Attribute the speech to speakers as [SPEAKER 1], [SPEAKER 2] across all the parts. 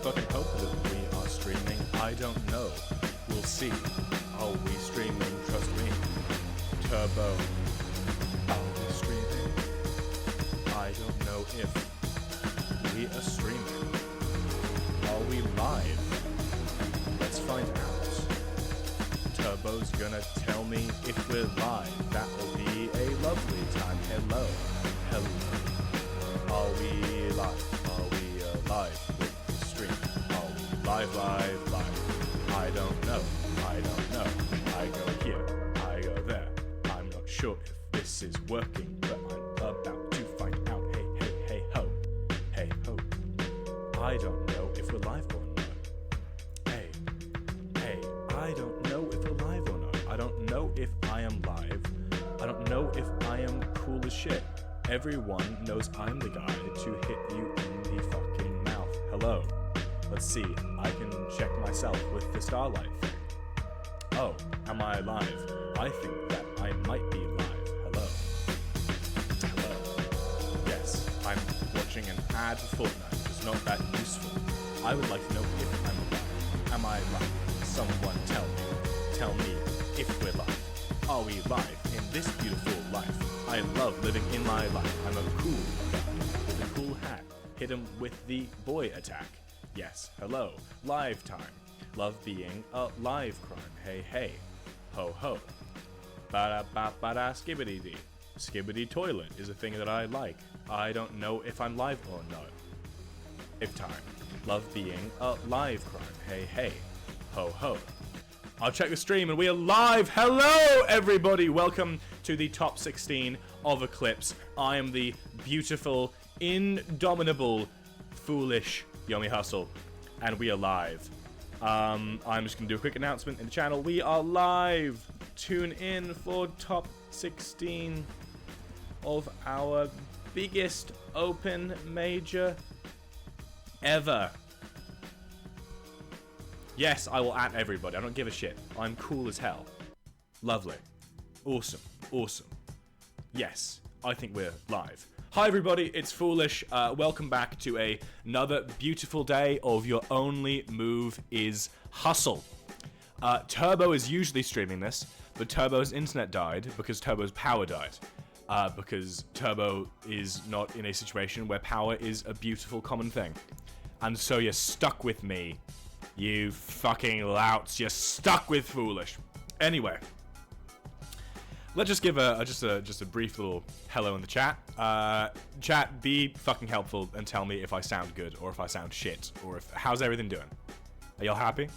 [SPEAKER 1] fucking hope that we are streaming. I don't know. We'll see. Are we streaming? Trust me. Turbo. Are we streaming? I don't know if we are streaming. Are we live? Let's find out. Turbo's gonna tell me if we're live. That will be a lovely time. Hello. Hello. Are we live? Are we live with the stream? Are we live? I don't know. I don't know. I go here. I go there. I'm not sure if this is working, but I'm about to find out. Hey, hey, hey, ho. Hey, ho. I don't know if we're live or not. Hey, hey. I don't know if we're live or not. I don't know if I am live. I don't know if I am cool as shit. Everyone knows I'm the guy to hit you in the fucking mouth. Hello. Let's see. I can check myself with the starlight thing. Oh, am I live? I think that I might be live. Hello. Hello. Yes, I'm watching an ad for Fortnite. It's not that useful. I would like to know if I'm live. Am I live? Someone tell me if we're live. Are we live in this beautiful life? I love living in my life. I'm a cool guy with a cool hat. Hit him with the boy attack. Yes, hello. Live time. Love being a live crime. Hey, hey. Ho, ho. Ba-da-ba-ba-da skibbity-dee. Skibbity toilet is a thing that I like. I don't know if I'm live or not. If time. Love being a live crime. Hey, hey. Ho, ho. I'll check the stream and we are live. Hello, everybody. Welcome to the top 16 of Eclipse. I am the beautiful, indomitable, foolish YOMI Hustle, and we are live. I'm just going to do a quick announcement in the channel. We are live. Tune in for top 16 of our biggest open major ever. Yes, I will at everybody. I don't give a shit. I'm cool as hell. Lovely. Awesome. Awesome. Yes, I think we're live. Hi everybody, it's Foolish. Welcome back to another beautiful day of Your Only Move is Hustle. Turbo is usually streaming this, but Turbo's internet died because Turbo's power died. Because Turbo is not in a situation where power is a beautiful common thing. And so you're stuck with me. You fucking louts, you're stuck with Foolish. Anyway, let's just give just a brief little hello in the chat. Chat, be fucking helpful and tell me if I sound good or if I sound shit or how's everything doing? Are y'all happy?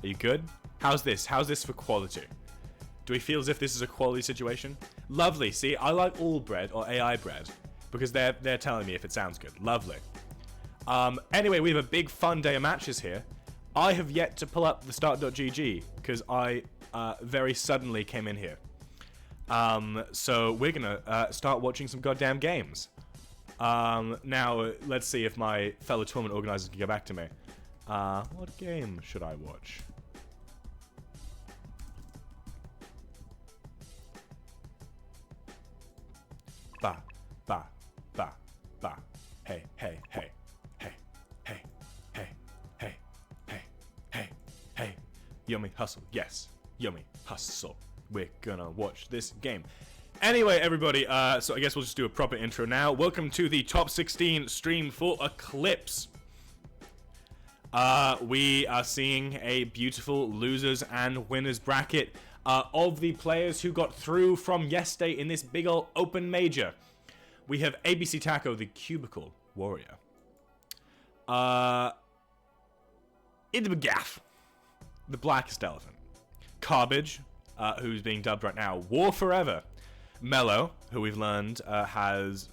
[SPEAKER 1] Are you good? How's this? How's this for quality? Do we feel as if this is a quality situation? Lovely. See, I like all bread or AI bread because they're telling me if it sounds good. Lovely. Anyway, we have a big fun day of matches here. I have yet to pull up the start.gg because I very suddenly came in here. So we're gonna start watching some goddamn games. Now, let's see if my fellow tournament organizers can get back to me. What game should I watch? Ba, ba, ba, ba. Hey, hey, hey, hey, hey, hey, hey. Hey, YOMI Hustle. Yes, YOMI Hustle. We're gonna watch this game. Anyway, everybody, so I guess we'll just do a proper intro now. Welcome to the top 16 stream for Eclipse. We are seeing a beautiful losers and winners bracket of the players who got through from yesterday in this big ol' open major. We have ABC Taco, the Cubicle Warrior. Idbagaff, the Blackest Elephant. Carbage, who's being dubbed right now War Forever. Mellow, who we've learned has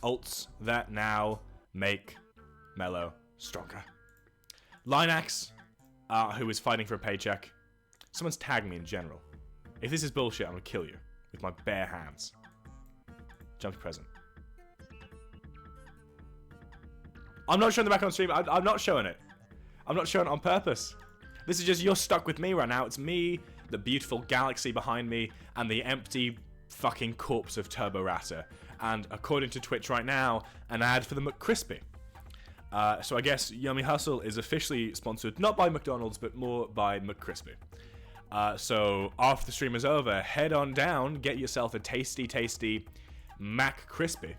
[SPEAKER 1] ults that now make Mellow stronger. Linax, who is fighting for a paycheck. Someone's tagged me in general. If this is bullshit, I'm gonna kill you with my bare hands. Jump to present. I'm not showing the back on stream. I'm not showing it. I'm not showing it on purpose. This is just, you're stuck with me right now. It's me, the beautiful galaxy behind me, and the empty fucking corpse of Turbo Ratter. And according to Twitch right now, an ad for the McCrispy. So I guess Yummy Hustle is officially sponsored not by McDonald's, but more by McCrispy. So after the stream is over, head on down, get yourself a tasty Mac Crispy.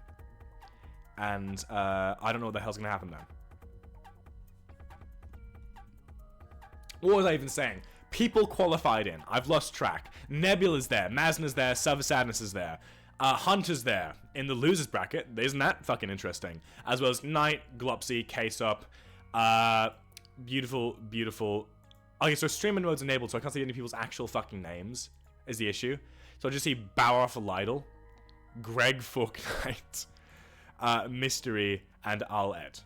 [SPEAKER 1] And I don't know what the hell's gonna happen then. What was I even saying? People qualified in. I've lost track. Nebula's there. Masna's there. Suffer Sadness is there. Hunter's there. In the losers bracket. Isn't that fucking interesting? As well as Knight, Glopsy, K-Sup. Beautiful. Okay, so streaming mode's enabled, so I can't see any people's actual fucking names, is the issue. So I just see Bauer for Lidl, Greg Forknight, Mystery, and I'll Ed.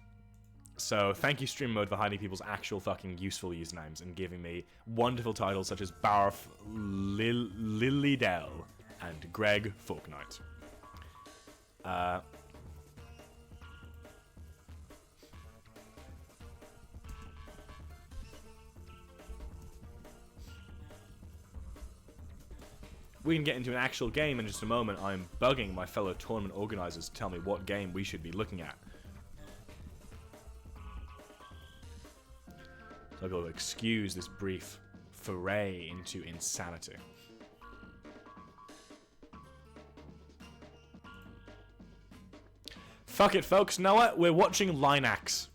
[SPEAKER 1] So thank you, stream mode, for hiding people's actual fucking useful usernames and giving me wonderful titles such as Barf Lilydell and Greg Forknight. We can get into an actual game in just a moment. I'm bugging my fellow tournament organizers to tell me what game we should be looking at. So I've got to excuse this brief foray into insanity. Fuck it, folks. Know what? We're watching Linax.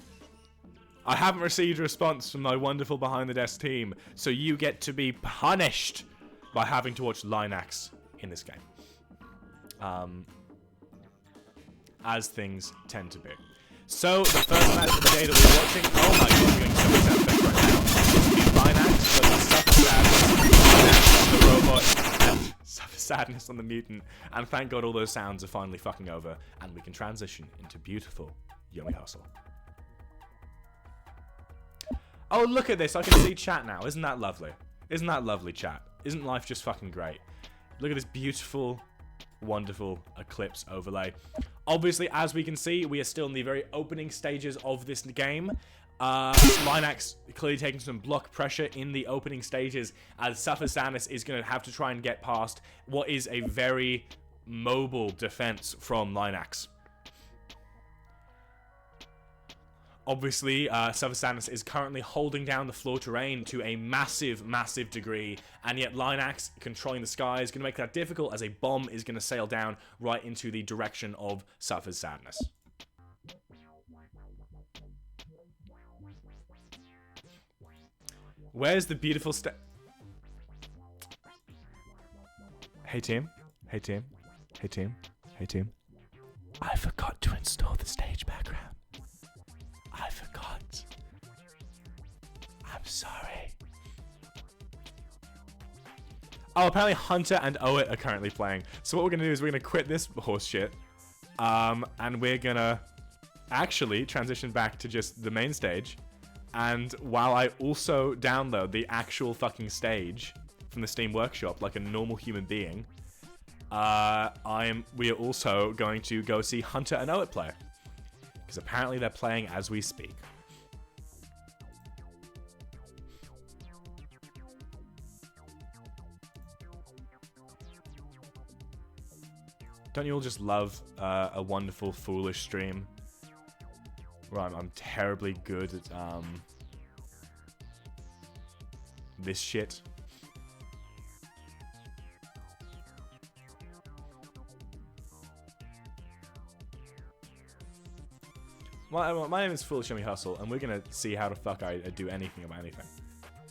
[SPEAKER 1] I haven't received a response from my wonderful behind the desk team, so you get to be punished by having to watch Linax in this game. As things tend to be. So, the first match of the day that we're watching... Oh my god, I'm getting so much sound effects right now. It's the Linax, but the Suffer Sadness, the robot, and Suffer Sadness on the mutant. And thank god all those sounds are finally fucking over, and we can transition into beautiful Yummy Hustle. Oh, look at this, I can see chat now. Isn't that lovely? Isn't that lovely, chat? Isn't life just fucking great? Look at this beautiful, wonderful Eclipse overlay. Obviously, as we can see, we are still in the very opening stages of this game. Linax clearly taking some block pressure in the opening stages, as Suffer Sadness is going to have to try and get past what is a very mobile defense from Linax. Obviously, Suffer Sadness is currently holding down the floor terrain to a massive degree, and yet Linax controlling the sky is going to make that difficult, as a bomb is going to sail down right into the direction of Suffer Sadness. Where's the beautiful Hey team. Hey team. Hey team. Hey team. I forgot to install the stage background. I forgot. I'm sorry. Oh, apparently Hunter and Owit are currently playing. So what we're going to do is we're going to quit this horse shit. And we're going to actually transition back to just the main stage. And while I also download the actual fucking stage from the Steam Workshop like a normal human being, we are also going to go see Hunter and Owit play. Because apparently they're playing as we speak. Don't you all just love a wonderful, foolish stream? Right, I'm terribly good at this shit. My name is Foolish Yummy Hustle, and we're gonna see how the fuck I do anything about anything.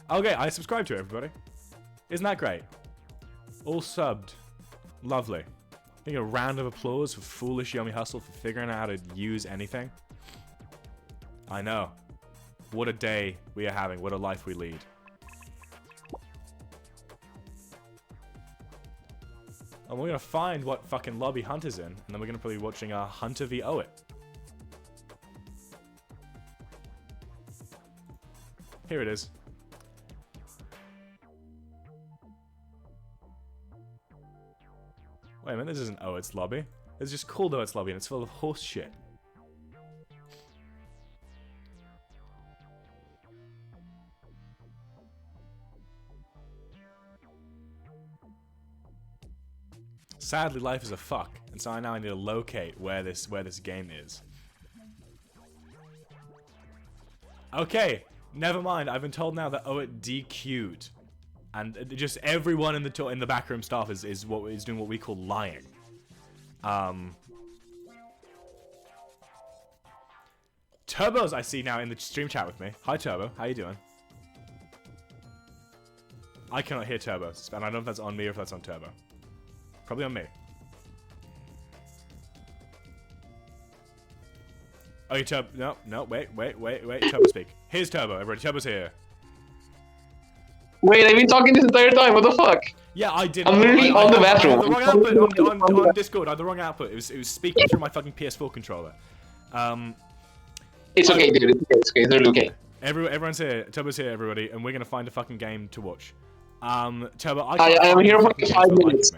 [SPEAKER 1] Okay, I subscribe to it, everybody. Isn't that great? All subbed. Lovely. I think a round of applause for Foolish Yummy Hustle for figuring out how to use anything. I know. What a day we are having. What a life we lead. And we're gonna find what fucking lobby Hunter's in, and then we're gonna probably be watching Hunter v Owit. Here it is. Wait a minute, this isn't Owit's lobby. It's just called Owit's lobby and it's full of horse shit. Sadly, life is a fuck, and so now I need to locate where this game is. Okay, never mind. I've been told now that it DQ'd. And just everyone in the backroom staff is doing what we call lying. Turbo's I see now in the stream chat with me. Hi Turbo, how you doing? I cannot hear Turbo, and I don't know if that's on me or if that's on Turbo. Probably on me. Oh, you Turbo? No, wait. Turbo speak. Here's Turbo, everybody. Turbo's here.
[SPEAKER 2] Wait, I've been talking this entire time. What the fuck?
[SPEAKER 1] Yeah, I did.
[SPEAKER 2] I'm literally on the bathroom.
[SPEAKER 1] I had the wrong output on Discord. I had the wrong output. It was speaking through my fucking PS4 controller.
[SPEAKER 2] It's okay, dude. It's okay. It's really okay.
[SPEAKER 1] Everyone's here. Turbo's here, everybody, and we're gonna find a fucking game to watch. Turbo,
[SPEAKER 2] I am here for 5 minutes.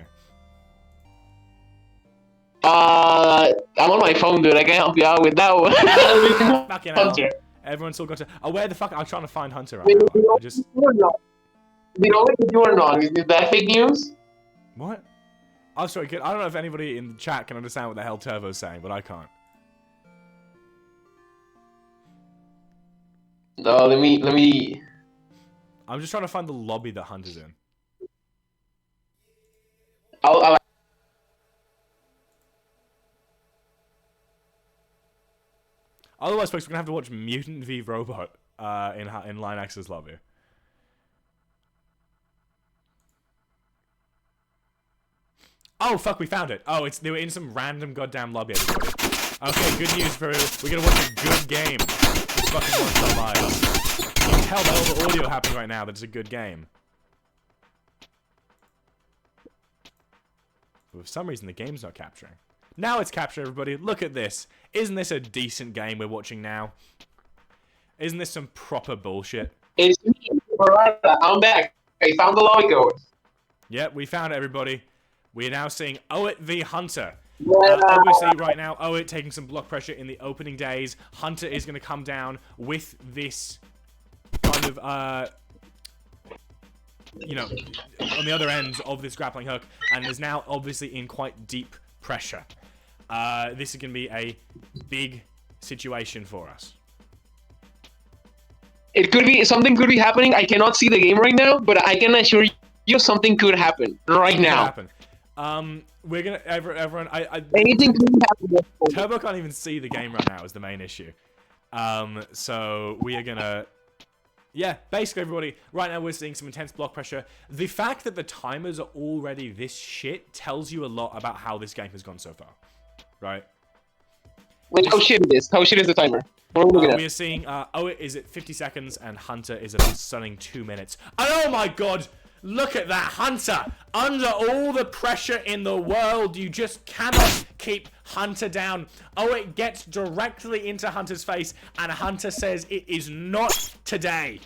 [SPEAKER 2] I'm on my phone, dude. I can't help you out with that one.
[SPEAKER 1] Fucking hell. Everyone's still got to. Oh, where the fuck? I'm trying to find Hunter right now. I just.
[SPEAKER 2] The only thing you are wrong is that fake news?
[SPEAKER 1] What? I'm sorry. I don't know if anybody in the chat can understand what the hell Turbo's saying, but I can't.
[SPEAKER 2] No, let me.
[SPEAKER 1] I'm just trying to find the lobby that Hunter's in.
[SPEAKER 2] I'll
[SPEAKER 1] Otherwise, folks, we're gonna have to watch Mutant v Robot in Linex's lobby. Oh fuck, we found it. Oh, they were in some random goddamn lobby, everybody. Okay, good news for we're gonna watch a good game. It's fucking One Live. You can tell by all the audio happening right now that it's a good game. But for some reason, the game's not capturing. Now it's captured, everybody. Look at this. Isn't this a decent game we're watching now? Isn't this some proper bullshit?
[SPEAKER 2] It's me. I'm back. I found the lobby code.
[SPEAKER 1] Yep, we found it, everybody. We are now seeing Oit v Hunter. Obviously, right now, Oit taking some block pressure in the opening days. Hunter is going to come down with this kind of, you know, on the other end of this grappling hook, and is now obviously in quite deep pressure. This is going to be a big situation for us.
[SPEAKER 2] It could be, something could be happening. I cannot see the game right now, but I can assure you something could happen right now.
[SPEAKER 1] We're gonna everyone.
[SPEAKER 2] Anything could happen.
[SPEAKER 1] Turbo can't even see the game right now is the main issue. So we are gonna. Yeah, basically everybody. Right now we're seeing some intense block pressure. The fact that the timers are already this shit tells you a lot about how this game has gone so far, right?
[SPEAKER 2] Wait, how shit it is? How shit is the timer?
[SPEAKER 1] We are seeing Oit is at 50 seconds and Hunter is at a stunning 2 minutes. And oh my god! Look at that, Hunter! Under all the pressure in the world, you just cannot keep Hunter down. Oit gets directly into Hunter's face, and Hunter says, "It is not today.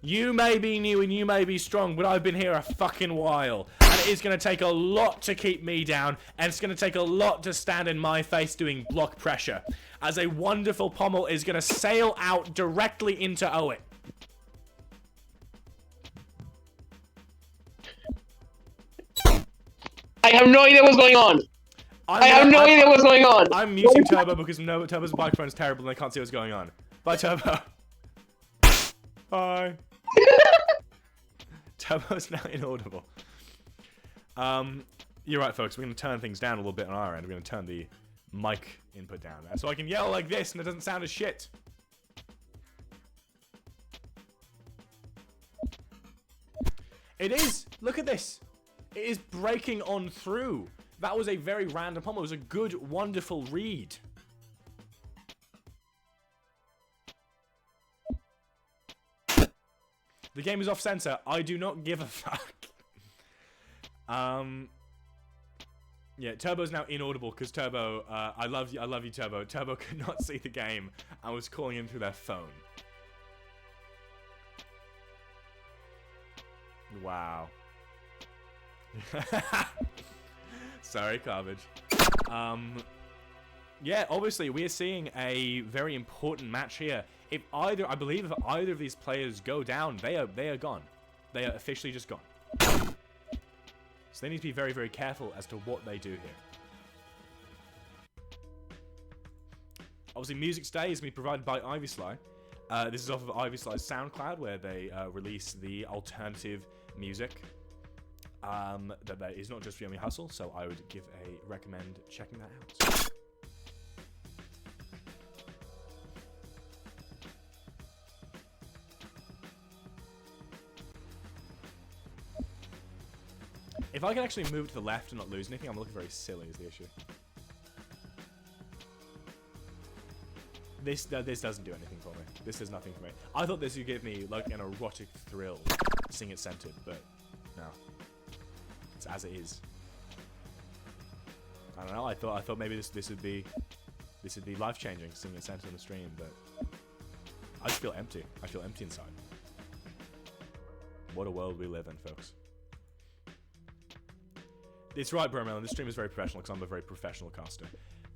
[SPEAKER 1] You may be new and you may be strong, but I've been here a fucking while. And it is going to take a lot to keep me down, and it's going to take a lot to stand in my face doing block pressure." As a wonderful pommel is going to sail out directly into Oit.
[SPEAKER 2] I have no idea what's going on. I have no idea what's going on.
[SPEAKER 1] I'm muting Turbo because Turbo's microphone is terrible and I can't see what's going on. Bye, Turbo. Bye. Turbo's now inaudible. You're right, folks. We're going to turn things down a little bit on our end. We're going to turn the mic input down there so I can yell like this and it doesn't sound as shit. It is. Look at this. It is breaking on through. That was a very random pommel. It was a good, wonderful read. The game is off center. I do not give a fuck. Yeah, Turbo's now inaudible because Turbo, I love you, Turbo. Turbo could not see the game. I was calling him through their phone. Wow. Sorry, Carvage. Yeah, obviously we are seeing a very important match here. I believe if either of these players go down, they are gone. They are officially just gone. So they need to be very, very careful as to what they do here. Obviously, music today is going to be provided by Ivy Sly. This is off of Ivy Slide's SoundCloud, where they release the alternative music that is not just for YOMI Hustle, so I would recommend checking that out. If I can actually move to the left and not lose anything, I'm looking very silly is the issue. This doesn't do anything for me. This does nothing for me. I thought this would give me like an erotic thrill, seeing it centered, but no. It's as it is. I don't know. I thought maybe this would be life changing, seeing it centered on the stream, but I just feel empty. I feel empty inside. What a world we live in, folks. It's right, Bromelon. This stream is very professional because I'm a very professional caster.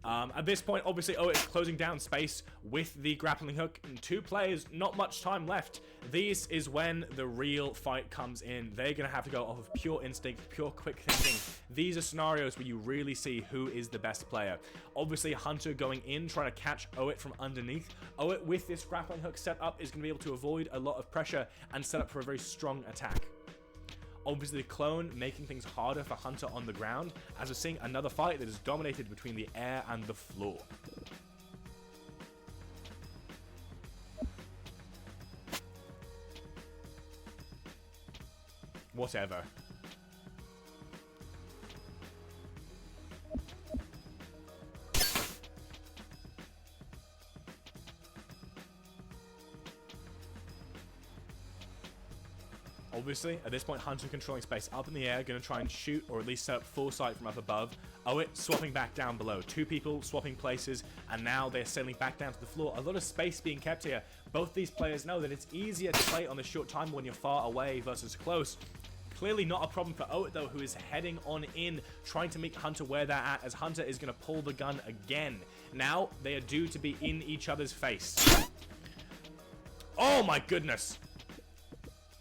[SPEAKER 1] At this point, obviously, it's closing down space with the grappling hook. And 2 players, not much time left. This is when the real fight comes in. They're going to have to go off of pure instinct, pure quick thinking. These are scenarios where you really see who is the best player. Obviously, Hunter going in, trying to catch Owit from underneath. Owit, with this grappling hook set up, is going to be able to avoid a lot of pressure and set up for a very strong attack. Obviously, the clone making things harder for Hunter on the ground, as we're seeing another fight that is dominated between the air and the floor. Whatever. Obviously, at this point, Hunter controlling space up in the air, going to try and shoot, or at least set up full sight from up above. Owit swapping back down below. 2 people swapping places, and now they're sailing back down to the floor. A lot of space being kept here. Both these players know that it's easier to play on the short time when you're far away versus close. Clearly not a problem for Owit, though, who is heading on in, trying to meet Hunter where they're at, as Hunter is going to pull the gun again. Now, they are due to be in each other's face. Oh my goodness.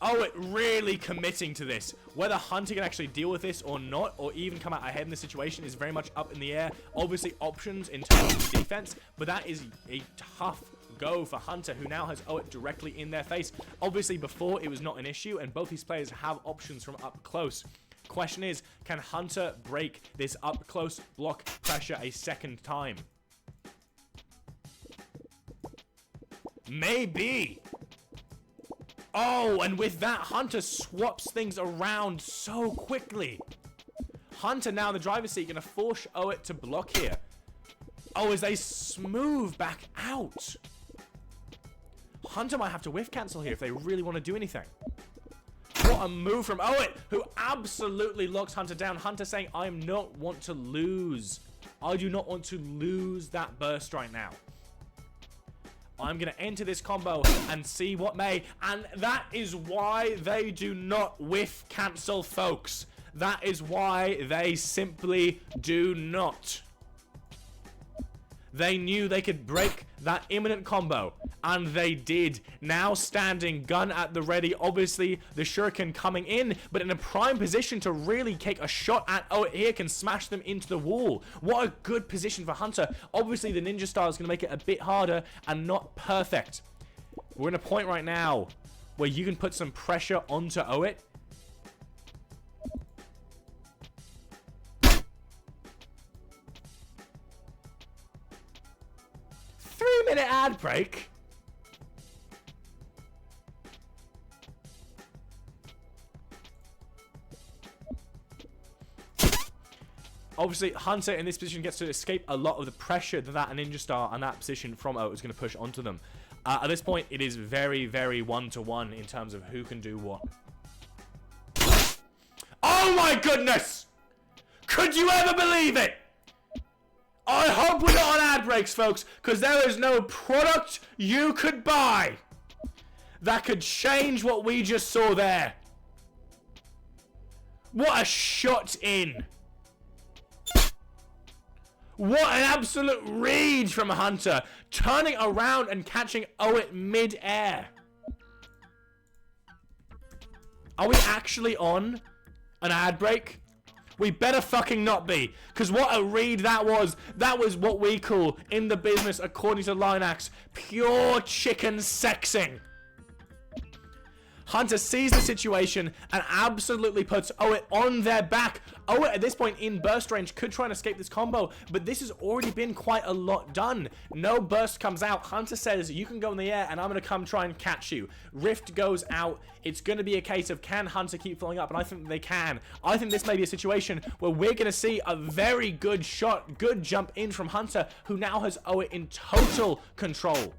[SPEAKER 1] Owit really committing to this. Whether Hunter can actually deal with this or not, or even come out ahead in the situation, is very much up in the air. Obviously, options in terms of defense, but that is a tough go for Hunter, who now has Owit directly in their face. Obviously, before, it was not an issue, and both these players have options from up close. Question is, can Hunter break this up close block pressure a second time? Maybe. Oh, and with that, Hunter swaps things around so quickly. Hunter now in the driver's seat, going to force Owit to block here. Oh, as they smooth back out. Hunter might have to whiff cancel here if they really want to do anything. What a move from Owit, who absolutely locks Hunter down. Hunter saying, I do not want to lose. I do not want to lose that burst right now. I'm going to enter this combo and see what may. And that is why they do not whiff cancel, folks. That is why they simply do not. They knew they could break that imminent combo, and they did. Now standing, gun at the ready. Obviously, the shuriken coming in, but in a prime position to really take a shot at Owit here, can smash them into the wall. What a good position for Hunter. Obviously, the ninja star is going to make it a bit harder and not perfect. We're in a point right now where you can put some pressure onto Owit. 3-minute ad break. Obviously, Hunter in this position gets to escape a lot of the pressure that Ninja Star and that position from O is going to push onto them. At this point, it is very, very one-to-one in terms of who can do what. Oh my goodness! Could you ever believe it? I hope we're not on ad breaks, folks, because there is no product you could buy that could change what we just saw there. What a shot in. What an absolute read from Hunter, turning around and catching Owit mid-air. Are we actually on an ad break? We better fucking not be. Because what a read that was. That was what we call, in the business, according to Lineax, pure chicken sexing. Hunter sees the situation and absolutely puts Owit on their back. Owit at this point in burst range could try and escape this combo, but this has already been quite a lot done. No burst comes out. Hunter says, you can go in the air and I'm going to come try and catch you. Rift goes out. It's going to be a case of, can Hunter keep following up? And I think they can. I think this may be a situation where we're going to see a very good shot, good jump in from Hunter, who now has Owit in total control.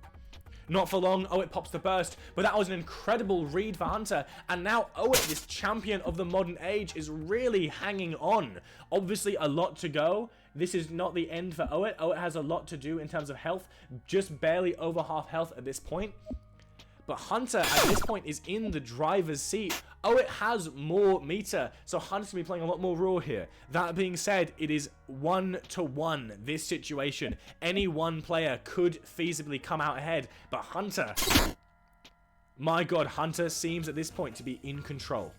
[SPEAKER 1] Not for long, Owit pops the burst, but that was an incredible read for Hunter, and now Owit, this champion of the modern age, is really hanging on. Obviously, a lot to go. This is not the end for Owit. Owit has a lot to do in terms of health, just barely over half health at this point. But Hunter, at this point, is in the driver's seat. Owit has more meter, so Hunter's going to be playing a lot more raw here. That being said, it is 1-1, this situation. Any one player could feasibly come out ahead, but Hunter... My god, Hunter seems at this point to be in control.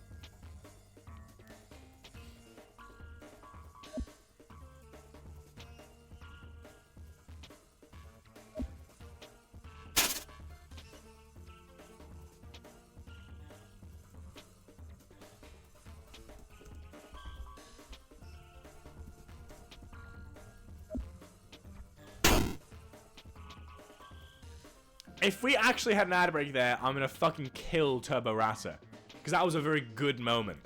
[SPEAKER 1] If we actually had an ad break there, I'm gonna fucking kill Turbo Rata. Because that was a very good moment.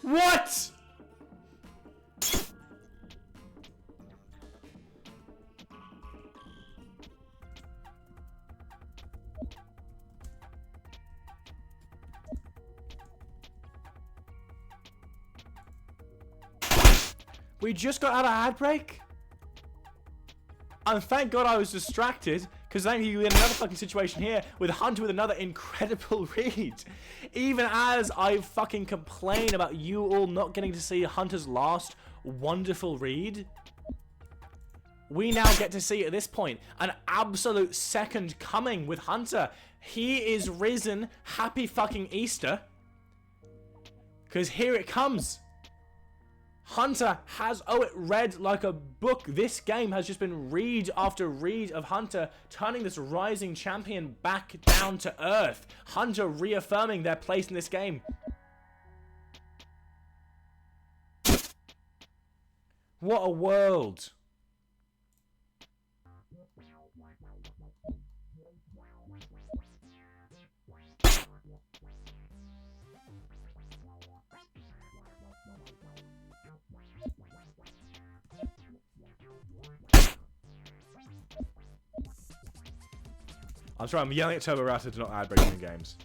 [SPEAKER 1] What? We just got out of ad break? And thank God I was distracted, because then you had another fucking situation here with Hunter with another incredible read. Even as I fucking complain about you all not getting to see Hunter's last wonderful read, we now get to see at this point an absolute second coming with Hunter. He is risen. Happy fucking Easter. Because here it comes. Hunter has Owit read like a book. This game has just been read after read of Hunter, turning this rising champion back down to earth. Hunter reaffirming their place in this game. What a world. I'm sorry, I'm yelling at Turbo Rata to not ad breaking in games.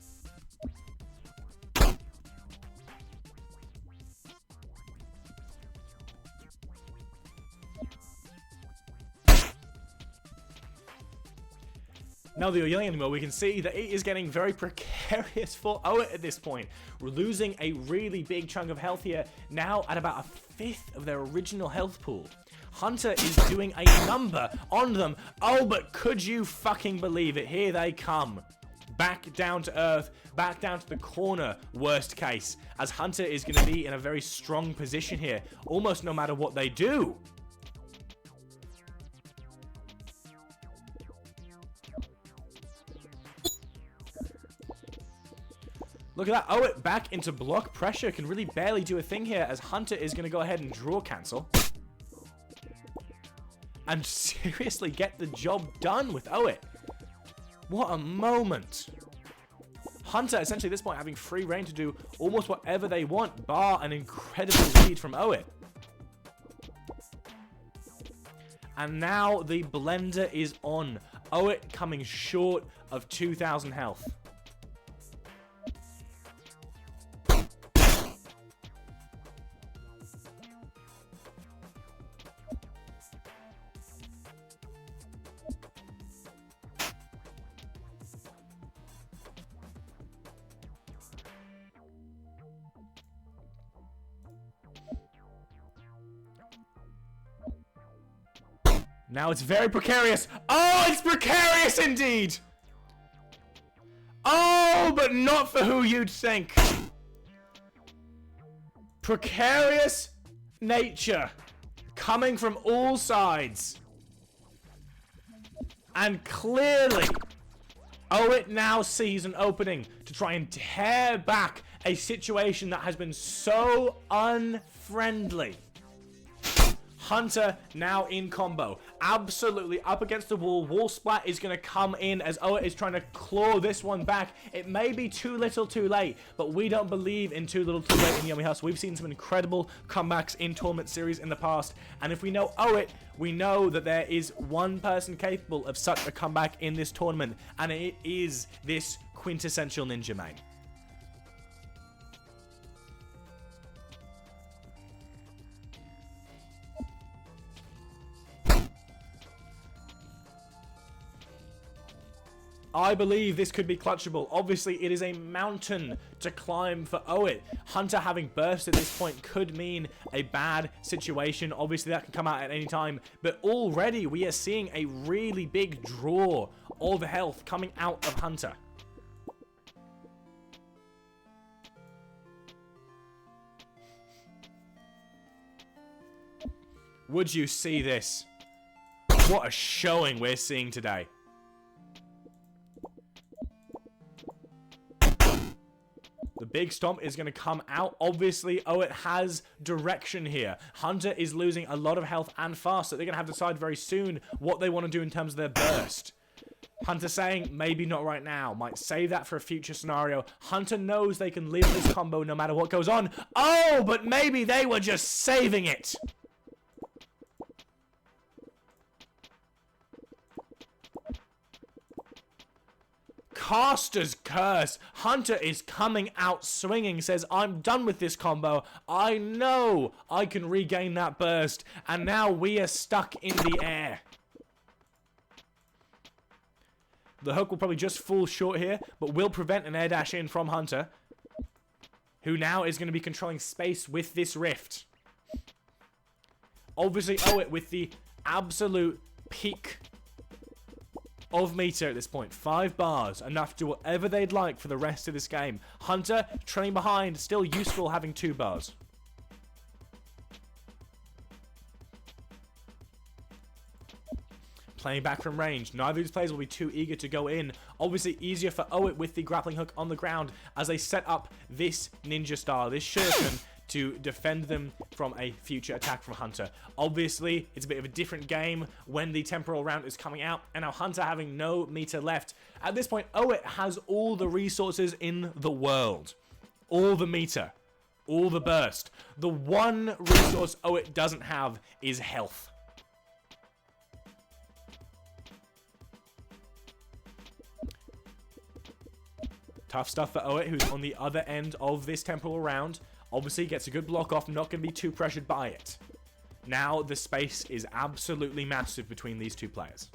[SPEAKER 1] Now that you're yelling anymore, we can see that it is getting very precarious for Owit at this point. We're losing a really big chunk of health here, now at about a fifth of their original health pool. Hunter is doing a number on them. Oh, but could you fucking believe it? Here they come. Back down to earth, back down to the corner, worst case, as Hunter is going to be in a very strong position here, almost no matter what they do. Look at that. Owit back into block pressure, can really barely do a thing here, as Hunter is going to go ahead and draw cancel. And seriously get the job done with Owit. What a moment. Hunter, essentially at this point, having free reign to do almost whatever they want, bar an incredible lead from Owit. And now the blender is on. Owit coming short of 2,000 health. Now it's very precarious. Oh, it's precarious indeed. Oh, but not for who you'd think. Precarious nature coming from all sides. And clearly, Owit now sees an opening to try and tear back a situation that has been so unfriendly. Hunter now in combo. Absolutely up against the wall. Wall splat is going to come in as Owit is trying to claw this one back. It may be too little too late, but we don't believe in too little too late in YOMI House. We've seen some incredible comebacks in tournament series in the past, and if we know Owit, we know that there is one person capable of such a comeback in this tournament, and it is this quintessential ninja main. I believe this could be clutchable. Obviously, it is a mountain to climb for Owit. Hunter having burst at this point could mean a bad situation. Obviously, that can come out at any time. But already, we are seeing a really big draw of health coming out of Hunter. Would you see this? What a showing we're seeing today. The big stomp is going to come out. Obviously, Owit has direction here. Hunter is losing a lot of health and fast, so they're going to have to decide very soon what they want to do in terms of their burst. Hunter saying, maybe not right now. Might save that for a future scenario. Hunter knows they can live this combo no matter what goes on. Oh, but maybe they were just saving it. Caster's Curse. Hunter is coming out swinging, says, I'm done with this combo. I know I can regain that burst. And now we are stuck in the air. The hook will probably just fall short here, but will prevent an air dash in from Hunter, who now is going to be controlling space with this rift. Obviously, Owit with the absolute peak of meter at this point. 5 bars, enough to do whatever they'd like for the rest of this game. Hunter trailing behind, still useful having 2 bars. Playing back from range. Neither of these players will be too eager to go in. Obviously easier for Owit with the grappling hook on the ground as they set up this ninja style, this shuriken, to defend them from a future attack from Hunter. Obviously, it's a bit of a different game when the temporal round is coming out, and now Hunter having no meter left. At this point, Owit has all the resources in the world. All the meter. All the burst. The one resource Owit doesn't have is health. Tough stuff for Owit, who's on the other end of this temporal round. Obviously gets a good block off, not going to be too pressured by it. Now the space is absolutely massive between these two players.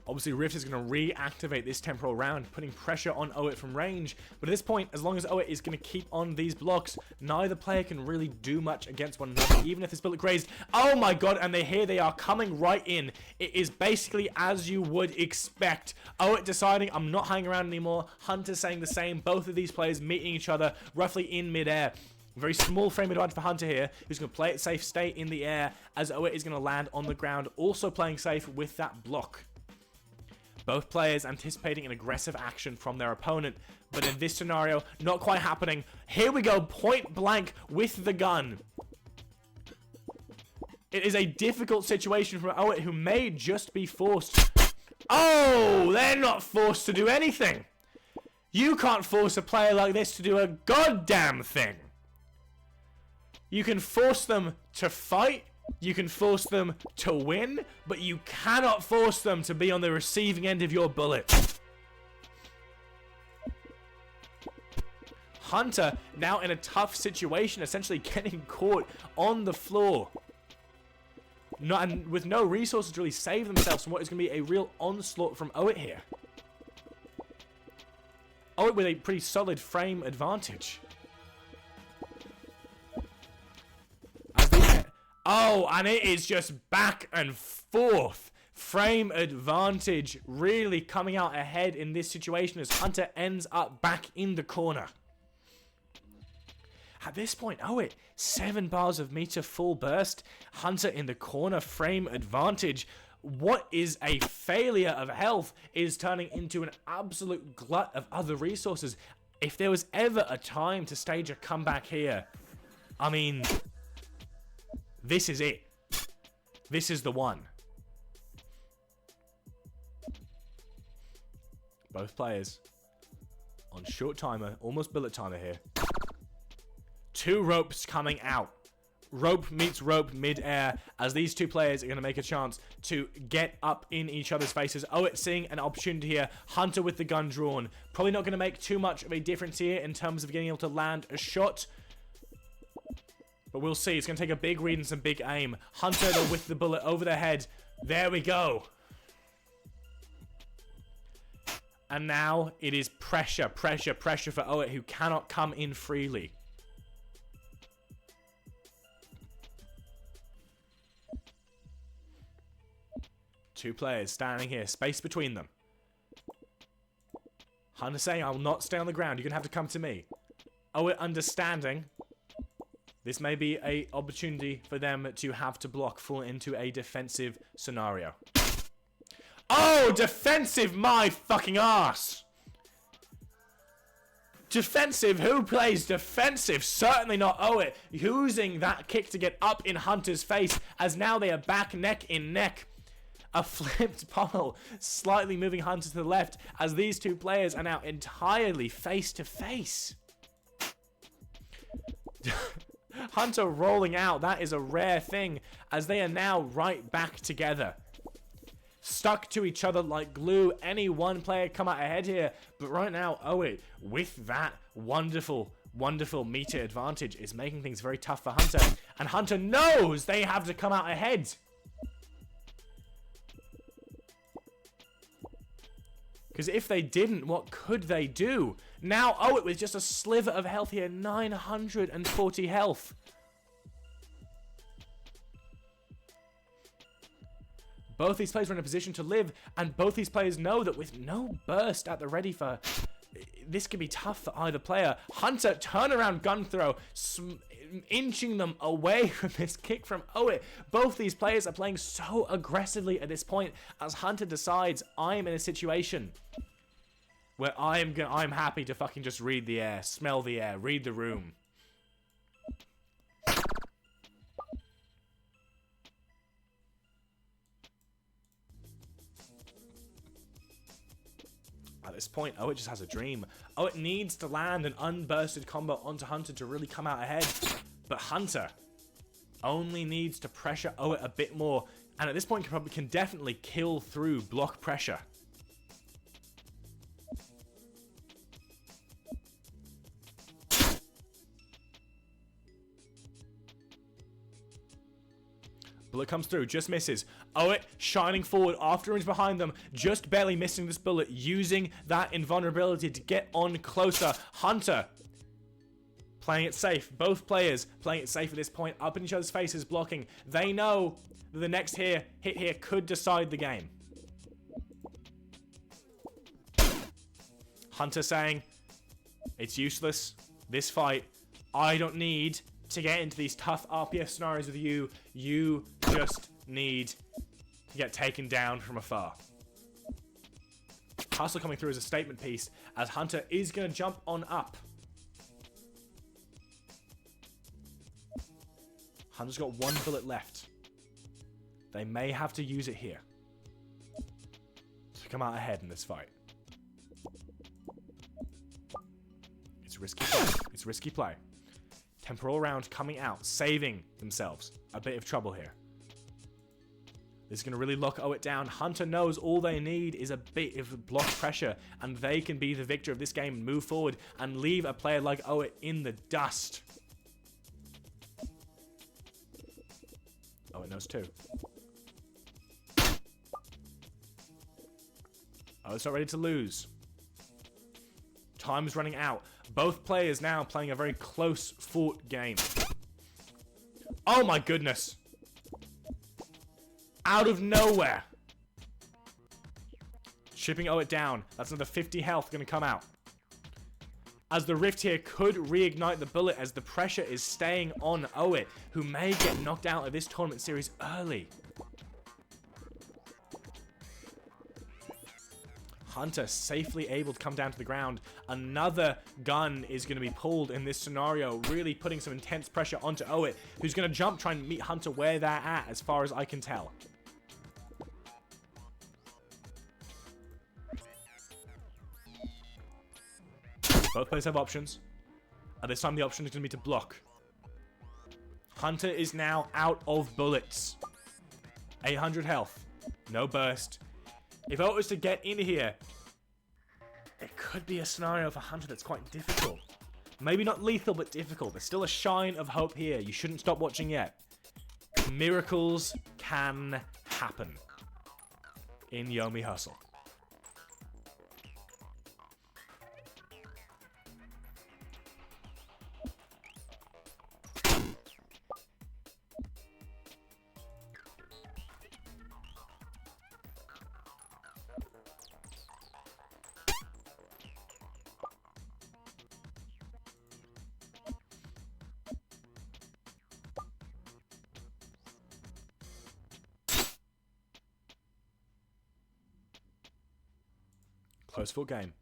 [SPEAKER 1] Obviously, Rift is going to reactivate this temporal round, putting pressure on Owit from range. But at this point, as long as Owit is going to keep on these blocks, neither player can really do much against one another, even if this bullet grazed. Oh my god, and here they are coming right in. It is basically as you would expect. Owit deciding, I'm not hanging around anymore. Hunter saying the same. Both of these players meeting each other roughly in midair. Very small frame advantage for Hunter here, who's going to play it safe, stay in the air, as Owit is going to land on the ground, also playing safe with that block. Both players anticipating an aggressive action from their opponent, but in this scenario, not quite happening. Here we go, point blank with the gun. It is a difficult situation for Owit, who may just be forced. Oh, they're not forced to do anything. You can't force a player like this to do a goddamn thing. You can force them to fight. You can force them to win, but you cannot force them to be on the receiving end of your bullet. Hunter now in a tough situation, essentially getting caught on the floor. And with no resources to really save themselves from what is going to be a real onslaught from Owit here. Owit with a pretty solid frame advantage. Oh, and it is just back and forth. Frame advantage really coming out ahead in this situation as Hunter ends up back in the corner. At this point, Owit, 7 bars of meter full burst. Hunter in the corner, frame advantage. What is a failure of health is turning into an absolute glut of other resources. If there was ever a time to stage a comeback here, I mean, this is it. This is the one. Both players on short timer, almost bullet timer here. 2 ropes coming out. Rope meets rope mid-air as these 2 players are going to make a chance to get up in each other's faces. Owit seeing an opportunity here. Hunter with the gun drawn. Probably not going to make too much of a difference here in terms of getting able to land a shot. But we'll see. It's going to take a big read and some big aim. Hunter though with the bullet over the head. There we go. And now it is pressure, pressure, pressure for Owit, who cannot come in freely. Two players standing here, space between them. Hunter saying, I will not stay on the ground, you're going to have to come to me. Owit understanding. This may be an opportunity for them to have to block, fall into a defensive scenario. Oh, defensive my fucking ass! Defensive? Who plays defensive? Certainly not Owit. Using that kick to get up in Hunter's face as now they are back neck in neck. A flipped pommel slightly moving Hunter to the left as these 2 players are now entirely face to face. Hunter rolling out, that is a rare thing as they are now right back together. Stuck to each other like glue. Any one player come out ahead here. But right now, Owit, with that wonderful, wonderful meter advantage, is making things very tough for Hunter. And Hunter knows they have to come out ahead. Because if they didn't, what could they do? Now Owit with just a sliver of health here. 940 health. Both these players are in a position to live, and both these players know that with no burst at the ready for... This could be tough for either player. Hunter, turnaround gun throw, inching them away from this kick from Owit. Both these players are playing so aggressively at this point as Hunter decides, I'm in a situation where I'm happy to fucking just read the air, smell the air, read the room. At this point, Owit just has a dream. Owit needs to land an unbursted combo onto Hunter to really come out ahead. But Hunter only needs to pressure Owit a bit more. And at this point, can definitely kill through block pressure. Bullet comes through, just misses. Owit shining forward after he's behind them, just barely missing this bullet, using that invulnerability to get on closer. Hunter playing it safe. Both players playing it safe at this point, up in each other's faces, blocking. They know that the next hit here could decide the game. Hunter saying, it's useless, this fight. I don't need to get into these tough RPS scenarios with you. You just need to get taken down from afar. Castle coming through as a statement piece as Hunter is going to jump on up. Hunter's got 1 bullet left. They may have to use it here to come out ahead in this fight. It's risky play. It's risky play. Temporal round coming out, saving themselves a bit of trouble here. This is going to really lock Owit down. Hunter knows all they need is a bit of block pressure, and they can be the victor of this game and move forward and leave a player like Owit in the dust. Owit knows too. Owit's not ready to lose. Time's running out. Both players now playing a very close-fought game. Oh my goodness. Out of nowhere. Shipping Owit down. That's another 50 health going to come out. As the rift here could reignite the bullet as the pressure is staying on Owit, who may get knocked out of this tournament series early. Hunter safely able to come down to the ground. Another gun is going to be pulled in this scenario, really putting some intense pressure onto Owit, who's going to jump, trying to meet Hunter where they're at, as far as I can tell. Both players have options. At this time, the option is going to be to block. Hunter is now out of bullets. 800 health. No burst. If Owit was to get in here, it could be a scenario for Hunter that's quite difficult. Maybe not lethal, but difficult. There's still a shine of hope here. You shouldn't stop watching yet. Miracles can happen in YOMI Hustle. Close fought game.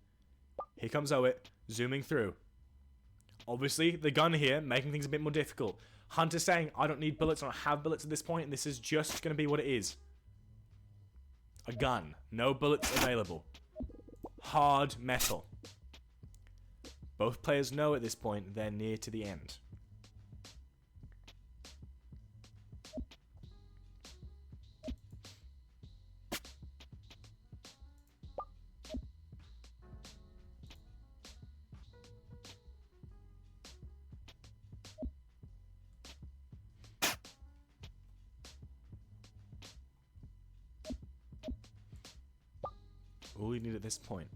[SPEAKER 1] Here comes Owit, zooming through. Obviously, the gun here, making things a bit more difficult. Hunter saying, I don't need bullets, I don't have bullets at this point, and this is just going to be what it is. A gun. No bullets available. Hard metal. Both players know at this point they're near to the end. All you need at this point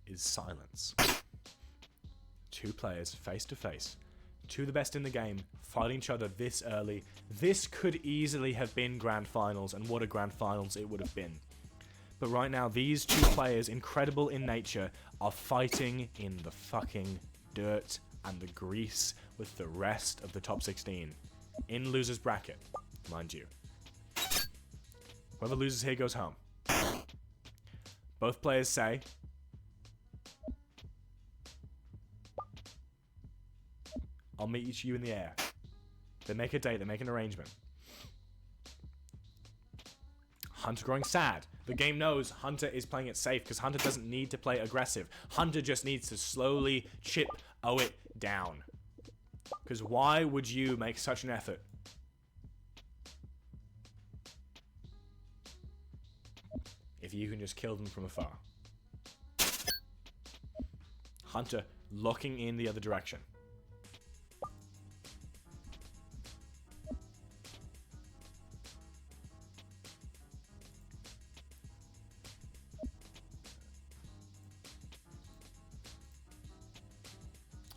[SPEAKER 1] is silence. Two players face to face. Two of the best in the game fighting each other this early. This could easily have been grand finals, and what a grand finals it would have been. But right now, these two players, incredible in nature, are fighting in the fucking dirt and the grease with the rest of the top 16. In loser's bracket, mind you. Whoever loses here goes home. Both players say, I'll meet you in the air. They make a date, they make an arrangement. Hunter growing sad. The game knows Hunter is playing it safe because Hunter doesn't need to play aggressive. Hunter just needs to slowly chip Owit down. Because why would you make such an effort? If you can just kill them from afar. Hunter locking in the other direction.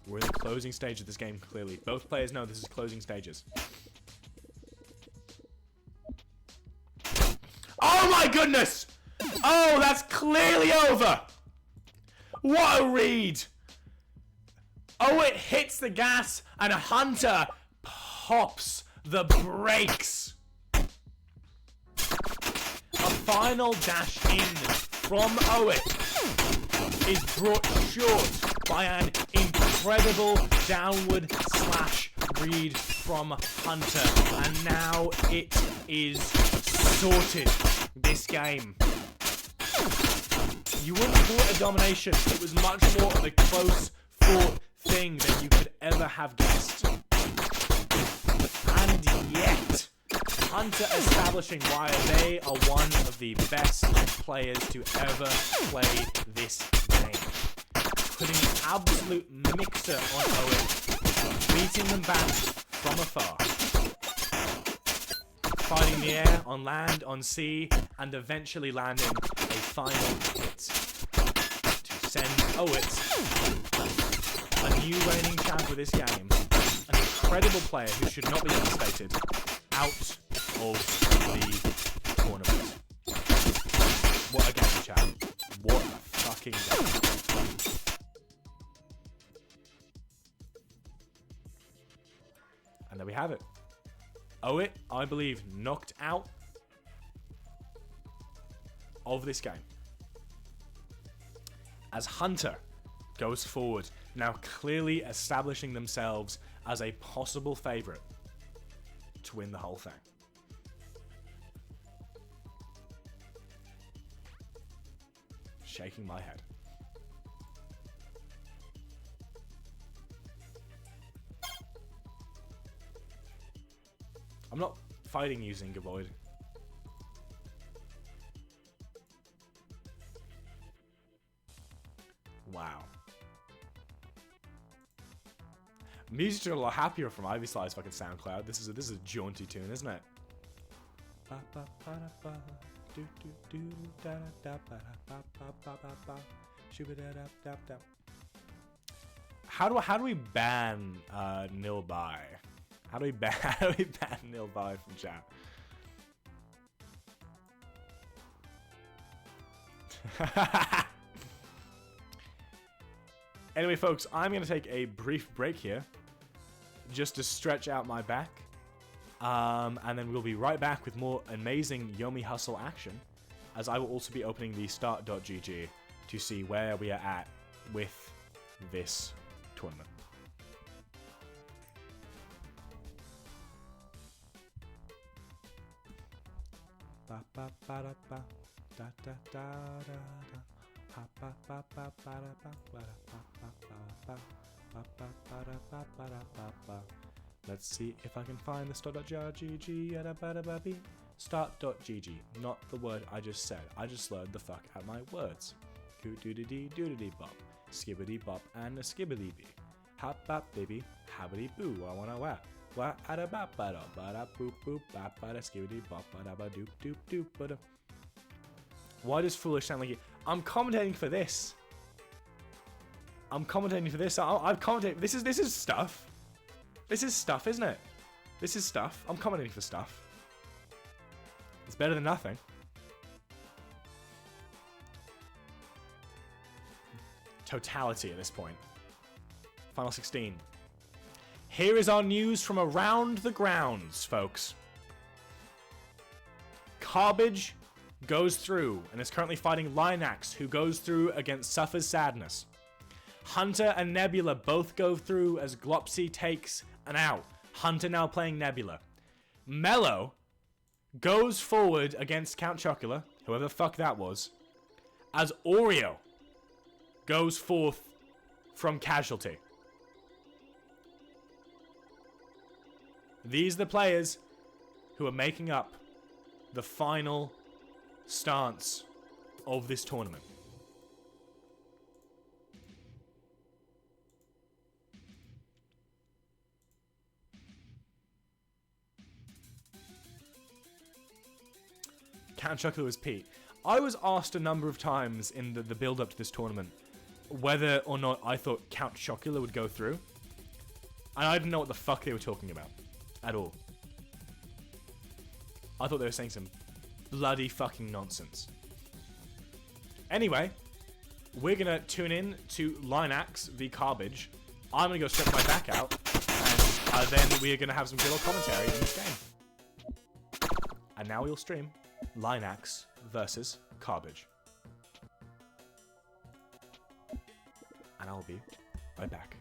[SPEAKER 1] We're in the closing stage of this game, clearly. Both players know this is closing stages. Oh my goodness! Oh, that's clearly over! What a read! Oh, it hits the gas, and Hunter pops the brakes. A final dash in from Owit is brought short by an incredible downward slash read from Hunter. And now it is sorted, this game. You wouldn't call it a domination. It was much more of a close-fought thing than you could ever have guessed. And yet, Hunter establishing why they are one of the best players to ever play this game. Putting an absolute mixer on Owen, beating them back from afar. Fighting the air, on land, on sea, and eventually landing a final hit to send Owit, a new reigning champ of this game, an incredible player who should not be understated, out of the tournament. What a game, chat. What a fucking game. And there we have it. Owit, I believe, knocked out of this game. As Hunter goes forward, now clearly establishing themselves as a possible favorite to win the whole thing. Shaking my head. I'm not fighting using Avoid. Wow. Music are a lot happier from Ivy Slide's fucking SoundCloud. This is a jaunty tune, isn't it? How do we ban Nilbai? How do we ban Nilbai from chat? Anyway, folks, I'm going to take a brief break here just to stretch out my back. And then we'll be right back with more amazing YOMI Hustle action, as I will also be opening the start.gg to see where we are at with this tournament. Let's see if I can find the start.gg. Start.gg, not the word I just said. I just slurred the fuck out my words. Coo-doo-dee doo-dee bop, skibbity bop and a skibbity bee. Hop bop baby, habbity boo, I wanna whap. Wah ada bop bada bada boop boop bop bada skibbity bop bada ba doop doop doop bada. Why does Foolish sound like it? I'm commentating for this. I'm commentating for this. I've commentated. This is stuff. This is stuff, isn't it? This is stuff. I'm commentating for stuff. It's better than nothing. Totality at this point. Final 16. Here is our news from around the grounds, folks. Carbage goes through and is currently fighting Linax, who goes through against Suffers Sadness. Hunter and Nebula both go through as Glopsy takes an out. Hunter now playing Nebula. Mello goes forward against Count Chocula, whoever the fuck that was, as Oreo goes forth from Casualty. These are the players who are making up the final stance of this tournament. Count Chocula was Pete. I was asked a number of times in the build-up to this tournament whether or not I thought Count Chocula would go through. And I didn't know what the fuck they were talking about. At all. I thought they were saying some bloody fucking nonsense. Anyway, we're gonna tune in to Linax v Carbage. I'm gonna go stretch my back out, and then we're gonna have some good old commentary in this game. And now we'll stream Linax versus Carbage. And I'll be right back.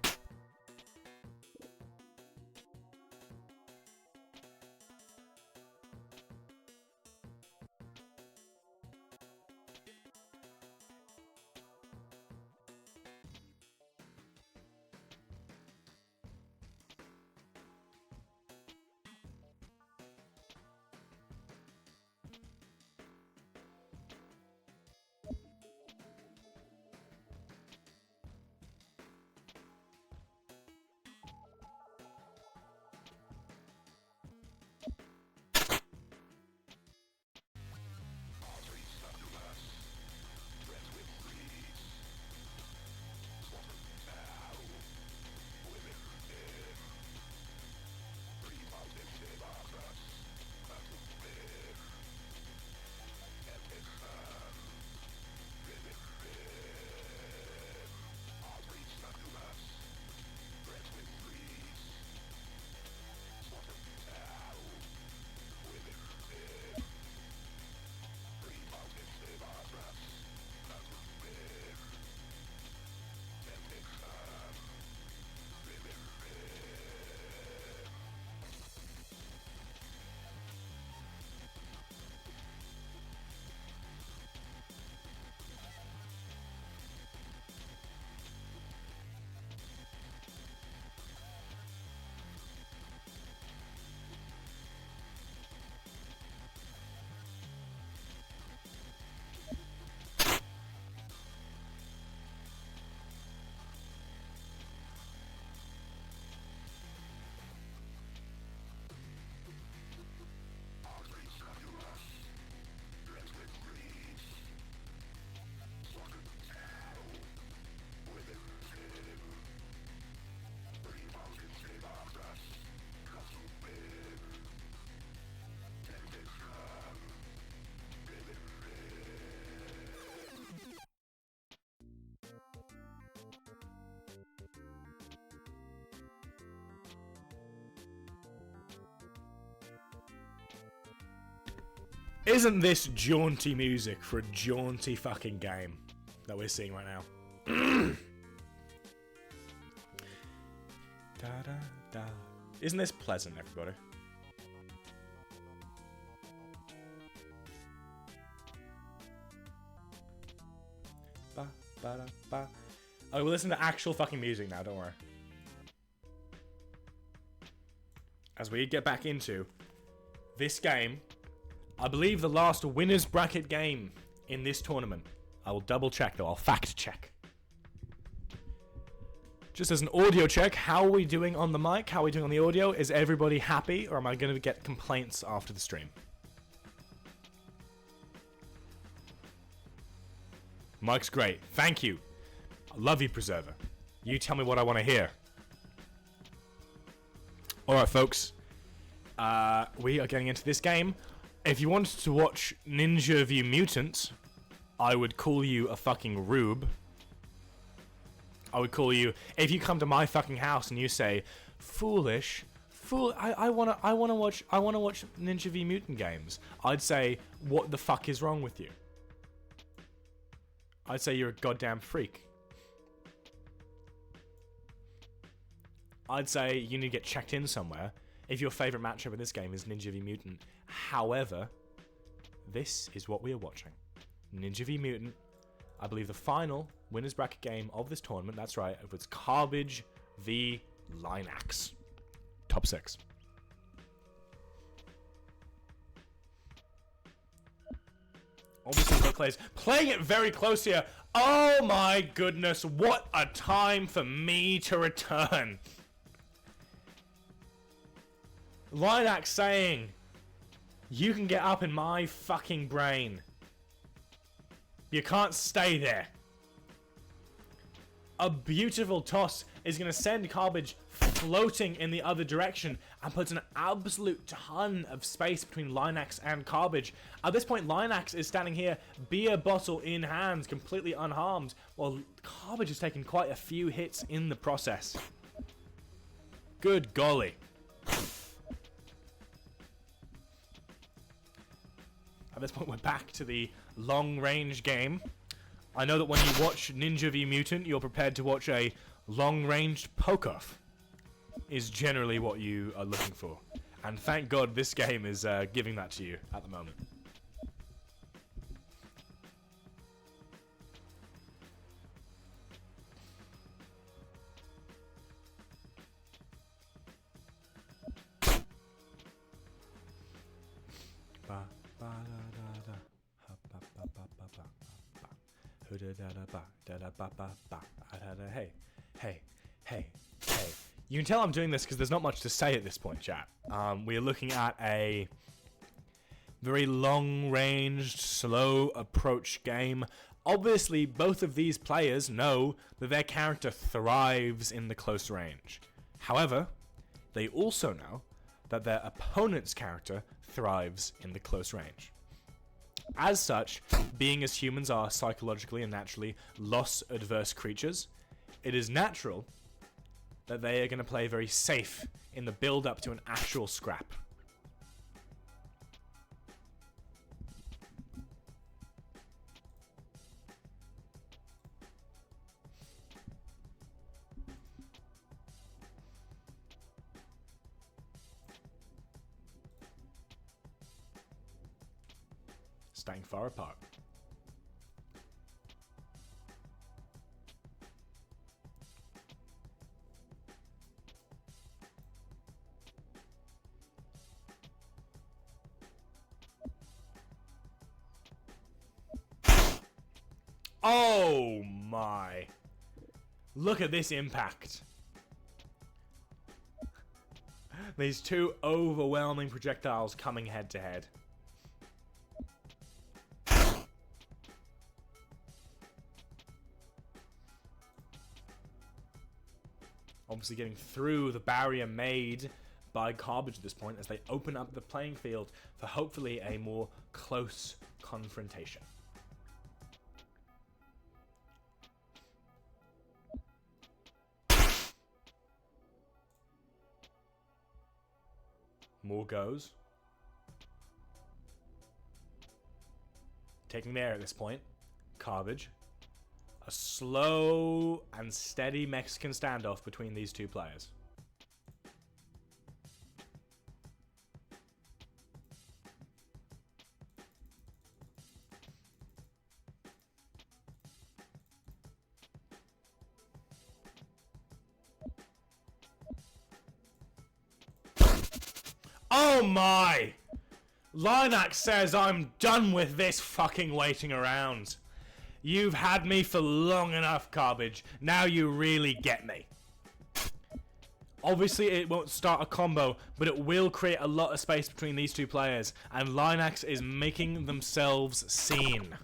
[SPEAKER 1] Isn't this jaunty music for a jaunty fucking game that we're seeing right now? Da, da, da. Isn't this pleasant, everybody? Ba, ba, da, ba. Oh, we'll listen to actual fucking music now, don't worry. As we get back into this game, I believe the last winner's bracket game in this tournament. I will double check though, I'll fact check. Just as an audio check, how are we doing on the mic? How are we doing on the audio? Is everybody happy, or am I going to get complaints after the stream? Mike's great. Thank you. I love you, Preserver. You tell me what I want to hear. Alright, folks. We are getting into this game. If you wanted to watch Ninja v Mutant, I would call you a fucking rube. I would call you, if you come to my fucking house and you say, I wanna watch Ninja v Mutant games, I'd say, what the fuck is wrong with you? I'd say you're a goddamn freak. I'd say you need to get checked in somewhere if your favorite matchup in this game is Ninja v Mutant. However, this is what we are watching. Ninja v Mutant. I believe the final winner's bracket game of this tournament, that's right, it was Carbage v Linax. Top 6. Obviously, no players playing it very close here. Oh my goodness, what a time for me to return. Linax saying, you can get up in my fucking brain. You can't stay there. A beautiful toss is going to send Carbage floating in the other direction and puts an absolute ton of space between Linax and Carbage. At this point, Linax is standing here, beer bottle in hands, completely unharmed, while Carbage has taken quite a few hits in the process. Good golly. At this point, we're back to the long-range game. I know that when you watch Ninja v Mutant, you're prepared to watch a long-range poke-off. Is generally what you are looking for. And thank God this game is giving that to you at the moment. Hey, hey, hey, hey. You can tell I'm doing this because there's not much to say at this point, chat. We are looking at a very long-ranged, slow approach game. Obviously, both of these players know that their character thrives in the close range. However, they also know that their opponent's character thrives in the close range. As such, being as humans are psychologically and naturally loss-adverse creatures, it is natural that they are going to play very safe in the build-up to an actual scrap. Staying far apart. Oh my. Look at this impact. These two overwhelming projectiles coming head to head. Obviously getting through the barrier made by Carbage at this point as they open up the playing field for hopefully a more close confrontation. More goes. taking the air at this point. Garbage. A slow and steady Mexican standoff between these two players. Oh my! Linux says I'm done with this fucking waiting around. You've had me for long enough, Garbage. Now you really get me. Obviously, it won't start a combo, but it will create a lot of space between these two players, and Linux is making themselves seen.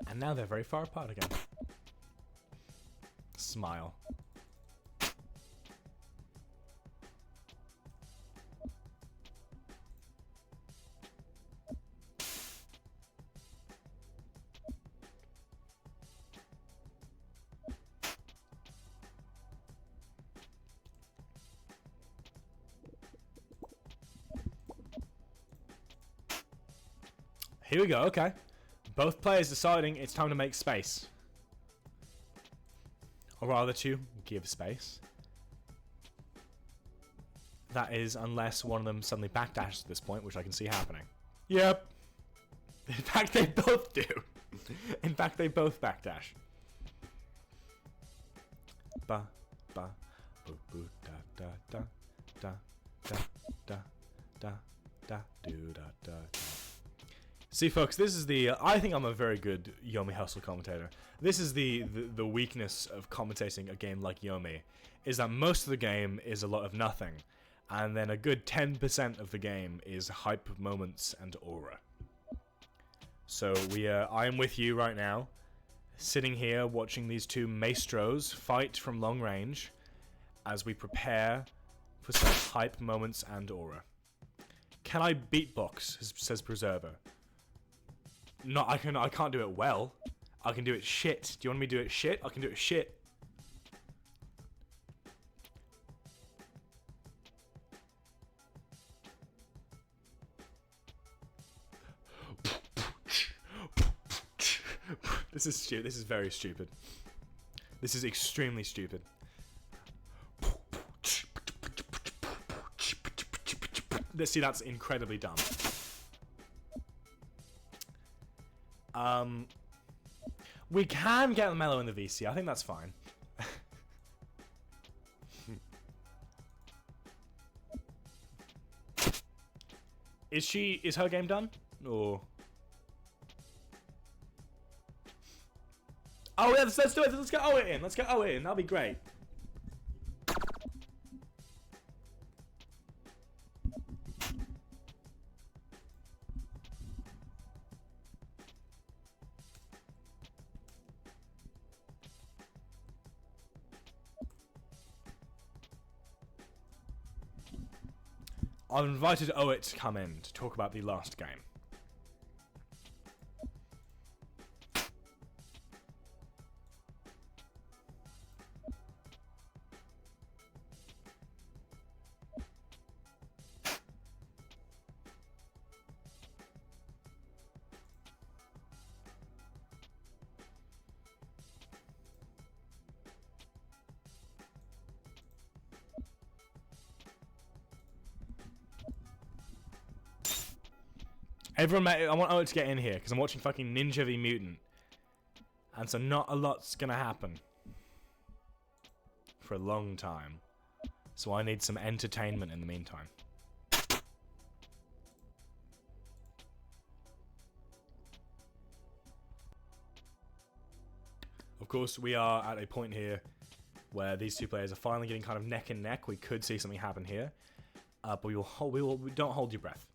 [SPEAKER 1] And now they're very far apart again. Smile. Here we go, okay. Both players deciding it's time to make space. Or rather to give space. That is, unless one of them suddenly backdashes at this point, which I can see happening. Yep. In fact, they both do. In fact, they both backdash. Ba, ba, boo, boo, da, da, da, da, da, da, da, do, da, da, da. See, folks, this is the... I think I'm a very good YOMI Hustle commentator. This is the weakness of commentating a game like YOMI, is that most of the game is a lot of nothing, and then a good 10% of the game is hype moments and aura. So I am with you right now, sitting here watching these two maestros fight from long range as we prepare for some hype moments and aura. Can I beatbox, says Preserver. No, I can't do it well. I can do it shit. Do you want me to do it shit? I can do it shit. This is stupid. This is very stupid. This is extremely stupid. See, that's incredibly dumb. We can get the mellow in the VC. I think that's fine. Is her game done? Or... Oh yeah, let's do it. Let's get Owen in. Let's get Owen in. That'll be great. I've invited Owit to come in to talk about the last game. Everyone, I want Owen to get in here because I'm watching fucking Ninja v Mutant, and so not a lot's gonna happen for a long time. So I need some entertainment in the meantime. Of course, we are at a point here where these two players are finally getting kind of neck and neck. We could see something happen here, but we don't hold your breath.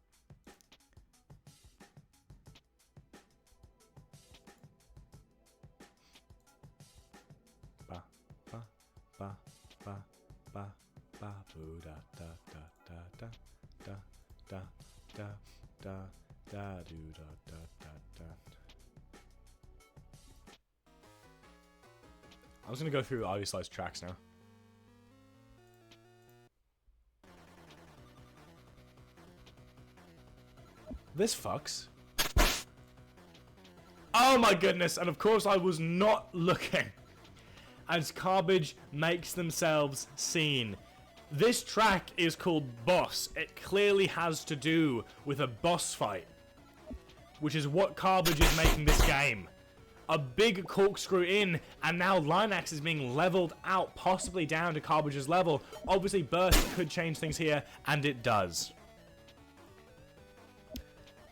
[SPEAKER 1] Ba ba ba ba boo da da da da da da da da da do da da da da. I'm just gonna go through Ivy Slice tracks now. This fucks. Oh my goodness, and of course I was not looking. As Garbage makes themselves seen. This track is called Boss. It clearly has to do with a boss fight. Which is what Garbage is making this game. A big corkscrew in, and now Linax is being leveled out, possibly down to Garbage's level. Obviously Burst could change things here, and it does.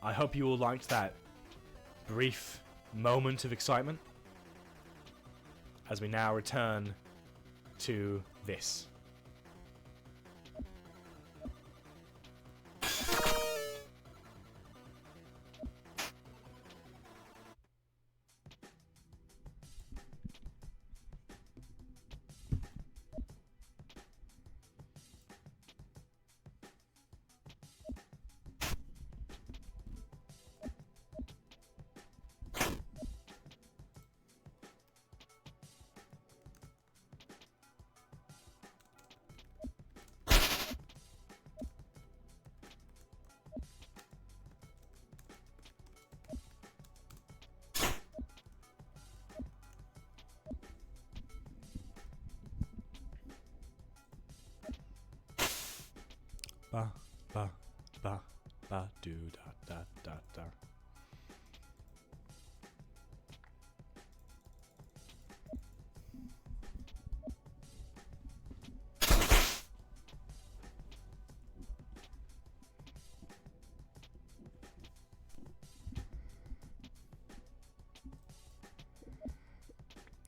[SPEAKER 1] I hope you all liked that brief moment of excitement as we now return to this. Ba ba ba ba do da da da da.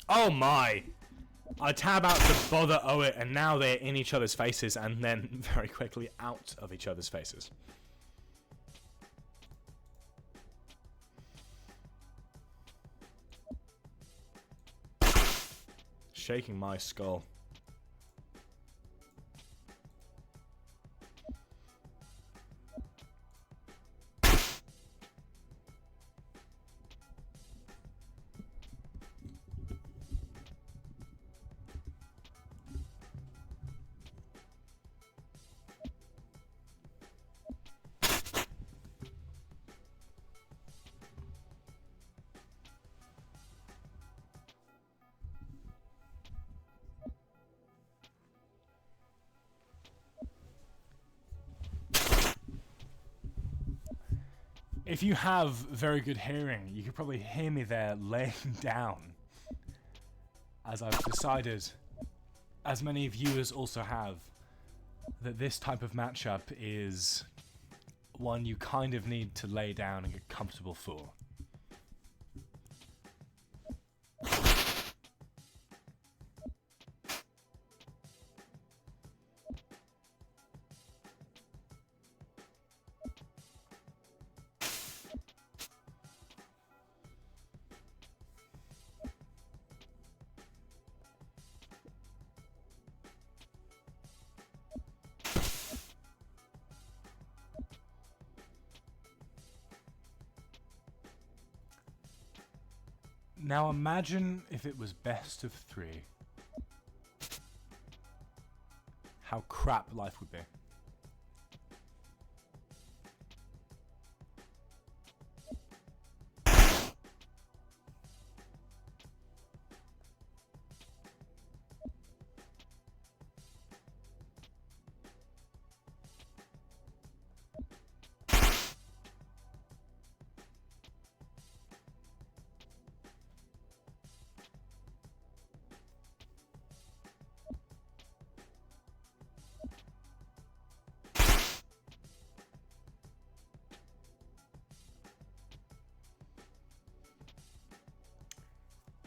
[SPEAKER 1] Oh my! I tab out to bother owe it, and now they're in each other's faces, and then very quickly out of each other's faces. Shaking my skull. If you have very good hearing, you could probably hear me there laying down. As I've decided, as many viewers also have, that this type of matchup is one you kind of need to lay down and get comfortable for. Now imagine if it was best of 3. How crap life would be.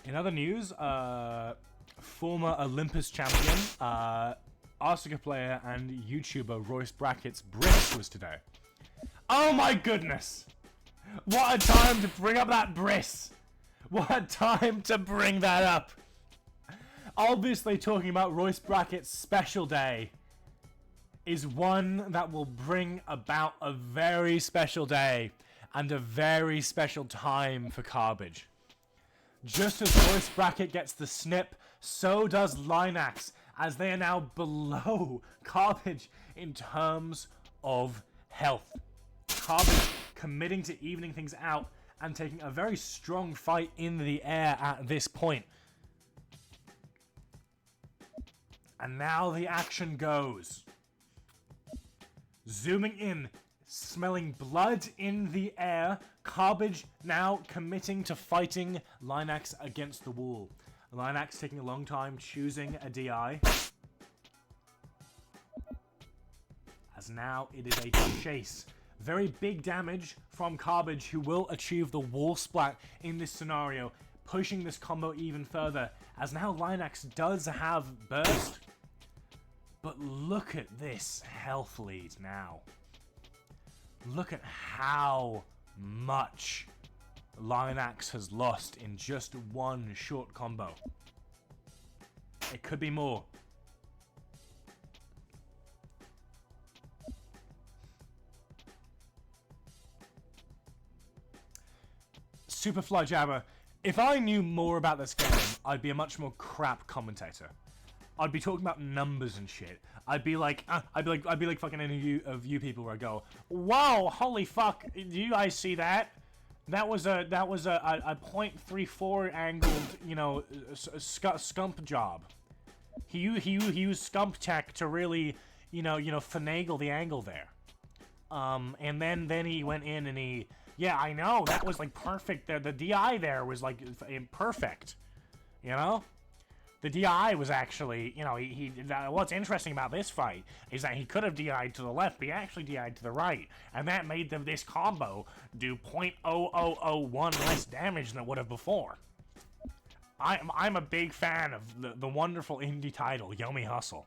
[SPEAKER 1] In other news, former Olympus champion, Arctica player and YouTuber Royce Brackett's Briss was today. Oh my goodness! What a time to bring up that Briss! What a time to bring that up! Obviously talking about Royce Brackett's special day is one that will bring about a very special day and a very special time for Garbage. Just as Royce Brackett gets the snip, so does Linax, as they are now below Garbage in terms of health. Garbage committing to evening things out and taking a very strong fight in the air at this point. And now the action goes. Zooming in, smelling blood in the air, Carbage now committing to fighting Linax against the wall. Linax taking a long time choosing a DI. As now it is a chase. Very big damage from Carbage, who will achieve the wall splat in this scenario, pushing this combo even further, as now Linax does have burst. But look at this health lead now. Look at how much Linax has lost in just one short combo. It could be more. Superfly Jabber, if I knew more about this game, I'd be a much more crap commentator. I'd be talking about numbers and shit. I'd be like fucking any of you people where I go, "Whoa, holy fuck! Do you guys see that? That was a .34 angled, you know, scump job. He used scump tech to really, you know, finagle the angle there. And then he went in and he, yeah, I know, that was like perfect. The DI there was like perfect, you know." The DI was actually, you know, what's interesting about this fight is that he could have DI'd to the left, but he actually DI'd to the right. And that made this combo do .0001 less damage than it would have before. I'm a big fan of the wonderful indie title, YOMI Hustle.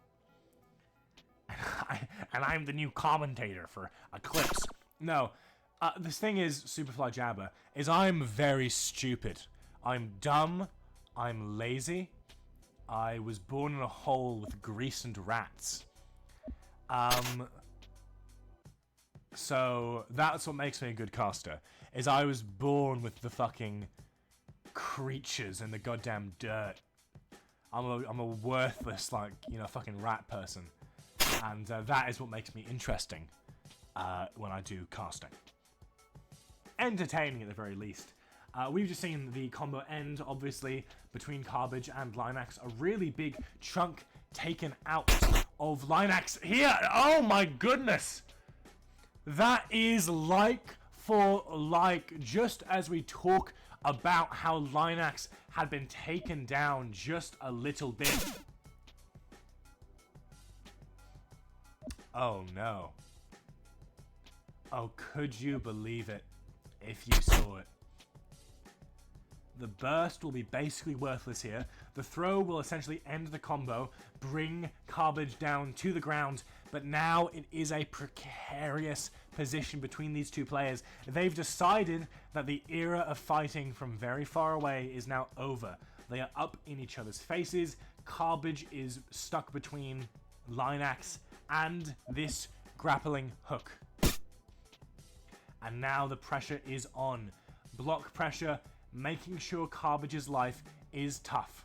[SPEAKER 1] And I'm the new commentator for Eclipse. No, this thing is, Superfly Jabber, is I'm very stupid. I'm dumb, I'm lazy. I was born in a hole with grease and rats. So that's what makes me a good caster, is I was born with the fucking creatures in the goddamn dirt. I'm a worthless, like, you know, fucking rat person. And that is what makes me interesting when I do casting. Entertaining at the very least. We've just seen the combo end, obviously, between Carbage and Linax. A really big chunk taken out of Linax here. Oh my goodness! That is like for like, just as we talk about how Linax had been taken down just a little bit. Oh no. Oh, could you believe it if you saw it? The burst will be basically worthless here. The throw will essentially end the combo, bring Carbage down to the ground, but now it is a precarious position between these two players. They've decided that the era of fighting from very far away is now over. They are up in each other's faces. Carbage is stuck between Linax and this grappling hook. And now the pressure is on. Block pressure, making sure Carbage's life is tough.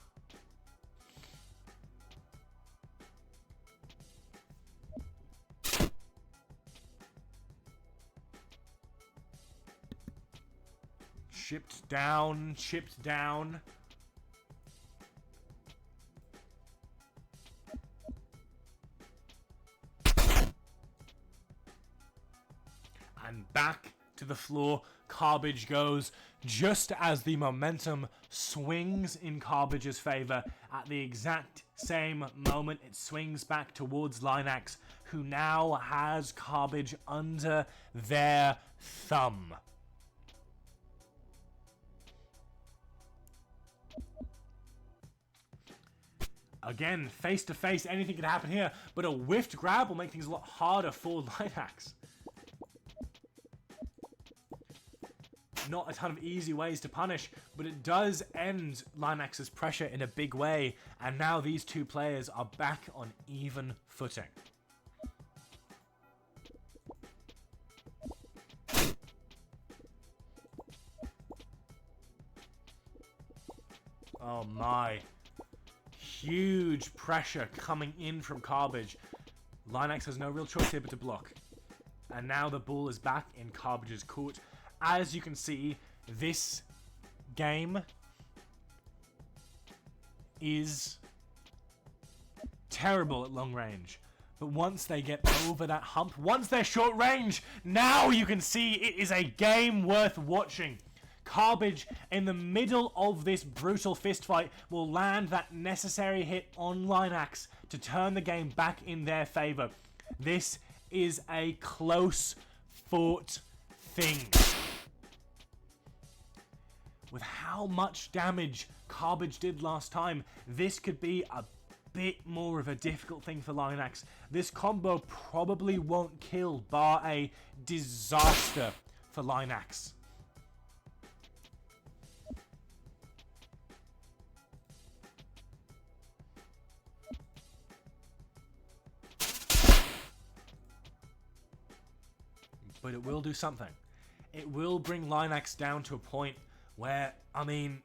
[SPEAKER 1] Chipped down, chipped down. And back to the floor Carbage goes, just as the momentum swings in Carbage's favor. At the exact same moment, it swings back towards Linax, who now has Carbage under their thumb. Again, face to face, anything could happen here, but a whiffed grab will make things a lot harder for Linax. Not a ton of easy ways to punish, but it does end Linax's pressure in a big way, and now these two players are back on even footing. Oh my. Huge pressure coming in from Carbage. Linax has no real choice here but to block. And now the ball is back in Carbage's court. As you can see, this game is terrible at long range. But once they get over that hump, once they're short range, now you can see it is a game worth watching. Carbage, in the middle of this brutal fistfight, will land that necessary hit on Linax to turn the game back in their favor. This is a close fought thing. With how much damage Carbage did last time, this could be a bit more of a difficult thing for Linax. This combo probably won't kill, bar a disaster for Linax. But it will do something. It will bring Linax down to a point where, I mean,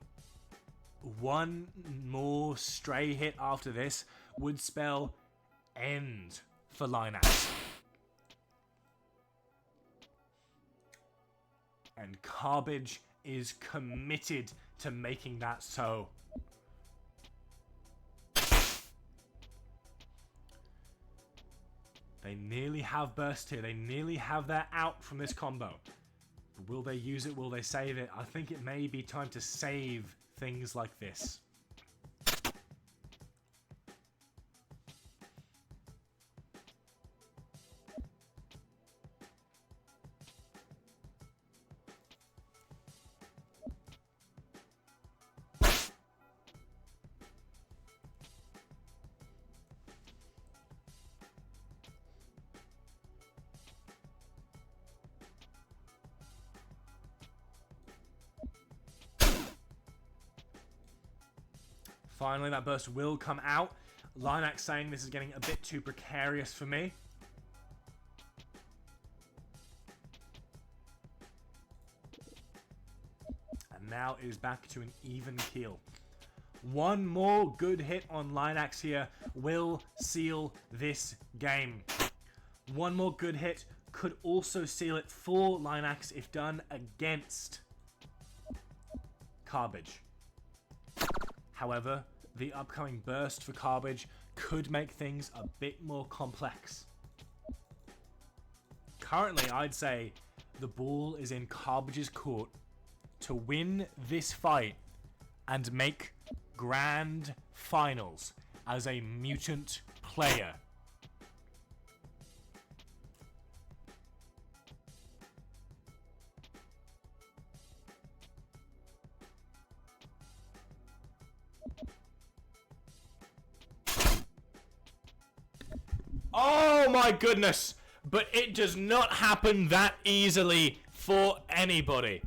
[SPEAKER 1] one more stray hit after this would spell end for Linax. And Carbage is committed to making that so. They nearly have burst here. They nearly have their out from this combo. But will they use it? Will they save it? I think it may be time to save things like this. Finally, that burst will come out. Linax saying this is getting a bit too precarious for me. And now it is back to an even keel. One more good hit on Linax here will seal this game. One more good hit could also seal it for Linax if done against Carbage. However, the upcoming burst for Carbage could make things a bit more complex. Currently, I'd say the ball is in Carbage's court to win this fight and make grand finals as a mutant player. Oh my goodness! But it does not happen that easily for anybody.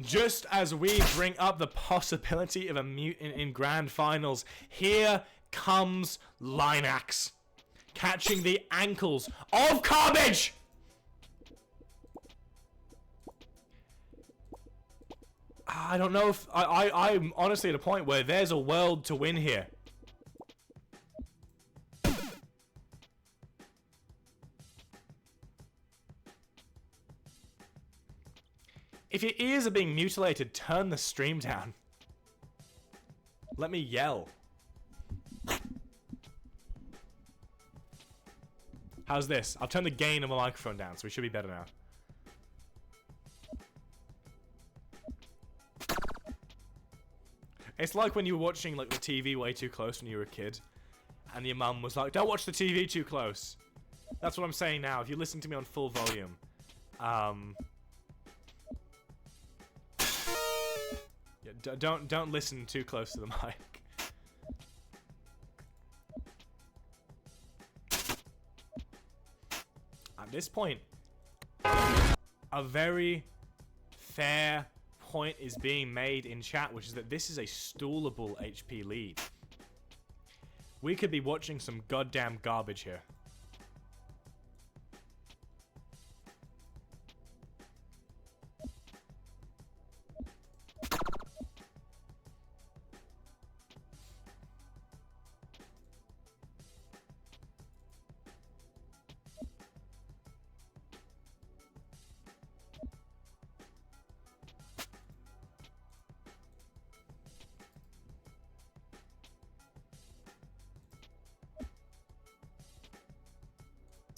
[SPEAKER 1] Just as we bring up the possibility of a mutant in grand finals, here comes Linax, catching the ankles of Carbage! I don't know if... I'm honestly at a point where there's a world to win here. If your ears are being mutilated, turn the stream down. Let me yell. How's this? I'll turn the gain of my microphone down, so we should be better now. It's like when you were watching like the TV way too close when you were a kid, and your mum was like, "Don't watch the TV too close." That's what I'm saying now. If you listen to me on full volume, yeah, don't listen too close to the mic. At this point, a very fair point is being made in chat, which is that this is a stallable HP lead. We could be watching some goddamn garbage here.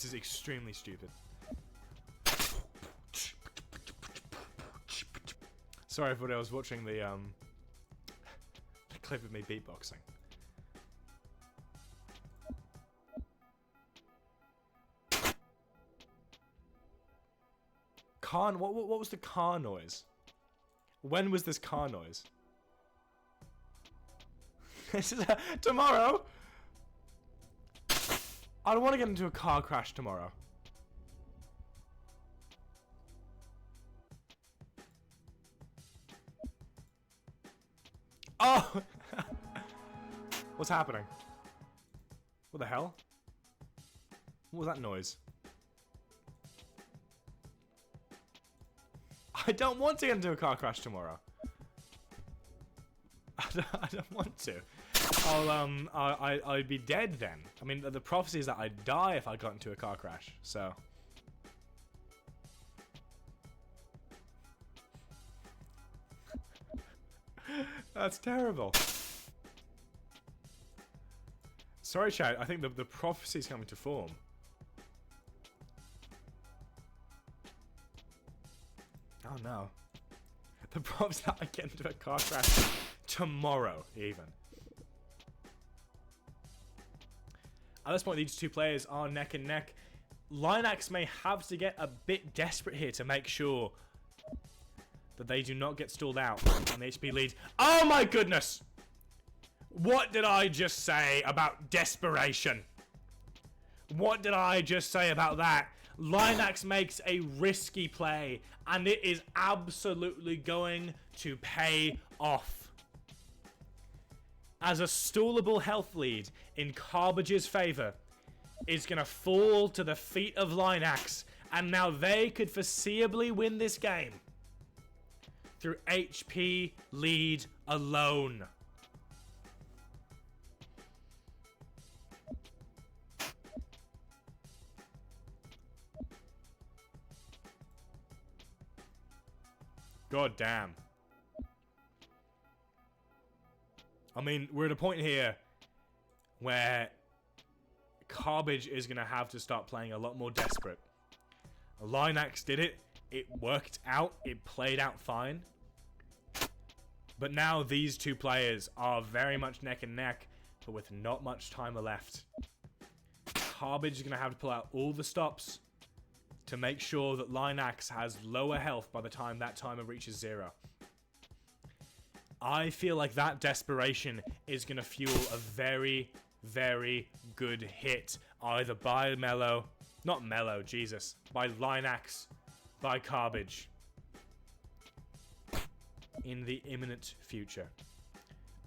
[SPEAKER 1] This is extremely stupid. Sorry everybody, I was watching the clip of me beatboxing. Car, what was the car noise? When was this car noise? This is tomorrow? I don't want to get into a car crash tomorrow. Oh! What's happening? What the hell? What was that noise? I don't want to get into a car crash tomorrow. I don't want to. I'd be dead then. I mean, the prophecy is that I'd die if I got into a car crash, so. That's terrible. Sorry, chat. I think the prophecy's coming to form. Oh no. The prophecy that I get into a car crash tomorrow, even. At this point, these two players are neck and neck. Linax may have to get a bit desperate here to make sure that they do not get stalled out on the HP lead. Oh my goodness! What did I just say about desperation? What did I just say about that? Linax makes a risky play, and it is absolutely going to pay off. As a stallable health lead in Carbage's favor is going to fall to the feet of Linax, and now they could foreseeably win this game through HP lead alone. God damn. I mean, we're at a point here where Carbage is going to have to start playing a lot more desperate. Linax did it. It worked out. It played out fine. But now these two players are very much neck and neck, but with not much time left. Carbage is going to have to pull out all the stops to make sure that Linax has lower health by the time that timer reaches 0. I feel like that desperation is going to fuel a very, very good hit. Either by Mellow, not Mellow, Jesus, by Linax, by Carbage. In the imminent future.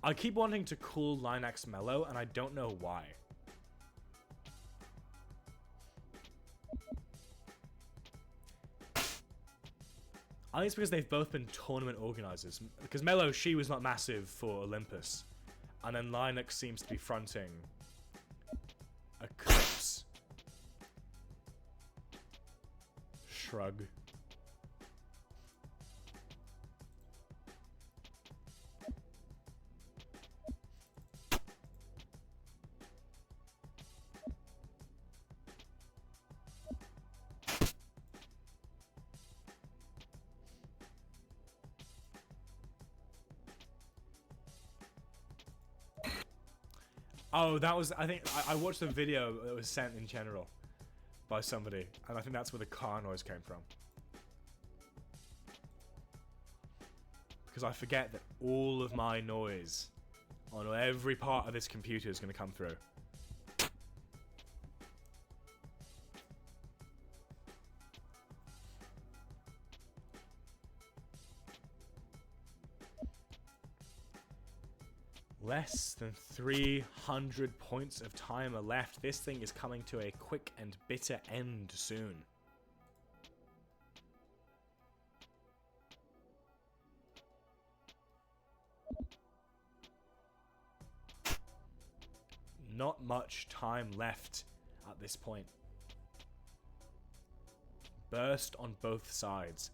[SPEAKER 1] I keep wanting to call Linax Mellow, and I don't know why. I think it's because they've both been tournament organizers. Because Mello, she was not massive for Olympus. And then Linux seems to be fronting Eclipse. Shrug. Oh, that was, I think, I watched a video that was sent in general by somebody, and I think that's where the car noise came from. Because I forget that all of my noise on every part of this computer is going to come through. Less than 300 points of timer left. This thing is coming to a quick and bitter end soon. Not much time left at this point. Burst on both sides.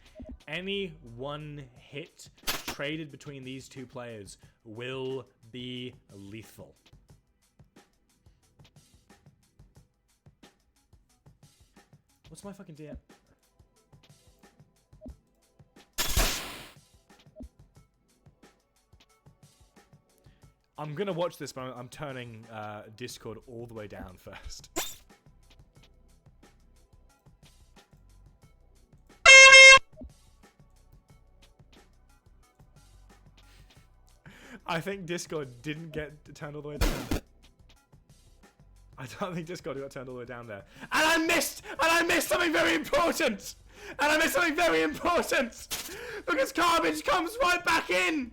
[SPEAKER 1] Any one hit traded between these two players will be lethal. What's my fucking DM? I'm gonna watch this, but I'm turning Discord all the way down first. I think Discord didn't get turned all the way down. I don't think Discord got turned all the way down there. And I missed something very important! Because Garbage comes right back in!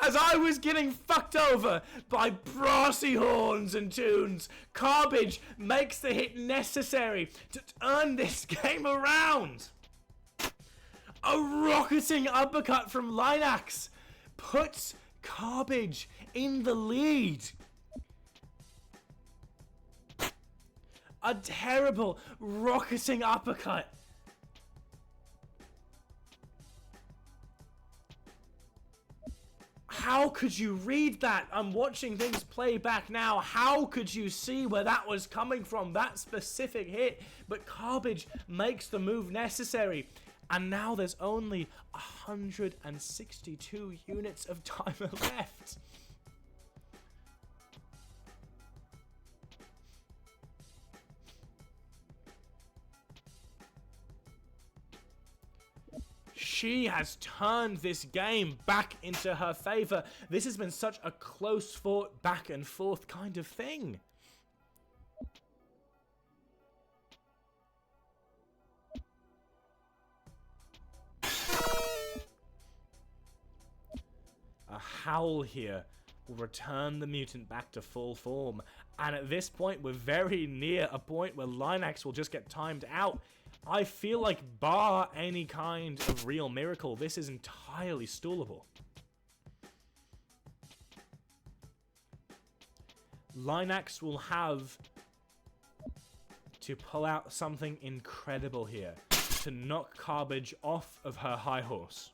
[SPEAKER 1] As I was getting fucked over by brassy horns and tunes, Garbage makes the hit necessary to turn this game around. A rocketing uppercut from Linax puts Garbage in the lead. A terrible rocketing uppercut. How could you read that? I'm watching things play back now. How could you see where that was coming from, that specific hit? But Garbage makes the move necessary. And now there's only 162 units of timer left. She has turned this game back into her favor. This has been such a close fought back and forth kind of thing. A howl here will return the mutant back to full form. And at this point, we're very near a point where Linax will just get timed out. I feel like, bar any kind of real miracle, this is entirely stallable. Linax will have to pull out something incredible here to knock Garbage off of her high horse.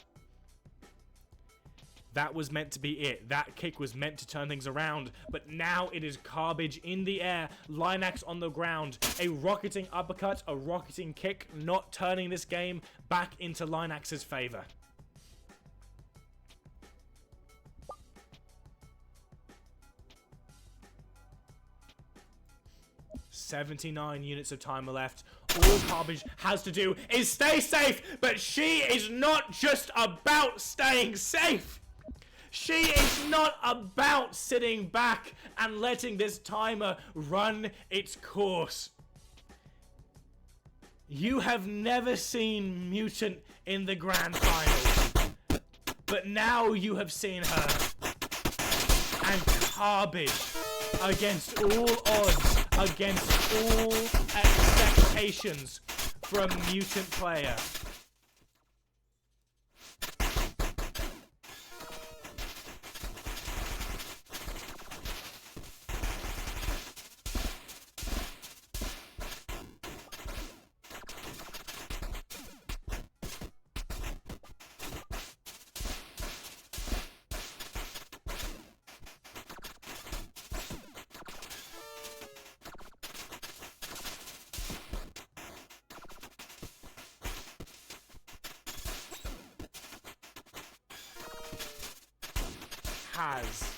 [SPEAKER 1] That was meant to be it. That kick was meant to turn things around. But now it is Garbage in the air. Linax on the ground. A rocketing uppercut, a rocketing kick, not turning this game back into Linax's favor. $79 units of timer left. All Garbage has to do is stay safe. But she is not just about staying safe. She is not about sitting back and letting this timer run its course. You have never seen Mutant in the grand finals, but now you have seen her. And Garbage, against all odds, against all expectations for a Mutant player, has,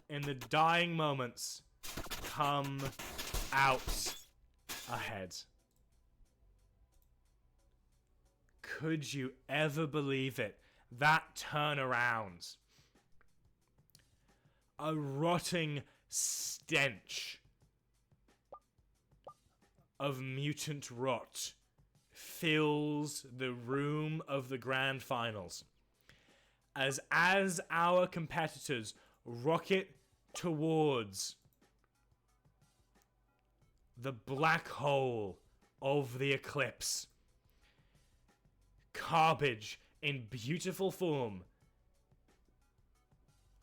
[SPEAKER 1] in the dying moments, come out ahead. Could you ever believe it? That turnaround. A rotting stench of mutant rot fills the room of the grand finals. As our competitors rocket towards the black hole of the Eclipse, Garbage, in beautiful form,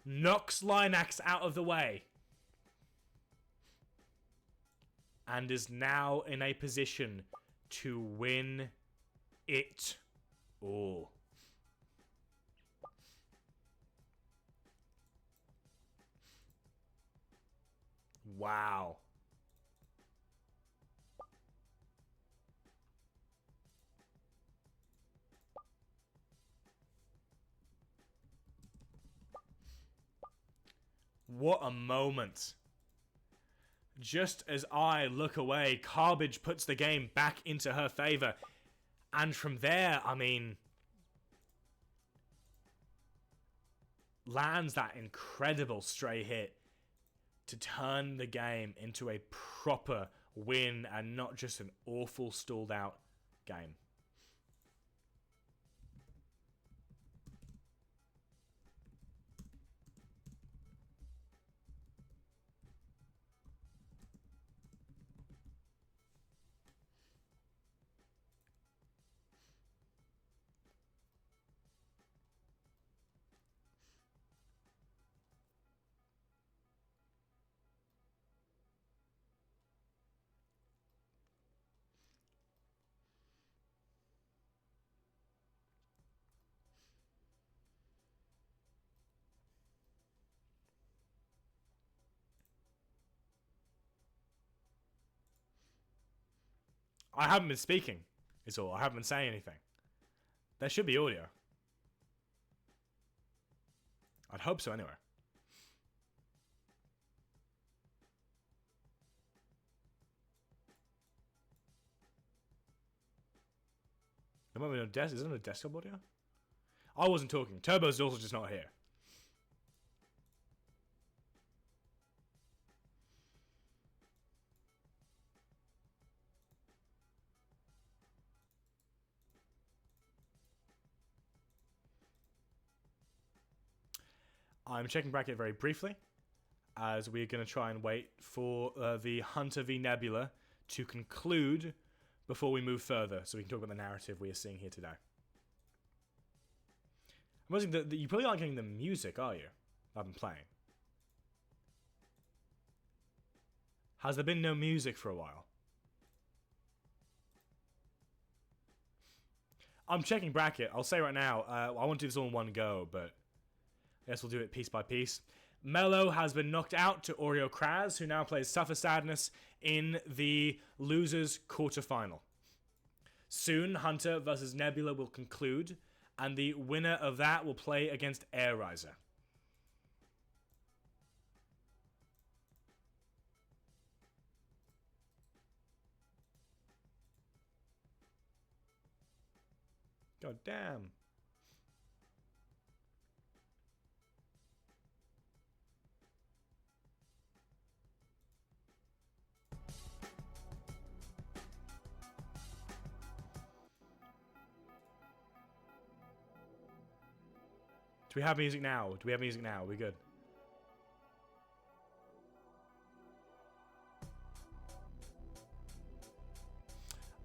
[SPEAKER 1] knocks Linax out of the way and is now in a position to win it all. Wow. What a moment. Just as I look away, Garbage puts the game back into her favor. And from there, I mean, lands that incredible stray hit to turn the game into a proper win and not just an awful stalled out game. I haven't been speaking, is all. I haven't been saying anything. There should be audio. I'd hope so anyway. There might be no desk. Is there no desktop audio? I wasn't talking. Turbo's also just not here. I'm checking bracket very briefly, as we're going to try and wait for the Hunter v Nebula to conclude before we move further, so we can talk about the narrative we are seeing here today. I'm wondering that you probably aren't getting the music, are you? I've been playing. Has there been no music for a while? I'm checking bracket. I'll say right now, I want to do this all in one go, but I guess we'll do it piece by piece. Mello has been knocked out to Oreo Kraz, who now plays Suffer Sadness in the losers quarterfinal. Soon, Hunter versus Nebula will conclude, and the winner of that will play against Air Riser. God damn. Do we have music now? Do we have music now? Are we good?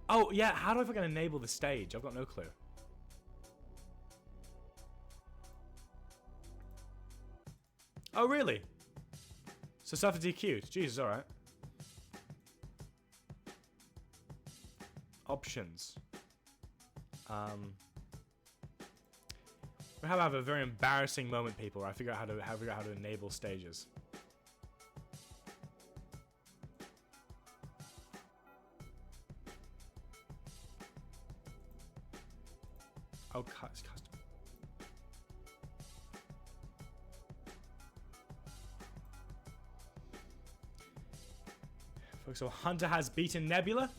[SPEAKER 1] Oh, yeah. How do I fucking enable the stage? I've got no clue. Oh, really? So Suffer DQ'd. Jesus, alright. Options. We have a very embarrassing moment, people, where I figure out how to enable stages. Oh, it's custom. Folks, so Hunter has beaten Nebula,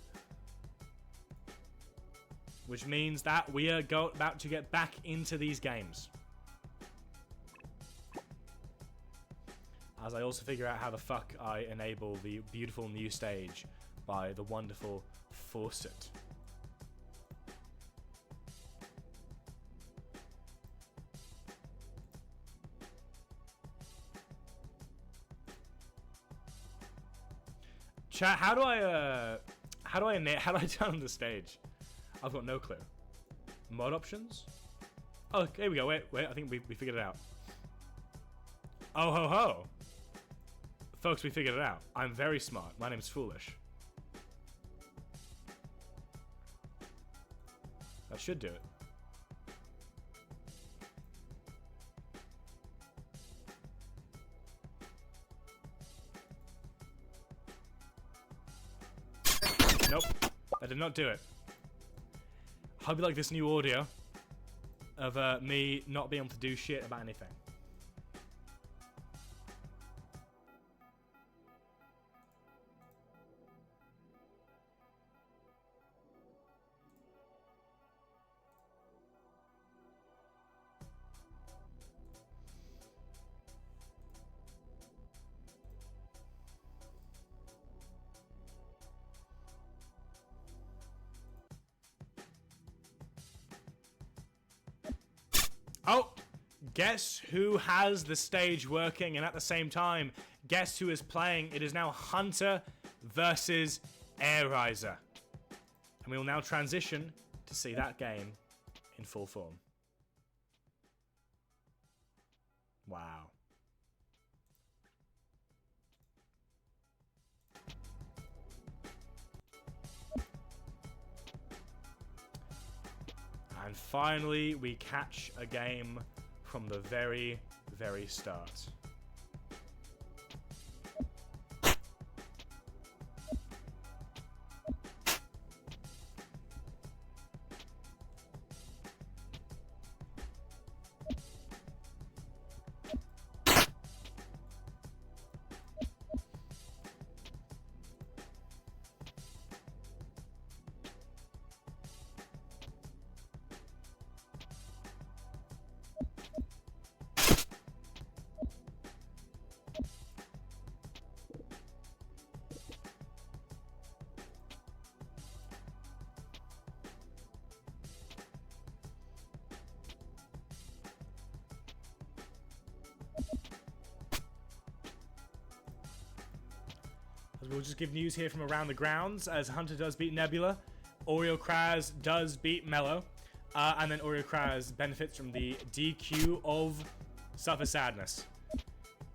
[SPEAKER 1] which means that we are about to get back into these games. As I also figure out how the fuck I enable the beautiful new stage by the wonderful Fawcett. Chat, how do I turn on the stage? I've got no clue. Mod options? Oh, here we go. Wait. I think we figured it out. Oh ho ho! Folks, we figured it out. I'm very smart. My name's Foolish. That should do it. Nope. That did not do it. Hope you like this new audio of me not being able to do shit about anything. Oh, guess who has the stage working, and at the same time, guess who is playing? It is now Hunter versus Airiser. And we will now transition to see that game in full form. Wow. And finally, we catch a game from the very, very start. We'll just give news here from around the grounds, as Hunter does beat Nebula, Oreo Kraz does beat Mello, and then Oreo Kraz benefits from the DQ of Suffer Sadness.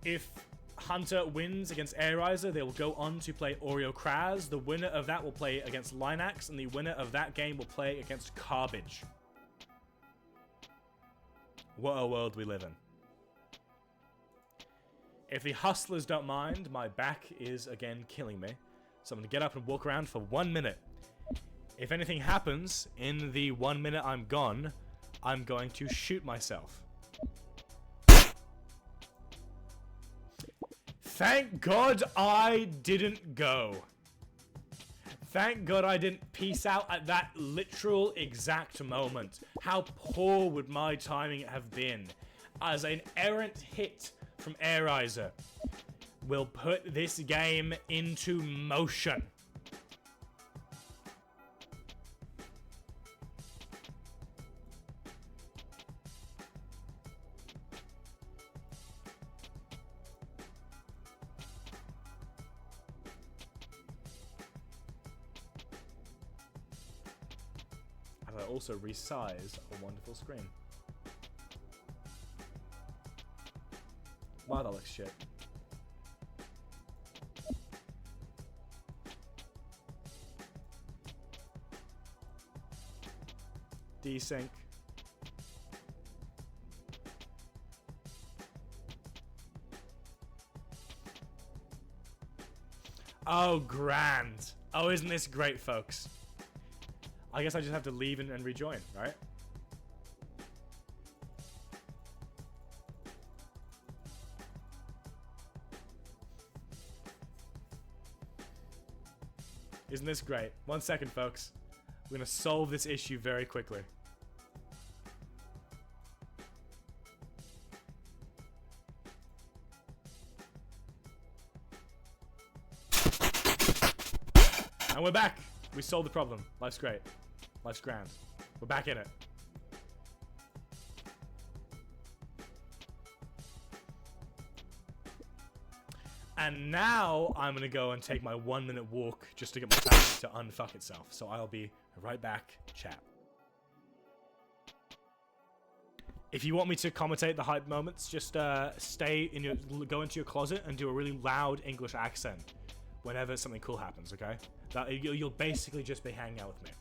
[SPEAKER 1] If Hunter wins against Airiser, they will go on to play Oreo Kraz. The winner of that will play against Linax, and the winner of that game will play against Carbage. What a world we live in. If the hustlers don't mind, my back is again killing me. So I'm going to get up and walk around for 1 minute. If anything happens in the 1 minute I'm gone, I'm going to shoot myself. Thank God I didn't go. Thank God I didn't peace out at that literal exact moment. How poor would my timing have been? As an errant hit from Airiser will put this game into motion. As I also resize a wonderful screen. Wow, that looks shit. Desync. Oh, grand. Oh, isn't this great, folks? I guess I just have to leave and rejoin, right? Isn't this great? 1 second, folks. We're going to solve this issue very quickly. And we're back. We solved the problem. Life's great. Life's grand. We're back in it. And now I'm gonna go and take my 1 minute walk just to get my back to unfuck itself. So I'll be right back, chat. If you want me to commentate the hype moments, just stay in your, go into your closet and do a really loud English accent whenever something cool happens, okay? You'll basically just be hanging out with me.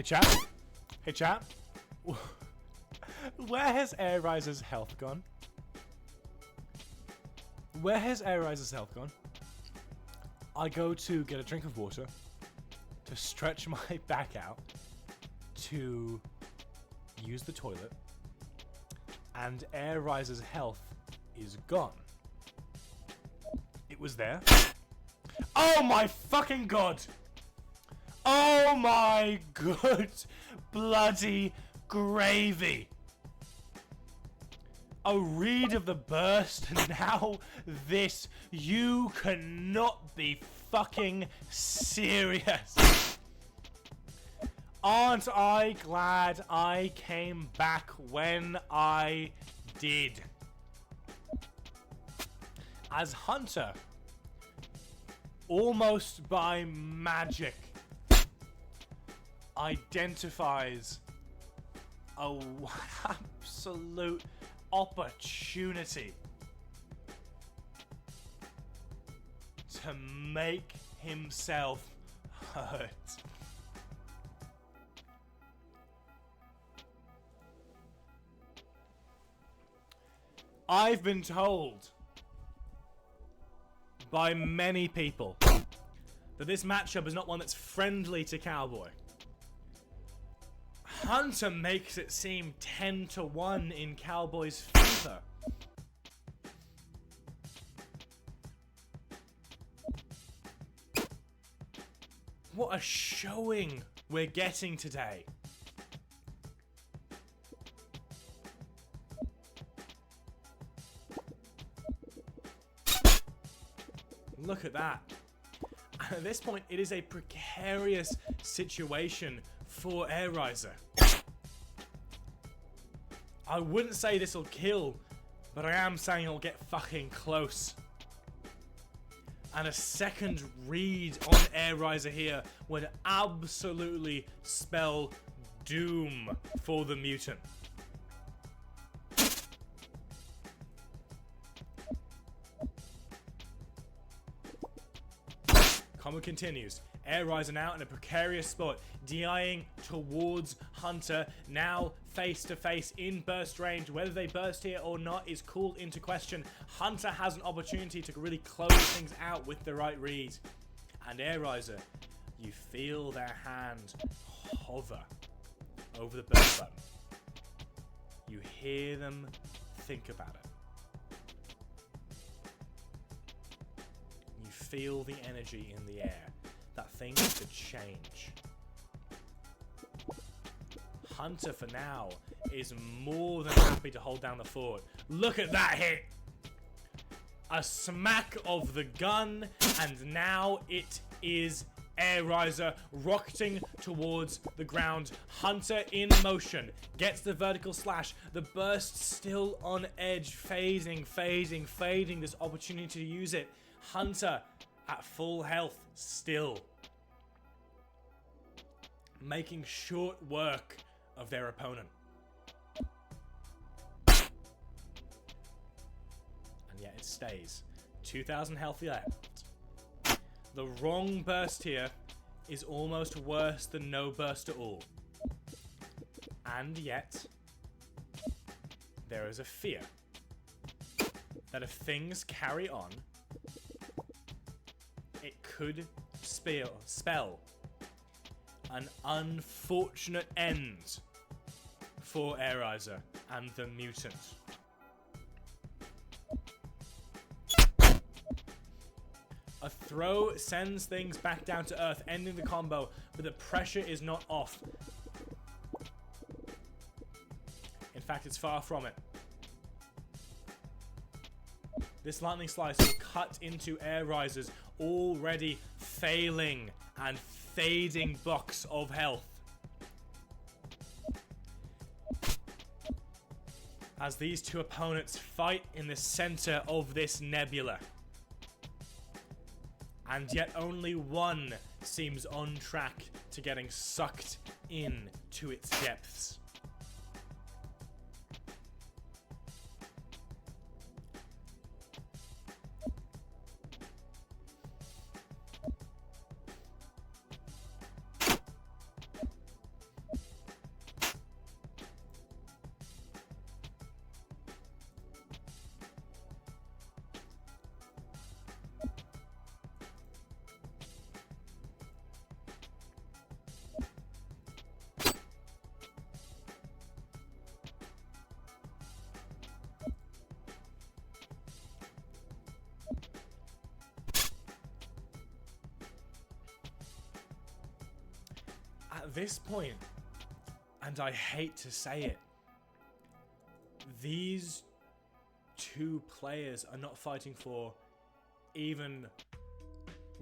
[SPEAKER 1] Hey chat. Hey chat. Where has Air Riser's health gone? Where has Air Riser's health gone? I go to get a drink of water, to stretch my back out, to use the toilet, and Air Riser's health is gone. It was there. Oh my fucking god! Oh my good bloody gravy! A read of the burst, and now this. You cannot be fucking serious. Aren't I glad I came back when I did? As Hunter, almost by magic, identifies a absolute opportunity to make himself hurt. I've been told by many people that this matchup is not one that's friendly to Cowboy. Hunter makes it seem 10-1 in Cowboy's favor. What a showing we're getting today. Look at that. And at this point, it is a precarious situation for Air Riser. I wouldn't say this will kill, but I am saying it'll get fucking close. And a second read on Air Riser here would absolutely spell doom for the mutant. Combo continues. Air Riser now in a precarious spot, DIing towards Hunter, now face to face in burst range. Whether they burst here or not is called into question. Hunter has an opportunity to really close things out with the right read. And Air Riser, you feel their hand hover over the burst button. You hear them think about it. You feel the energy in the air. That thing could change. Hunter, for now, is more than happy to hold down the fort. Look at that hit! A smack of the gun, and now it is Air Riser rocketing towards the ground. Hunter in motion, gets the vertical slash. The burst still on edge, fading. This opportunity to use it. Hunter at full health still. Making short work of their opponent. And yet it stays. 2,000 health left. The wrong burst here is almost worse than no burst at all. And yet, there is a fear that if things carry on, it could spell an unfortunate end for Air Riser and the mutant. A throw sends things back down to earth, ending the combo, but the pressure is not off. In fact, it's far from it. This lightning slice will cut into Air Riser's already failing and fading box of health. As these two opponents fight in the center of this nebula. And yet only one seems on track to getting sucked in to its depths. At this point, and I hate to say it, these two players are not fighting for even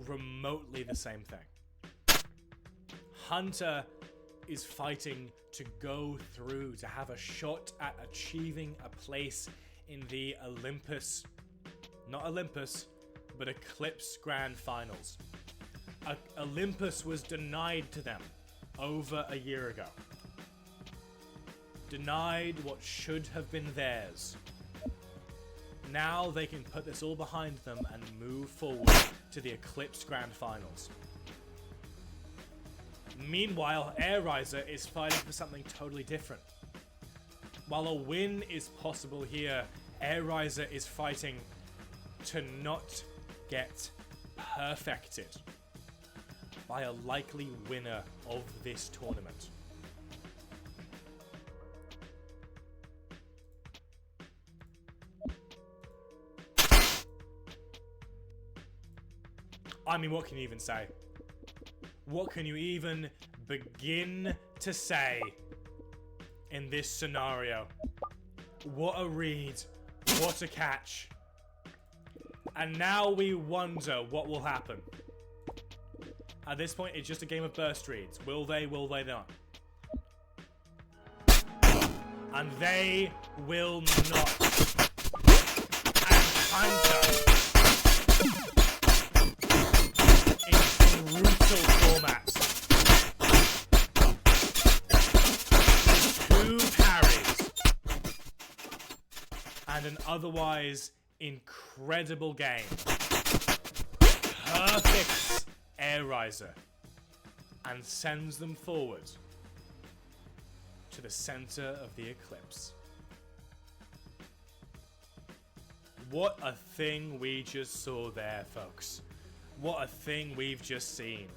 [SPEAKER 1] remotely the same thing. Hunter is fighting to go through, to have a shot at achieving a place in the Olympus, not Olympus, but Eclipse Grand Finals. Olympus was denied to them over a year ago. Denied what should have been theirs. Now they can put this all behind them and move forward to the Eclipse Grand Finals. Meanwhile, Airiser is fighting for something totally different. While a win is possible here, Airiser is fighting to not get perfected by a likely winner of this tournament. I mean, what can you even say? What can you even begin to say in this scenario? What a read. What a catch. And now we wonder what will happen. At this point, it's just a game of burst reads. Will they not? And they will not. And Hunter, in brutal format, two parries, and an otherwise incredible game. Perfect Airiser, and sends them forward to the center of the Eclipse. What a thing we just saw there, folks. What a thing we've just seen.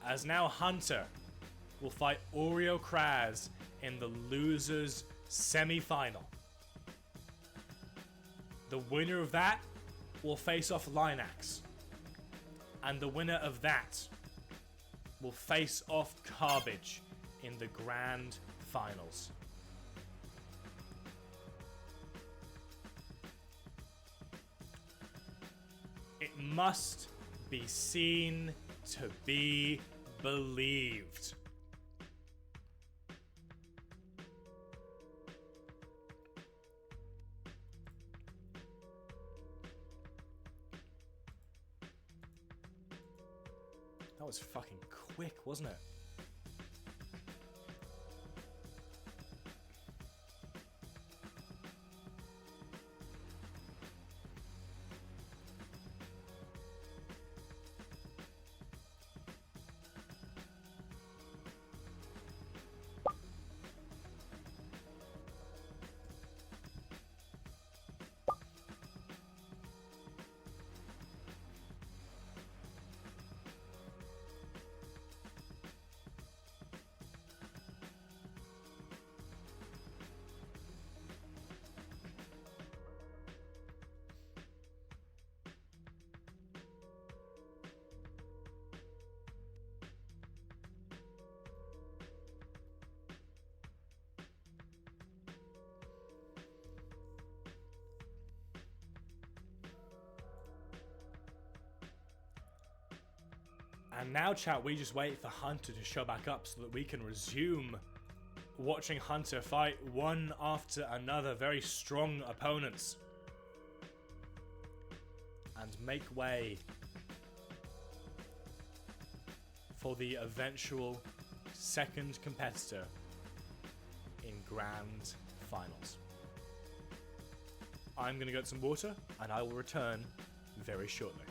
[SPEAKER 1] As now Hunter will fight Oreo Kraz in the losers semi-final. The winner of that will face off Linax. And the winner of that will face off Garbage in the grand finals. It must be seen to be believed. That was fucking quick, wasn't it? And now, chat, we just wait for Hunter to show back up so that we can resume watching Hunter fight one after another very strong opponents. And make way for the eventual second competitor in Grand Finals. I'm going to get some water, and I will return very shortly.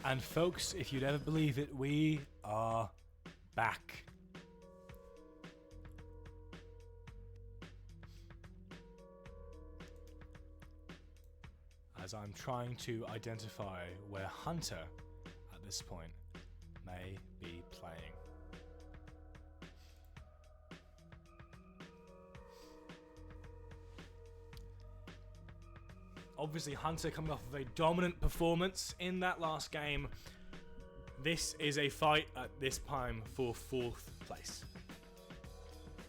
[SPEAKER 1] And folks, if you'd ever believe it, we are back. As I'm trying to identify where Hunter, at this point, may be playing. Obviously, Hunter coming off of a dominant performance in that last game. This is a fight at this time for 4th place.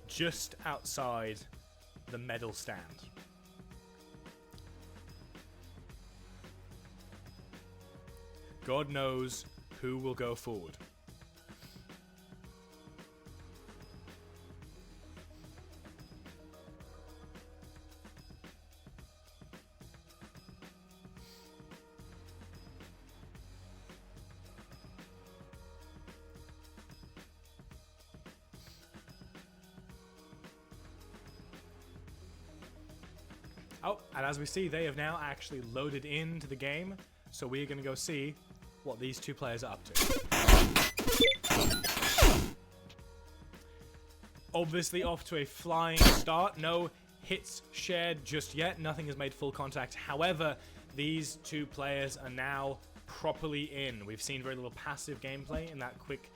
[SPEAKER 1] Just outside the medal stand. God knows who will go forward. Oh, and as we see, they have now actually loaded into the game. So we're going to go see what these two players are up to. Obviously off to a flying start. No hits shared just yet. Nothing has made full contact. However, these two players are now properly in. We've seen very little passive gameplay in that quick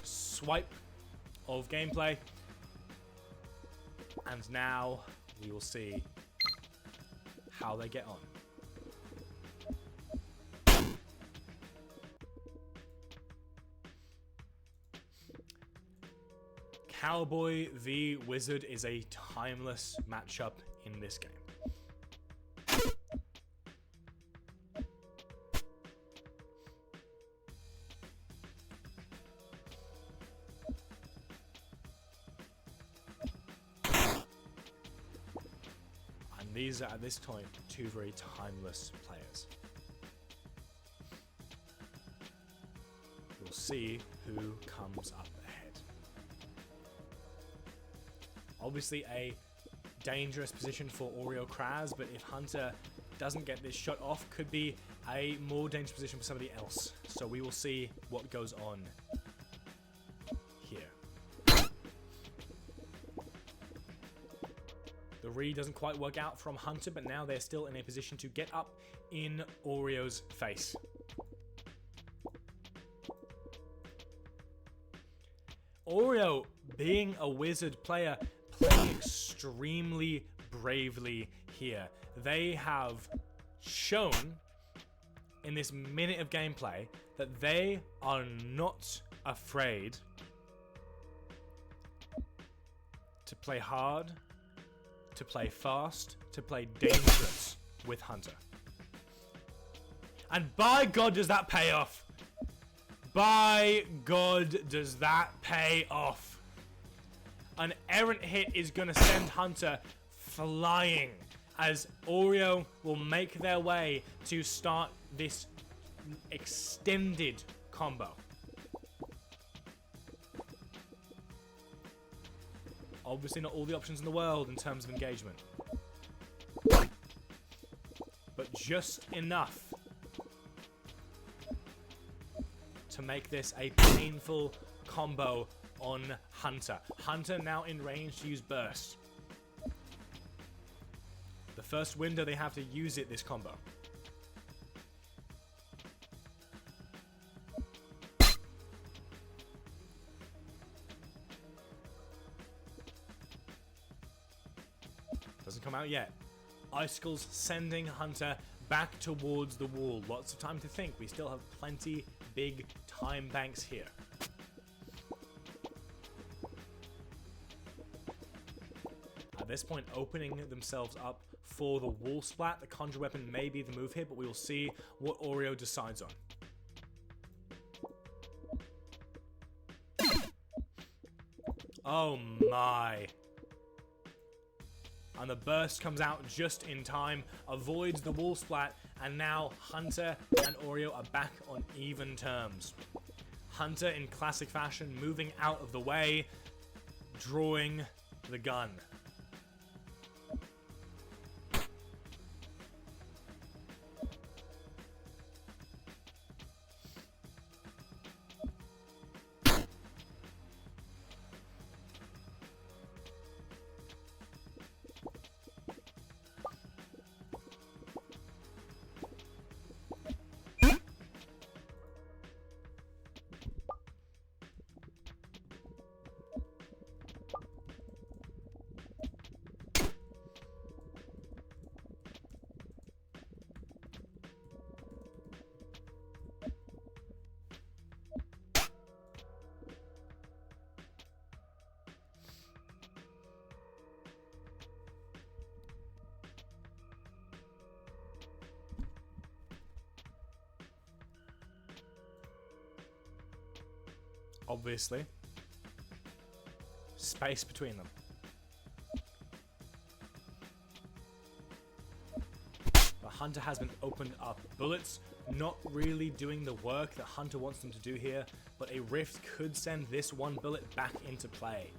[SPEAKER 1] swipe of gameplay. And now we will see how they get on. Cowboy v Wizard is a timeless matchup in this game. And these are, at this point, two very timeless players. We'll see who comes up ahead. Obviously a dangerous position for Oreo Kraz, but if Hunter doesn't get this shot off, could be a more dangerous position for somebody else. So we will see what goes on here. The read doesn't quite work out from Hunter, but now they're still in a position to get up in Oreo's face. Oreo, being a Wizard player, playing extremely bravely here. They have shown in this minute of gameplay that they are not afraid to play hard, to play fast, to play dangerous with Hunter. And by God, does that pay off? By God, does that pay off? An errant hit is going to send Hunter flying as Oreo will make their way to start this extended combo. Obviously not all the options in the world in terms of engagement. But just enough to make this a painful combo on Hunter. Hunter now in range to use Burst. The first window they have to use it, this combo. Doesn't come out yet. Icicles sending Hunter back towards the wall. Lots of time to think. We still have plenty big time banks here. At this point, opening themselves up for the wall splat. The conjure weapon may be the move here, but we will see what Oreo decides on. Oh my. And the burst comes out just in time, avoids the wall splat, and now Hunter and Oreo are back on even terms. Hunter, in classic fashion, moving out of the way, drawing the gun. obviously. Space between them. The Hunter has been opened up. Bullets not really doing the work that Hunter wants them to do here, but a rift could send this one bullet back into play.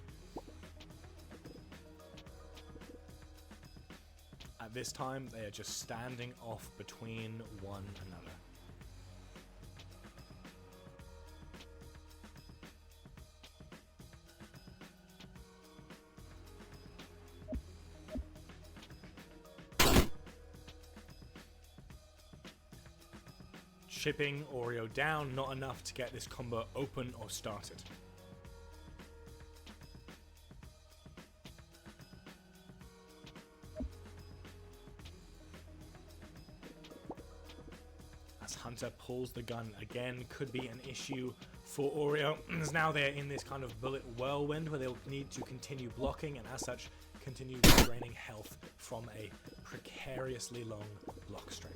[SPEAKER 1] At this time, they are just standing off between one another. Chipping Oreo down, not enough to get this combo open or started. As Hunter pulls the gun again, could be an issue for Oreo, as now they're in this kind of bullet whirlwind where they'll need to continue blocking and as such continue draining health from a precariously long block string.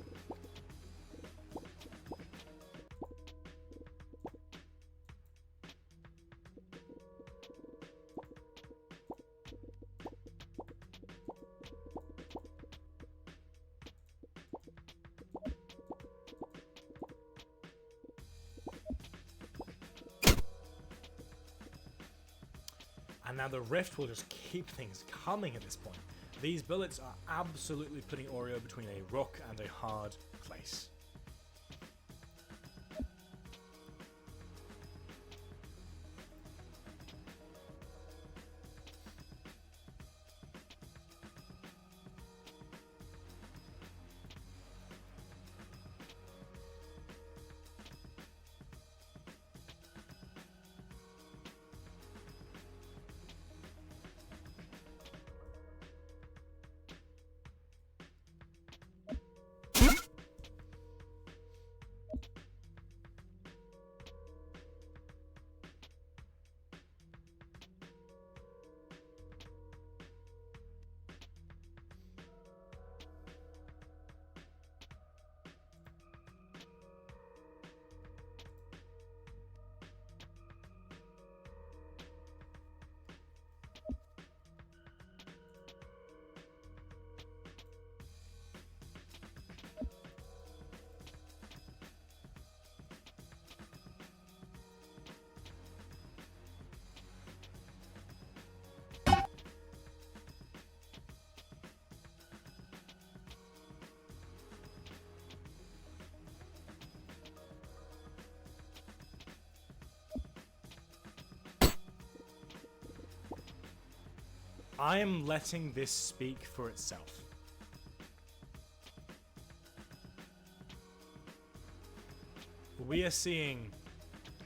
[SPEAKER 1] And now the rift will just keep things coming at this point. These bullets are absolutely putting Oreo between a rock and a hard place. I am letting this speak for itself. We are seeing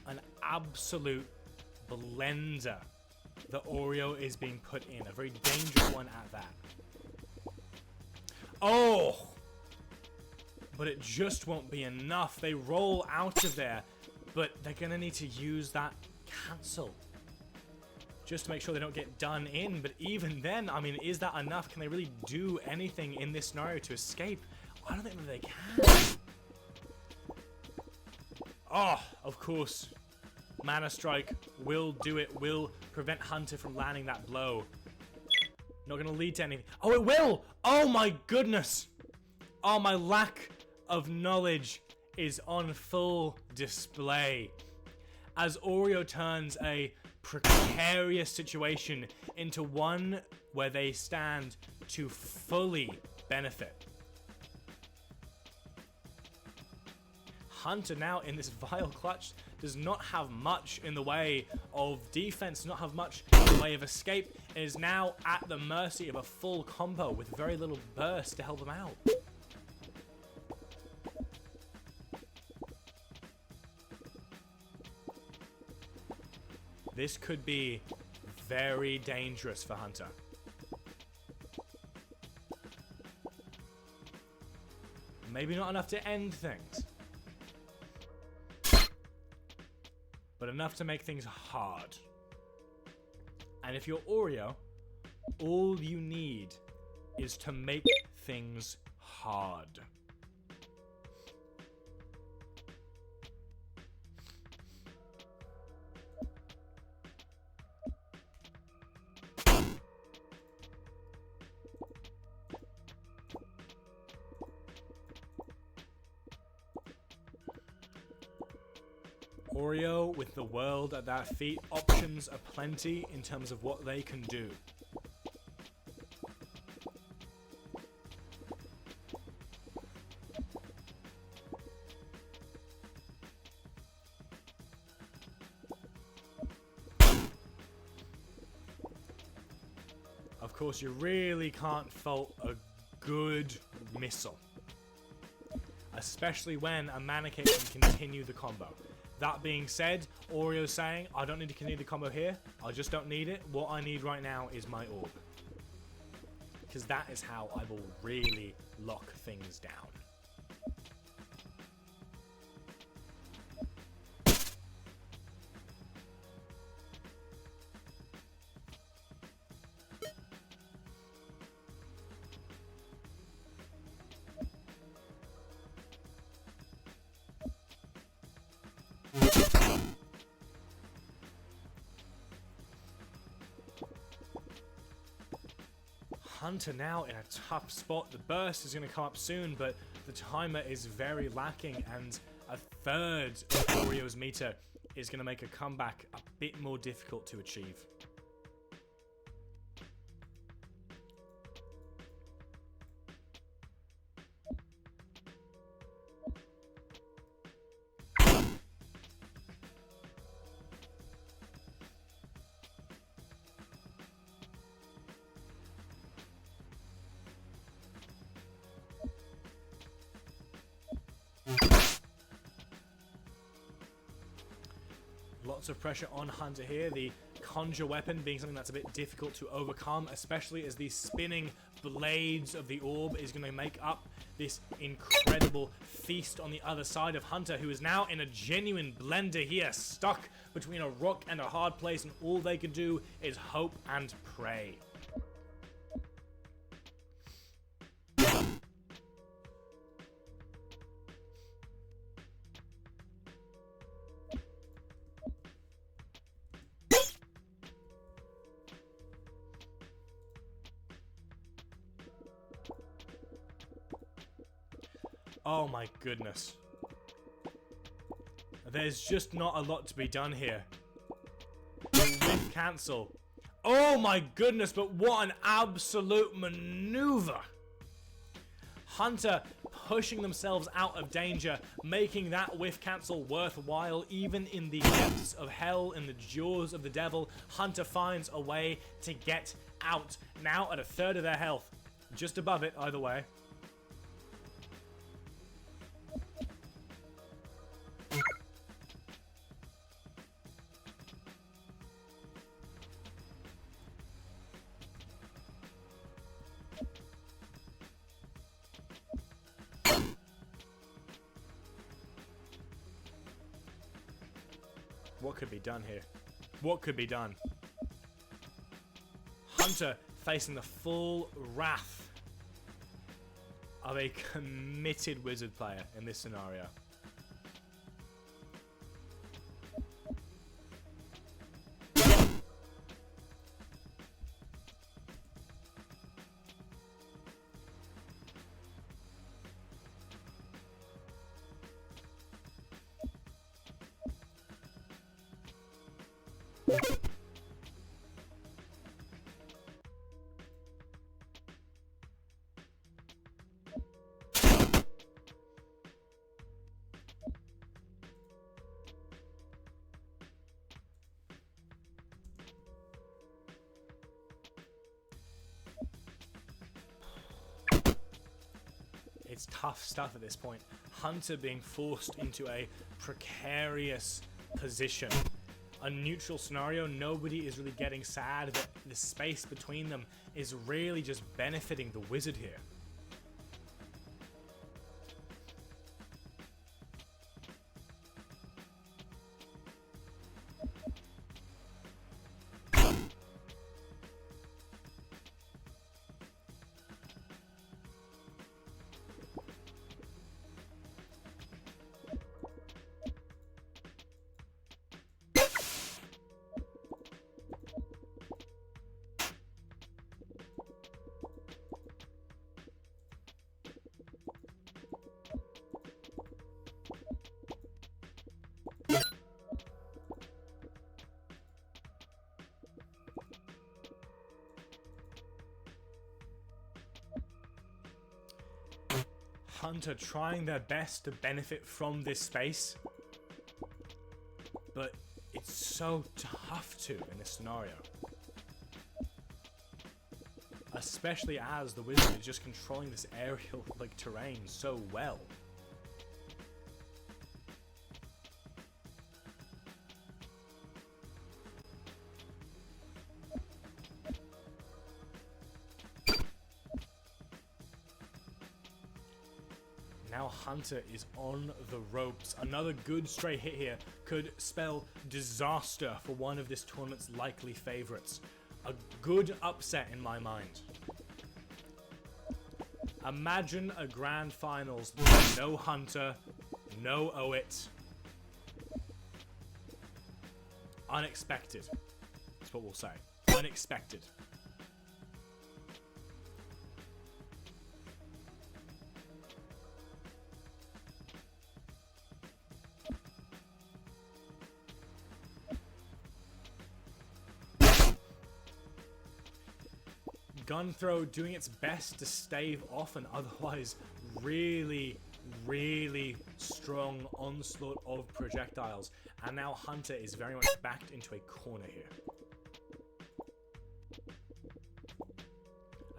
[SPEAKER 1] an absolute blender that Oreo is being put in. A very dangerous one at that. Oh! But it just won't be enough. They roll out of there, but they're going to need to use that cancel just to make sure they don't get done in. But even then, I mean, is that enough? Can they really do anything in this scenario to escape? I don't think that they can. Oh, of course. Mana Strike will do it, will prevent Hunter from landing that blow. Not going to lead to anything. Oh, it will! Oh my goodness! Oh, my lack of knowledge is on full display. As Oreo turns a precarious situation into one where they stand to fully benefit. Hunter now in this vile clutch does not have much in the way of defense, not have much in the way of escape, and is now at the mercy of a full combo with very little burst to help him out. This could be very dangerous for Hunter. Maybe not enough to end things, but enough to make things hard. And if you're Oreo, all you need is to make things hard. Oreo, with the world at their feet, options are plenty in terms of what they can do. Of course, you really can't fault a good missile. Especially when a Mannequin can continue the combo. That being said, Oreo's saying, I don't need to continue the combo here. I just don't need it. What I need right now is my orb. Because that is how I will really lock things down. Hunter now in a tough spot. The burst is going to come up soon, but the timer is very lacking, and a third of Oreo's meter is going to make a comeback a bit more difficult to achieve. Lots of pressure on Hunter here. The conjure weapon being something that's a bit difficult to overcome, especially as the spinning blades of the orb is going to make up this incredible feast on the other side of Hunter, who is now in a genuine blender here, stuck between a rock and a hard place, and all they can do is hope and pray. Oh my goodness. There's just not a lot to be done here. Whiff cancel. Oh my goodness, but what an absolute maneuver. Hunter pushing themselves out of danger, making that whiff cancel worthwhile, even in the depths of hell, in the jaws of the devil. Hunter finds a way to get out, now at a third of their health. Just above it, either way. What could be done here? What could be done? Hunter facing the full wrath of a committed wizard player in this scenario. It's tough stuff at this point. Hunter being forced into a precarious position. A neutral scenario, nobody is really getting sad, but the space between them is really just benefiting the wizard here. Hunter trying their best to benefit from this space, but it's so tough to in this scenario. Especially as the wizard is just controlling this aerial like terrain so well. Now Hunter is on the ropes. Another good stray hit here could spell disaster for one of this tournament's likely favorites. A good upset in my mind. Imagine a grand finals with no Hunter, no Owit. Unexpected. That's what we'll say. Unexpected. Gun throw doing its best to stave off an otherwise really, really strong onslaught of projectiles. And now Hunter is very much backed into a corner here,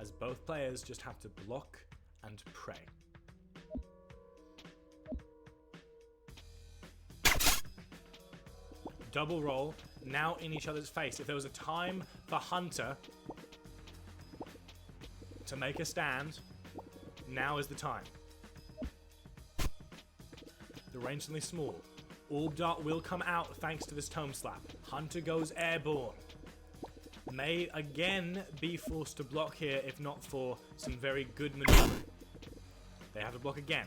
[SPEAKER 1] as both players just have to block and pray. Double roll, now in each other's face. If there was a time for Hunter to make a stand, now is the time. The range is suddenly small. Orb Dart will come out thanks to this Tome Slap. Hunter goes airborne. May again be forced to block here if not for some very good maneuvering. They have to block again.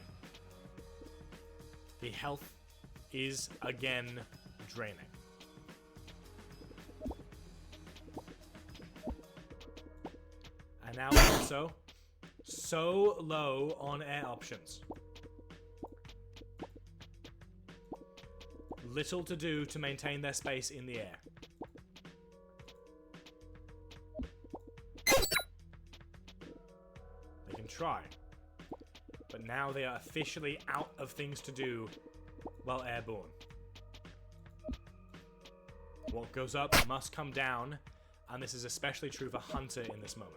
[SPEAKER 1] The health is again draining. And now also so low on air options. Little to do to maintain their space in the air. They can try, but now they are officially out of things to do while airborne. What goes up must come down, and this is especially true for Hunter in this moment.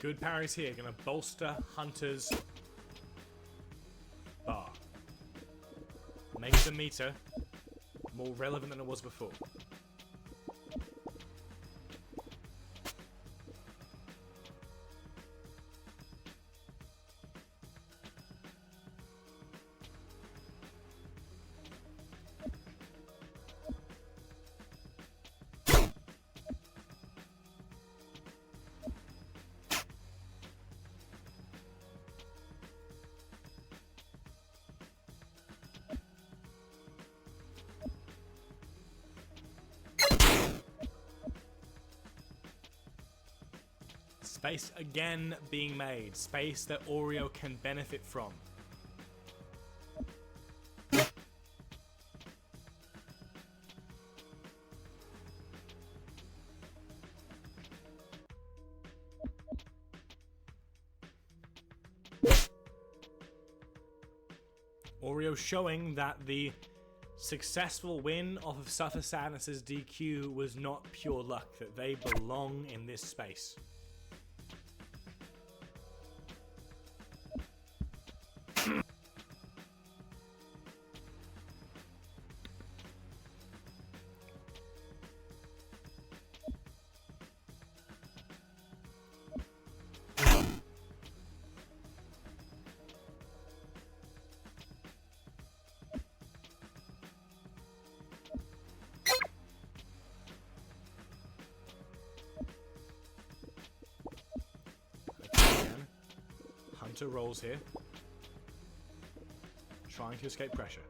[SPEAKER 1] Good parries here, gonna bolster Hunter's bar. Make the meter more relevant than it was before. Space again being made. Space that Oreo can benefit from. Oreo showing that the successful win off of Suffer Sadness's DQ was not pure luck, that they belong in this space. Hunter rolls here, trying to escape pressure.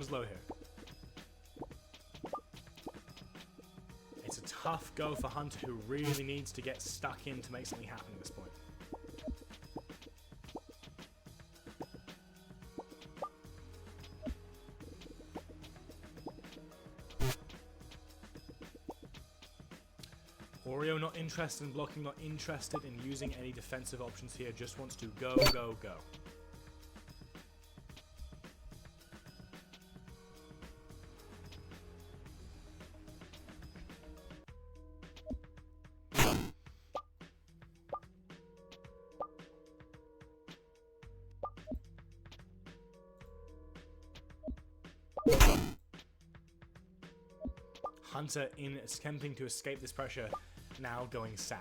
[SPEAKER 1] goes low here. It's a tough go for Hunter, who really needs to get stuck in to make something happen at this point. Oreo not interested in blocking, not interested in using any defensive options here, just wants to go, go, go. Hunter, in attempting to escape this pressure, now going sad.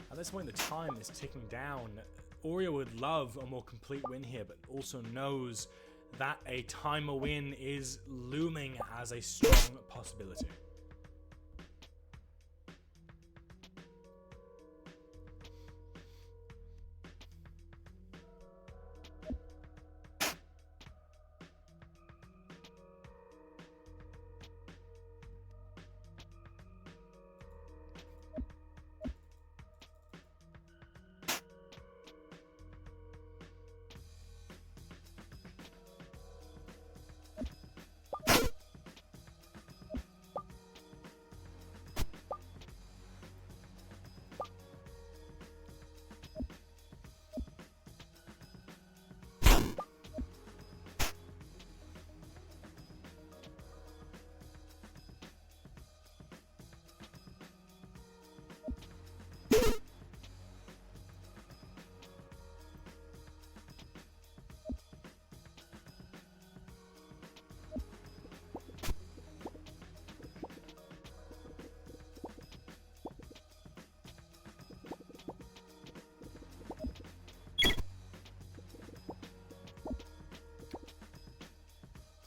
[SPEAKER 1] At this point, the time is ticking down. Oreo would love a more complete win here, but also knows that a timer win is looming as a strong possibility.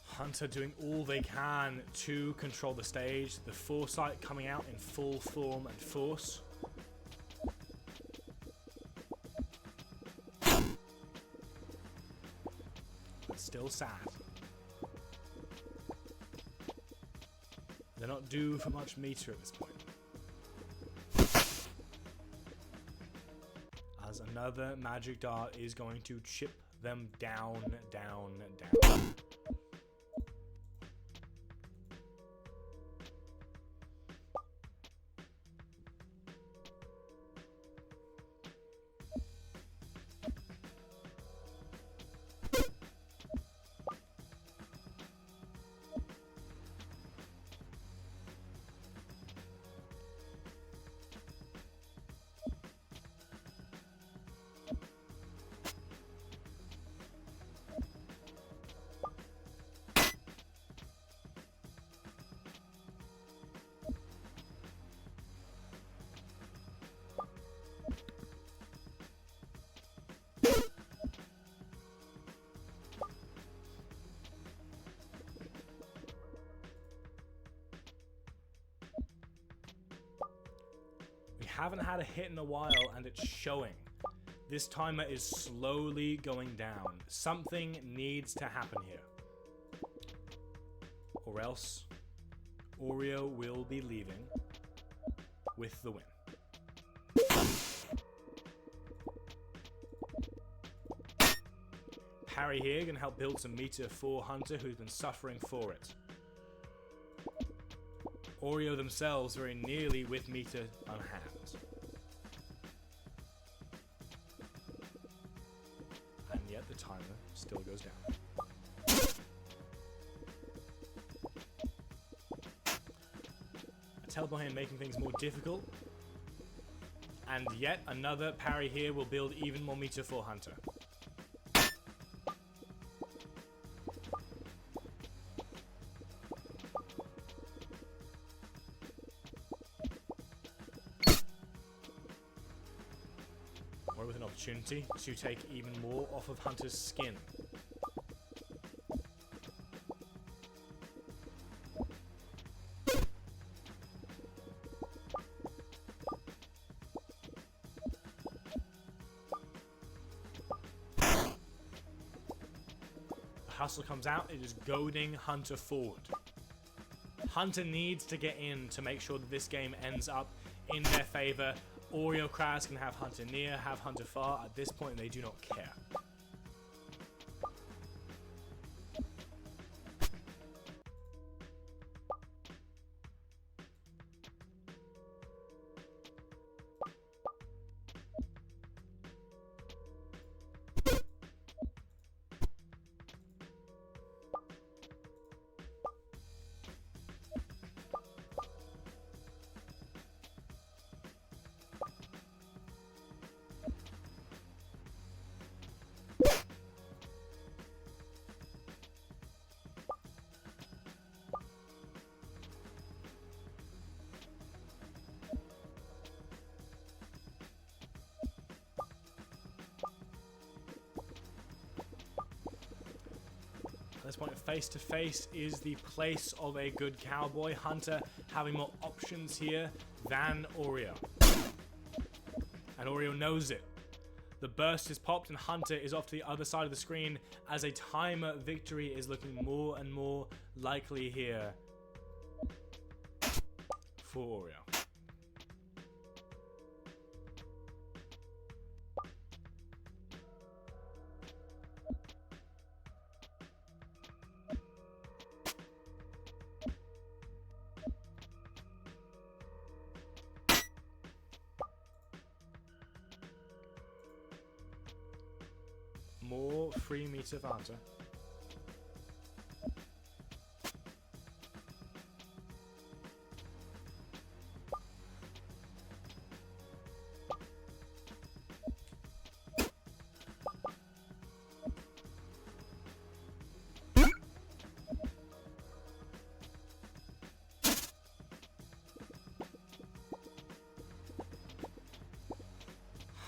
[SPEAKER 1] Hunter doing all they can to control the stage. The Foresight coming out in full form and force. But still sad. They're not due for much meter at this point. As another magic dart is going to chip them down, down, down. Haven't had a hit in a while, and it's showing. This timer is slowly going down. Something needs to happen here, or else Oreo will be leaving with the win. Parry here can help build some meter for Hunter, who's been suffering for it. Oreo themselves very nearly with meter on hand. And yet the timer still goes down. A teleport here making things more difficult. And yet another parry here will build even more meter for Hunter. opportunity to take even more off of Hunter's skin. Hustle comes out, it is goading Hunter forward. Hunter needs to get in to make sure that this game ends up in their favor. Oreo crowds can have Hunter near, have Hunter far. At this point, they do not care. At this point, face to face is the place of a good cowboy. Hunter having more options here than Oreo. And Oreo knows it. The burst is popped and Hunter is off to the other side of the screen as a timer victory is looking more and more likely here for Oreo. More free meter for Hunter.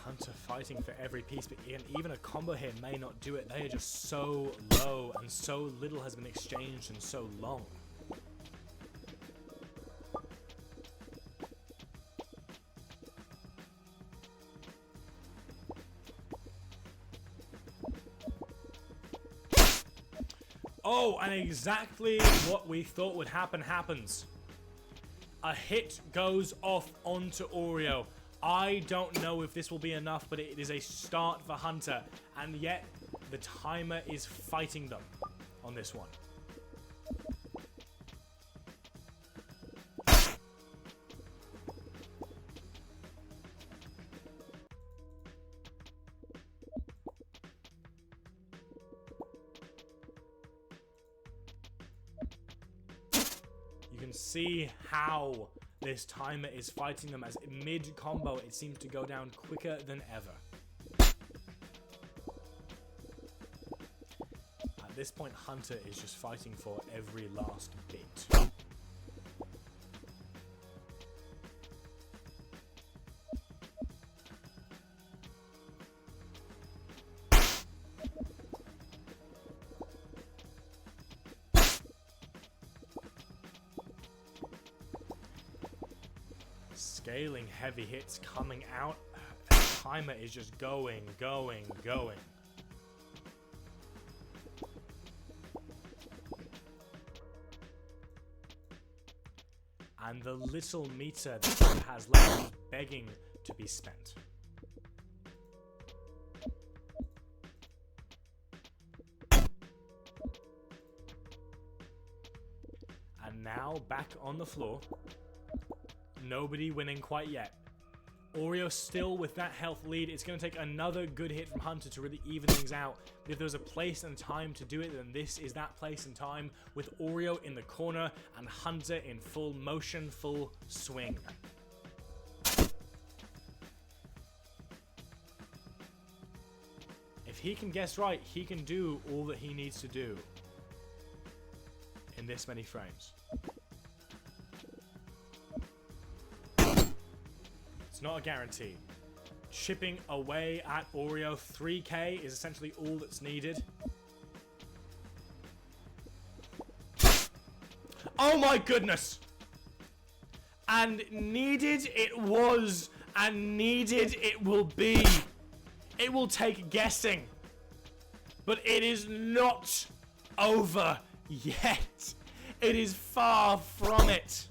[SPEAKER 1] Hunter fighting for every piece, but even a combo here may not do it. They are just so low, and so little has been exchanged in so long. Oh, and exactly what we thought would happen happens. A hit goes off onto Oreo. I don't know if this will be enough, but it is a start for Hunter. And yet, the timer is fighting them on this one. You can see how this timer is fighting them as mid-combo it seems to go down quicker than ever. At this point, Hunter is just fighting for every last bit. Scaling heavy hits coming out. The timer is just going. And the little meter that he has left is begging to be spent. And now back on the floor. Nobody winning quite yet. Oreo still with that health lead. It's going to take another good hit from Hunter to really even things out. But if there's a place and time to do it, then this is that place and time with Oreo in the corner and Hunter in full motion, full swing. If he can guess right, he can do all that he needs to do in this many frames. Not a guarantee. chipping away at Oreo. 3k is essentially all that's needed. Oh my goodness! And needed it was, and needed it will be. It will take guessing. But it is not over yet. It is far from it.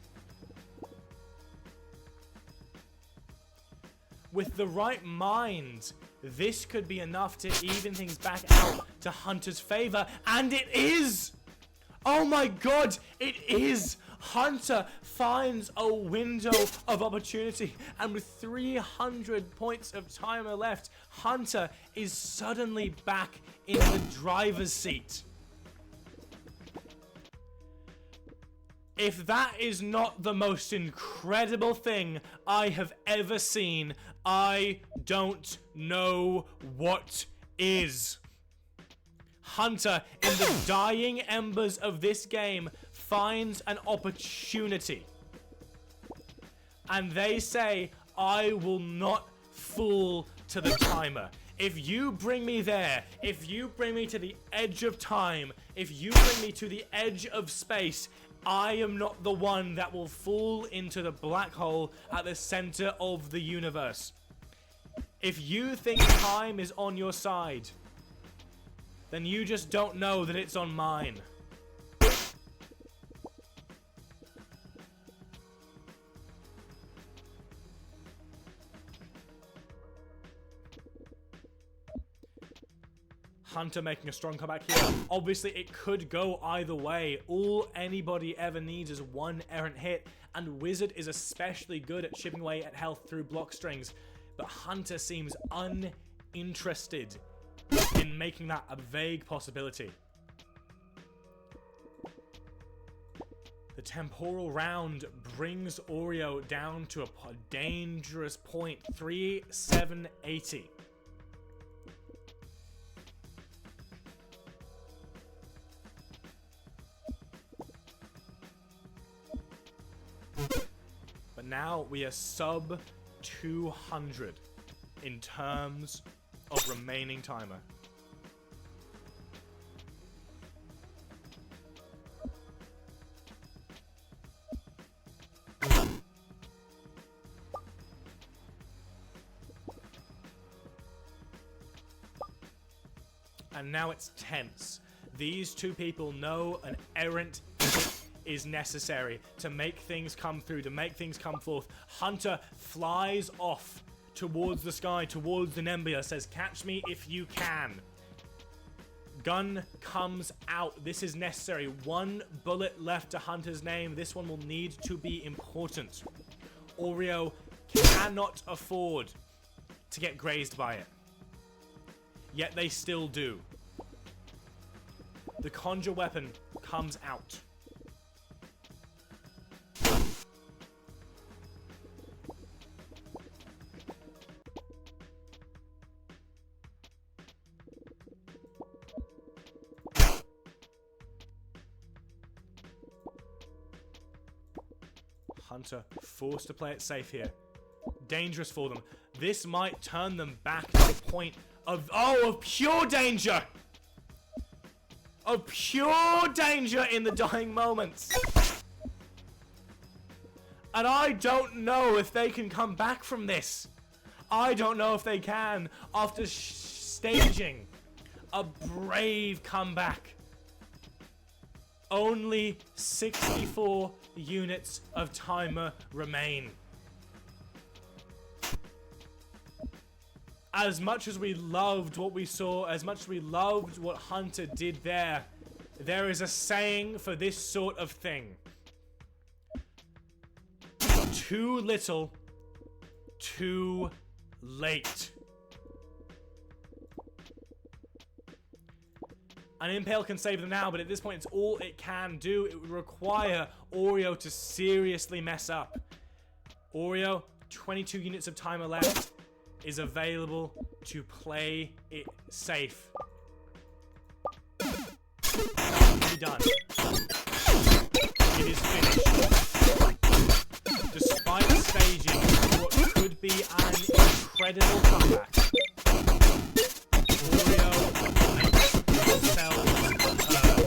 [SPEAKER 1] With the right mind, this could be enough to even things back out to Hunter's favor. And it is! Oh my god, it is! Hunter finds a window of opportunity, and with 300 points of timer left, Hunter is suddenly back in the driver's seat. If that is not the most incredible thing I have ever seen, I don't know what is. Hunter, in the dying embers of this game, finds an opportunity. And they say, I will not fall to the timer. If you bring me there, if you bring me to the edge of time, if you bring me to the edge of space, I am not the one that will fall into the black hole at the center of the universe. If you think time is on your side, then you just don't know that it's on mine. Hunter making a strong comeback here. Obviously, it could go either way. All anybody ever needs is one errant hit, and Wizard is especially good at chipping away at health through block strings. But Hunter seems uninterested in making that a vague possibility. The temporal round brings Oreo down to a dangerous point, 3,780. But now we are sub 200 in terms of remaining timer. And now it's tense. These two people know an errant hit is necessary to make things come through, to make things come forth. Hunter flies off towards the sky, towards the Nembia, says, catch me if you can. Gun comes out. This is necessary. One bullet left to Hunter's name. This one will need to be important. Oreo cannot afford to get grazed by it. Yet they still do. The conjure weapon comes out. Hunter forced to play it safe here. Dangerous for them. This might turn them back to the point of pure danger. Of pure danger in the dying moments. And I don't know if they can come back from this. I don't know if they can after staging a brave comeback. Only 64 units of timer remain. As much as we loved what we saw, as much as we loved what Hunter did there, there is a saying for this sort of thing. Too little, too late. An Impale can save them now, but at this point it's all it can do. It would require Oreo to seriously mess up. Oreo, 22 units of timer left, is available to play it safe. Be done. It is finished. Despite staging what could be an incredible comeback. Oreo makes themselves heard.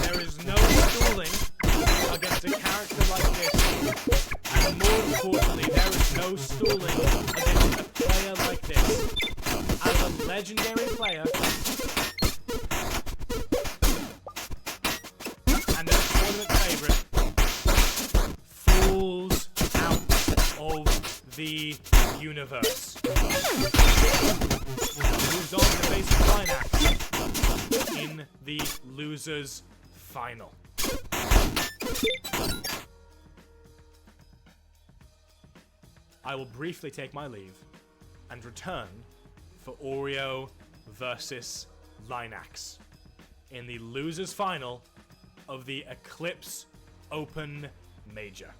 [SPEAKER 1] There is no stooling against a character like this, and more importantly, there is no stooling against a player like this. As a legendary player, and a tournament favorite, falls out of the universe. Moves on to face Linux in the losers final. I will briefly take my leave and return for Oreo versus Linux in the losers final of the Eclipse Open Major.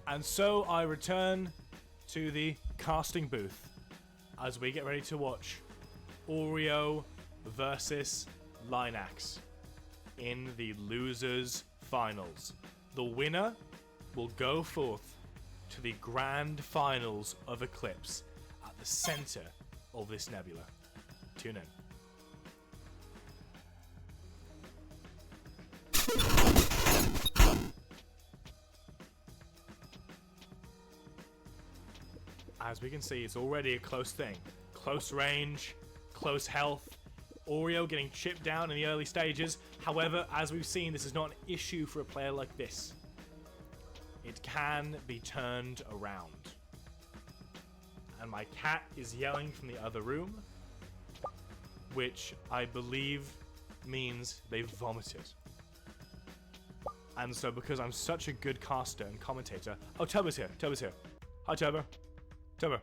[SPEAKER 1] And so I return to the casting booth as we get ready to watch Oreo versus Linax in the losers finals. The winner will go forth to the grand finals of Eclipse at the center of this nebula. Tune in. As we can see, it's already a close thing. Close range, close health. Oreo getting chipped down in the early stages. However, as we've seen, this is not an issue for a player like this. It can be turned around. And my cat is yelling from the other room, which I believe means they vomited. And so because I'm such a good caster and commentator... Oh, Turbo's here. Turbo's here. Hi, Turbo. Turbo.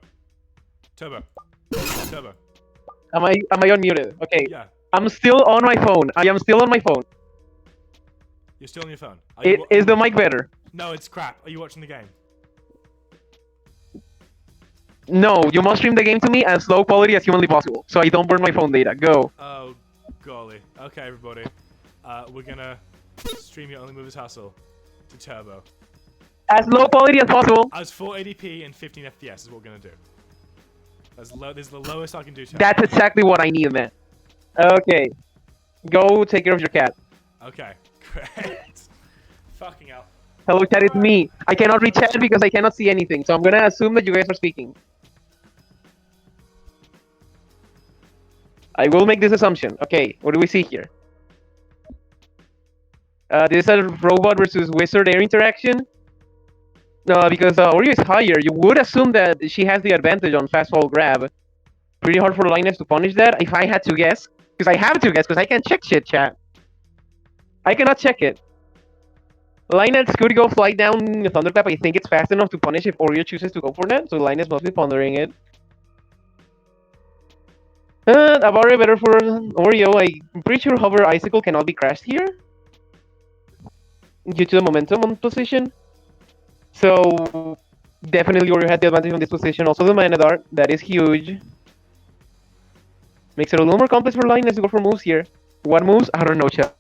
[SPEAKER 1] Turbo. Turbo.
[SPEAKER 2] Am I unmuted? Okay.
[SPEAKER 1] Yeah.
[SPEAKER 2] I'm still on my phone. I am still on my phone.
[SPEAKER 1] You're still on your phone.
[SPEAKER 2] Is the mic better?
[SPEAKER 1] No, it's crap. Are you watching the game?
[SPEAKER 2] No, you must stream the game to me as low quality as humanly possible, so I don't burn my phone data. Go.
[SPEAKER 1] Oh, golly. Okay, everybody. We're gonna stream Your Only Move is Hustle to Turbo.
[SPEAKER 2] As low quality as possible.
[SPEAKER 1] As 480p and 15 FPS is what we're gonna do. This is the lowest I can do, Turbo.
[SPEAKER 2] That's exactly what I need, man. Okay. Go take care of your cat.
[SPEAKER 1] Okay, great. Fucking hell.
[SPEAKER 2] Hello, chat, it's me. I cannot read chat because I cannot see anything, so I'm gonna assume that you guys are speaking. I will make this assumption. Okay, what do we see here? This is a robot versus wizard air interaction. Because Oreo is higher, you would assume that she has the advantage on fast fall grab. Pretty hard for Linus to punish that, if I had to guess. Because I have to guess, because I can't check shit, chat. I cannot check it. Linus could go fly down Thunderclap. I think it's fast enough to punish if Oreo chooses to go for that, so Linus must be pondering it. Avare better for Oreo. I'm pretty sure Hover Icicle cannot be crashed here due to the momentum on position. So definitely Oreo had the advantage on this position. Also the Mana Dart, that is huge. Makes it a little more complex for Linus to go for moves here. What moves? I don't know, chat.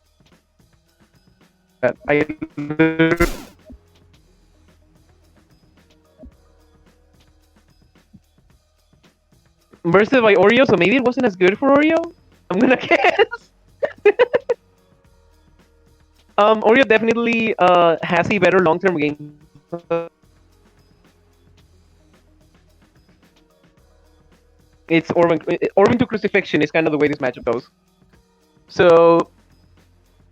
[SPEAKER 2] Bursted by Oreo, so maybe it wasn't as good for Oreo? I'm gonna guess. Oreo definitely has a better long-term game. It's Orban to Crucifixion is kind of the way this matchup goes. So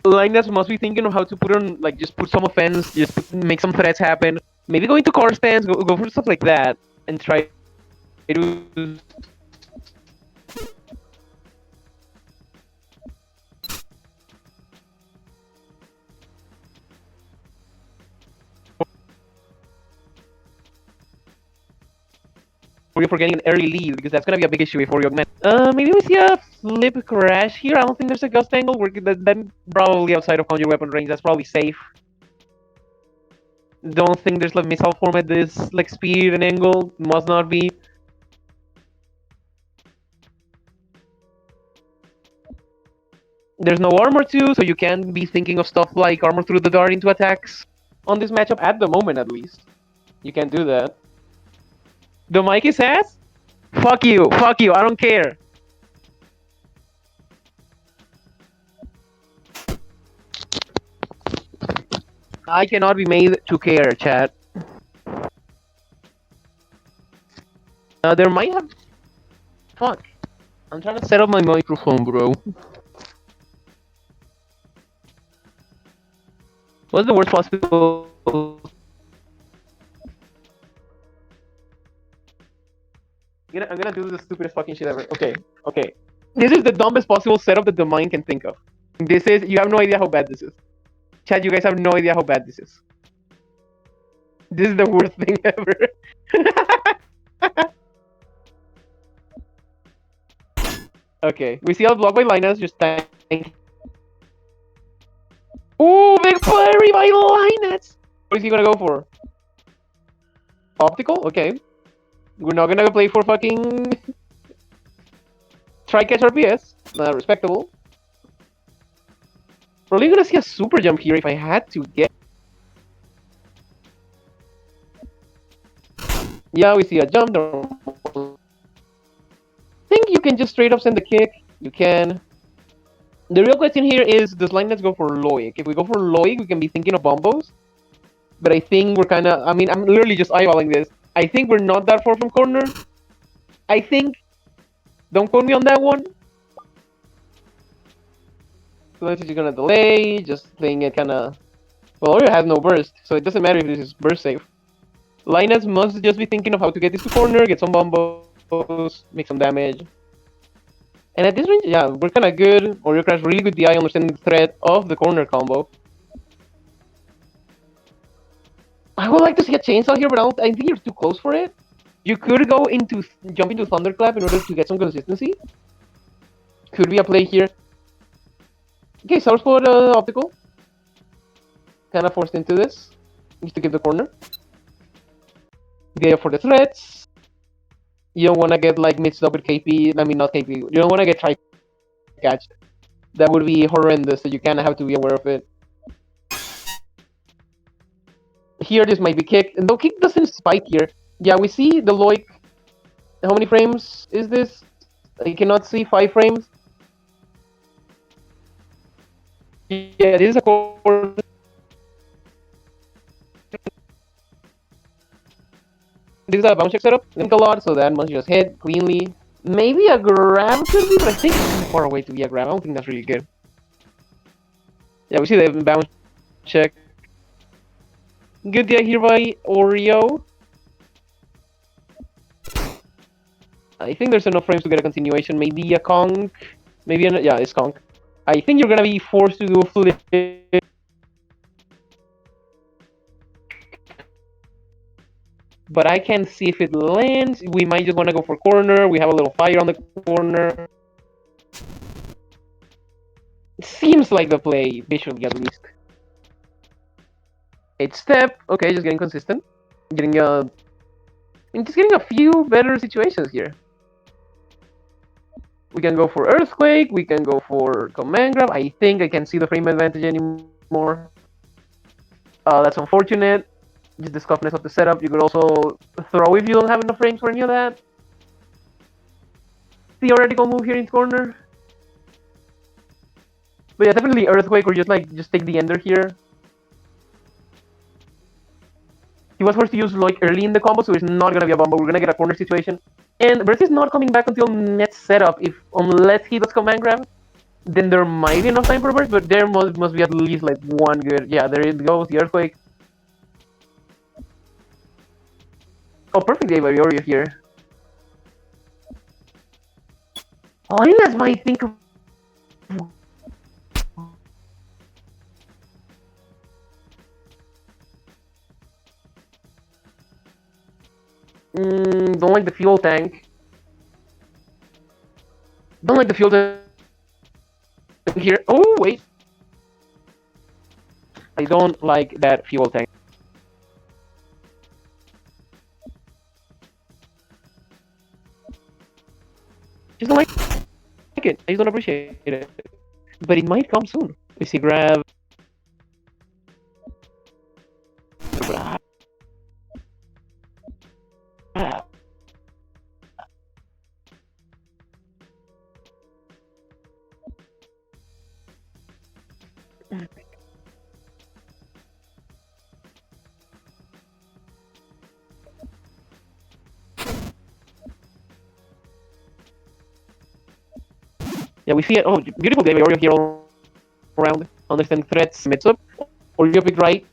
[SPEAKER 2] Linus must be thinking of how to put on, like, just put some offense, make some threats happen. Maybe go into core stance, go for stuff like that, and try to... For getting an early lead, because that's gonna be a big issue if Oreo augment. Maybe we see a flip crash here. I don't think there's a gust angle. That's probably outside of conjure weapon range. That's probably safe. Don't think there's like missile form at this like speed and angle. Must not be. There's no armor too, so you can be thinking of stuff like armor through the dart into attacks on this matchup at the moment, at least. You can do that. The mic is ass? Fuck you, I don't care. I cannot be made to care, chat. There might have... Fuck. I'm trying to set up my microphone, bro. What's the worst possible... I'm gonna do the stupidest fucking shit ever. Okay. This is the dumbest possible setup that the mind can think of. This is... You have no idea how bad this is. Chat, you guys have no idea how bad this is. This is the worst thing ever. Okay, we see a block by Linus, just tank. Ooh, big flurry by Linus! What is he gonna go for? Optical? Okay. We're not gonna play for fucking try-catch RPS. Respectable. Probably gonna see a super jump here if I had to get. Yeah, we see a jump. I think you can just straight up send the kick. You can. The real question here is, does Linus go for Loic? If we go for Loic, we can be thinking of bombos. But I think we're kind of. I mean, I'm literally just eyeballing this. I think we're not that far from corner. I think. Don't quote me on that one. So this is gonna delay. Just playing it kind of. Well, Oreo has no burst, so it doesn't matter if this is burst safe. Linus must just be thinking of how to get this to corner, get some bombos, make some damage. And at this range, yeah, we're kind of good. Oreo Crash really good DI, understanding the threat of the corner combo. I would like to see a chainsaw here, but I think you're too close for it. You could go into jump into Thunderclap in order to get some consistency. Could be a play here. Okay, Southpaw Optical. Kind of forced into this. Just to get the corner. Okay, for the threats. You don't want to get like mixed up with KP. I mean, not KP. You don't want to get try-catch. That would be horrendous, so you kind of have to be aware of it. Here, this might be kick. No, kick doesn't spike here. Yeah, we see the Loic. How many frames is this? I cannot see 5 frames. Yeah, this is a core. This is a bounce check setup. Think a lot, so that must just hit cleanly. Maybe a grab could be, but I think it's too far away to be a grab. I don't think that's really good. Yeah, we see the bounce check. Good idea here by Oreo. I think there's enough frames to get a continuation. Maybe a conk. Maybe yeah, it's conk. I think you're gonna be forced to do a flip. But I can't see if it lands. We might just want to go for corner. We have a little fire on the corner. It seems like the play, visually at least. 8 step. Okay, just getting consistent. Getting just getting a few better situations here. We can go for Earthquake. We can go for Command Grab. I think I can see the frame advantage anymore. That's unfortunate. Just the scuffness of the setup. You could also throw if you don't have enough frames for any of that. Theoretical move here in corner. But yeah, definitely Earthquake or just take the Ender here. He was forced to use like early in the combo, so it's not gonna be a bomb. We're gonna get a corner situation. And Burst is not coming back until next setup. Unless he does command grab, then there might be enough time for burst, but there must be at least like one good. Yeah, there it goes, the Earthquake. Oh, perfect day by Oreo here. Linus might think of don't like the fuel tank. Don't like the fuel tank here. Oh, wait. I don't like that fuel tank. Just don't like it. I just don't appreciate it. But it might come soon. We see grab. Yeah, we see it. Oh, beautiful game. Oreo here all around. Understanding threats. Mid up. Oreo picked right.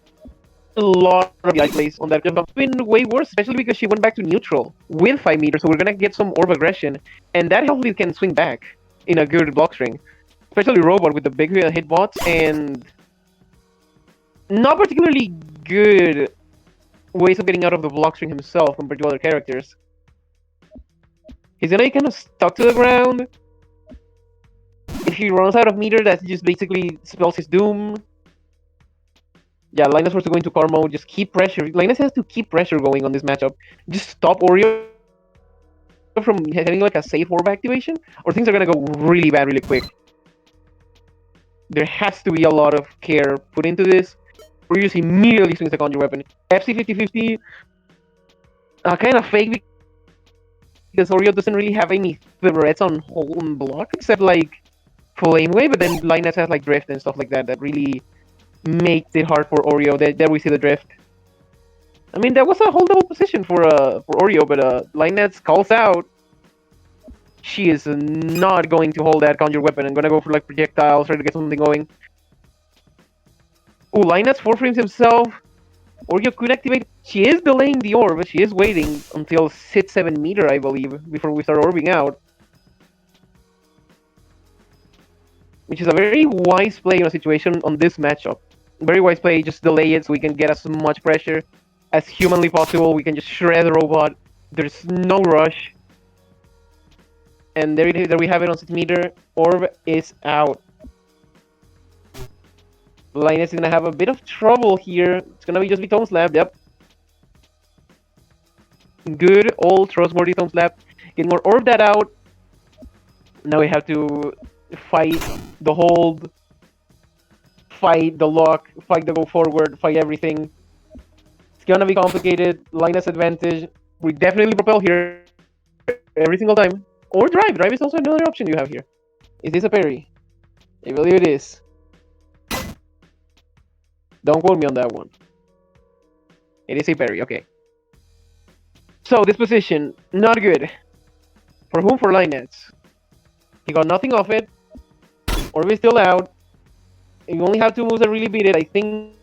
[SPEAKER 2] A lot of the plays on that jump. It's been way worse, especially because she went back to neutral with 5 meters. So we're gonna get some orb aggression, and that hopefully can swing back in a good block string. Especially Robot with the big hitbots and not particularly good ways of getting out of the block string himself compared to other characters. He's gonna be kind of stuck to the ground. If he runs out of meter, that just basically spells his doom. Yeah, Linus wants to go into car mode. Just keep pressure. Linus has to keep pressure going on this matchup. Just stop Oreo from having like a safe orb activation, or things are gonna go really bad really quick. There has to be a lot of care put into this. Oreo just immediately swings the conjure weapon. FC 50-50, kind of fake because Oreo doesn't really have any threats on home block except like Flame Wave, but then Linus has like Drift and stuff like that that really makes it hard for Oreo. There we see the Drift. I mean, that was a holdable position for Oreo, but Linus calls out. She is not going to hold that conjure weapon. I'm gonna go for like projectiles, try to get something going. Ooh, Linus 4 frames himself. Oreo could activate. She is delaying the orb, but she is waiting until 6-7 meter, I believe, before we start orbing out. Which is a very wise play in a situation on this matchup. Very wise play, just delay it so we can get as much pressure as humanly possible. We can just shred the robot. There's no rush. And there we have it on 6 meter. Orb is out. Linus is gonna have a bit of trouble here. It's gonna be just Tome Slap, yep. Good old trustworthy Tome Slap. Get more orb that out. Now we have to fight the hold, fight the lock, fight the go forward, fight everything. It's gonna be complicated. Linus advantage. We definitely propel here every single time. Or drive. Drive is also another option you have here. Is this a parry? I believe it is. Don't quote me on that one. It is a parry, okay. So this position, not good. For whom? For Linus. He got nothing off it. Orb is still out. You only have 2 moves that really beat it. I think.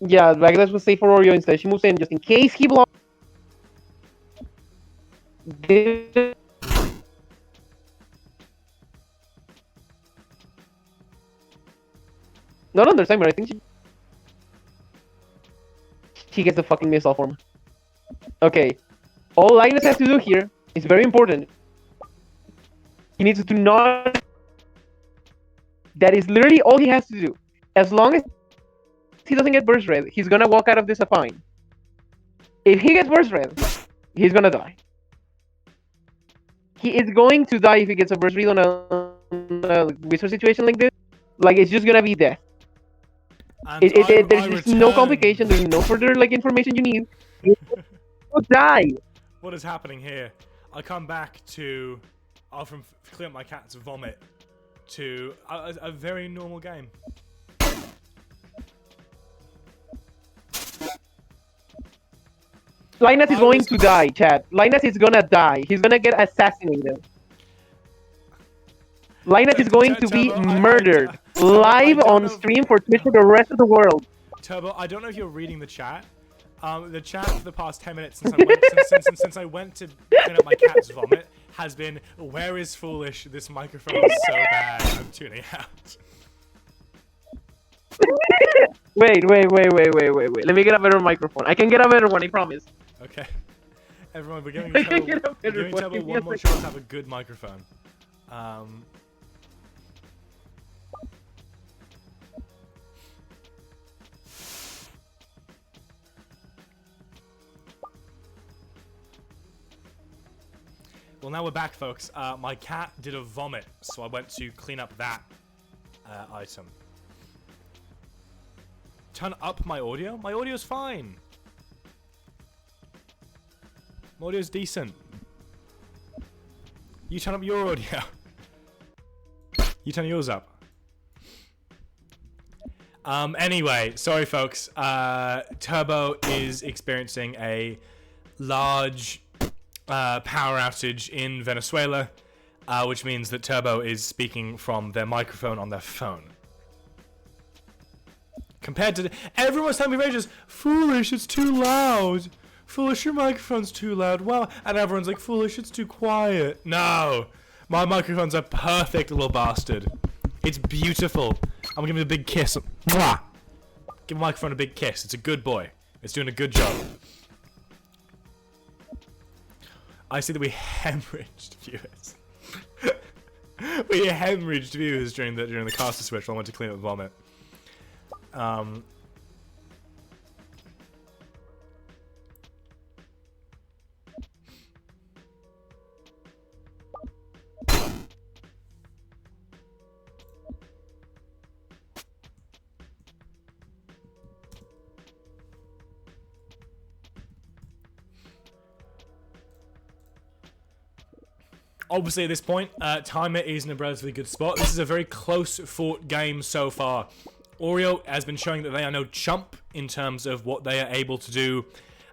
[SPEAKER 2] Yeah, Backlash was safe for Oreo. Instead, she moves in just in case he blocks. Not on their side, but I think she gets the fucking missile form. Okay. All Linus has to do here is very important. He needs to not. That is literally all he has to do. As long as he doesn't get burst red, he's gonna walk out of this fine. If he gets burst red, he's gonna die. He is going to die if he gets a burst red on a wizard situation like this. Like, it's just gonna be death. There's just no complication. There's no further like information you need. He will die.
[SPEAKER 1] What is happening here? I come back to, from clean up my cat's vomit to a very normal game.
[SPEAKER 2] Linus is going to die, chat. Linus is gonna die. He's gonna get assassinated. Linus is going to be murdered live on stream for Twitch for the rest of the world.
[SPEAKER 1] Turbo, I don't know if you're reading the chat. The chat for the past 10 minutes since I went to clean up my cat's vomit has been, where is Foolish? This microphone is so bad. I'm tuning out.
[SPEAKER 2] Wait. Let me get a better microphone. I can get a better one, I promise.
[SPEAKER 1] Okay. Everyone, we're giving Turbo one more chance to have a good microphone. Well, now we're back, folks. My cat did a vomit, so I went to clean up that item. Turn up my audio? My audio's fine. My audio's decent. You turn up your audio. You turn yours up. Anyway, sorry folks. Turbo is experiencing a large power outage in Venezuela, which means that Turbo is speaking from their microphone on their phone. Compared to everyone's telling me rages, Foolish, it's too loud. Foolish, your microphone's too loud. Wow, and everyone's like, Foolish, it's too quiet. No, my microphone's a perfect little bastard. It's beautiful. I'm gonna give it a big kiss. Mwah! Give the microphone a big kiss. It's a good boy. It's doing a good job. I see that we hemorrhaged viewers. We hemorrhaged viewers during the caster switch while I went to clean up the vomit. Obviously, at this point, Timer is in a relatively good spot. This is a very close-fought game so far. Oreo has been showing that they are no chump in terms of what they are able to do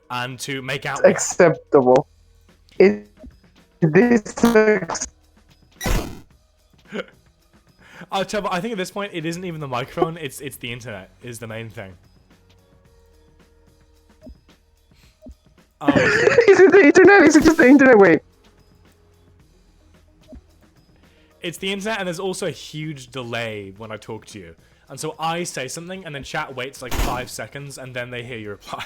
[SPEAKER 1] and to make out with.
[SPEAKER 2] Acceptable.
[SPEAKER 1] I think at this point, it isn't even the microphone, it's the internet is the main thing. Oh.
[SPEAKER 2] Is it the internet? Is it just the internet? Wait.
[SPEAKER 1] It's the internet, and there's also a huge delay when I talk to you. And so I say something, and then chat waits like 5 seconds, and then they hear your reply.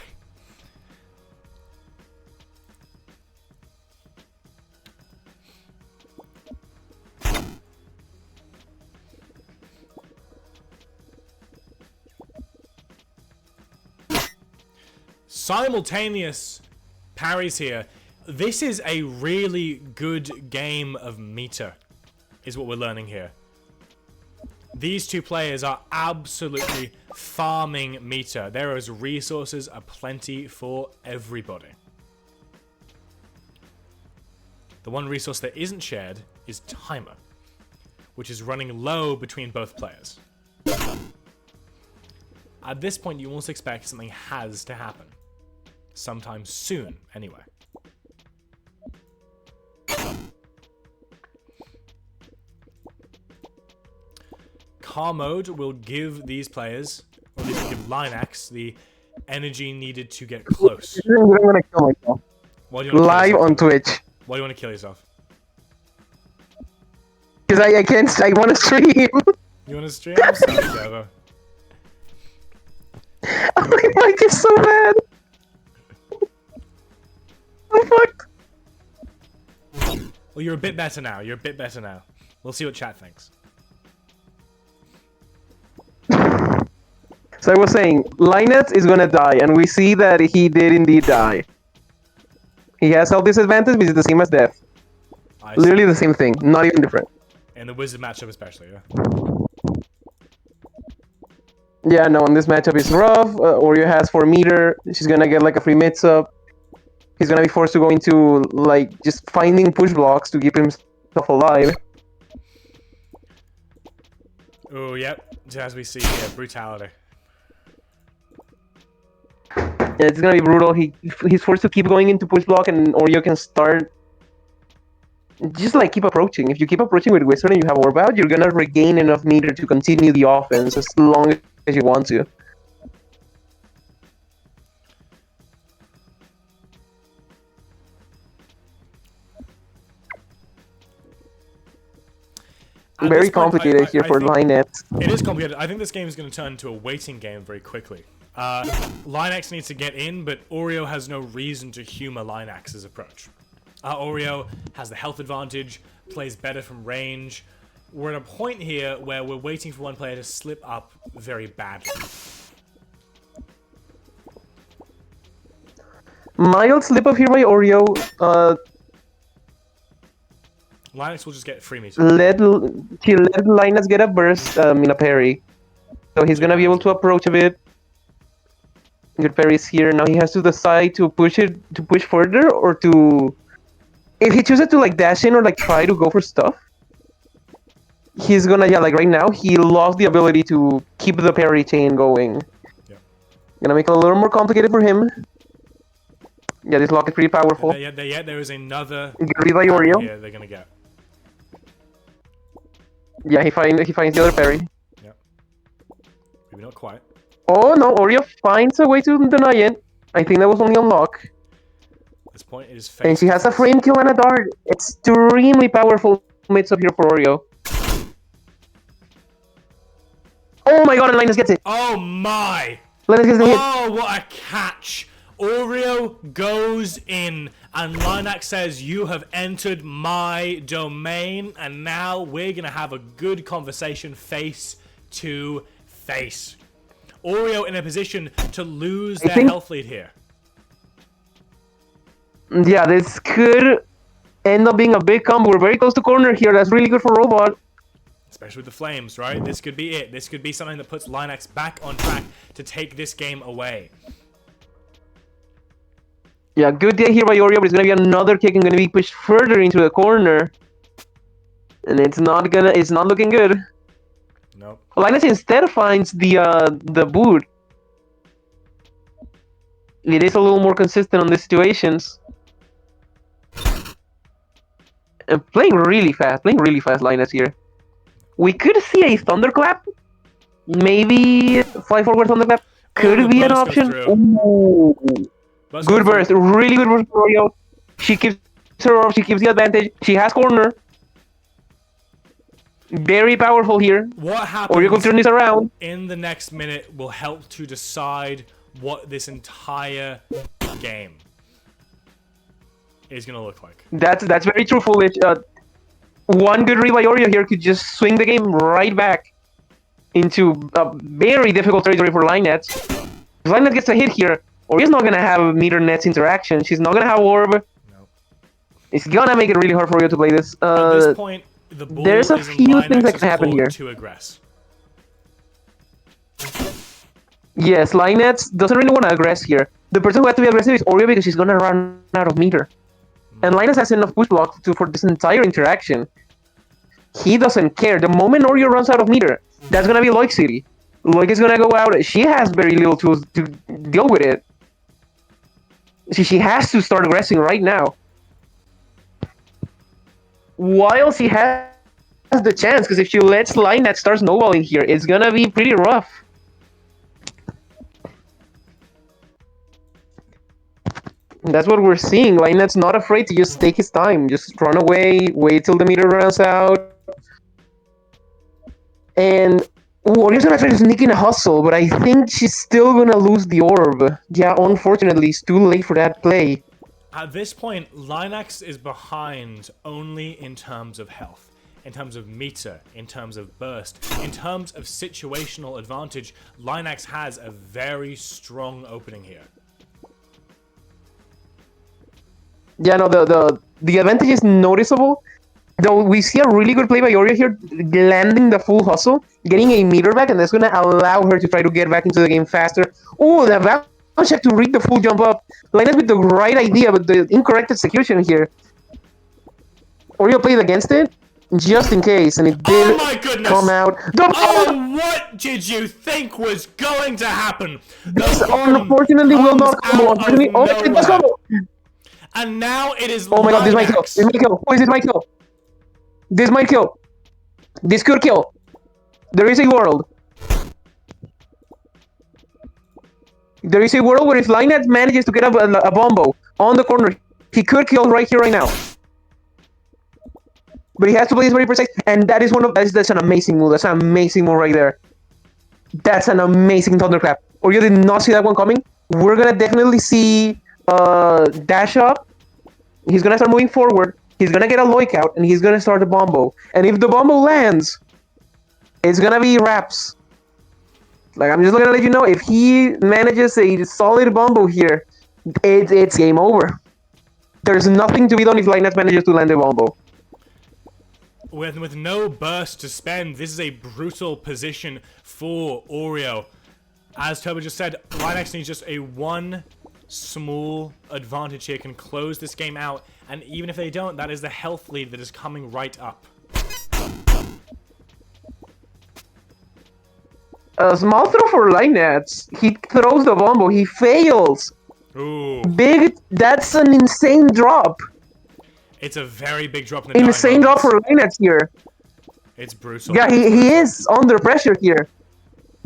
[SPEAKER 1] Simultaneous parries here. This is a really good game of meter, is what we're learning here. These two players are absolutely farming meter. There is resources aplenty for everybody. The one resource that isn't shared is timer, which is running low between both players. At this point, you almost expect something has to happen. Sometime soon, anyway. Car mode will give these players, or at least give Linux, the energy needed to get close.
[SPEAKER 2] I'm gonna kill myself.
[SPEAKER 1] Why do you want to
[SPEAKER 2] Live
[SPEAKER 1] kill
[SPEAKER 2] on
[SPEAKER 1] yourself?
[SPEAKER 2] Twitch.
[SPEAKER 1] Why do you want to kill yourself?
[SPEAKER 2] Because I can't. I want to stream.
[SPEAKER 1] You want to stream? Sorry,
[SPEAKER 2] My mic is so bad. I'm fucked.
[SPEAKER 1] Well, you're a bit better now. You're a bit better now. We'll see what chat thinks.
[SPEAKER 2] So I was saying, Linus is gonna die, and we see that he did indeed die. He has health disadvantage, which is the same as death. Literally the same thing, not even different.
[SPEAKER 1] In the wizard matchup especially, yeah.
[SPEAKER 2] Yeah, no, in this matchup is rough. Oreo has 4 meter. She's gonna get like a free mix up. He's gonna be forced to go into like just finding push blocks to keep himself alive.
[SPEAKER 1] Oh, yep. As we see here, brutality.
[SPEAKER 2] Yeah, it's gonna be brutal. He's forced to keep going into push block, and Oreo can start. Just like keep approaching. If you keep approaching with Wizard and you have Orb out, you're gonna regain enough meter to continue the offense as long as you want to. Very complicated here for Linux.
[SPEAKER 1] It is complicated. I think this game is going to turn into a waiting game very quickly. Linux needs to get in, but Oreo has no reason to humor Linux's approach. Oreo has the health advantage, plays better from range. We're at a point here where we're waiting for one player to slip up very badly.
[SPEAKER 2] Mild slip up here by Oreo.
[SPEAKER 1] Linux will just get free meter.
[SPEAKER 2] He let Linus get a burst in a parry. So he's gonna be able to approach a bit. Good parries here. Now he has to decide to push further or to... If he chooses to like dash in or like try to go for stuff, he's gonna, yeah, like right now, he lost the ability to keep the parry chain going.
[SPEAKER 1] Yeah.
[SPEAKER 2] Gonna make it a little more complicated for him. Yeah, this lock is pretty powerful.
[SPEAKER 1] Yeah, there is another...
[SPEAKER 2] Read by Oreo.
[SPEAKER 1] Yeah, they're gonna get.
[SPEAKER 2] Yeah, he finds the other parry.
[SPEAKER 1] Yeah. Maybe not quite.
[SPEAKER 2] Oh no, Oreo finds a way to deny it. I think that was only on lock.
[SPEAKER 1] At this point, it is
[SPEAKER 2] And she has a frame kill and a dart. Extremely powerful mix up here for Oreo. Oh my god, and Linus gets it.
[SPEAKER 1] Oh my!
[SPEAKER 2] Linus gets the hit.
[SPEAKER 1] Oh, what a catch! Oreo goes in, and Linux says, "You have entered my domain," and now we're gonna have a good conversation face to face. Oreo in a position to lose their health lead here.
[SPEAKER 2] Yeah, this could end up being a big combo. We're very close to corner here. That's really good for Robot.
[SPEAKER 1] Especially with the flames, right? This could be it. This could be something that puts Linux back on track to take this game away.
[SPEAKER 2] Yeah, good day here by Oreo, but it's gonna be another kick and gonna be pushed further into the corner. And it's not looking good.
[SPEAKER 1] Nope.
[SPEAKER 2] Linus instead finds the boot. It is a little more consistent on these situations. And playing really fast, Linus here. We could see a thunderclap. Maybe fly forward thunderclap could be an option. Ooh. Good burst, really good burst for Oreo. She keeps her off, she keeps the advantage. She has corner. Very powerful here.
[SPEAKER 1] What happens
[SPEAKER 2] Oreo can turn this around
[SPEAKER 1] in the next minute will help to decide what this entire game is gonna look like.
[SPEAKER 2] That's very true, Foolish. One good read by Oreo here could just swing the game right back into a very difficult territory for Linets. If Linet gets a hit here, Oreo's not gonna have meter nets interaction. She's not gonna have orb.
[SPEAKER 1] Nope.
[SPEAKER 2] It's gonna make it really hard for Oreo to play this.
[SPEAKER 1] At this point, the ball
[SPEAKER 2] there's a
[SPEAKER 1] is in
[SPEAKER 2] few things that
[SPEAKER 1] Linex's
[SPEAKER 2] can happen
[SPEAKER 1] court
[SPEAKER 2] here.
[SPEAKER 1] to aggress.
[SPEAKER 2] Yes, Linets doesn't really want to aggress here. The person who has to be aggressive is Oreo because she's gonna run out of meter. And Linus has enough push block for this entire interaction. He doesn't care. The moment Oreo runs out of meter, that's gonna be Loic City. Loic is gonna go out. She has very little tools to deal with it. She has to start aggressing right now. While she has the chance, because if she lets Linet start snowballing here, it's gonna be pretty rough. And that's what we're seeing. Linet's not afraid to just take his time, just run away, wait till the meter runs out. And Orio's gonna try to sneak in a hustle, but I think she's still gonna lose the orb. Yeah, unfortunately, it's too late for that play.
[SPEAKER 1] At this point, Linux is behind only in terms of health, in terms of meter, in terms of burst, in terms of situational advantage. Linux has a very strong opening here.
[SPEAKER 2] Yeah, no, the advantage is noticeable. Though we see a really good play by Oreo here, landing the full hustle, getting a meter back, and that's going to allow her to try to get back into the game faster. Oh, the bounce check to read the full jump up. Linus with the right idea, but the incorrect execution here. Oreo played against it, just in case, and it did come out.
[SPEAKER 1] Oh, what did you think was going to happen?
[SPEAKER 2] This unfortunately will not come. Unfortunately, oh, it does come.
[SPEAKER 1] And now it is.
[SPEAKER 2] Oh my god, this might kill. This might kill. Who is this might kill? This might kill. This could kill. There is a world. There is a world where if Linus manages to get a bombo on the corner, he could kill right here, right now. But he has to play this very precise, and that is that's an amazing move. That's an amazing move right there. That's an amazing thunderclap. Or you did not see that one coming. We're gonna definitely see dash up. He's gonna start moving forward. He's gonna get a Loic out, and he's gonna start the bombo. And if the bombo lands, it's gonna be wraps. Like, I'm just gonna let you know, if he manages a solid bombo here, it's game over. There's nothing to be done if Linus manages to land a bombo.
[SPEAKER 1] With no burst to spend, this is a brutal position for Oreo. As Toba just said, Linux needs just a one small advantage here, can close this game out, and even if they don't, that is the health lead that is coming right up.
[SPEAKER 2] A small throw for Linus. He throws the bombo. He fails.
[SPEAKER 1] Ooh.
[SPEAKER 2] Big. That's an insane drop.
[SPEAKER 1] It's a very big drop in the
[SPEAKER 2] insane drop for Linus here.
[SPEAKER 1] It's brutal.
[SPEAKER 2] Yeah, he is under pressure here.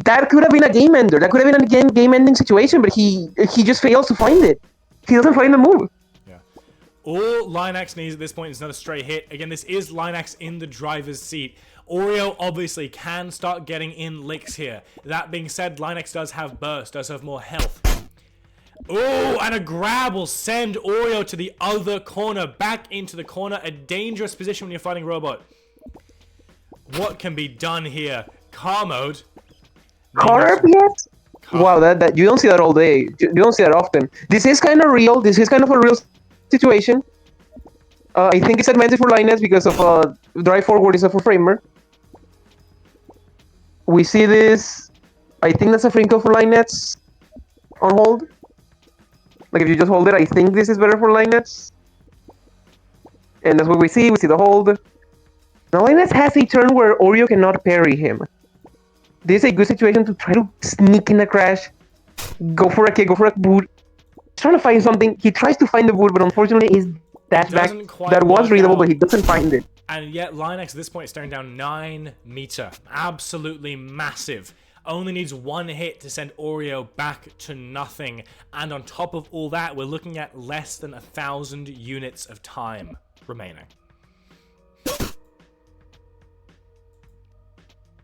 [SPEAKER 2] That could have been a game ender. That could have been a game-ending situation, but he just fails to find it. He doesn't find the move.
[SPEAKER 1] Yeah. All Linux needs at this point is not a straight hit. Again, this is Linux in the driver's seat. Oreo obviously can start getting in licks here. That being said, Linux does have burst, does have more health. Oh, and a grab will send Oreo to the other corner, back into the corner. A dangerous position when you're fighting Robot. What can be done here? Car mode.
[SPEAKER 2] Car yet? Wow, that you don't see that all day. You don't see that often. This is kind of real. This is kind of a real situation. I think it's advantage for Linus because of drive forward is a framer. We see this. I think that's a Frinkle for Linus on hold. Like if you just hold it, I think this is better for Linus. And that's what we see. We see the hold. Now Linus has a turn where Oreo cannot parry him. This is a good situation to try to sneak in a crash. Go for a kick, go for a boot. He's trying to find something. He tries to find the boot, but unfortunately his dash back that was readable, but he doesn't find it.
[SPEAKER 1] And yet Linex at this point is staring down 9 meter. Absolutely massive. Only needs 1 hit to send Oreo back to nothing. And on top of all that, we're looking at less than 1,000 units of time remaining.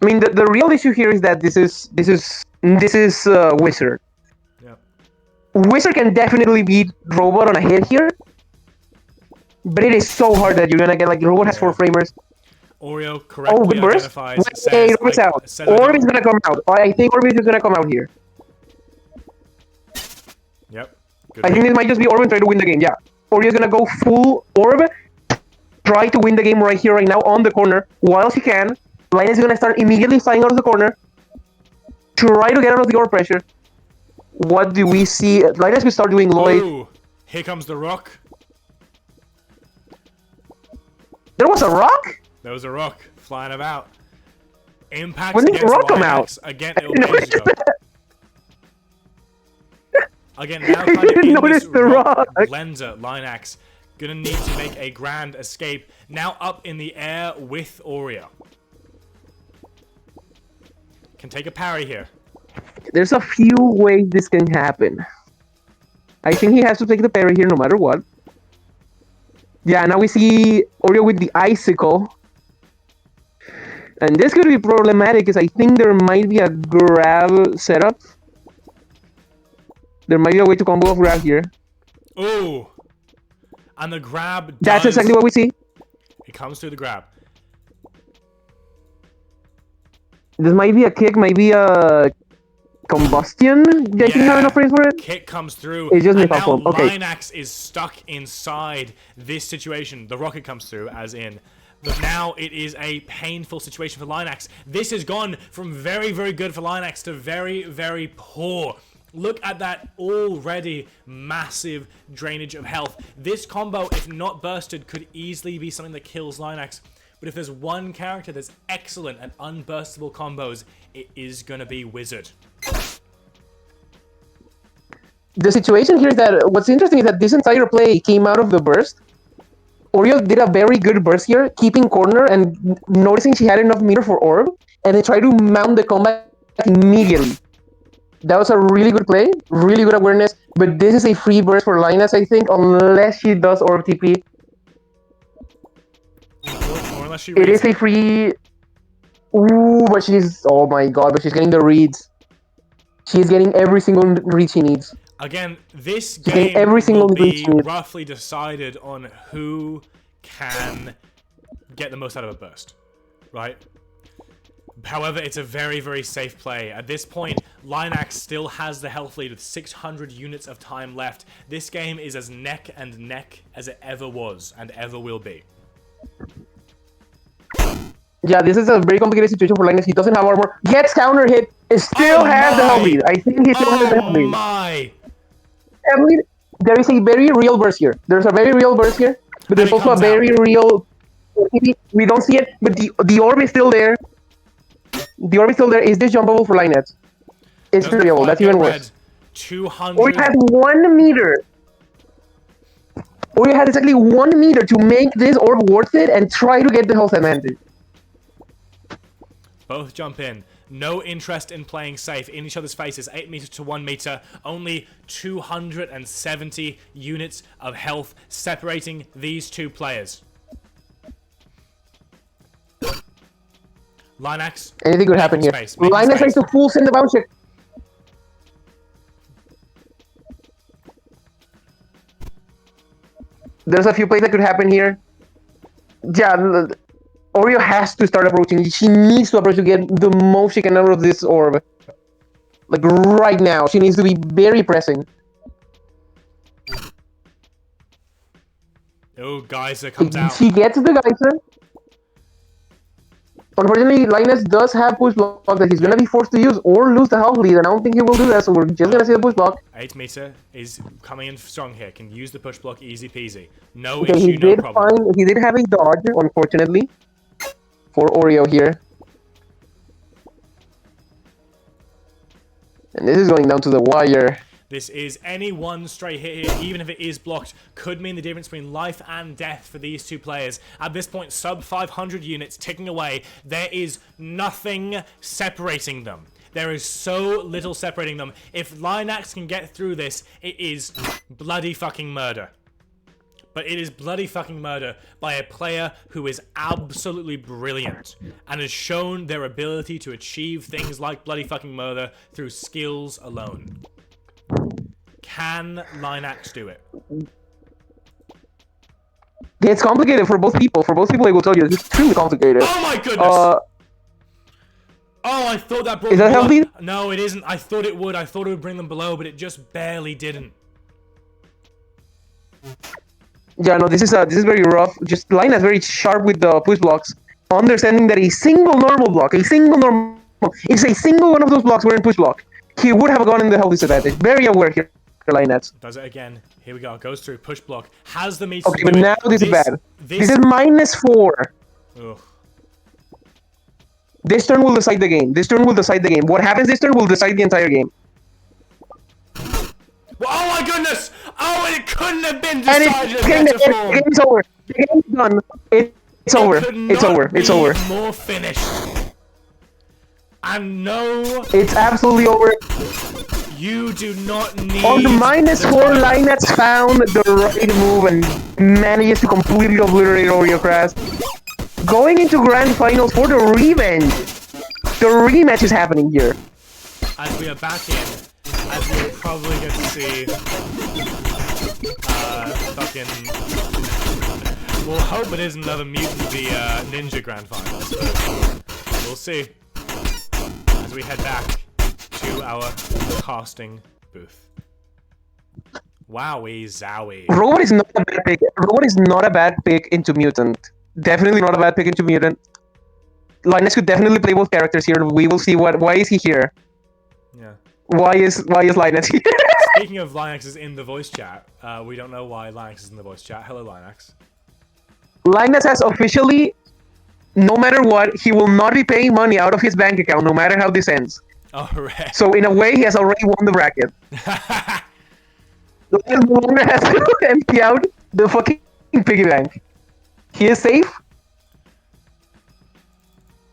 [SPEAKER 2] I mean, the real issue here is that this is Wizard.
[SPEAKER 1] Yep.
[SPEAKER 2] Wizard can definitely beat Robot on a hit here, but it is so hard that you're gonna get like Robot has 4 framers.
[SPEAKER 1] Oreo correctly identifies.
[SPEAKER 2] Hey, Orb's out. Orb is gonna come out. I think Orb is gonna come out here.
[SPEAKER 1] Yep.
[SPEAKER 2] I think this might just be Orb and try to win the game. Yeah, Oreo is gonna go full Orb, try to win the game right here, right now on the corner while she can. Linus is gonna start immediately flying out of the corner. Try to get out of the orb pressure. What do we see? Linus will start doing Lloyd.
[SPEAKER 1] Ooh, here comes the rock.
[SPEAKER 2] There was a rock?
[SPEAKER 1] There was a rock flying about. Impact
[SPEAKER 2] when did the rock come out?
[SPEAKER 1] Again, it will go. Again, now kind of in
[SPEAKER 2] notice
[SPEAKER 1] this
[SPEAKER 2] the rock.
[SPEAKER 1] Lenser, Linax, gonna need to make a grand escape. Now up in the air with Oreo. Can take a parry here.
[SPEAKER 2] There's a few ways this can happen. I think he has to take the parry here no matter what. Yeah, now we see Oreo with the icicle. And this could be problematic because I think there might be a grab setup. There might be a way to combo off grab here.
[SPEAKER 1] Ooh. And the grab
[SPEAKER 2] That's exactly what we see.
[SPEAKER 1] It comes through the grab.
[SPEAKER 2] This might be a kick, maybe a combustion. I think have enough frames for it.
[SPEAKER 1] Kick comes through.
[SPEAKER 2] It's just
[SPEAKER 1] and now
[SPEAKER 2] okay.
[SPEAKER 1] Linax is stuck inside this situation. The rocket comes through, as in. But now it is a painful situation for Linax. This has gone from very, very good for Linax to very, very poor. Look at that already massive drainage of health. This combo, if not bursted, could easily be something that kills Linax. But if there's one character that's excellent at unburstable combos, it is going to be Wizard.
[SPEAKER 2] The situation here is that what's interesting is that this entire play came out of the burst. Oreo did a very good burst here, keeping corner and noticing she had enough meter for orb, and they tried to mount the combat immediately. That was a really good play, really good awareness, but this is a free burst for Linus, I think, unless she does orb TP.
[SPEAKER 1] Or unless she
[SPEAKER 2] it is a free... Ooh, but she's... Oh my god, but she's getting the reads. She's getting every single read she needs.
[SPEAKER 1] Again, this game will be roughly decided on who can get the most out of a burst, right? However, it's a very, very safe play. At this point, Linax still has the health lead with 600 units of time left. This game is as neck and neck as it ever was and ever will be.
[SPEAKER 2] Yeah, this is a very complicated situation for Linus. He doesn't have armor. Gets counter hit. It still has the health lead. I think he still has the health lead.
[SPEAKER 1] Oh my!
[SPEAKER 2] There is a very real burst here. There's a very real burst here, but there's also a very real... We don't see it, but the orb is still there. The orb is still there. Is this jumpable for Linus? It's real. That's even worse.
[SPEAKER 1] 200.
[SPEAKER 2] Oreo has 1 meter. Oreo has exactly 1 meter to make this orb worth it and try to get the health advantage.
[SPEAKER 1] Both jump in. No interest in playing safe. In each other's faces. 8 meters to 1 meter. Only 270 units of health separating these two players. Linax.
[SPEAKER 2] Anything could happen here. Linax tries to full send the bounce check. There's a few plays that could happen here. Yeah, Oreo has to start approaching. She needs to approach to get the most she can out of this orb. Like right now. She needs to be very pressing.
[SPEAKER 1] Oh, Geyser comes
[SPEAKER 2] If
[SPEAKER 1] out.
[SPEAKER 2] she gets the Geyser. Unfortunately, Linus does have push block that he's gonna be forced to use or lose the health lead, and I don't think he will do that, so we're just gonna see the push block.
[SPEAKER 1] 8 meter is coming in strong here. Can use the push block easy peasy. No
[SPEAKER 2] Okay,
[SPEAKER 1] issue,
[SPEAKER 2] he
[SPEAKER 1] no
[SPEAKER 2] did
[SPEAKER 1] problem.
[SPEAKER 2] find he did have a dodge, unfortunately, for Oreo here. And this is going down to the wire.
[SPEAKER 1] This is any one stray hit here, even if it is blocked, could mean the difference between life and death for these two players. At this point, sub 500 units ticking away. There is nothing separating them. There is so little separating them. If Linax can get through this, it is bloody fucking murder. But it is bloody fucking murder by a player who is absolutely brilliant and has shown their ability to achieve things like bloody fucking murder through skills alone. Can Linax do it?
[SPEAKER 2] It's complicated for both people. For both people, I will tell you, it's extremely complicated.
[SPEAKER 1] Oh my goodness! Oh, I thought that brought
[SPEAKER 2] Is that
[SPEAKER 1] them below.
[SPEAKER 2] healthy?
[SPEAKER 1] No, it isn't. I thought it would. I thought it would bring them below, but it just barely didn't.
[SPEAKER 2] Yeah, no, this is very rough. Just Linus very sharp with the push blocks, understanding that a single normal block, if a single one of those blocks were in push block, he would have gotten the health disadvantage. Very aware here, Linus.
[SPEAKER 1] Does it again. Here we go. Goes through. Push block. Has the means
[SPEAKER 2] Okay,
[SPEAKER 1] to
[SPEAKER 2] but
[SPEAKER 1] do it.
[SPEAKER 2] now this is bad.
[SPEAKER 1] This
[SPEAKER 2] is -4.
[SPEAKER 1] Ugh.
[SPEAKER 2] This turn will decide the game. What happens this turn will decide the entire game.
[SPEAKER 1] Oh my goodness! Oh, it couldn't have been
[SPEAKER 2] And
[SPEAKER 1] decided in better
[SPEAKER 2] the
[SPEAKER 1] form.
[SPEAKER 2] game's over. The game's done. It's over. It's over.
[SPEAKER 1] More finished. And no,
[SPEAKER 2] It's absolutely over.
[SPEAKER 1] you do not need.
[SPEAKER 2] On the -4, Linus found the right move and manages to completely obliterate Oreo Crash. Going into grand finals for the revenge. The rematch is happening here.
[SPEAKER 1] As we are back in, as we are probably going to see, fucking. We'll hope it isn't another Mutant v Ninja Grand Finals, but we'll see. As we head back to our casting booth. Wowie zowie.
[SPEAKER 2] Robot is not a bad pick. Robot is not a bad pick into Mutant. Definitely not a bad pick into Mutant. Linus could definitely play both characters here. We will see why is he here?
[SPEAKER 1] Yeah.
[SPEAKER 2] Why is Linus here?
[SPEAKER 1] Speaking of Linux is in the voice chat, we don't know why Linux is in the voice chat. Hello, Linux.
[SPEAKER 2] Linus has officially, no matter what, he will not be paying money out of his bank account, no matter how this ends.
[SPEAKER 1] Oh, hooray.
[SPEAKER 2] So in a way, he has already won the bracket. Linus no longer has to empty out the fucking piggy bank. He is safe.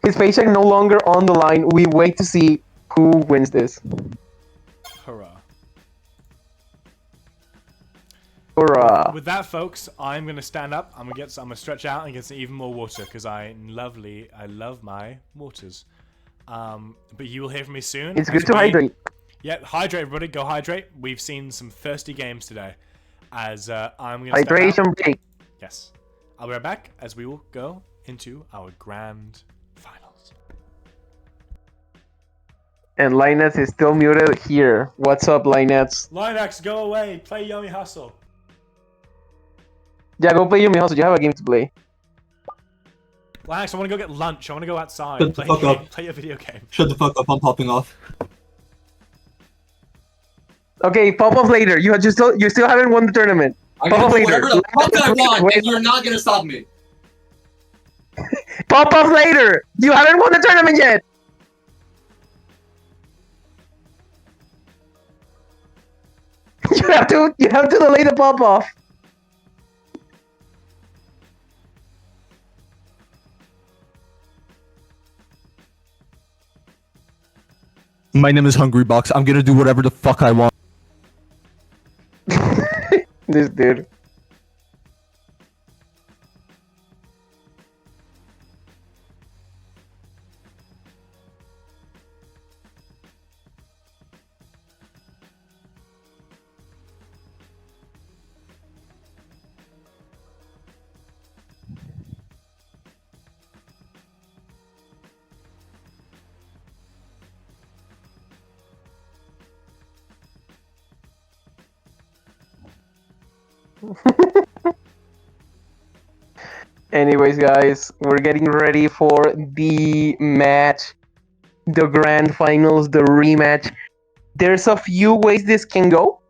[SPEAKER 2] His paycheck no longer on the line. We wait to see who wins this.
[SPEAKER 1] Hurrah.
[SPEAKER 2] Hurrah.
[SPEAKER 1] With that, folks, I'm gonna stand up. I'm gonna stretch out and get some even more water because I love my waters. But you will hear from me soon.
[SPEAKER 2] It's good to hydrate.
[SPEAKER 1] Yep, hydrate, everybody. Go hydrate. We've seen some thirsty games today. As I'm gonna
[SPEAKER 2] Hydration break.
[SPEAKER 1] Yes, I'll be right back as we will go into our grand finals.
[SPEAKER 2] And Linus is still muted here. What's up, Linus?
[SPEAKER 1] Linux, go away. Play YOMI Hustle.
[SPEAKER 2] Yeah, go play YOMI Hustle. You have a game to play.
[SPEAKER 1] Linux, I want to go get lunch. I want to go outside.
[SPEAKER 3] Shut the fuck up.
[SPEAKER 1] Play a video game.
[SPEAKER 3] Shut the fuck up, I'm popping off.
[SPEAKER 2] Okay, pop off later. You still haven't won the tournament.
[SPEAKER 3] I'm
[SPEAKER 2] Pop
[SPEAKER 3] gonna
[SPEAKER 2] off
[SPEAKER 3] do
[SPEAKER 2] later.
[SPEAKER 3] whatever the fuck I want,
[SPEAKER 2] Wait.
[SPEAKER 3] and you're not gonna stop me.
[SPEAKER 2] Pop off later. You haven't won the tournament yet. You have to delay the pop off.
[SPEAKER 3] My name is Hungry Box. I'm gonna do whatever the fuck I want.
[SPEAKER 2] This dude. Anyways, guys, we're getting ready for the match, the grand finals, the rematch. There's a few ways this can go.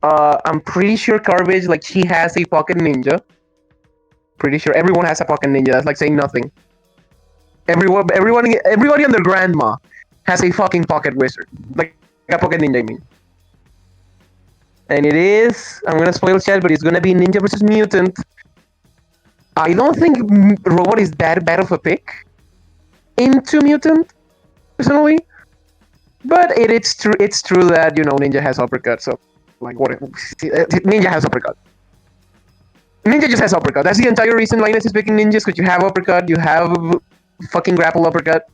[SPEAKER 2] I'm pretty sure Garbage, like, she has a pocket ninja. Pretty sure everyone has a pocket ninja. That's like saying nothing. Everybody and their grandma has a fucking pocket wizard, like a pocket ninja. I mean, and it is. I'm gonna spoil chat, but it's gonna be ninja versus mutant. I don't think robot is that bad of a pick into mutant, personally. But it's true. It's true that ninja has uppercut. So like what? Ninja has uppercut. Ninja just has uppercut. That's the entire reason Linus is picking ninjas, because you have uppercut, you have fucking grapple uppercut.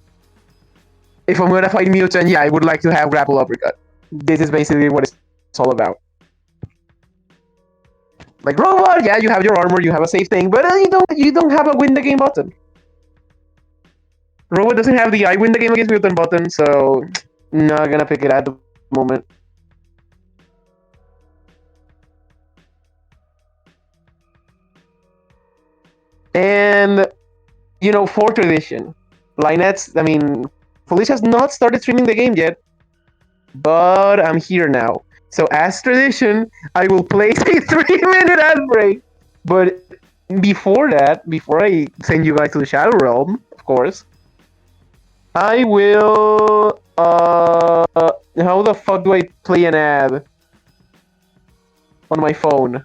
[SPEAKER 2] If I'm gonna fight mutant, yeah, I would like to have grapple uppercut. This is basically what it's all about. Like robot, yeah, you have your armor, you have a safe thing, but you don't have a win the game button. Robot doesn't have the I win the game against mutant button, so not gonna pick it at the moment. And for tradition, Linettes, I mean, Felicia has not started streaming the game yet, but I'm here now. So as tradition, I will place a 3-minute ad break. But before that, before I send you guys to the Shadow Realm, of course, I will. How the fuck do I play an ad on my phone?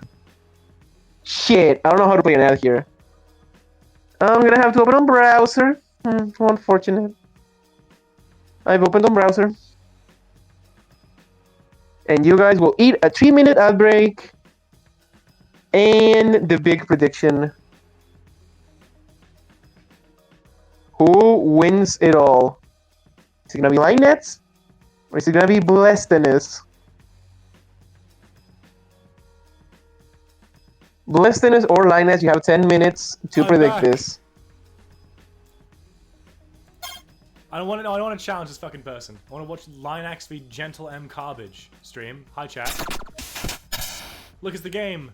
[SPEAKER 2] Shit, I don't know how to play an ad here. I'm gonna have to open on browser. Unfortunate. I've opened on browser. And you guys will eat a 3-minute ad break. And the big prediction. Who wins it all? Is it gonna be Linettes? Or is it gonna be Blessedness? Blessedness or Linettes, you have 10 minutes to predict this.
[SPEAKER 1] I don't want to challenge this fucking person. I want to watch Linax v Gentle M Carbage stream. Hi, chat. Look, it's the game.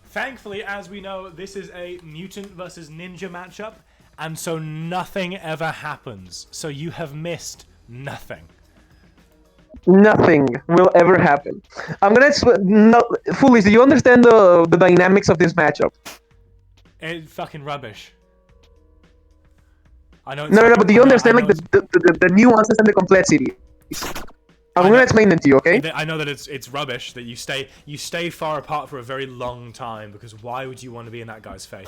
[SPEAKER 1] Thankfully, as we know, this is a mutant versus ninja matchup, and so nothing ever happens. So you have missed nothing.
[SPEAKER 2] Nothing will ever happen. I'm gonna Foolish, do you understand the dynamics of this matchup?
[SPEAKER 1] It's fucking rubbish. I know.
[SPEAKER 2] No, but do you understand like the nuances and the complexity? I'm gonna explain them to you, okay?
[SPEAKER 1] I know that it's rubbish that you stay far apart for a very long time, because why would you want to be in that guy's face?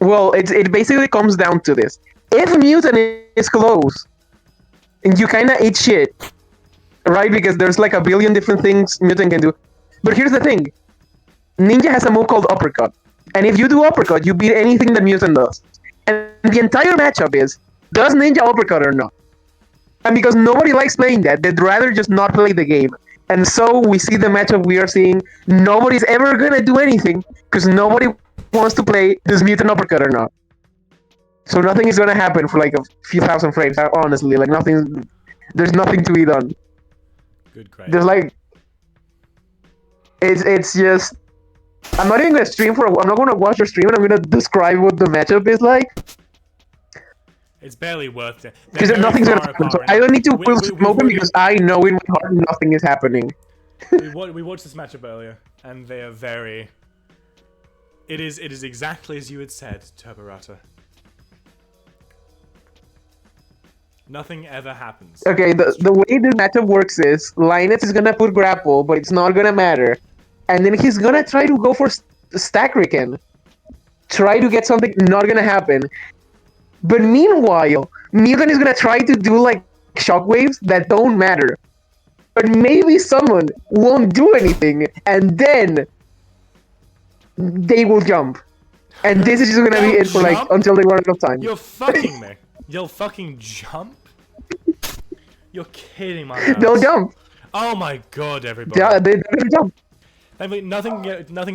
[SPEAKER 2] Well, it basically comes down to this: if mutant is close, and you kind of eat shit, right? Because there's like a billion different things mutant can do. But here's the thing: ninja has a move called uppercut. And if you do uppercut, you beat anything that mutant does. And the entire matchup is, does ninja uppercut or not? And because nobody likes playing that, they'd rather just not play the game. And so we see the matchup we are seeing. Nobody's ever gonna do anything, because nobody wants to play, does mutant uppercut or not? So nothing is gonna happen for like a few thousand frames, honestly. Like there's nothing to be done.
[SPEAKER 1] Good grade.
[SPEAKER 2] There's like, it's just, I'm not even gonna I'm not gonna watch your stream, and I'm gonna describe what the matchup is like.
[SPEAKER 1] It's barely worth it.
[SPEAKER 2] Because nothing's gonna happen. So I don't need to pull smoking, because I know in my heart nothing is happening.
[SPEAKER 1] we watched this matchup earlier, and they are very. It is exactly as you had said, Turborata. Nothing ever happens.
[SPEAKER 2] Okay, the way this matchup works is Linus is gonna put grapple, but it's not gonna matter. And then he's gonna try to go for stack Riken. Try to get something, not gonna happen. But meanwhile, Mutant is gonna try to do like shockwaves that don't matter. But maybe someone won't do anything, and then they will jump. And this is just gonna be it for like until they run out of time.
[SPEAKER 1] You're fucking me. You'll fucking jump? You're kidding my ass.
[SPEAKER 2] They'll jump.
[SPEAKER 1] Oh my god, everybody.
[SPEAKER 2] Yeah, they're gonna jump.
[SPEAKER 1] I mean, nothing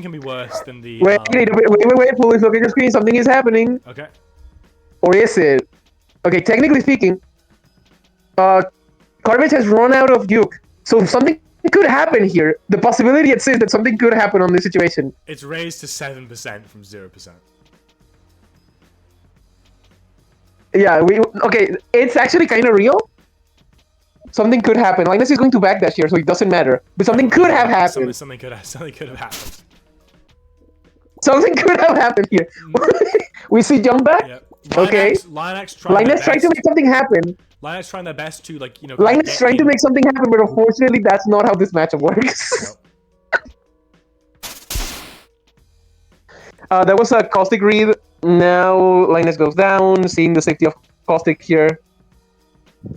[SPEAKER 1] can be worse than the.
[SPEAKER 2] Wait, police, look at your screen. Something is happening.
[SPEAKER 1] Okay.
[SPEAKER 2] Or is it? Okay, technically speaking, Garbage has run out of Duke. So something could happen here. The possibility exists that something could happen on this situation.
[SPEAKER 1] It's raised to 7% from 0%.
[SPEAKER 2] Yeah, okay, it's actually kind of real. Something could happen. Linus is going to backdash here, so it doesn't matter. But something could have happened.
[SPEAKER 1] Something could have happened.
[SPEAKER 2] Something could have happened here. We see jump back.
[SPEAKER 1] Yep.
[SPEAKER 2] Okay.
[SPEAKER 1] Linus
[SPEAKER 2] trying to make something happen.
[SPEAKER 1] Linus trying their best to, like, you know.
[SPEAKER 2] Linus trying to make something happen, but unfortunately, that's not how this matchup works.
[SPEAKER 1] Nope.
[SPEAKER 2] That was a caustic read. Now Linus goes down, seeing the safety of caustic here,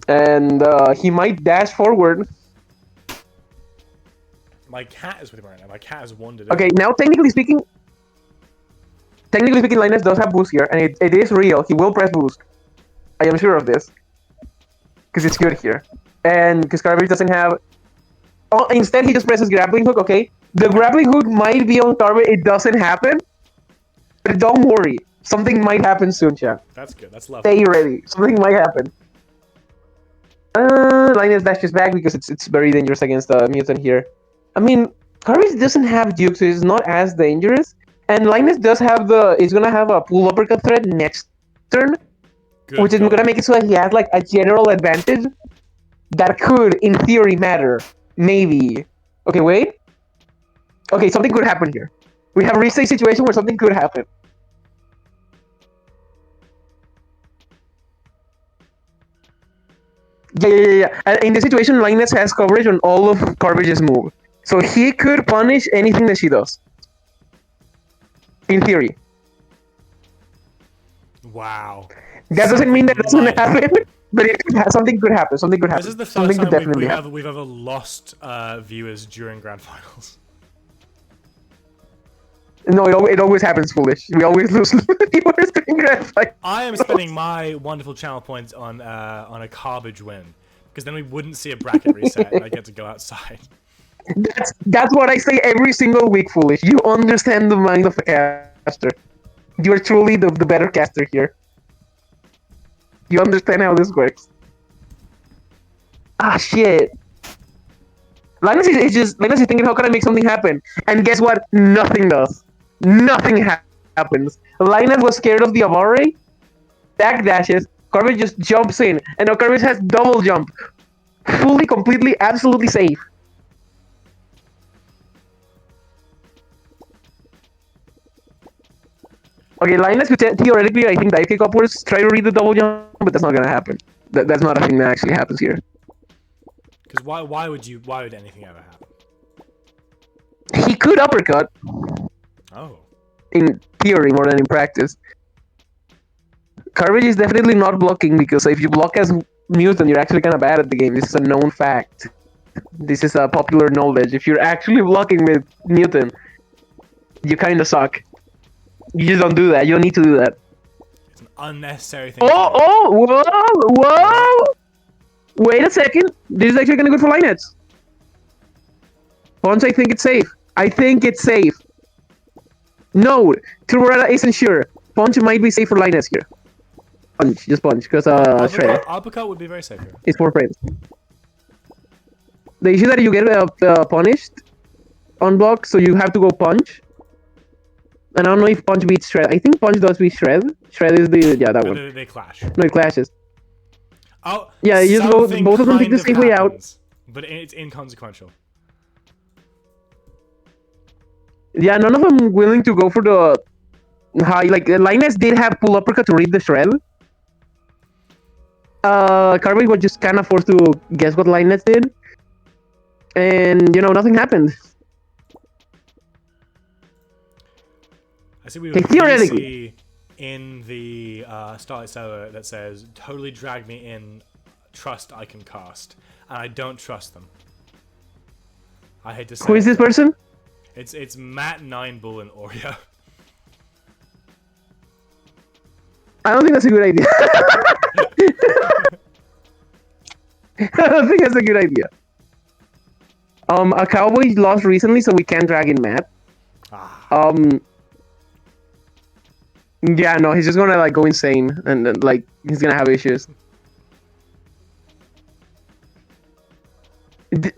[SPEAKER 2] and he might dash forward.
[SPEAKER 1] My cat is with him right now. My cat has wandered.
[SPEAKER 2] Okay, now technically speaking, Linus does have boost here, and it is real. He will press boost. I am sure of this. Because it's good here. And because Garbage doesn't have... Oh, instead, he just presses grappling hook, okay? The grappling hook might be on Garbage. It doesn't happen. But don't worry. Something might happen soon, chat.
[SPEAKER 1] That's good. That's lovely.
[SPEAKER 2] Stay ready. Something might happen. Linus dashes back because it's very dangerous against Mutant here. I mean, Garbage doesn't have Duke, so it's not as dangerous. And Linus does have is gonna have a pull uppercut threat next turn.
[SPEAKER 1] Good
[SPEAKER 2] which is
[SPEAKER 1] God.
[SPEAKER 2] gonna make it so that he has like a general advantage that could, in theory, matter. Maybe. Okay, wait. Okay, something could happen here. We have reached a situation where something could happen. Yeah. In this situation, Linus has coverage on all of Garbage's move. So he could punish anything that she does. In theory.
[SPEAKER 1] Wow.
[SPEAKER 2] That doesn't mean that it's gonna happen, but something could happen. Something could happen.
[SPEAKER 1] This is the
[SPEAKER 2] something
[SPEAKER 1] first
[SPEAKER 2] could
[SPEAKER 1] time
[SPEAKER 2] definitely happen.
[SPEAKER 1] we've ever lost viewers during grand finals.
[SPEAKER 2] No, it always happens, Foolish. We always lose viewers during grand finals.
[SPEAKER 1] I am spending my wonderful channel points on a garbage win, because then we wouldn't see a bracket reset, and I get to go outside.
[SPEAKER 2] That's what I say every single week, Foolish. You understand the mind of a caster. You are truly the better caster here. You understand how this works. Ah, shit. Linus is thinking, how can I make something happen? And guess what? Nothing does. Nothing happens. Linus was scared of the Avare. Back dashes. Garbage just jumps in. And now Garbage has double jump. Fully, completely, absolutely safe. Okay, Linus could theoretically, I think, dive kick upwards, try to read the double jump, but that's not gonna happen. That's not a thing that actually happens here.
[SPEAKER 1] Because why would anything ever happen?
[SPEAKER 2] He could uppercut.
[SPEAKER 1] Oh.
[SPEAKER 2] In theory, more than in practice. Garbage is definitely not blocking, because if you block as Mutant, you're actually kind of bad at the game. This is a known fact. This is a popular knowledge. If you're actually blocking with Mutant, you kind of suck. You just don't do that. You don't need to do that.
[SPEAKER 1] It's an unnecessary thing.
[SPEAKER 2] Whoa! Wait a second. This is actually gonna go for Linus. Punch, I think it's safe. No, Turborada isn't sure. Punch might be safe for Linus here. Punch, just punch, because Shred.
[SPEAKER 1] Uppercut would be very safe here.
[SPEAKER 2] It's 4 frames. The issue that you get punished on block, so you have to go punch. And I don't know if punch beats Shred. I think punch does beat Shred. Shred is that one.
[SPEAKER 1] They clash.
[SPEAKER 2] No, it clashes.
[SPEAKER 1] Oh,
[SPEAKER 2] yeah, you just go. Both of them take the safe way out.
[SPEAKER 1] But it's inconsequential.
[SPEAKER 2] Yeah, none of them willing to go for the high. Like Linus did have pull uppercut to read the Shred. Garbage was just kind of forced to guess what Linus did, and nothing happened.
[SPEAKER 1] I see we
[SPEAKER 2] theoretically
[SPEAKER 1] in the Starlight Server that says, "Totally drag me in, trust I can cast," and I don't trust them. I hate to say.
[SPEAKER 2] Who is this person?
[SPEAKER 1] It's Matt Ninebull and Oreo.
[SPEAKER 2] I don't think that's a good idea. I don't think that's a good idea. A cowboy lost recently, so we can't drag in Matt. Yeah, no, he's just gonna go insane, and he's gonna have issues.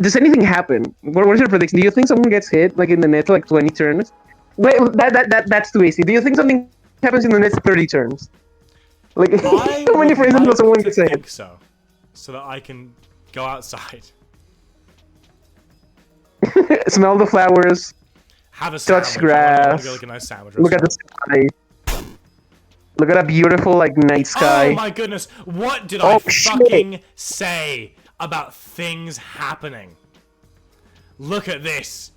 [SPEAKER 2] Does anything happen? What is your prediction? Do you think someone gets hit like in the next like 20 turns? Wait, that's too easy. Do you think something happens in the next 30 turns? Like
[SPEAKER 1] I
[SPEAKER 2] how many
[SPEAKER 1] would
[SPEAKER 2] frames until
[SPEAKER 1] like
[SPEAKER 2] someone
[SPEAKER 1] to
[SPEAKER 2] gets hit?
[SPEAKER 1] think so that I can go outside,
[SPEAKER 2] Smell the flowers.
[SPEAKER 1] have a
[SPEAKER 2] Touch
[SPEAKER 1] sandwich. I want to
[SPEAKER 2] grass.
[SPEAKER 1] go like a nice sandwich
[SPEAKER 2] Look at the
[SPEAKER 1] restaurant.
[SPEAKER 2] sky. Look at a beautiful like night sky.
[SPEAKER 1] Oh my goodness! What did
[SPEAKER 2] Oh,
[SPEAKER 1] I fucking say about things happening? Look at this.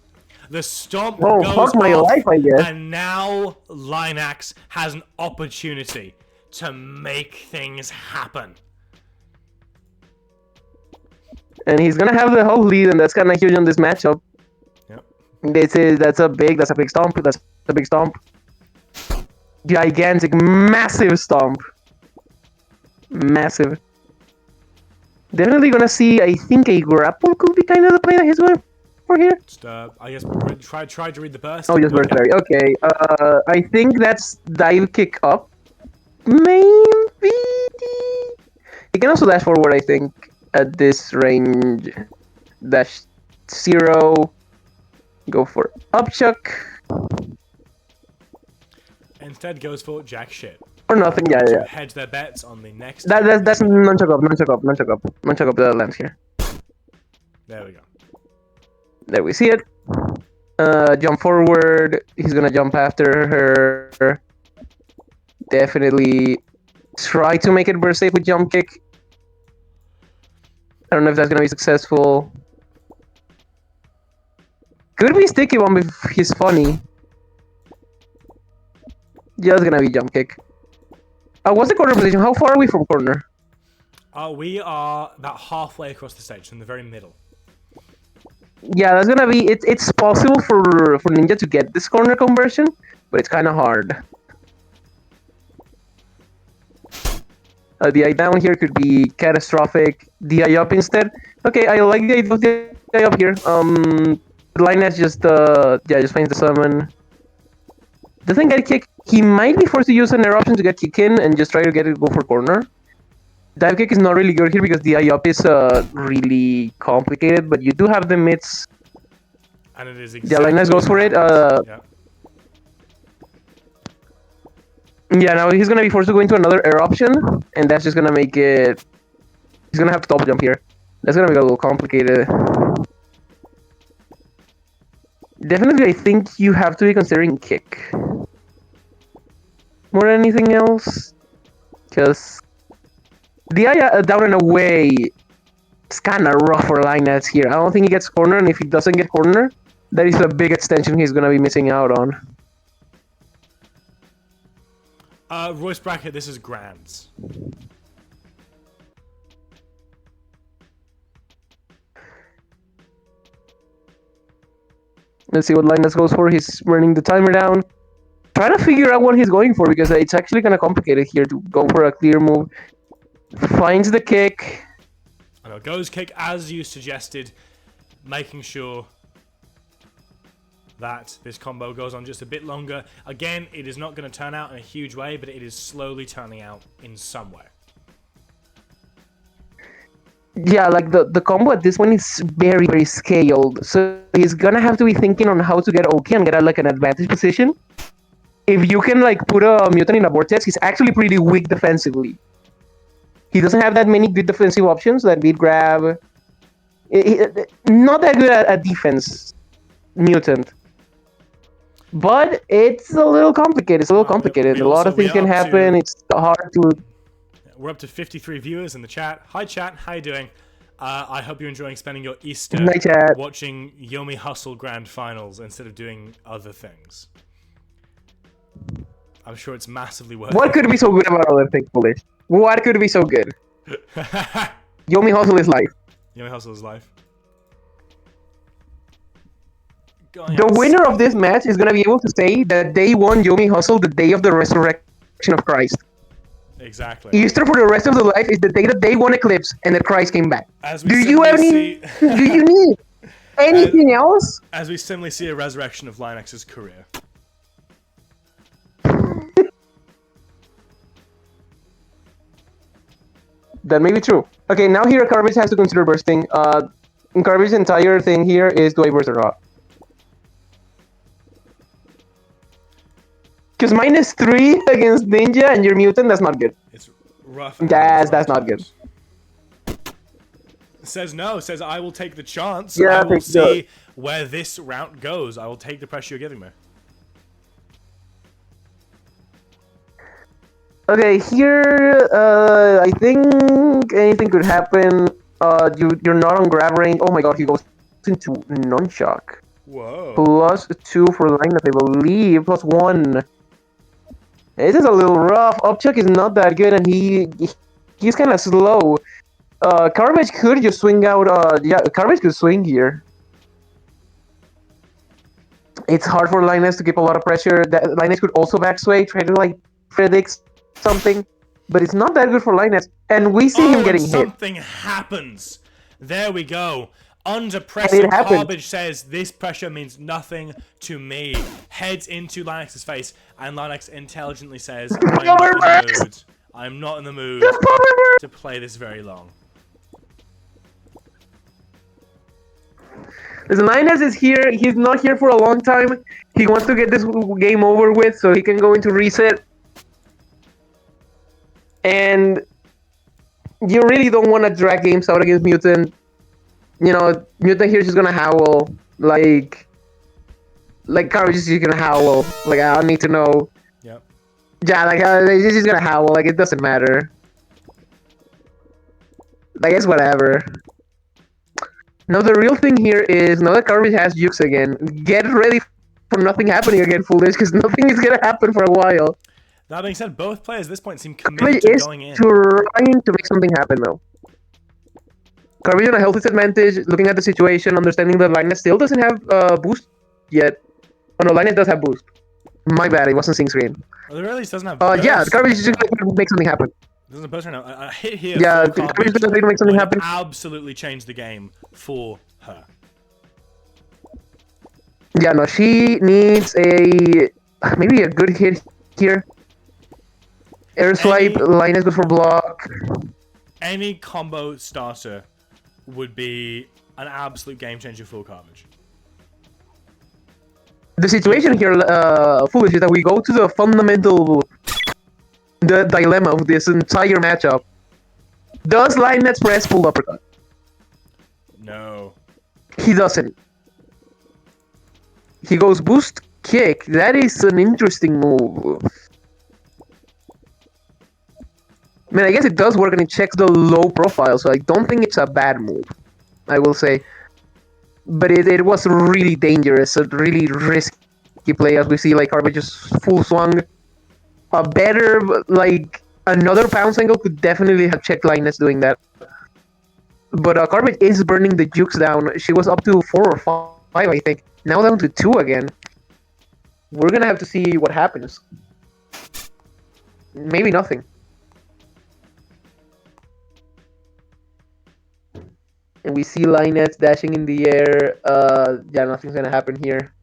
[SPEAKER 1] The stomp
[SPEAKER 2] Oh,
[SPEAKER 1] goes
[SPEAKER 2] fuck my
[SPEAKER 1] off,
[SPEAKER 2] life, I guess.
[SPEAKER 1] and now Linax has an opportunity to make things happen.
[SPEAKER 2] And he's gonna have the whole lead, and that's kind of huge on this matchup.
[SPEAKER 1] Yep.
[SPEAKER 2] That's a big stomp. That's a big stomp. Gigantic, massive stomp. Massive. Definitely gonna see. I think a grapple could be kind of the play that he's going for here.
[SPEAKER 1] Just, I guess try to read the burst.
[SPEAKER 2] Oh, just burst berry. Okay. I think that's dive kick up. Maybe. He can also dash forward. I think at this range. Dash 0. Go for up chuck.
[SPEAKER 1] Instead goes for jack shit.
[SPEAKER 2] Or nothing. Yeah.
[SPEAKER 1] Hedge their bets on the next.
[SPEAKER 2] That's nunchuck up the lands here.
[SPEAKER 1] There we go.
[SPEAKER 2] There we see it. Jump forward. He's gonna jump after her. Definitely try to make it burst safe with jump kick. I don't know if that's gonna be successful. Could be sticky one if he's funny. Just gonna be jump kick. What's the corner position? How far are we from corner?
[SPEAKER 1] We are about halfway across the stage, in the very middle.
[SPEAKER 2] Yeah, that's gonna be. It's possible for Ninja to get this corner conversion, but it's kind of hard. The eye down here could be catastrophic. The eye up instead. Okay, I like the idea of the eye up here. Linus just finds the summon. Doesn't get kick. He might be forced to use an eruption to get kick in and just try to get it go for corner. Dive kick is not really good here because the eye up is really complicated, but you do have the mids.
[SPEAKER 1] And it is
[SPEAKER 2] exactly. Yeah, Linus goes for it. Yeah, now he's gonna be forced to go into another eruption, and that's just gonna make it. He's gonna have to double jump here. That's gonna make it a little complicated. Definitely, I think you have to be considering kick more than anything else, because the eye down and away is kind of rough for Linus here. I don't think he gets corner, and if he doesn't get corner, that is a big extension he's gonna be missing out on.
[SPEAKER 1] Royce Bracket, this is Grands.
[SPEAKER 2] Let's see what Linus goes for. He's running the timer down. Trying to figure out what he's going for because it's actually kind of complicated here to go for a clear move. Finds the kick.
[SPEAKER 1] I know, goes kick as you suggested, making sure that this combo goes on just a bit longer. Again, it is not going to turn out in a huge way, but it is slowly turning out in some way.
[SPEAKER 2] Yeah, like the combo at this one is very, very scaled. So he's gonna have to be thinking on how to get OK and get like an advantage position. If you can like put a mutant in a vortex, he's actually pretty weak defensively. He doesn't have that many good defensive options. That beat grab, not that good at defense, mutant. But it's a little complicated. It's a little complicated. A lot of things can happen. It's hard to.
[SPEAKER 1] We're up to 53 viewers in the chat. Hi chat, how you doing? I hope you're enjoying spending your Easter watching YOMI Hustle Grand Finals instead of doing other things. I'm sure it's massively worth it.
[SPEAKER 2] What could be so good about other things, Polish? What could be so good? YOMI Hustle is life.
[SPEAKER 1] YOMI Hustle is life.
[SPEAKER 2] The winner of this match is going to be able to say that they won YOMI Hustle the day of the resurrection of Christ.
[SPEAKER 1] Exactly.
[SPEAKER 2] Easter for the rest of the life is the day that they won Eclipse and that Christ came back.
[SPEAKER 1] Do you need
[SPEAKER 2] anything else?
[SPEAKER 1] As we similarly see a resurrection of Linux's career.
[SPEAKER 2] That may be true. Okay, now here Carvage has to consider bursting. Garbage's entire thing here is do I burst or not? Because -3 against Ninja and your mutant, that's not good.
[SPEAKER 1] It's rough.
[SPEAKER 2] Yes, that's not good.
[SPEAKER 1] Says no. Says I will take the chance.
[SPEAKER 2] Yeah,
[SPEAKER 1] I will see where this route goes. I will take the pressure you're giving me.
[SPEAKER 2] Okay, here, I think anything could happen. You're not on grab range. Oh my god, he goes into nunchuck.
[SPEAKER 1] Whoa.
[SPEAKER 2] +2 for lineup, I believe. +1. This is a little rough. Upchuck is not that good, and he's kind of slow. Garbage could just swing out. Yeah, Garbage could swing here. It's hard for Linus to keep a lot of pressure. Linus could also back sway, try to like predict something, but it's not that good for Linus. And we see him getting hit.
[SPEAKER 1] Something happens. There we go. Under pressure, Garbage says this pressure means nothing to me. Heads into Linux's face, and Linux intelligently says, I'm not in the mood to play this very long.
[SPEAKER 2] Listen, Linus is here. He's not here for a long time. He wants to get this game over with so he can go into reset. And you really don't want to drag games out against Mutant. You know, Mutant here is just gonna howl. Like Garbage is just gonna howl. Like, I don't need to know.
[SPEAKER 1] Yep.
[SPEAKER 2] Yeah, like, he's just gonna howl. Like, it doesn't matter. Like, it's whatever. Now, the real thing here is, now that Garbage has Jukes again, get ready for nothing happening again, Foolish, because nothing is gonna happen for a while.
[SPEAKER 1] That being said, both players at this point seem committed to going in.
[SPEAKER 2] Trying to make something happen, though. Garbage on a health disadvantage, looking at the situation, understanding that Linus still doesn't have boost yet. Oh no, Linus does have boost. My bad, it wasn't sync screen.
[SPEAKER 1] Well, it really doesn't have
[SPEAKER 2] burst. Yeah, Garbage is just going to make something happen.
[SPEAKER 1] Doesn't have burst right now. A hit here.
[SPEAKER 2] Yeah, Garbage is going to make something happen.
[SPEAKER 1] Absolutely change the game for her.
[SPEAKER 2] Yeah, no, she needs maybe a good hit here. Air swipe, Linus goes for block.
[SPEAKER 1] Any combo starter would be an absolute game changer for Garbage.
[SPEAKER 2] The situation here, Foolish, is that we go to the fundamental dilemma of this entire matchup. Does Linus press full uppercut?
[SPEAKER 1] No.
[SPEAKER 2] He doesn't. He goes boost kick. That is an interesting move. I mean, I guess it does work and it checks the low profile, so I don't think it's a bad move, I will say. But it was really dangerous, a really risky play, as we see, like, Garbage just full swung. A better, like, another pounce angle could definitely have checked Linus doing that. But Garbage is burning the Jukes down. She was up to 4 or 5, I think. Now down to 2 again. We're gonna have to see what happens. Maybe nothing. And we see Linus dashing in the air. Yeah, nothing's gonna happen here.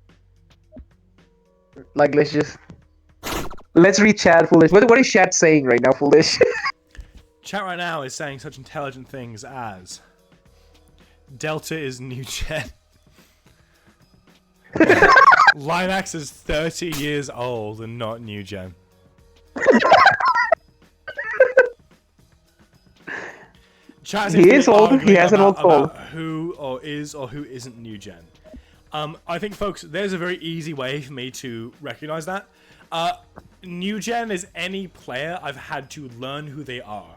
[SPEAKER 2] Like, let's read chat, Foolish. What is chat saying right now, Foolish?
[SPEAKER 1] Chat right now is saying such intelligent things as Delta is new gen. Linux is 30 years old and not new gen.
[SPEAKER 2] He is old. He has an old soul.
[SPEAKER 1] Who or who isn't new gen. I think, folks, there's a very easy way for me to recognize that. New gen is any player I've had to learn who they are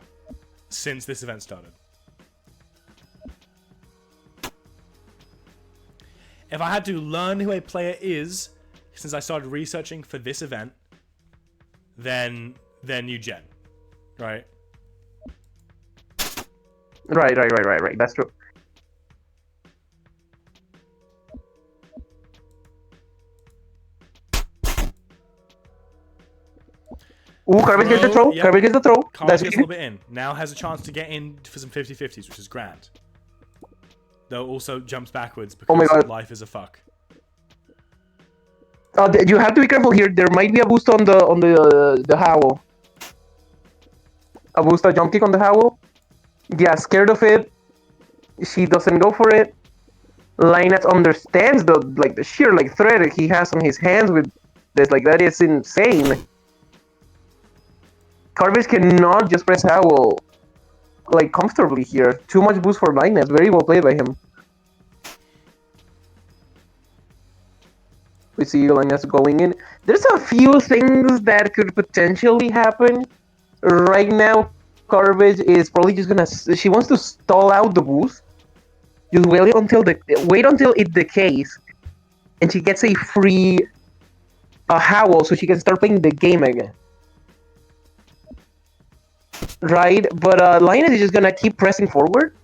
[SPEAKER 1] since this event started. If I had to learn who a player is since I started researching for this event, then they're new gen, right?
[SPEAKER 2] Right. That's true. Ooh, Garbage gets the throw.
[SPEAKER 1] Yep.
[SPEAKER 2] Garbage gets the throw.
[SPEAKER 1] Garbage gets a little bit in. Now has a chance to get in for some 50-50s, which is grand. Though also jumps backwards because life is a fuck.
[SPEAKER 2] You have to be careful here. There might be a boost on the howl. A boost, a jump kick on the howl. Yeah, scared of it. She doesn't go for it. Linus understands the sheer threat he has on his hands with this. That is insane. Garbage cannot just press Howl comfortably here. Too much boost for Linus. Very well played by him. We see Linus going in. There's a few things that could potentially happen. Right now, Garbage is probably just gonna. She wants to stall out the boost. Just wait until it decays, and she gets a free Howl, so she can start playing the game again. Right, but Linus is just gonna keep pressing forward,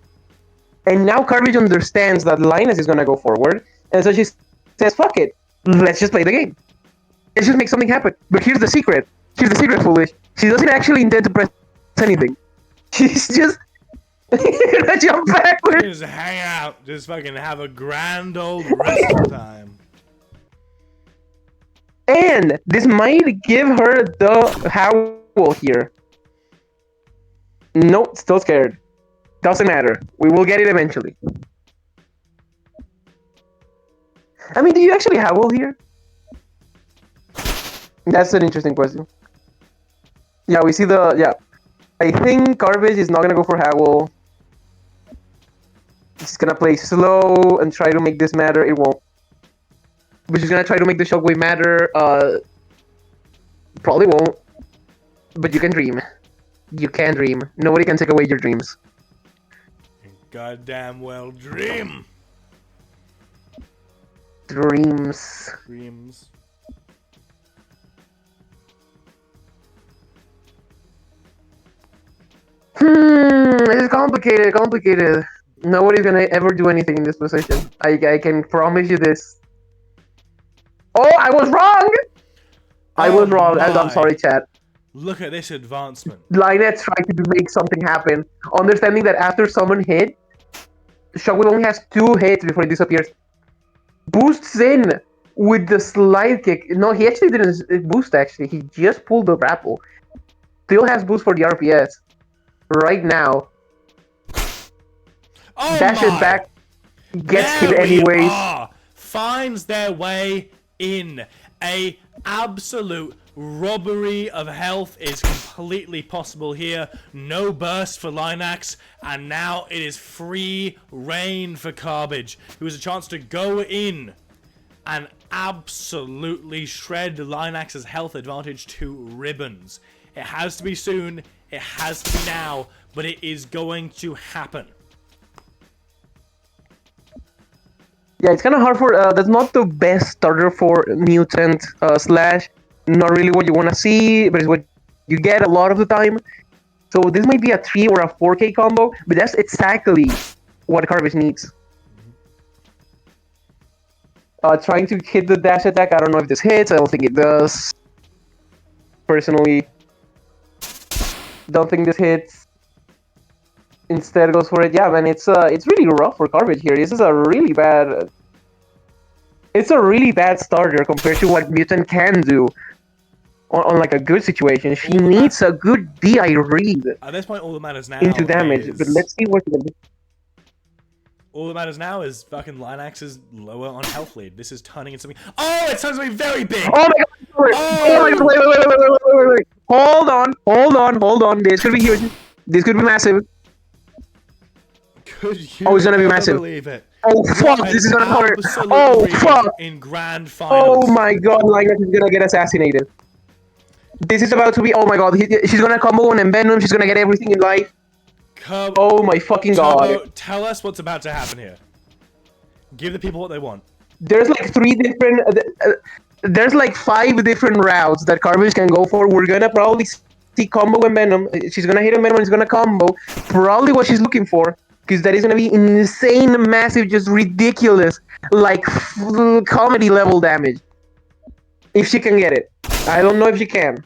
[SPEAKER 2] and now Garbage understands that Linus is gonna go forward, and so she says, "Fuck it, let's just play the game. Let's just make something happen." But here's the secret. Here's the secret, Foolish. She doesn't actually intend to press anything. She's just gonna jump backwards.
[SPEAKER 1] Just hang out. Just fucking have a grand old wrestle time.
[SPEAKER 2] And this might give her the Howl here. Nope, still scared. Doesn't matter. We will get it eventually. I mean, do you actually Howl here? That's an interesting question. Yeah, we see I think Garbage is not gonna go for Howl. She's gonna play slow and try to make this matter. It won't. But she's gonna try to make the Shockwave matter. Probably won't. But you can dream. You can dream. Nobody can take away your dreams.
[SPEAKER 1] Goddamn well dream.
[SPEAKER 2] Dreams.
[SPEAKER 1] Dreams.
[SPEAKER 2] This is complicated. Nobody's gonna ever do anything in this position. I can promise you this. Oh, I was wrong! I was wrong. I'm sorry, chat.
[SPEAKER 1] Look at this advancement.
[SPEAKER 2] Linus tried to make something happen, understanding that after someone hit, Shockwave only has 2 hits before it disappears. Boosts in with the slide kick. No, he actually didn't boost, actually. He just pulled the grapple. Still has boost for the RPS. Right now.
[SPEAKER 1] Oh
[SPEAKER 2] Dashes
[SPEAKER 1] my.
[SPEAKER 2] back. Gets
[SPEAKER 1] There
[SPEAKER 2] hit anyways.
[SPEAKER 1] Finds their way in. A absolute robbery of health is completely possible here. No burst for Linax, and now it is free reign for Garbage, who has a chance to go in and absolutely shred Linax's health advantage to ribbons. It has to be soon, it has to be now, but it is going to happen.
[SPEAKER 2] Yeah, it's kind of hard for. That's not the best starter for Mutant Slash. Not really what you want to see, but it's what you get a lot of the time. So this might be a 3 or a 4K combo, but that's exactly what Garbage needs. Trying to hit the dash attack. I don't know if this hits. I don't think it does. Personally, don't think this hits. Instead goes for it. Yeah, man, it's really rough for Garbage here. This is a really bad. It's a really bad starter compared to what Mutant can do on a good situation. She needs a good DI read.
[SPEAKER 1] At this point, all that matters now
[SPEAKER 2] into damage. But let's see what she can do.
[SPEAKER 1] All that matters now is fucking Linax is lower on health lead. This is turning into something. Oh, it turns to be very big.
[SPEAKER 2] Oh my god! Oh my god! Wait! Hold on. This could be huge. This could be massive.
[SPEAKER 1] Could you
[SPEAKER 2] it's gonna be massive.
[SPEAKER 1] believe it?
[SPEAKER 2] Oh fuck! This is gonna hurt.
[SPEAKER 1] Absolute
[SPEAKER 2] Oh
[SPEAKER 1] read
[SPEAKER 2] fuck!
[SPEAKER 1] In grand finals.
[SPEAKER 2] Oh my god! Linus is gonna get assassinated. This is about to be. Oh my god! She's gonna combo on Envenom. She's gonna get everything in life. Oh my fucking god!
[SPEAKER 1] Tell us what's about to happen here. Give the people what they want.
[SPEAKER 2] There's like 3 different. There's like 5 different routes that Garbage can go for. We're gonna probably see combo Envenom. She's gonna hit Envenom. She's gonna combo. Probably what she's looking for. Because that is gonna be insane, massive, just ridiculous, like comedy level damage. If she can get it, I don't know if she can.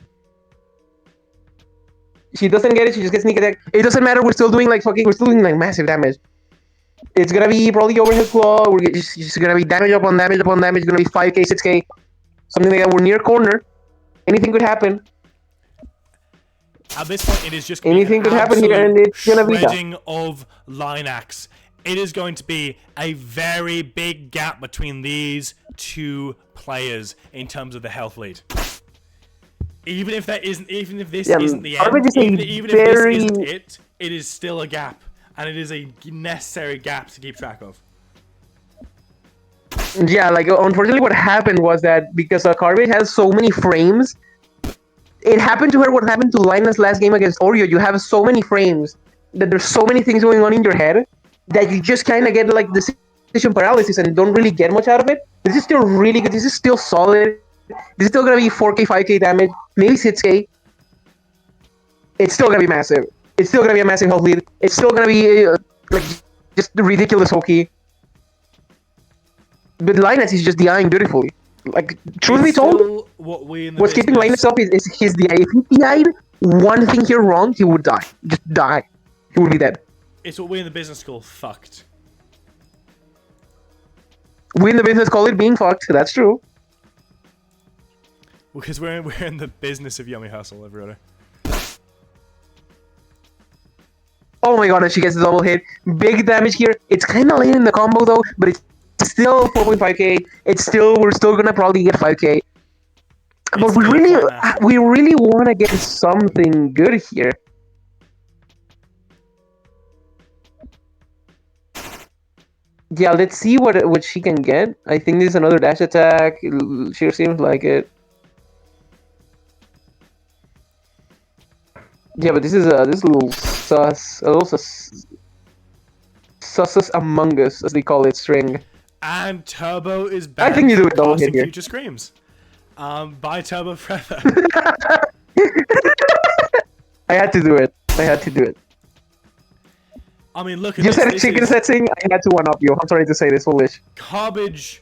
[SPEAKER 2] She doesn't get it. She just gets sneak attack. It doesn't matter. We're still doing like massive damage. It's gonna be probably overhead claw. It's just gonna be damage upon damage upon damage. It's gonna be 5K, 6K, something like that. We're near corner. Anything could happen.
[SPEAKER 1] At this point, it is just
[SPEAKER 2] anything could happen here, and it's gonna be
[SPEAKER 1] shredding of Linax. it is going to be a very big gap between these two players in terms of the health lead. Even if this isn't the
[SPEAKER 2] Garbage
[SPEAKER 1] end,
[SPEAKER 2] is a
[SPEAKER 1] even if this isn't it, it is still a gap, and it is a necessary gap to keep track of.
[SPEAKER 2] Yeah, like unfortunately, what happened was that because Garbage has so many frames, it happened to her. What happened to Linus last game against Oreo? You have so many frames that there's so many things going on in your head that you just kind of get like decision paralysis and don't really get much out of it. This is still really good. This is still solid. This is still gonna be 4K, 5K damage, maybe 6K. It's still gonna be massive. It's still gonna be a massive health lead. It's still gonna be like just ridiculous hokey. But Linus is just DIing beautifully. Like, truth be told, what's keeping Linus up is his DI. If he DI'd one thing here wrong, he would die. Just die. He would be dead.
[SPEAKER 1] It's what we in the business call fucked.
[SPEAKER 2] We in the business call it being fucked. That's true.
[SPEAKER 1] Because we're in the business of YOMI hustle, everybody.
[SPEAKER 2] Oh my god, and she gets a double hit. Big damage here. It's kind of late in the combo though, but it's still 4.5k. We're still gonna probably get 5k. But we really want to get something good here. Yeah, let's see what she can get. I think this is another dash attack. It sure seems like it. Yeah, but this is this little sus among us, as they call it, string.
[SPEAKER 1] And Turbo is back.
[SPEAKER 2] I think you do it double hit here.
[SPEAKER 1] Future Screams. Bye Turbo forever.
[SPEAKER 2] I had to do it.
[SPEAKER 1] I mean, look at
[SPEAKER 2] you
[SPEAKER 1] this.
[SPEAKER 2] You said chicken setting. I had to one-up you. I'm sorry to say this, foolish.
[SPEAKER 1] Garbage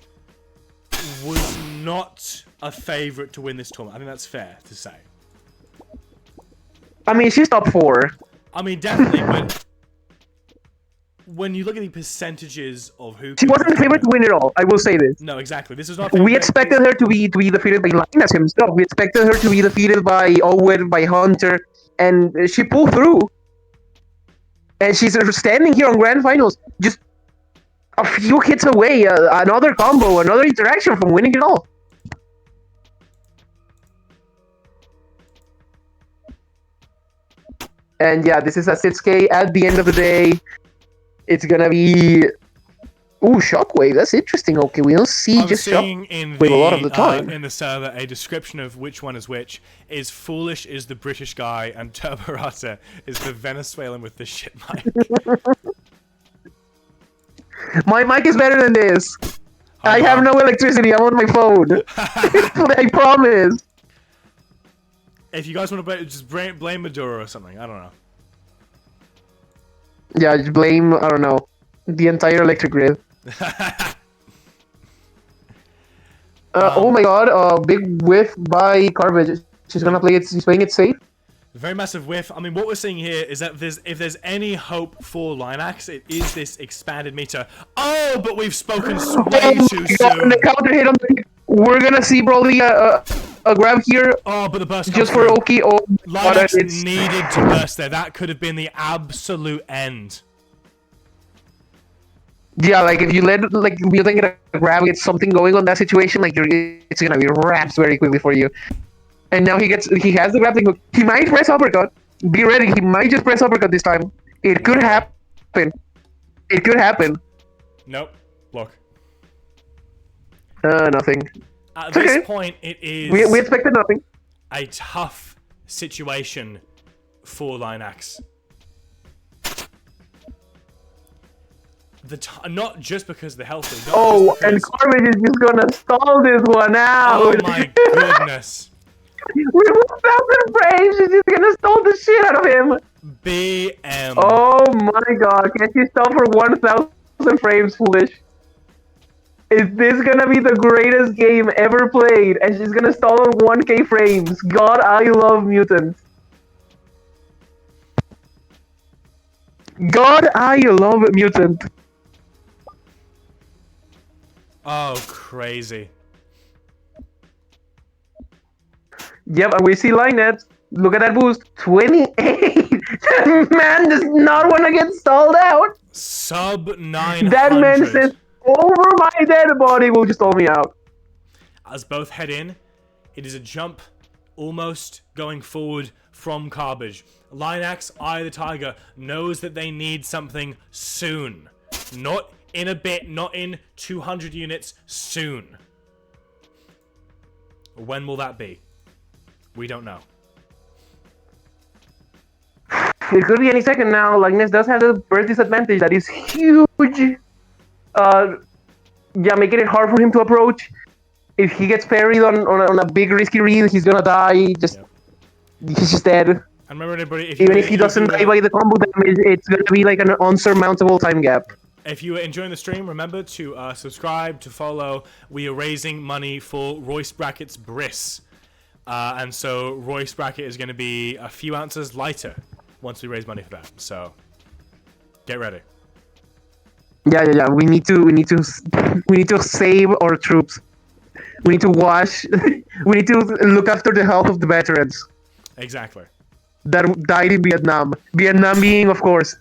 [SPEAKER 1] was not a favorite to win this tournament. I think that's fair to say.
[SPEAKER 2] I mean, she's top 4.
[SPEAKER 1] I mean, definitely, but when you look at the percentages of who...
[SPEAKER 2] She wasn't the favorite to win it all, I will say this.
[SPEAKER 1] No, exactly. This is not...
[SPEAKER 2] We expected her to be defeated by Linus himself. We expected her to be defeated by Owen, by Hunter, and she pulled through. And she's standing here on Grand Finals, just a few hits away, another combo, another interaction from winning it all. And yeah, this is a 6K. At the end of the day, it's gonna be... Ooh, Shockwave. That's interesting. Okay, we don't see just Shockwave a lot of the time.
[SPEAKER 1] In the server, a description of which one is which is Foolish is the British guy and Turborata is the Venezuelan with the shit mic.
[SPEAKER 2] My mic is better than this. I have no electricity. I'm on my phone. I promise.
[SPEAKER 1] If you guys want to just blame Maduro or something. I don't know.
[SPEAKER 2] Yeah, just blame, I don't know, the entire electric grid. Oh my god, big whiff by Garbage. She's gonna play it, she's playing it safe.
[SPEAKER 1] Very massive whiff. I mean, what we're seeing here is that if there's any hope for Linax, it is this expanded meter. Oh, but we've spoken way too soon.
[SPEAKER 2] And the counter hit on the... We're gonna see probably a grab here.
[SPEAKER 1] Oh, but the burst
[SPEAKER 2] just for Oki. Oh,
[SPEAKER 1] Linax needed to burst there. That could have been the absolute end.
[SPEAKER 2] Yeah, like if you let you think get a grab, get something going on that situation, like it's gonna be wrapped very quickly for you. And now he has the grappling hook. He might press uppercut. Be ready. He might just press uppercut this time. It could happen. It could happen.
[SPEAKER 1] Nope. Block.
[SPEAKER 2] Nothing.
[SPEAKER 1] At this point, it is...
[SPEAKER 2] We expected nothing.
[SPEAKER 1] A tough situation for Linax. Not just because of the health lead.
[SPEAKER 2] Oh, and Garbage is just gonna stall this one out.
[SPEAKER 1] Oh my goodness.
[SPEAKER 2] With 1,000 frames, she's just gonna stall the shit out of him.
[SPEAKER 1] BM.
[SPEAKER 2] Oh my god, can she stall for 1,000 frames, foolish? Is this gonna be the greatest game ever played? And she's gonna stall on 1K frames. God, I love mutants. God, I love mutant.
[SPEAKER 1] Oh, crazy.
[SPEAKER 2] Yep, and we see Linet. Look at that boost. 28! Man does not want to get stalled out.
[SPEAKER 1] Sub 900.
[SPEAKER 2] That man says, over my dead body will just throw me out.
[SPEAKER 1] As both head in, it is a jump almost going forward from Carbage. Linax, Eye of the Tiger, knows that they need something soon. Not in a bit, not in 200 units, soon. When will that be? We don't know.
[SPEAKER 2] It could be any second now. Linus does have the birth disadvantage that is huge. Yeah, making it hard for him to approach. If he gets parried on a big risky read, he's gonna die. He's just dead.
[SPEAKER 1] And remember, everybody,
[SPEAKER 2] Even if he doesn't die by the combo damage, it's gonna be like an unsurmountable time gap.
[SPEAKER 1] If you are enjoying the stream, remember to subscribe, to follow. We are raising money for Royce Brackett's Briss. And so Royce Brackett is going to be a few ounces lighter once we raise money for that. So get ready.
[SPEAKER 2] Yeah. We need to save our troops. We need to wash. We need to look after the health of the veterans
[SPEAKER 1] Exactly.
[SPEAKER 2] that died in Vietnam. Vietnam being, of course,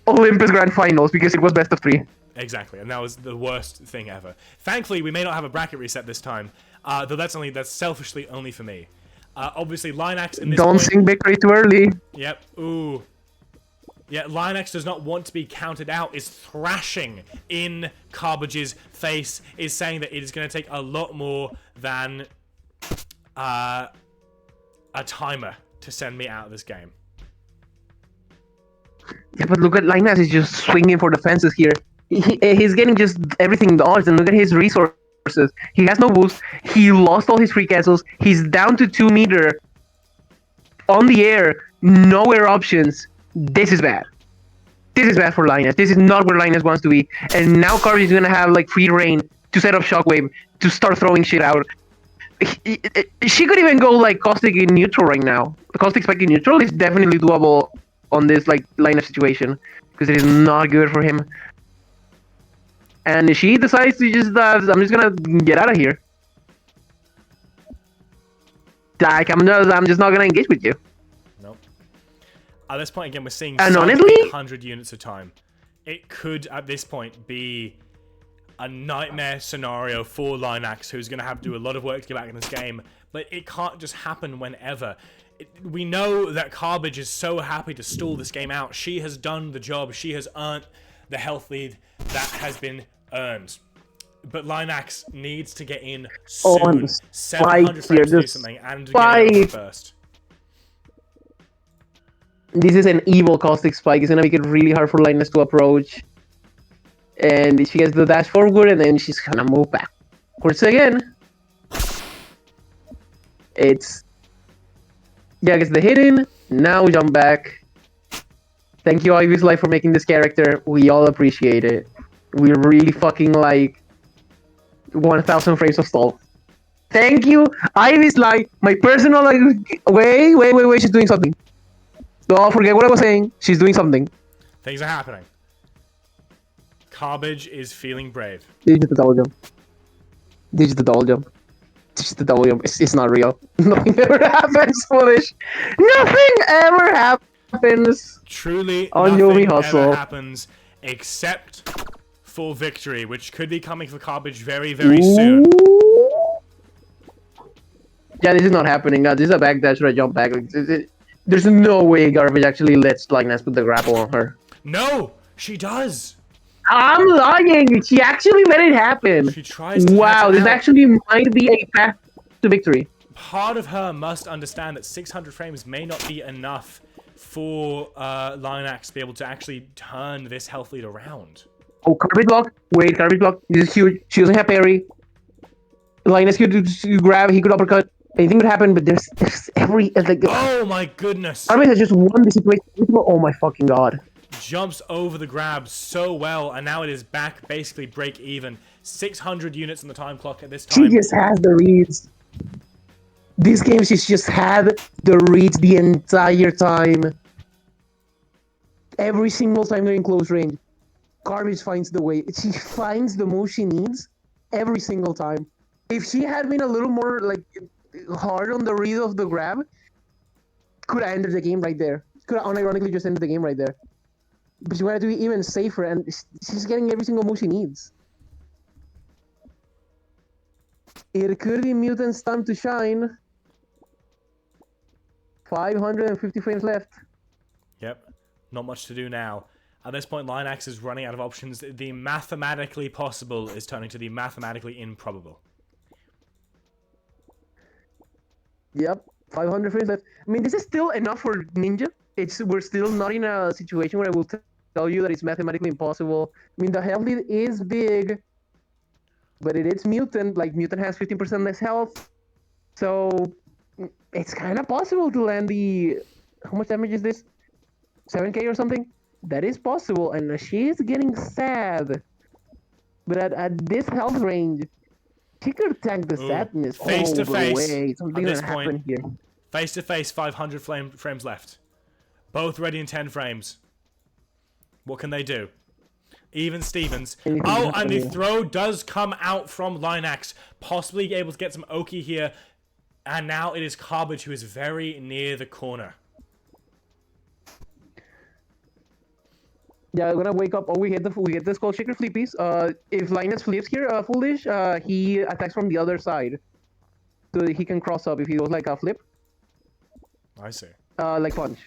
[SPEAKER 2] Olympus Grand Finals because it was best of 3.
[SPEAKER 1] Exactly, and that was the worst thing ever. Thankfully, we may not have a bracket reset this time, though that's selfishly only for me. Obviously, Linax in this
[SPEAKER 2] Don't
[SPEAKER 1] point,
[SPEAKER 2] sing victory too early.
[SPEAKER 1] Yep. Ooh. Yeah, Linax does not want to be counted out, is thrashing in Carbage's face, is saying that it is going to take a lot more than a timer to send me out of this game.
[SPEAKER 2] Yeah, but look at Linus is just swinging for the fences here. He's getting just everything dodged, and look at his resources. He has no boost. He lost all his free castles. He's down to 2 meter. On the air, no air options. This is bad. This is bad for Linus. This is not where Linus wants to be. And now Carvage is gonna have like free reign to set up Shockwave to start throwing shit out. She could even go like Caustic in neutral right now. Caustic Spike in neutral is definitely doable on this like Linus situation because it is not good for him. And she decides to just, I'm just gonna get out of here. Like, I'm just not gonna engage with you.
[SPEAKER 1] Nope. At this point, again, we're seeing
[SPEAKER 2] And
[SPEAKER 1] some
[SPEAKER 2] honestly,
[SPEAKER 1] 800 units of time. It could, at this point, be a nightmare scenario for Linax, who's going to have to do a lot of work to get back in this game. But it can't just happen whenever. We know that Carbage is so happy to stall this game out. She has done the job. She has earned the health lead that has been earned. But Linax needs to get in soon. 700 frames to do something and to get it over first.
[SPEAKER 2] This is an evil Caustic Spike. It's gonna make it really hard for Linus to approach. And she gets the dash forward, and then she's gonna move backwards again. It's... Yeah, gets the hit in. Now jump back. Thank you, Ivy's Life, for making this character. We all appreciate it. We really fucking like 1,000 frames of stall. Thank you, Ivy's Life. My personal like... Wait. She's doing something. Don't forget what I was saying. She's doing something.
[SPEAKER 1] Things are happening. Carbage is feeling brave.
[SPEAKER 2] Digital double jump. Digital double jump. Digital double jump. It's not real. Nothing ever happens, Foolish. Nothing ever happens.
[SPEAKER 1] Truly,
[SPEAKER 2] on
[SPEAKER 1] nothing
[SPEAKER 2] YOMI Hustle
[SPEAKER 1] ever happens except for victory, which could be coming for Carbage very, very soon.
[SPEAKER 2] Yeah, this is not happening. This is a backdash or a jump back. There's no way Garbage actually lets Linus put the grapple on her.
[SPEAKER 1] No, she does.
[SPEAKER 2] I'm lying. She actually let it happen.
[SPEAKER 1] She tries to
[SPEAKER 2] wow, this actually might be a path to victory.
[SPEAKER 1] Part of her must understand that 600 frames may not be enough for Linax to be able to actually turn this health lead around.
[SPEAKER 2] Oh, Garbage block. Wait, Garbage block. This is huge. She doesn't have parry. Linus could grab. He could uppercut. Anything would happen, but there's every... like,
[SPEAKER 1] oh my goodness!
[SPEAKER 2] Garbage has just won the situation. Oh my fucking god.
[SPEAKER 1] Jumps over the grab so well, and now it is back, basically break even. 600 units on the time clock at this time.
[SPEAKER 2] She just has the reads. This game, she's just had the reads the entire time. Every single time they're in close range, Garbage finds the way. She finds the move she needs every single time. If she had been a little more like hard on the read of the grab, could have ended the game right there. Could have unironically just ended the game right there. but she wanted to be even safer, and she's getting every single move she needs. It could be Mutant's time to shine. 550 frames left.
[SPEAKER 1] Yep. Not much to do now. At this point, Linax is running out of options. The mathematically possible is turning to the mathematically improbable.
[SPEAKER 2] Yep, 500 frames left. I mean, this is still enough for Ninja. We're still not in a situation where I will tell you that it's mathematically impossible. I mean, the health lead is big, but it is Mutant. Like, Mutant has 15% less health. So, it's kind of possible to land the... How much damage is this? 7k or something? That is possible, and she is getting sad. But at this health range, she could tank the sadness
[SPEAKER 1] face
[SPEAKER 2] all
[SPEAKER 1] to
[SPEAKER 2] the
[SPEAKER 1] face
[SPEAKER 2] way. Something's
[SPEAKER 1] at this
[SPEAKER 2] gonna happen
[SPEAKER 1] point.
[SPEAKER 2] here.
[SPEAKER 1] Face to face, 500 frames left. Both ready in 10 frames. What can they do? Even Stevens. Oh, and the throw does come out from Linax. Possibly able to get some Oki here. And now it is Carbage who is very near the corner.
[SPEAKER 2] Yeah, I'm gonna wake up. Oh, we get the Skull Shaker flip piece. If Linus flips here, foolish, he attacks from the other side, so he can cross up if he goes like a flip.
[SPEAKER 1] I see.
[SPEAKER 2] Like punch.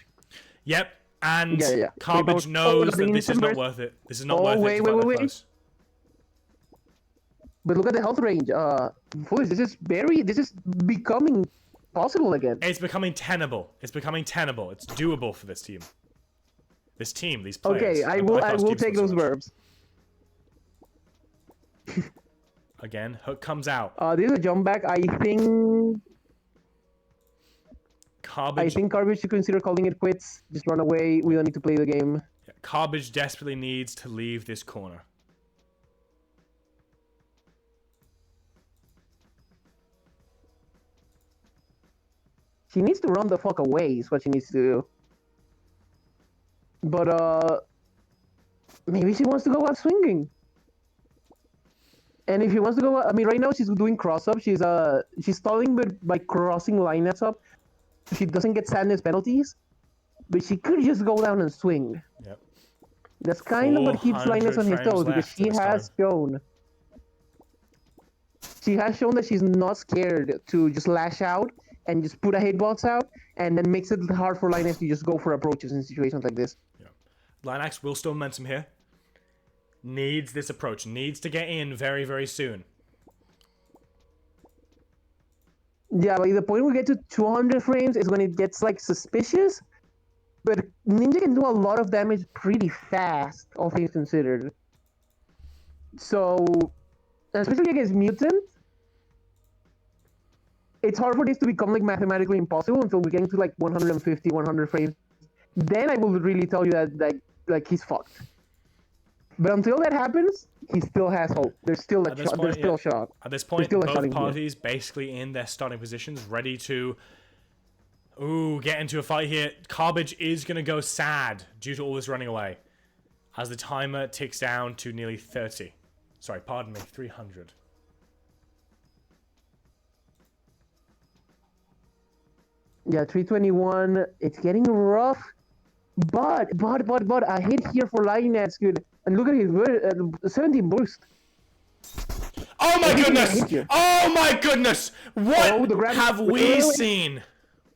[SPEAKER 1] Yep, and
[SPEAKER 2] Yeah.
[SPEAKER 1] Carbage knows that this is not worth it. This is not worth it.
[SPEAKER 2] Wait. But look at the health range. Foolish, this is becoming possible again.
[SPEAKER 1] It's becoming tenable. It's doable for this team. These players.
[SPEAKER 2] Okay, I will take those verbs.
[SPEAKER 1] Again, hook comes out.
[SPEAKER 2] This is a jump back. I think Carbage should consider calling it quits. Just run away. We don't need to play the game.
[SPEAKER 1] Yeah, Carbage desperately needs to leave this corner.
[SPEAKER 2] She needs to run the fuck away is what she needs to do. But, maybe she wants to go out swinging. And if she wants to go out, I mean, right now she's doing cross-up. She's stalling by crossing Linus up. She doesn't get sadness penalties. But she could just go down and swing.
[SPEAKER 1] Yep.
[SPEAKER 2] That's kind of what keeps Linus on his toes, because she has shown that she's not scared to just lash out and just put a hitbox out, and then makes it hard for Linus to just go for approaches in situations like this.
[SPEAKER 1] Yeah. Linax will still momentum here. Needs this approach. Needs to get in very, very soon.
[SPEAKER 2] Yeah, but the point we get to 200 frames is when it gets, like, suspicious. But Ninja can do a lot of damage pretty fast, all things considered. So, especially against Mutant, it's hard for this to become like mathematically impossible until we get into like 150, 100 frames. Then I will really tell you that like he's fucked. But until that happens, he still has hope. There's still a shot.
[SPEAKER 1] At this point, both parties basically in their starting positions, ready to get into a fight here. Carbage is going to go sad due to all this running away as the timer ticks down to nearly 30. Sorry, pardon me, 300.
[SPEAKER 2] Yeah, 321. It's getting rough. But a hit here for Linus good. And look at his 17 burst.
[SPEAKER 1] Oh my goodness! Oh my goodness! What have we seen?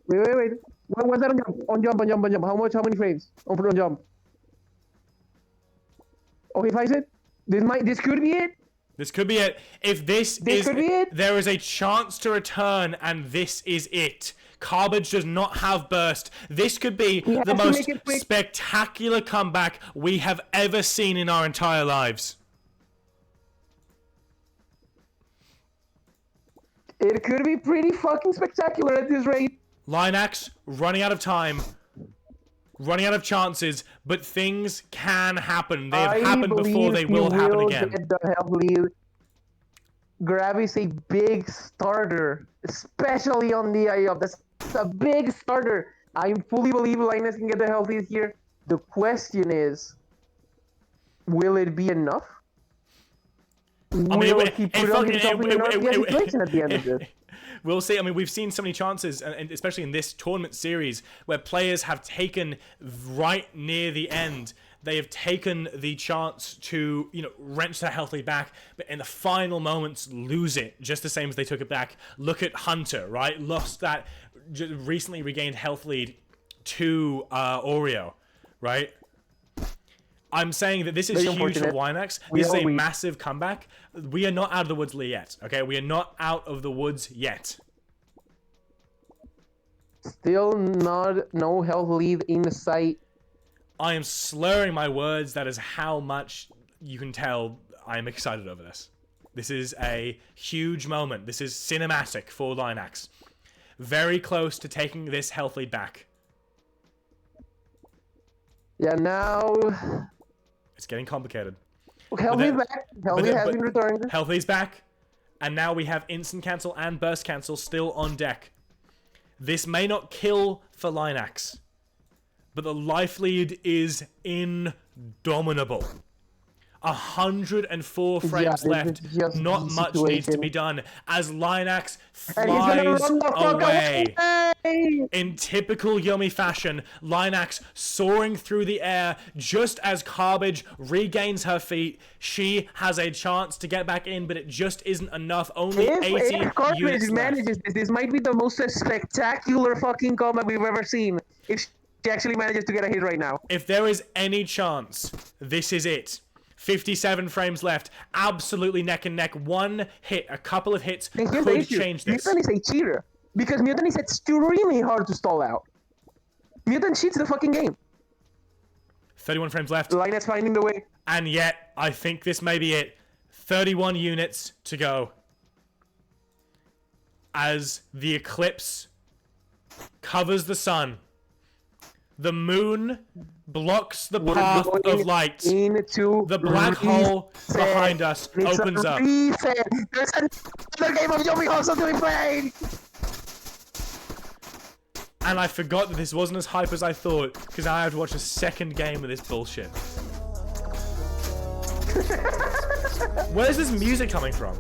[SPEAKER 2] Wait. What's that on jump? On jump. How many frames? On jump. Okay, if I said this could be it.
[SPEAKER 1] This could be it. If this could be it, there is a chance to return, and this is it. Carbage does not have burst. This could be the most spectacular comeback we have ever seen in our entire lives.
[SPEAKER 2] It could be pretty fucking spectacular at this rate.
[SPEAKER 1] Linax running out of time, running out of chances, but things can happen. They have happened before. They will happen again.
[SPEAKER 2] Get the health lead. Grab is a big starter, especially on the IOP. That's a big starter. I fully believe Linus can get the health lead here. The question is, will it be enough? Will he put himself in an RPS situation at the end of this?
[SPEAKER 1] We'll see. I mean, we've seen so many chances, and especially in this tournament series, where players have taken right near the end They have taken the chance to, wrench their health lead back, but in the final moments lose it, just the same as they took it back. Look at Hunter, right? Lost that recently regained health lead to Oreo, right? I'm saying that this is huge for Wynax. This is a massive comeback. We are not out of the woods yet, okay? We are not out of the woods yet.
[SPEAKER 2] Still no health lead in sight.
[SPEAKER 1] I am slurring my words. That is how much you can tell I am excited over this. This is a huge moment. This is cinematic for Lynax. Very close to taking this health lead back.
[SPEAKER 2] Yeah, now...
[SPEAKER 1] It's getting complicated.
[SPEAKER 2] Health lead back. Health lead has been returned.
[SPEAKER 1] Health lead's back. And now we have instant cancel and burst cancel still on deck. This may not kill for Lynax, but the life lead is indomitable. 104 frames left. Not much needs to be done as Lynax flies away. In typical YOMI fashion, Lynax soaring through the air just as Garbage regains her feet. She has a chance to get back in, but it just isn't enough. Only 80 units
[SPEAKER 2] manages this might be the most spectacular fucking combat we've ever seen. If she actually manages to get a hit right now.
[SPEAKER 1] If there is any chance, this is it. 57 frames left. Absolutely neck and neck. One hit, a couple of hits could change this.
[SPEAKER 2] Mutant is a cheater. Because Mutant is extremely hard to stall out. Mutant cheats the fucking game.
[SPEAKER 1] 31 frames left.
[SPEAKER 2] Lynax finding the way.
[SPEAKER 1] And yet, I think this may be it. 31 units to go. As the Eclipse covers the sun. The moon blocks the path of light. The black hole behind us opens up.
[SPEAKER 2] There's another game of YOMI also to be played!
[SPEAKER 1] And I forgot that this wasn't as hype as I thought, because I have to watch a second game of this bullshit. Where's this music coming from?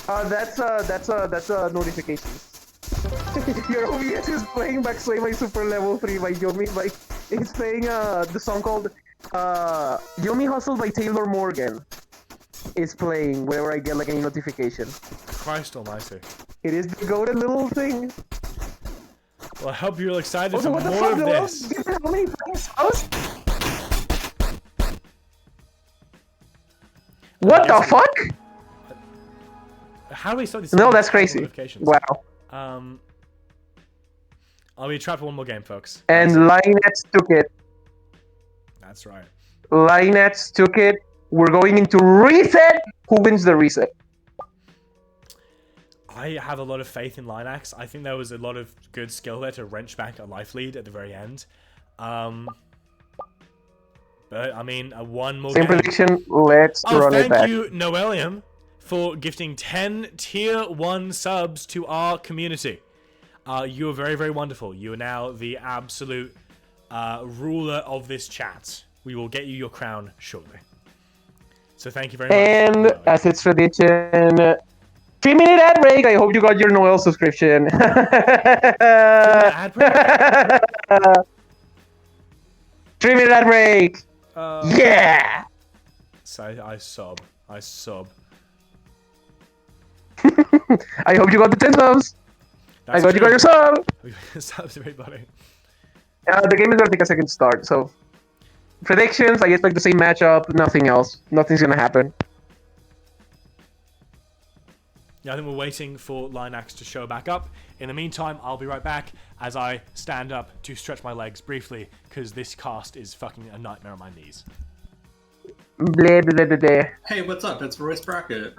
[SPEAKER 2] That's notifications. Your OBS is playing Backslay by Super Level 3 by YOMI. It's playing the song called YOMI Hustle by Taylor Morgan. Is playing whenever I get like any notification.
[SPEAKER 1] Christ almighty.
[SPEAKER 2] It is the goated little thing.
[SPEAKER 1] Well, I hope you're excited for more of this.
[SPEAKER 2] How many frames? What the fuck?
[SPEAKER 1] How do we start this?
[SPEAKER 2] No, that's crazy.
[SPEAKER 1] Wow. I'll be trapped for one more game, folks.
[SPEAKER 2] And Lynax took it.
[SPEAKER 1] That's right.
[SPEAKER 2] Lynax took it. We're going into reset. Who wins the reset?
[SPEAKER 1] I have a lot of faith in Lynax. I think there was a lot of good skill there to wrench back a life lead at the very end. But I mean, one more
[SPEAKER 2] Same
[SPEAKER 1] game.
[SPEAKER 2] prediction. Let's run it back.
[SPEAKER 1] Thank you, Noelium, for gifting 10 tier 1 subs to our community. You are very, very wonderful. You are now the absolute ruler of this chat. We will get you your crown shortly. So thank you very much.
[SPEAKER 2] And as it's tradition, 3-minute ad break. I hope you got your Noel subscription.
[SPEAKER 1] Ad break?
[SPEAKER 2] 3-minute ad break. Yeah.
[SPEAKER 1] So I sob. I sob.
[SPEAKER 2] I hope you got the 10 subs. I got you got your sub.
[SPEAKER 1] Subs, everybody.
[SPEAKER 2] The game is gonna take a second to start. So predictions. I expect the same matchup. Nothing else. Nothing's gonna happen.
[SPEAKER 1] Yeah, I think we're waiting for Lynax to show back up. In the meantime, I'll be right back as I stand up to stretch my legs briefly, because this cast is fucking a nightmare on my knees.
[SPEAKER 2] Blah, blah, blah, blah.
[SPEAKER 4] Hey, what's up? It's Royce Brackett.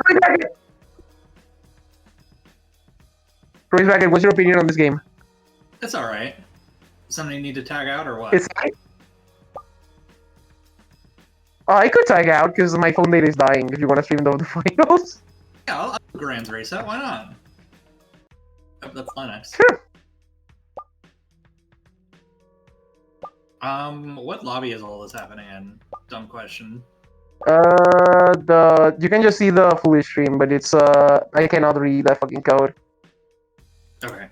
[SPEAKER 2] Royce Brackett, what's your opinion on this game?
[SPEAKER 4] It's alright. Somebody need to tag out or what?
[SPEAKER 2] It's I could tag out because my phone data is dying if you want to stream the finals.
[SPEAKER 4] Yeah, I'll do Grand's reset. Why not? Oh, that's Linux.
[SPEAKER 2] Sure.
[SPEAKER 4] What lobby is all this happening in? Dumb question.
[SPEAKER 2] You can just see the foolish stream, but it's I cannot read that fucking code.
[SPEAKER 4] Okay.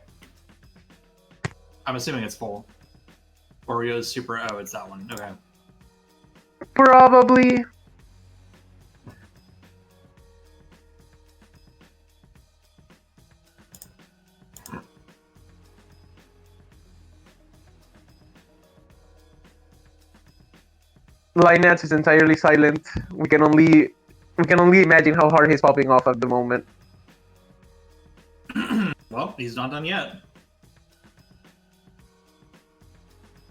[SPEAKER 4] I'm assuming it's full. Oreo's super. Oh, it's that one. Okay.
[SPEAKER 2] Probably. Lineups is entirely silent. We can only imagine how hard he's popping off at the moment.
[SPEAKER 4] Well, he's not done yet.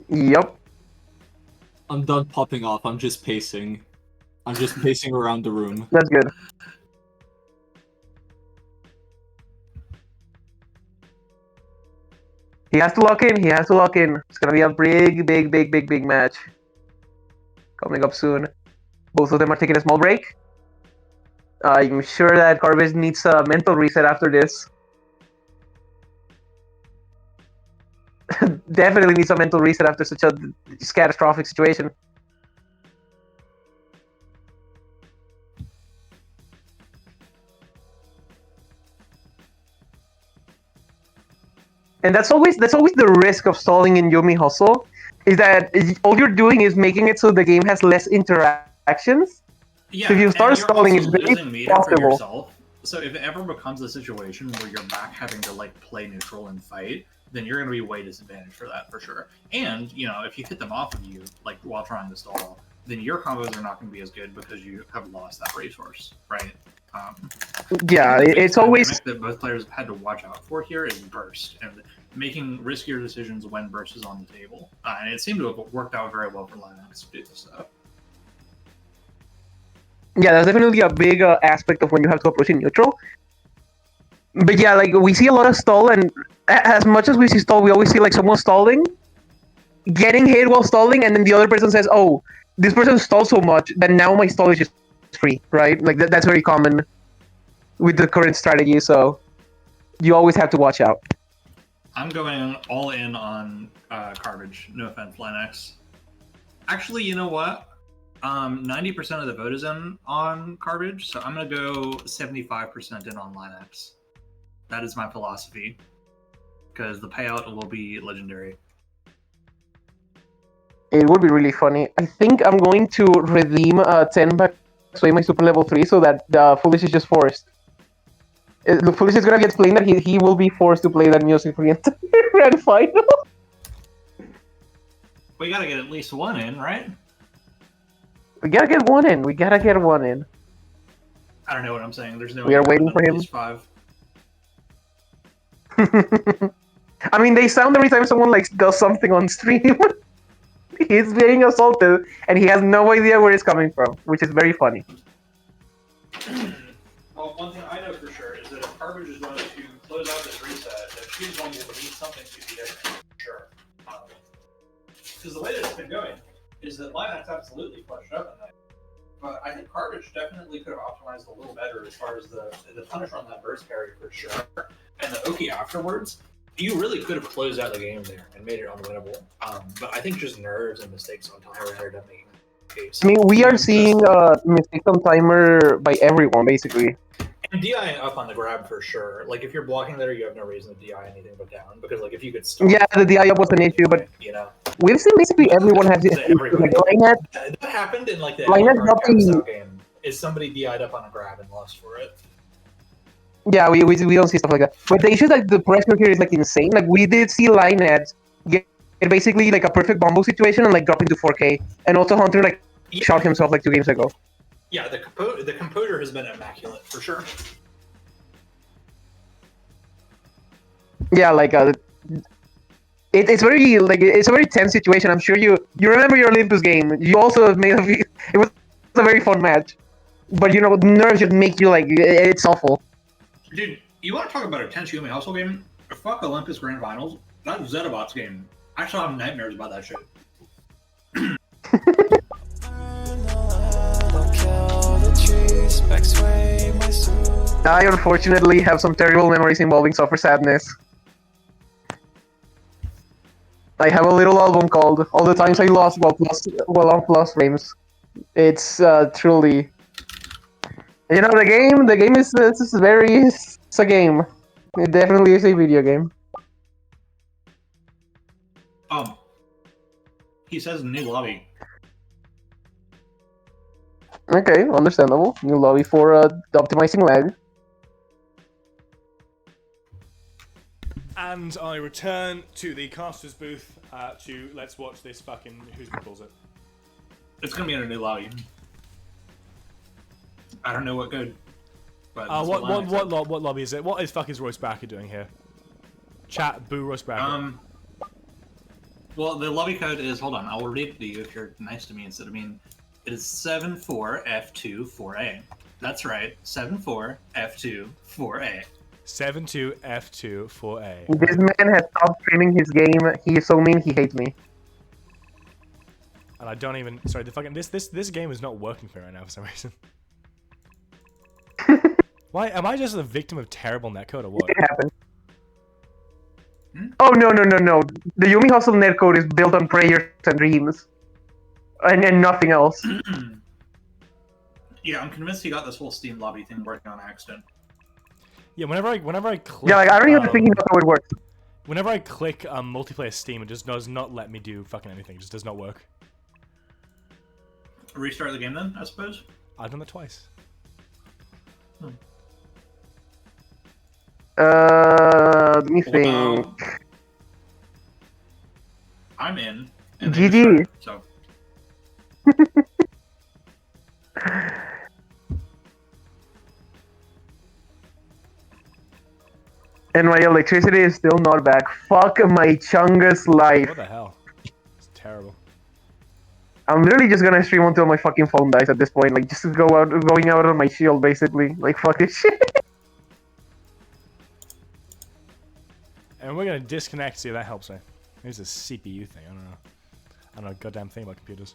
[SPEAKER 2] Yep.
[SPEAKER 3] I'm done popping off. I'm just pacing. I'm just pacing around the room.
[SPEAKER 2] That's good. He has to lock in. He has to lock in. It's gonna be a big match coming up soon. Both of them are taking a small break. I'm sure that Garbage needs a mental reset after this. Definitely needs a mental reset after such a catastrophic situation. And that's always the risk of stalling in Yomi Hustle, is that all you're doing is making it so the game has less interactions.
[SPEAKER 4] Yeah,
[SPEAKER 2] So if you start
[SPEAKER 4] and you're
[SPEAKER 2] stalling,
[SPEAKER 4] also
[SPEAKER 2] it's very
[SPEAKER 4] losing meter for
[SPEAKER 2] possible.
[SPEAKER 4] yourself. So if it ever becomes a situation where you're back having to like play neutral and fight, then you're going to be way disadvantaged for that for sure. And you know, if you hit them off of you like while trying to stall, then your combos are not going to be as good because you have lost that resource, right?
[SPEAKER 2] Yeah,
[SPEAKER 4] the big
[SPEAKER 2] it's always
[SPEAKER 4] dynamic that both players have had to watch out for here is burst and making riskier decisions when burst is on the table. And it seemed to have worked out very well for Linux to do this stuff.
[SPEAKER 2] yeah, that's definitely a big aspect of when you have to approach in neutral. But yeah, like we see a lot of stall, and as much as we see stall, we always see like someone stalling, getting hit while stalling, and then the other person says, "Oh, this person stalled so much that now my stall is just free," right? Like that's very common with the current strategy. So you always have to watch out.
[SPEAKER 4] I'm going all in on Garbage. No offense, Linux. Actually, you know what? 90% of the vote is in on Garbage, so I'm gonna go 75% in on Linux. That is my philosophy, because the payout will be legendary.
[SPEAKER 2] It would be really funny. I think I'm going to redeem 10 back sway my super level 3 so that Foolish is just forced. The Foolish is gonna get explained that he will be forced to play that music for the entire grand final.
[SPEAKER 4] We gotta get at least one in, right?
[SPEAKER 2] We gotta get one in. We gotta get one in.
[SPEAKER 4] I don't know what I'm saying. There's no
[SPEAKER 2] We are
[SPEAKER 4] way
[SPEAKER 2] waiting
[SPEAKER 4] at
[SPEAKER 2] for him.
[SPEAKER 4] least 5.
[SPEAKER 2] I mean, they sound every time someone like does something on stream. He's being assaulted, and he has no idea where it's coming from, which is very funny.
[SPEAKER 4] Well, one thing I know for sure is that if Garbage is going to close out this reset, that she's going to need something to be different, for sure. Because the way that it's been going is that Linux absolutely flushed up in that. But I think Garbage definitely could have optimized a little better as far as the punish on that burst parry for sure. And the Oki afterwards, you really could have closed out the game there and made it unwinnable. But I think just nerves and mistakes on timer ended up making the case.
[SPEAKER 2] I mean, we are seeing mistakes on timer by everyone, basically.
[SPEAKER 4] And DI up on the grab for sure. Like if you're blocking there, you have no reason to DI anything but down because like if you could stop.
[SPEAKER 2] Yeah, the DI up was an issue, but
[SPEAKER 4] you know,
[SPEAKER 2] we've seen basically everyone have this. Like,
[SPEAKER 4] that happened in like the game. Is somebody DI'd up on a grab and lost for it?
[SPEAKER 2] Yeah, we don't see stuff like that. But the issue is like the pressure here is like insane. Like we did see Lineheads get basically like a perfect bumble situation and like drop into 4K, and also Hunter like shot himself like 2 games ago.
[SPEAKER 4] Yeah, the composure has been immaculate for sure.
[SPEAKER 2] Yeah, like it's very like it's a very tense situation. I'm sure you remember your Olympus game. You also made it was a very fun match, but you know nerves just make you like it's awful.
[SPEAKER 4] Dude, you want to talk about a tense Yumi hustle game? Fuck Olympus Grand Finals. That Zetabots game. I still have nightmares about that shit.
[SPEAKER 2] I unfortunately have some terrible memories involving Suffer Sadness. I have a little album called All the Times I Lost while on Plus Frames. It's truly... You know, the game is it's a game. It definitely is a video game.
[SPEAKER 4] He says new lobby.
[SPEAKER 2] Okay, understandable. New lobby for optimizing lag.
[SPEAKER 1] And I return to the caster's booth to let's watch this fucking who's gonna balls it.
[SPEAKER 4] It's gonna be in a new lobby. I don't know what good. But
[SPEAKER 1] What lobby is it? What is fuck is Royce Backer doing here? Chat, boo Royce Backer.
[SPEAKER 4] Well, the lobby code is, hold on, I will read it to you if you're nice to me instead of mean. It is 74F24A. That's right, 74F24A.
[SPEAKER 1] 72F24A.
[SPEAKER 2] This man has stopped streaming his game. He is so mean. He hates me.
[SPEAKER 1] And I don't even. Sorry, the fucking this game is not working for me right now for some reason. Why am I just a victim of terrible netcode or what?
[SPEAKER 2] It happened. Oh no. The Yumi Hustle netcode is built on prayers and dreams, and nothing else.
[SPEAKER 4] Yeah, I'm convinced he got this whole Steam lobby thing working on accident.
[SPEAKER 1] Yeah, whenever I click.
[SPEAKER 2] Yeah, like I don't even think he knows how it works.
[SPEAKER 1] Whenever I click multiplayer Steam, it just does not let me do fucking anything. It just does not work.
[SPEAKER 4] Restart the game then, I suppose?
[SPEAKER 1] I've done that twice.
[SPEAKER 2] Let me think.
[SPEAKER 4] I'm in.
[SPEAKER 2] GG.
[SPEAKER 4] So.
[SPEAKER 2] And my electricity is still not back. Fuck my chungus life.
[SPEAKER 1] What the hell? It's terrible.
[SPEAKER 2] I'm literally just gonna stream until my fucking phone dies at this point. Like, just going out on my shield, basically. Like, fuck this shit.
[SPEAKER 1] And we're gonna disconnect, see if that helps me. Maybe it's a CPU thing, I don't know. I don't know a goddamn thing about computers.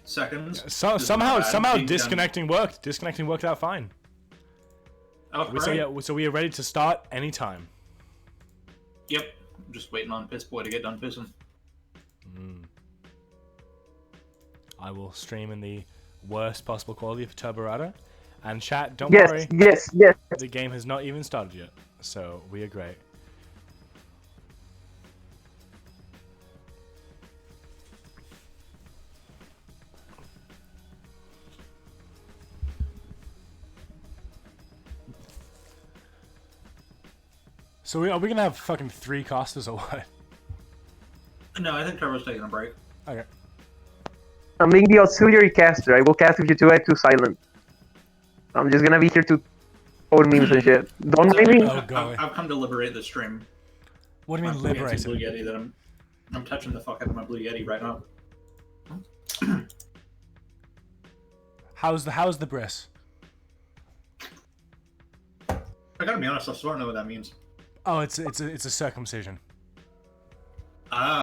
[SPEAKER 4] Seconds.
[SPEAKER 1] Somehow disconnecting worked. Disconnecting worked out fine.
[SPEAKER 4] Oh,
[SPEAKER 1] So
[SPEAKER 4] right.
[SPEAKER 1] yeah, so we are ready to start anytime.
[SPEAKER 4] Yep. I'm just waiting on Piss Boy to get done pissing.
[SPEAKER 1] I will stream in the worst possible quality for Turborada. And chat, don't
[SPEAKER 2] Yes,
[SPEAKER 1] worry.
[SPEAKER 2] yes.
[SPEAKER 1] The game has not even started yet. So we are great. So are we gonna have fucking 3 casters or what?
[SPEAKER 4] No, I think Trevor's taking a break.
[SPEAKER 1] Okay.
[SPEAKER 2] I'm being the auxiliary caster. I will cast if you two act too silent. I'm just gonna be here to own memes and shit. Don't mind me.
[SPEAKER 1] Oh, golly.
[SPEAKER 4] I've come to liberate the stream.
[SPEAKER 1] What do you mean
[SPEAKER 4] My fancy
[SPEAKER 1] liberate
[SPEAKER 4] Blue
[SPEAKER 1] it?
[SPEAKER 4] Yeti that I'm touching the fuck out of my Blue Yeti right now.
[SPEAKER 1] How's the bris?
[SPEAKER 4] I gotta be honest, I still don't know what that means.
[SPEAKER 1] Oh, it's a circumcision.
[SPEAKER 4] Oh,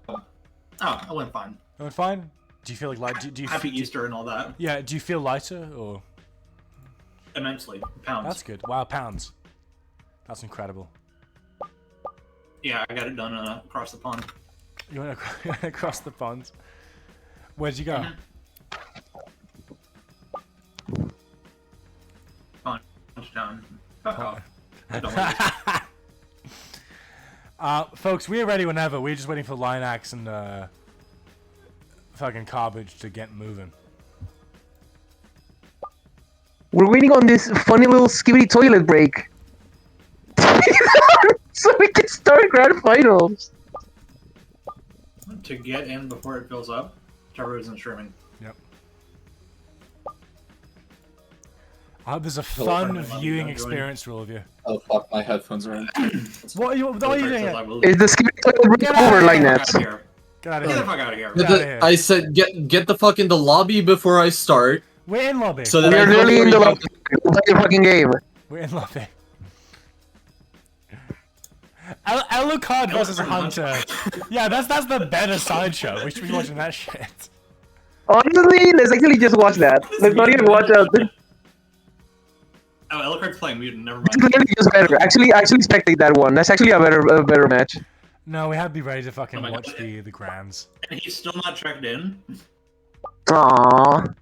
[SPEAKER 4] I went fine.
[SPEAKER 1] Oh, fine. Do you feel like light? Do you
[SPEAKER 4] Happy Easter and all that.
[SPEAKER 1] Yeah. Do you feel lighter or?
[SPEAKER 4] Immensely. Pounds.
[SPEAKER 1] That's good. Wow, pounds. That's incredible.
[SPEAKER 4] Yeah, I got it done across the pond.
[SPEAKER 1] You went across the pond. Where'd you go?
[SPEAKER 4] Punch down. Fuck off. I don't like this.
[SPEAKER 1] Folks, we are ready whenever. We're just waiting for Lineax and fucking Carbage to get moving.
[SPEAKER 2] We're waiting on this funny little skibidi toilet break. So we can start grand finals.
[SPEAKER 4] To get in before it fills up, Trevor isn't streaming.
[SPEAKER 1] Yep. I hope there's a fun viewing experience for all of you.
[SPEAKER 5] Oh fuck, my headphones are in.
[SPEAKER 1] What are you doing here?
[SPEAKER 2] Is the skibidi toilet break
[SPEAKER 1] Get out
[SPEAKER 2] over,
[SPEAKER 1] of
[SPEAKER 2] like
[SPEAKER 1] here.
[SPEAKER 2] that?
[SPEAKER 1] Get out of
[SPEAKER 4] Get the
[SPEAKER 1] here.
[SPEAKER 4] fuck out of here.
[SPEAKER 1] Get outta here.
[SPEAKER 5] I said get the fuck in the lobby before I start.
[SPEAKER 1] We're in lobby.
[SPEAKER 5] So that
[SPEAKER 2] We're
[SPEAKER 5] I know
[SPEAKER 2] literally
[SPEAKER 5] where
[SPEAKER 2] in the
[SPEAKER 5] you-
[SPEAKER 2] lobby. Play the fucking game.
[SPEAKER 1] We're in lobby. Alucard versus Hunter. Yeah, that's the better sideshow. We should be watching that shit.
[SPEAKER 2] Honestly, let's actually just watch that. Let's not even watch
[SPEAKER 4] Oh, Alucard's playing Mutant. Never
[SPEAKER 2] It's
[SPEAKER 4] mind.
[SPEAKER 2] literally just better. Actually spectate that one. That's actually a better match.
[SPEAKER 1] No, we have to be ready to fucking
[SPEAKER 4] Oh my
[SPEAKER 1] watch
[SPEAKER 4] God.
[SPEAKER 1] the grands.
[SPEAKER 4] And he's still not checked in.
[SPEAKER 2] Aww.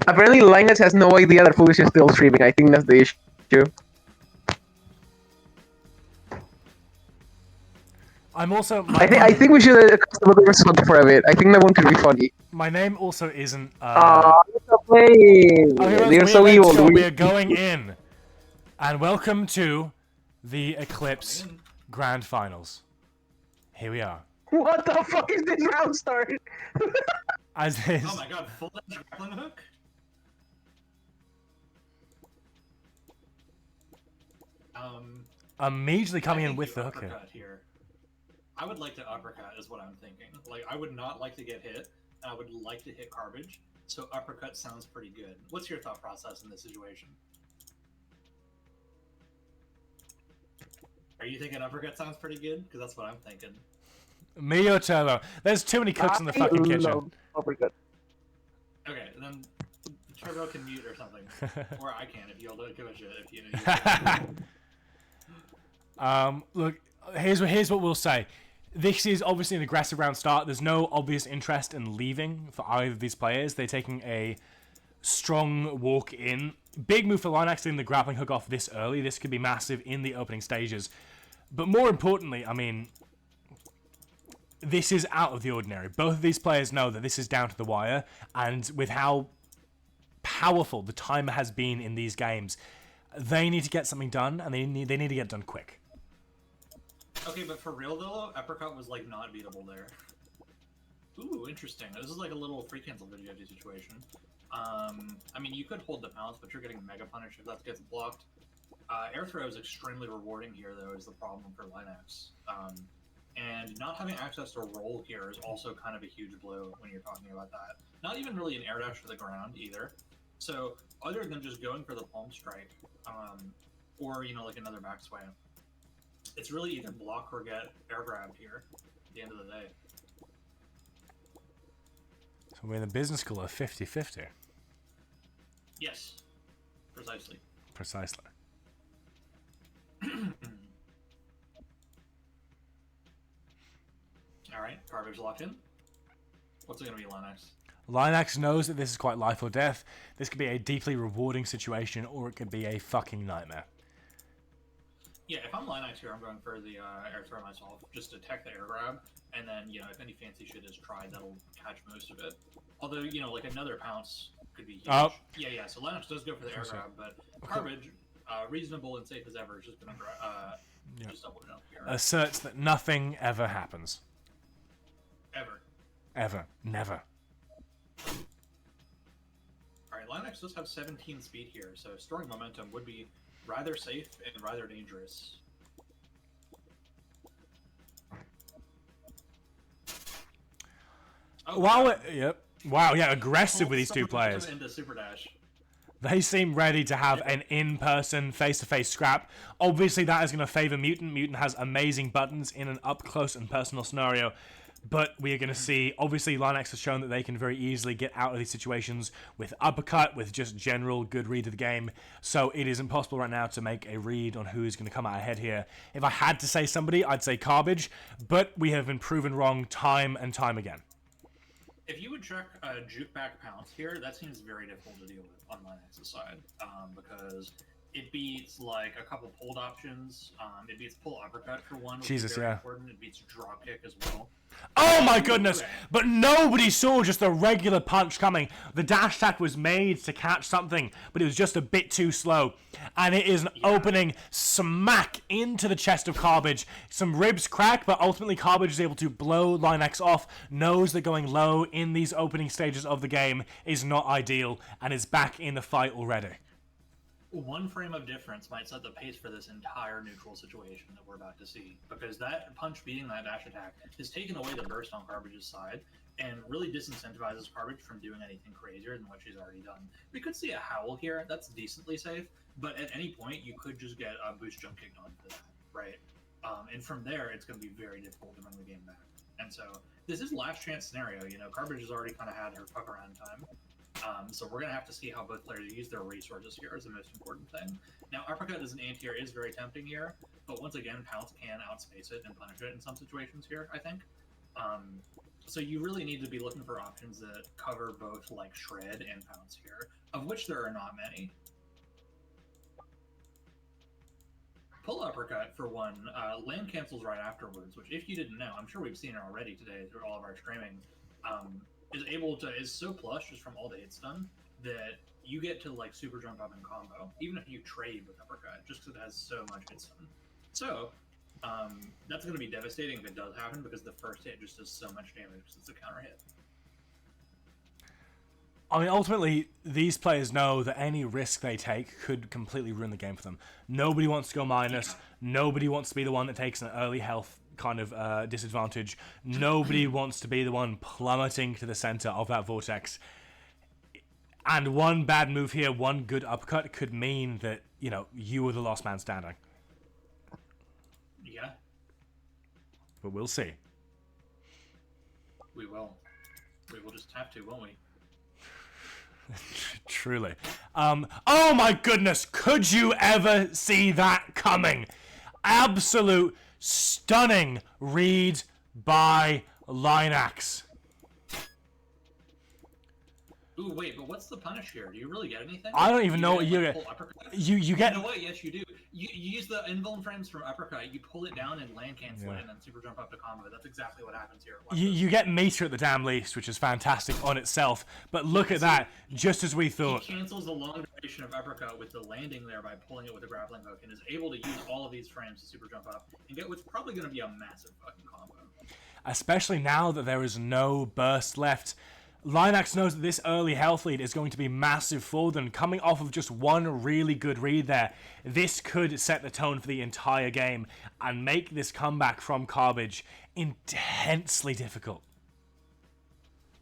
[SPEAKER 2] Apparently, Linus has no idea that Foolish is still streaming. I think that's the issue.
[SPEAKER 1] I'm also.
[SPEAKER 2] I think we should customer respond for a bit. I think that one could be funny.
[SPEAKER 1] My name also isn't.
[SPEAKER 2] Stop playing.
[SPEAKER 1] Oh, heroes,
[SPEAKER 2] They're
[SPEAKER 1] we
[SPEAKER 2] so
[SPEAKER 1] are
[SPEAKER 2] evil.
[SPEAKER 1] go. We are going in, and welcome to the Eclipse Grand Finals. Here we are.
[SPEAKER 2] What the fuck is this round start?
[SPEAKER 1] As this.
[SPEAKER 4] Oh my god, full damage grappling hook?
[SPEAKER 1] Immediately coming
[SPEAKER 4] I
[SPEAKER 1] in
[SPEAKER 4] think
[SPEAKER 1] with
[SPEAKER 4] you
[SPEAKER 1] the hook here.
[SPEAKER 4] uppercut here. I would like to uppercut, is what I'm thinking. Like, I would not like to get hit, and I would like to hit Garbage, so uppercut sounds pretty good. What's your thought process in this situation? Are you thinking uppercut sounds pretty good? Because that's what I'm thinking.
[SPEAKER 1] Me or Turbo? There's too many cooks in the fucking kitchen.
[SPEAKER 2] Uppercut.
[SPEAKER 4] Okay, then Turbo can mute or something. Or I can if you'll give a shit. If you
[SPEAKER 1] Look, here's what we'll say. This is obviously an aggressive round start. There's no obvious interest in leaving for either of these players. They're taking a strong walk in. Big move for Linux getting the grappling hook off this early. This could be massive in the opening stages. But more importantly, I mean, this is out of the ordinary. Both of these players know that this is down to the wire, and with how powerful the timer has been in these games, they need to get something done, and they need to get it done quick.
[SPEAKER 4] Okay, but for real though, Uppercut was like not beatable there. Ooh, interesting. This is like a little free cancel video situation. I mean, you could hold the pounce, but you're getting Mega Punish if that gets blocked. Air throw is extremely rewarding here, though, is the problem for Linux. And not having access to roll here is also kind of a huge blow when you're talking about that. Not even really an air dash to the ground either. So other than just going for the palm strike, or you know, like another back sway, it's really either block or get air grabbed here at the end of the day.
[SPEAKER 1] So we're in the business school of 50-50.
[SPEAKER 4] Yes, precisely.
[SPEAKER 1] Precisely.
[SPEAKER 4] Alright, garbage locked in. What's it going to be, Linux?
[SPEAKER 1] Linux knows that this is quite life or death. This could be a deeply rewarding situation, or it could be a fucking nightmare.
[SPEAKER 4] Yeah, if I'm Linux here, I'm going for the air throw myself, just to tech the air grab, and then, you know, if any fancy shit is tried, that'll catch most of it. Although, you know, like another pounce could be huge.
[SPEAKER 1] Oh.
[SPEAKER 4] Yeah, so Linux does go for the air grab, but Garbage, reasonable and safe as ever, is just going to just double jump here.
[SPEAKER 1] Asserts that nothing ever happens.
[SPEAKER 4] Ever.
[SPEAKER 1] Ever. Never.
[SPEAKER 4] Alright, Linux does have 17 speed here, so storing momentum would be rather safe and rather dangerous. Oh,
[SPEAKER 1] Wow, yep. Wow, yeah, aggressive with these two players.
[SPEAKER 4] Into Super Dash.
[SPEAKER 1] They seem ready to have an in-person, face-to-face scrap. Obviously, that is going to favor Mutant. Mutant has amazing buttons in an up-close and personal scenario. But we are going to see, obviously, Linux has shown that they can very easily get out of these situations with uppercut, with just general good read of the game. So it is impossible right now to make a read on who is going to come out ahead here. If I had to say somebody, I'd say Garbage. But we have been proven wrong time and time again.
[SPEAKER 4] If you would check juke back pounce here, that seems very difficult to deal with on Linux's side, because it beats like a couple pulled options. It beats pull uppercut for one, which
[SPEAKER 1] Jesus,
[SPEAKER 4] is very
[SPEAKER 1] yeah.
[SPEAKER 4] important. It beats drop kick as well.
[SPEAKER 1] Oh my goodness! But nobody saw just a regular punch coming. The dash attack was made to catch something, but it was just a bit too slow. And it is an opening smack into the chest of Garbage. Some ribs crack, but ultimately Garbage is able to blow Linux off. Knows that going low in these opening stages of the game is not ideal, and is back in the fight already.
[SPEAKER 4] One frame of difference might set the pace for this entire neutral situation that we're about to see, because that punch beating that dash attack has taken away the burst on Garbage's side, and really disincentivizes Garbage from doing anything crazier than what she's already done. We could see a Howl here. That's decently safe, but at any point you could just get a boost jump kicked on for that, right? And from there, it's going to be very difficult to run the game back. And so this is last chance scenario. You know, Garbage has already kind of had her fuck around time. So we're going to have to see how both players use their resources here is the most important thing. Now, Uppercut as an anti-air is very tempting here, but once again, Pounce can outspace it and punish it in some situations here, I think. So you really need to be looking for options that cover both like Shred and Pounce here, of which there are not many. Pull Uppercut, for one, land cancels right afterwards, which if you didn't know, I'm sure we've seen it already today through all of our streaming, is so plush just from all the hit stun that you get to like super jump up in combo, even if you trade with Uppercut, just because it has so much hit stun. So that's going to be devastating if it does happen, because the first hit just does so much damage because it's a counter hit.
[SPEAKER 1] I mean, ultimately, these players know that any risk they take could completely ruin the game for them. Nobody wants to go minus. Nobody wants to be the one that takes an early health kind of disadvantage. Nobody wants to be the one plummeting to the center of that vortex. And one bad move here, one good uppercut could mean that, you know, you were the last man standing.
[SPEAKER 4] Yeah.
[SPEAKER 1] But we'll see.
[SPEAKER 4] We will. We will just have to, won't we?
[SPEAKER 1] Truly. Oh my goodness, could you ever see that coming? Absolute stunning read by Linax.
[SPEAKER 4] Ooh, wait, but what's the punish here? Do you really get anything?
[SPEAKER 1] I don't even know what you get. You get.
[SPEAKER 4] You know what? Yes, you do. You use the invuln frames from Uppercut, you pull it down and land cancel it, and then super jump up to combo. That's exactly what happens here.
[SPEAKER 1] You get meter at the damn least, which is fantastic on itself. But look at that, just as we thought.
[SPEAKER 4] He cancels the long duration of Uppercut with the landing there by pulling it with a grappling hook, and is able to use all of these frames to super jump up and get what's probably going to be a massive fucking combo.
[SPEAKER 1] Especially now that there is no burst left. Linax knows that this early health lead is going to be massive for them. Coming off of just one really good read there, this could set the tone for the entire game and make this comeback from Garbage intensely difficult.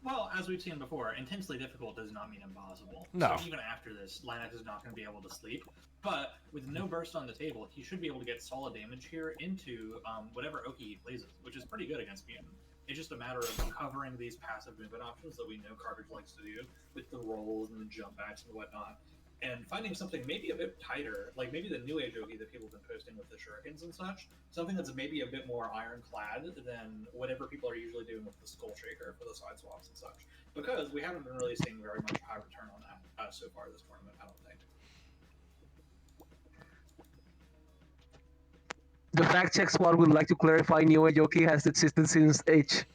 [SPEAKER 4] Well, as we've seen before, intensely difficult does not mean impossible.
[SPEAKER 1] No.
[SPEAKER 4] So even after this, Linax is not going to be able to sleep. But with no burst on the table, he should be able to get solid damage here into whatever Oki he plays, which is pretty good against Mutant. It's just a matter of covering these passive movement options that we know Garbage likes to do with the rolls and the jump backs and whatnot, and finding something maybe a bit tighter, like maybe the New Age Oki that people have been posting with the shurikens and such, something that's maybe a bit more ironclad than whatever people are usually doing with the Skull Shaker for the side swaps and such, because we haven't been really seeing very much high return on that so far this tournament, I don't think.
[SPEAKER 2] The fact check squad would like to clarify New Age Oki has existed since H.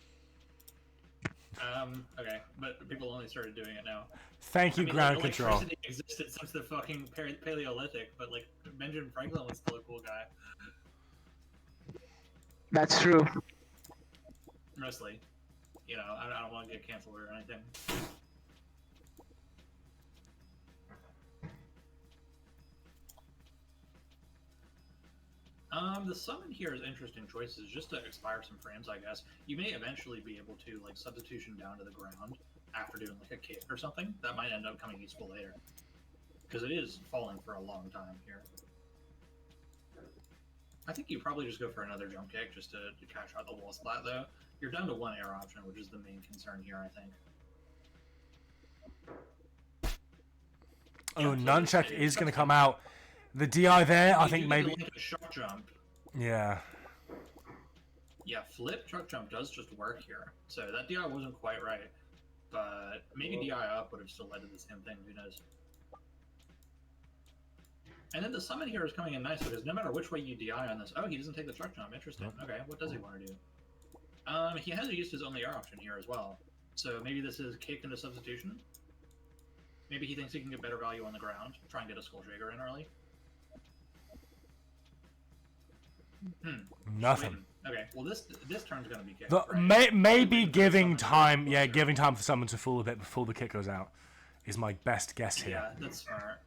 [SPEAKER 4] Okay, but people only started doing it now.
[SPEAKER 1] Thank you, ground
[SPEAKER 4] like,
[SPEAKER 1] control.
[SPEAKER 4] electricity existed since the fucking Paleolithic, but like Benjamin Franklin was still a cool guy.
[SPEAKER 2] That's true.
[SPEAKER 4] Mostly. You know, I don't want to get canceled or anything. The summon here is interesting choices, just to expire some frames, I guess. You may eventually be able to, like, substitution down to the ground after doing, like, a kick or something. That might end up coming useful later. Because it is falling for a long time here. I think you probably just go for another jump kick just to catch out the wall splat, though. You're down to one air option, which is the main concern here, I think.
[SPEAKER 1] Oh, Nunchuck is going to come out. The DI there, I think maybe...
[SPEAKER 4] Like a shock jump.
[SPEAKER 1] Yeah.
[SPEAKER 4] Yeah, flip chuck jump does just work here. So that DI wasn't quite right. But maybe DI up would have still led to the same thing, who knows. And then the summon here is coming in nice because no matter which way you DI on this... Oh, he doesn't take the chuck jump. Interesting. Okay, what does he want to do? He hasn't used his only air option here as well. So maybe this is kick into substitution? Maybe he thinks he can get better value on the ground. Try and get a Skull Shaker in early.
[SPEAKER 1] Nothing.
[SPEAKER 4] Okay, well this turn's gonna be kicked.
[SPEAKER 1] Maybe giving time, giving time for someone to fool a bit before the kick goes out is my best guess here.
[SPEAKER 4] Yeah, that's smart.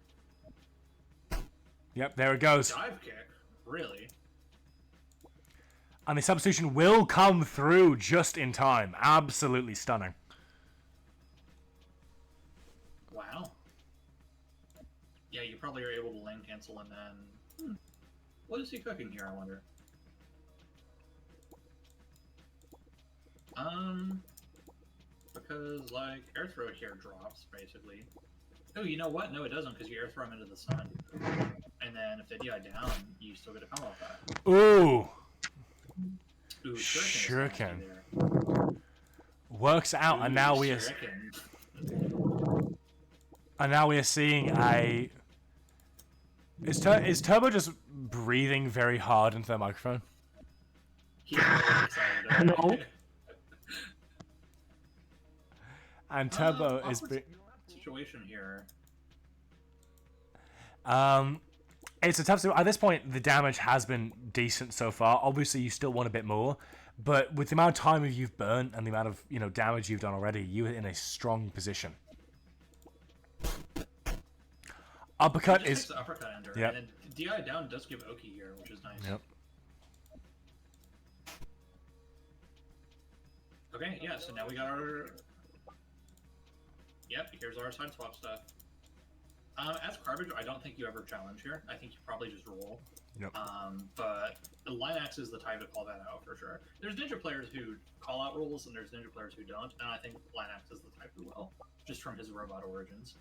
[SPEAKER 1] Yep, there it goes.
[SPEAKER 4] Dive kick, really?
[SPEAKER 1] And the substitution will come through just in time. Absolutely stunning.
[SPEAKER 4] Wow. Yeah, you probably are able to lane cancel and then... What is he cooking here, I wonder? Because, like, air throw here drops, basically. Oh, you know what? No, it doesn't, because you air throw them into the sun. And then if they DI down, you still get a combo off that.
[SPEAKER 1] Ooh.
[SPEAKER 4] Ooh,
[SPEAKER 1] Shuriken.
[SPEAKER 4] There.
[SPEAKER 1] Works out,
[SPEAKER 4] Ooh,
[SPEAKER 1] and now we are...
[SPEAKER 4] Shuriken.
[SPEAKER 1] And now we are seeing a... Is Turbo just breathing very hard into the microphone?
[SPEAKER 4] He's really excited.
[SPEAKER 2] No.
[SPEAKER 1] And Turbo is...
[SPEAKER 4] Awkward situation here.
[SPEAKER 1] It's a tough... At this point, the damage has been decent so far. Obviously, you still want a bit more. But with the amount of time you've burnt and the amount of damage you've done already, you're in a strong position. Uppercut is...
[SPEAKER 4] The uppercut ender.
[SPEAKER 1] Yep.
[SPEAKER 4] And then DI down does give Oki here, which is nice.
[SPEAKER 1] Yep.
[SPEAKER 4] Okay, yeah, so now we got our... Yep, here's our side swap stuff. As Garbage, I don't think you ever challenge here. I think you probably just roll.
[SPEAKER 1] Yep.
[SPEAKER 4] But the Linax is the type to call that out for sure. There's Ninja players who call out rules, and there's Ninja players who don't, and I think Linax is the type who will, just from his robot origins.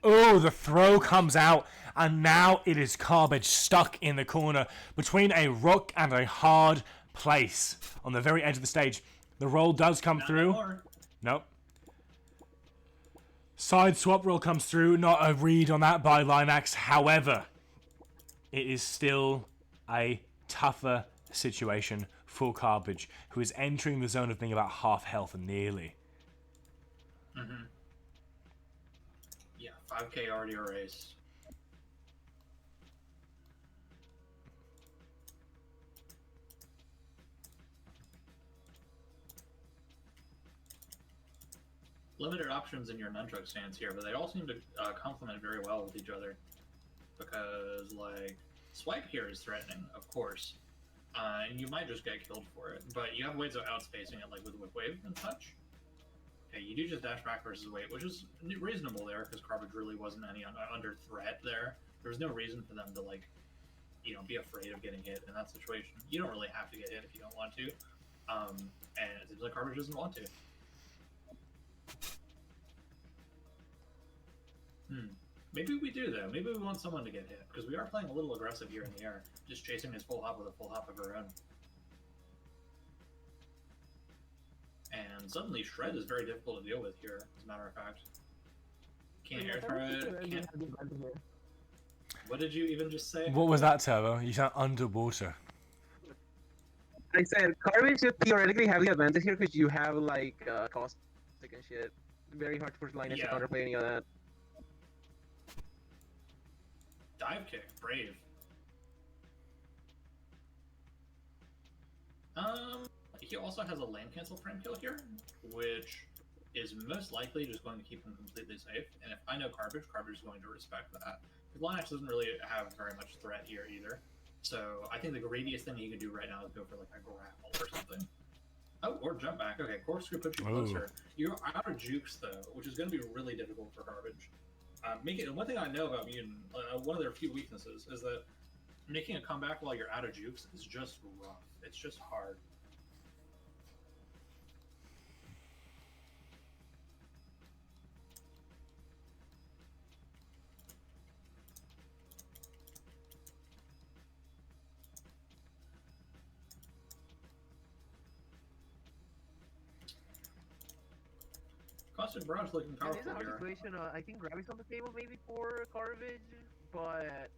[SPEAKER 1] Oh, the throw comes out, and now it is Garbage stuck in the corner between a rock and a hard place on the very edge of the stage. The roll does come through. Nope. Side swap roll comes through. Not a read on that by Linax. However, it is still a tougher situation for Garbage, who is entering the zone of being about half health nearly.
[SPEAKER 4] Mm-hmm. Yeah, 5k already erased. Limited options in your nunchuck stance here, but they all seem to complement very well with each other. Because, like, swipe here is threatening, of course, and you might just get killed for it, but you have ways of outspacing it, like with Whip Wave and such. Okay, you do just dash back versus wait, which is reasonable there, because Garbage really wasn't any under threat there. There was no reason for them to, like, be afraid of getting hit in that situation. You don't really have to get hit if you don't want to, and it seems like Garbage doesn't want to. Maybe we do, though. Maybe we want someone to get hit, because we are playing a little aggressive here in the air, just chasing his full hop with a full hop of our own. And suddenly Shred is very difficult to deal with here, as a matter of fact. Can't air throw it, can't... What did you even just say?
[SPEAKER 1] What was that, Turbo? You sound underwater.
[SPEAKER 2] I said, Garbage should theoretically have the advantage here because you have, like, caustic and shit. Very hard for Linus to counterplay any of that.
[SPEAKER 4] Dive kick, brave. He also has a land cancel frame kill here, which is most likely just going to keep him completely safe. And if I know Garbage, Garbage is going to respect that. Because Linax doesn't really have very much threat here either. So I think the greediest thing he could do right now is go for like a grapple or something. Oh, or jump back. Okay, corkscrew puts you closer. You're out of jukes though, which is going to be really difficult for Garbage. One thing I know about Mutant, one of their few weaknesses, is that making a comeback while you're out of jukes is just rough. It's just hard. Caustic Barrage looking powerful
[SPEAKER 2] It is a hard
[SPEAKER 4] here.
[SPEAKER 2] situation. I think Grab is on the table maybe for Garbage, but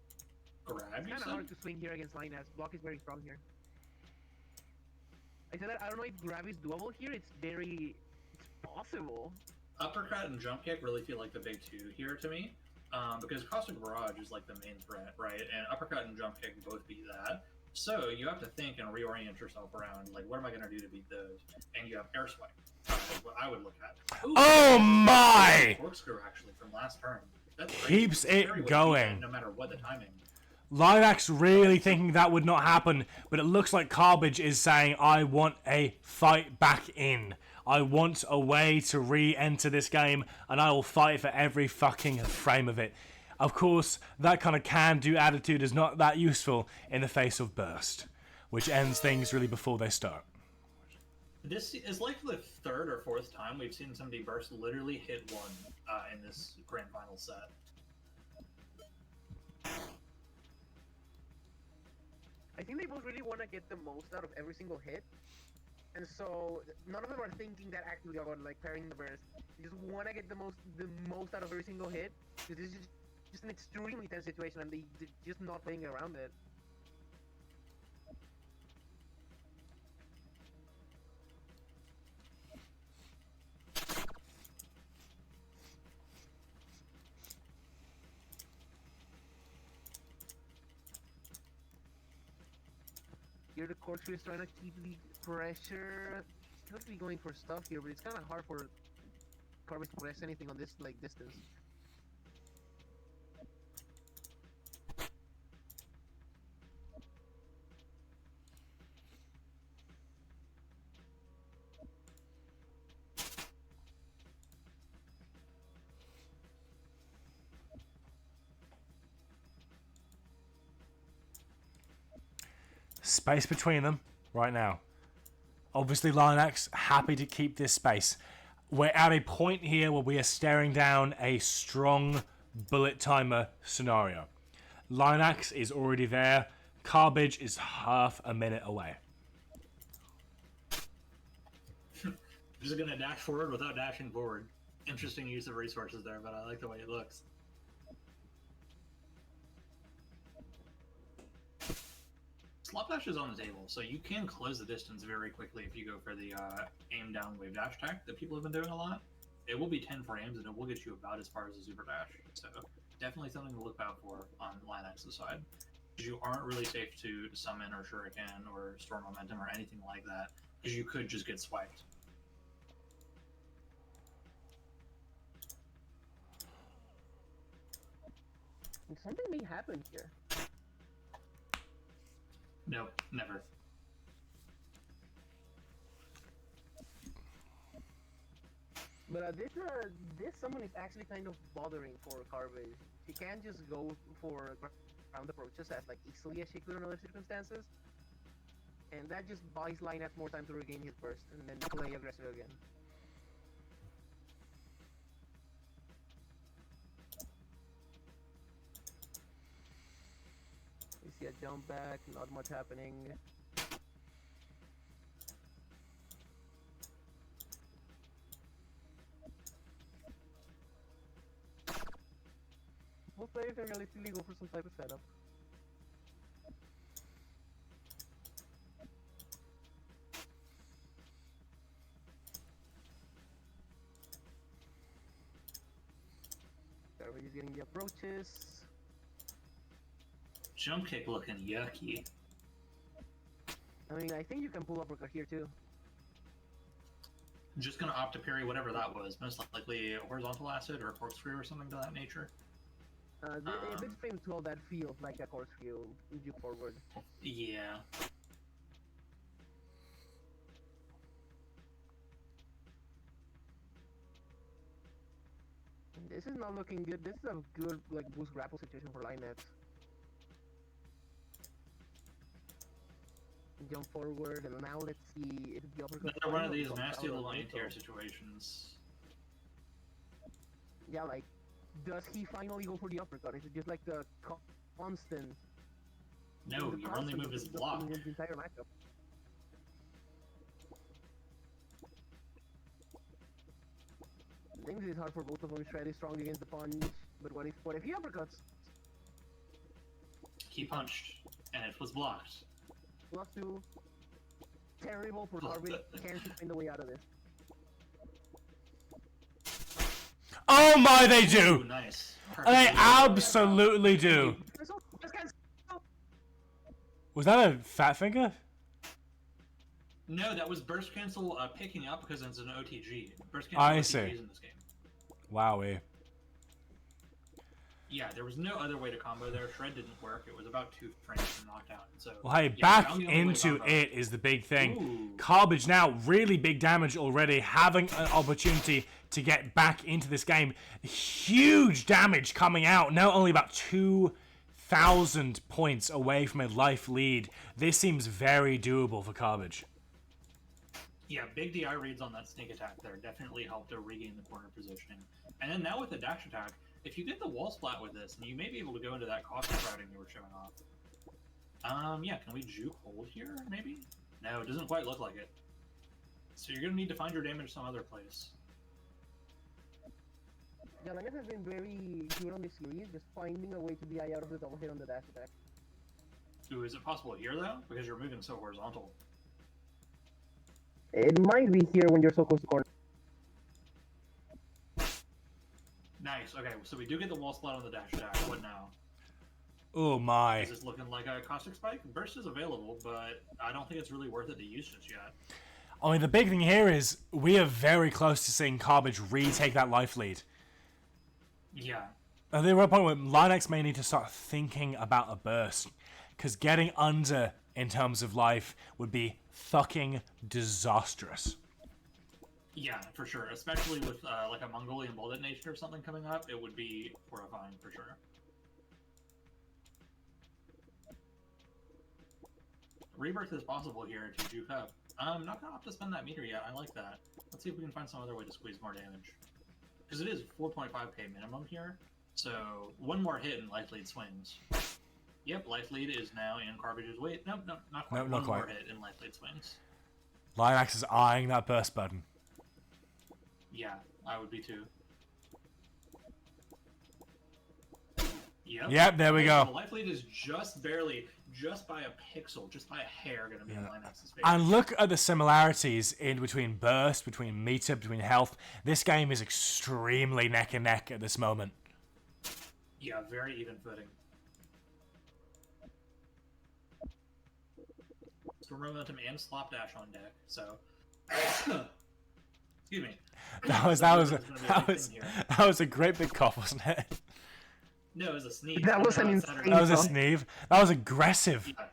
[SPEAKER 4] Grab,
[SPEAKER 2] it's
[SPEAKER 4] you
[SPEAKER 2] kind of
[SPEAKER 4] said?
[SPEAKER 2] hard to swing here against Linus. Block is very strong here. I said that I don't know if Grab is doable here. It's possible.
[SPEAKER 4] Uppercut and jump kick really feel like the big two here to me, because Caustic Barrage is like the main threat, right? And uppercut and jump kick both beat that. So you have to think and reorient yourself around, like, what am I going to do to beat those? And you have air swipe. What I would look at. Ooh,
[SPEAKER 1] Oh my!
[SPEAKER 4] Corkscrew actually from last turn. That's great.
[SPEAKER 1] Keeps it
[SPEAKER 4] Very well
[SPEAKER 1] going.
[SPEAKER 4] beaten, no matter what the timing.
[SPEAKER 1] Lilacs really thinking that would not happen, but it looks like Carbage is saying, I want a fight back in. I want a way to re-enter this game, and I will fight for every fucking frame of it. Of course, that kind of can-do attitude is not that useful in the face of Burst, which ends things really before they start.
[SPEAKER 4] This is like the third or fourth time we've seen somebody burst literally hit one in this grand final set.
[SPEAKER 2] I think they both really want to get the most out of every single hit, and so none of them are thinking that actively about like pairing the burst. They just want to get the most out of every single hit. This is just an extremely tense situation, and they're just not playing around it. Here the corkscrew is trying to keep the pressure. He'll be going for stuff here, but it's kind of hard for Carbage to press anything on this like distance.
[SPEAKER 1] Space between them right now. Obviously, Linax happy to keep this space. We're at a point here where we are staring down a strong bullet timer scenario. Linax is already there. Carbage is half a minute away.
[SPEAKER 4] Just gonna dash forward without dashing forward. Interesting use of resources there, but I like the way it looks. Slapdash is on the table, so you can close the distance very quickly if you go for the aim down wave dash attack that people have been doing a lot. It will be 10 frames and it will get you about as far as a super dash, so definitely something to look out for on Linax's side. You aren't really safe to summon or shuriken or store momentum or anything like that, because you could just get swiped.
[SPEAKER 2] Something may happen here.
[SPEAKER 4] No, never.
[SPEAKER 2] But this summon is actually kind of bothering for Carbage. She can't just go for ground approaches as like easily as she could in other circumstances, and that just buys Linax more time to regain his burst and then play aggressive again. We see a jump back, not much happening. Both players can realistically go for some type of setup. Everybody's getting the approaches.
[SPEAKER 4] Jump kick looking yucky.
[SPEAKER 2] I mean, I think you can pull uppercut here too.
[SPEAKER 4] I'm just gonna opt to parry whatever that was. Most likely a horizontal acid or a corkscrew or something to that nature.
[SPEAKER 2] A bit frame 12 that feels like a corkscrew juke forward.
[SPEAKER 4] Yeah.
[SPEAKER 2] This is not looking good. This is a good like boost grapple situation for Linax. Jump forward, and now let's see if the uppercut.
[SPEAKER 4] Another one of these nasty little anti-air situations.
[SPEAKER 2] Yeah, like, does he finally go for the uppercut? Is it just like the constant?
[SPEAKER 4] No, your only move is block.
[SPEAKER 2] The entire matchup. I think this is hard for both of them. Shred is strong against the punch, but what if he uppercuts?
[SPEAKER 4] He punched, and it was blocked.
[SPEAKER 2] +2. Terrible for Carbage. Can't find a way out of this.
[SPEAKER 1] Oh my, they do!
[SPEAKER 4] Ooh, nice.
[SPEAKER 1] They absolutely do. Was that a fat finger?
[SPEAKER 4] No, that was burst cancel picking up because it's an OTG. Burst
[SPEAKER 1] I
[SPEAKER 4] cancel
[SPEAKER 1] see.
[SPEAKER 4] OTGs in this game.
[SPEAKER 1] Wowie.
[SPEAKER 4] Yeah, there was no other way to combo there. Shred didn't work. It was about 2 frames from knockdown. So
[SPEAKER 1] Well, hey,
[SPEAKER 4] yeah,
[SPEAKER 1] back
[SPEAKER 4] found the only way to
[SPEAKER 1] into
[SPEAKER 4] combo.
[SPEAKER 1] it is the big thing.
[SPEAKER 4] Ooh.
[SPEAKER 1] Garbage now, really big damage already, having an opportunity to get back into this game. Huge damage coming out, now only about 2,000 points away from a life lead. This seems very doable for Garbage.
[SPEAKER 4] Yeah, big DI reads on that sneak attack there definitely helped to regain the corner positioning. And then now with the dash attack, if you get the wall splat with this, then you may be able to go into that caustic routing you were showing off. Yeah, can we juke hold here, maybe? No, it doesn't quite look like it. So you're gonna need to find your damage some other place.
[SPEAKER 2] Jalanas has been very good on this series, just finding a way to DI out of the double hit on the dash attack.
[SPEAKER 4] Ooh, is it possible here though? Because you're moving so horizontal.
[SPEAKER 2] It might be here when you're so close to corner.
[SPEAKER 4] Nice, okay, so we do get the wall splat on the dash attack. What now?
[SPEAKER 1] Oh my.
[SPEAKER 4] Is this looking like a caustic spike? Burst is available, but I don't think it's really worth it to use just yet.
[SPEAKER 1] I mean, the big thing here is we are very close to seeing Garbage retake that life lead.
[SPEAKER 4] Yeah.
[SPEAKER 1] There were a point where Linux may need to start thinking about a burst, because getting under in terms of life would be fucking disastrous.
[SPEAKER 4] Yeah, for sure. Especially with like a Mongolian bullet nation or something coming up, it would be horrifying for sure. Rebirth is possible here if you juke up. I'm not gonna have to spend that meter yet. I like that. Let's see if we can find some other way to squeeze more damage. Because it is 4.5k minimum here, so one more hit and life lead swings. Yep, life lead is now in Garbage's weight. Nope, not quite.
[SPEAKER 1] Nope, not
[SPEAKER 4] one
[SPEAKER 1] quite.
[SPEAKER 4] more hit and life lead swings.
[SPEAKER 1] Linux is eyeing that burst button.
[SPEAKER 4] Yeah, I would be too. Yep.
[SPEAKER 1] Yep, there we
[SPEAKER 4] The
[SPEAKER 1] go.
[SPEAKER 4] life lead is just barely, just by a pixel, just by a hair, going to be in Linux's favor.
[SPEAKER 1] And look at the similarities in between burst, between meter, between health. This game is extremely neck and neck at this moment.
[SPEAKER 4] Yeah, very even footing. Storm momentum and slop dash on deck. So, excuse me.
[SPEAKER 1] That was a great big cough, wasn't it?
[SPEAKER 4] No, it was a sneeze.
[SPEAKER 2] That was an
[SPEAKER 4] Saturday.
[SPEAKER 2] insane
[SPEAKER 1] That was a
[SPEAKER 2] cough.
[SPEAKER 1] sneeze. That was aggressive.
[SPEAKER 4] Yeah.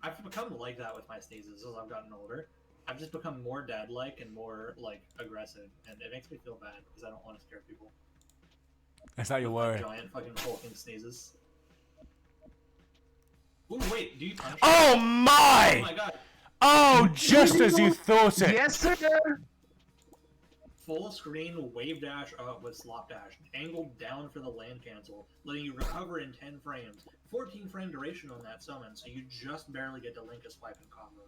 [SPEAKER 4] I've become like that with my sneezes as I've gotten older. I've just become more dad-like and more like aggressive, and it makes me feel bad because I don't want to scare people.
[SPEAKER 1] Is that your
[SPEAKER 4] Like
[SPEAKER 1] worry?
[SPEAKER 4] giant fucking hulking sneezes. Ooh, wait, do you punch?
[SPEAKER 1] Oh
[SPEAKER 4] Oh
[SPEAKER 1] my!
[SPEAKER 4] my god!
[SPEAKER 1] Oh, just as you thought it.
[SPEAKER 2] Yes, sir!
[SPEAKER 4] Full screen wave dash up with slop dash, angled down for the land cancel, letting you recover in 10 frames. 14 frame duration on that summon, so you just barely get to link a swipe and combo.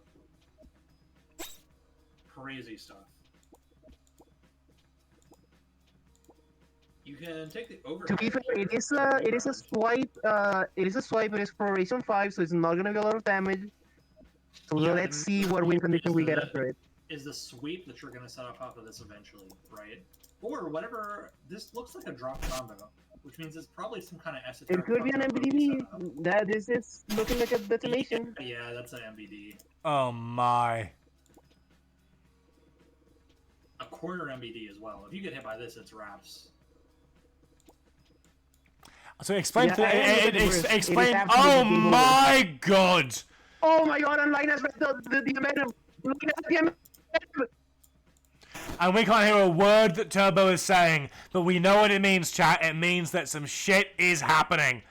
[SPEAKER 4] Crazy stuff. You can take the over.
[SPEAKER 2] To be fair, it is a swipe. It is a swipe. It is Exploration 5, so it's not gonna be a lot of damage. So
[SPEAKER 4] Yeah,
[SPEAKER 2] let's see what win condition we get after it.
[SPEAKER 4] Is the sweep that you're going to set up off of this eventually, right? Or whatever. This looks like a drop combo, which means it's probably some kind of esoteric.
[SPEAKER 2] It could be an
[SPEAKER 4] fucking
[SPEAKER 2] MBDB.
[SPEAKER 4] setup.
[SPEAKER 2] That is looking like a detonation.
[SPEAKER 4] Yeah, that's an MBD.
[SPEAKER 1] Oh my.
[SPEAKER 4] A corner MBD as well. If you get hit by this, it's wraps.
[SPEAKER 1] So explain.
[SPEAKER 2] Yeah, I am looking at the wrist. It is
[SPEAKER 1] Explain.
[SPEAKER 2] absolutely
[SPEAKER 1] Oh
[SPEAKER 2] game over.
[SPEAKER 1] my god.
[SPEAKER 2] Oh my god! And Linus the amount. Look at the amount.
[SPEAKER 1] And we can't hear a word that Turbo is saying, but we know what it means, chat. It means that some shit is happening.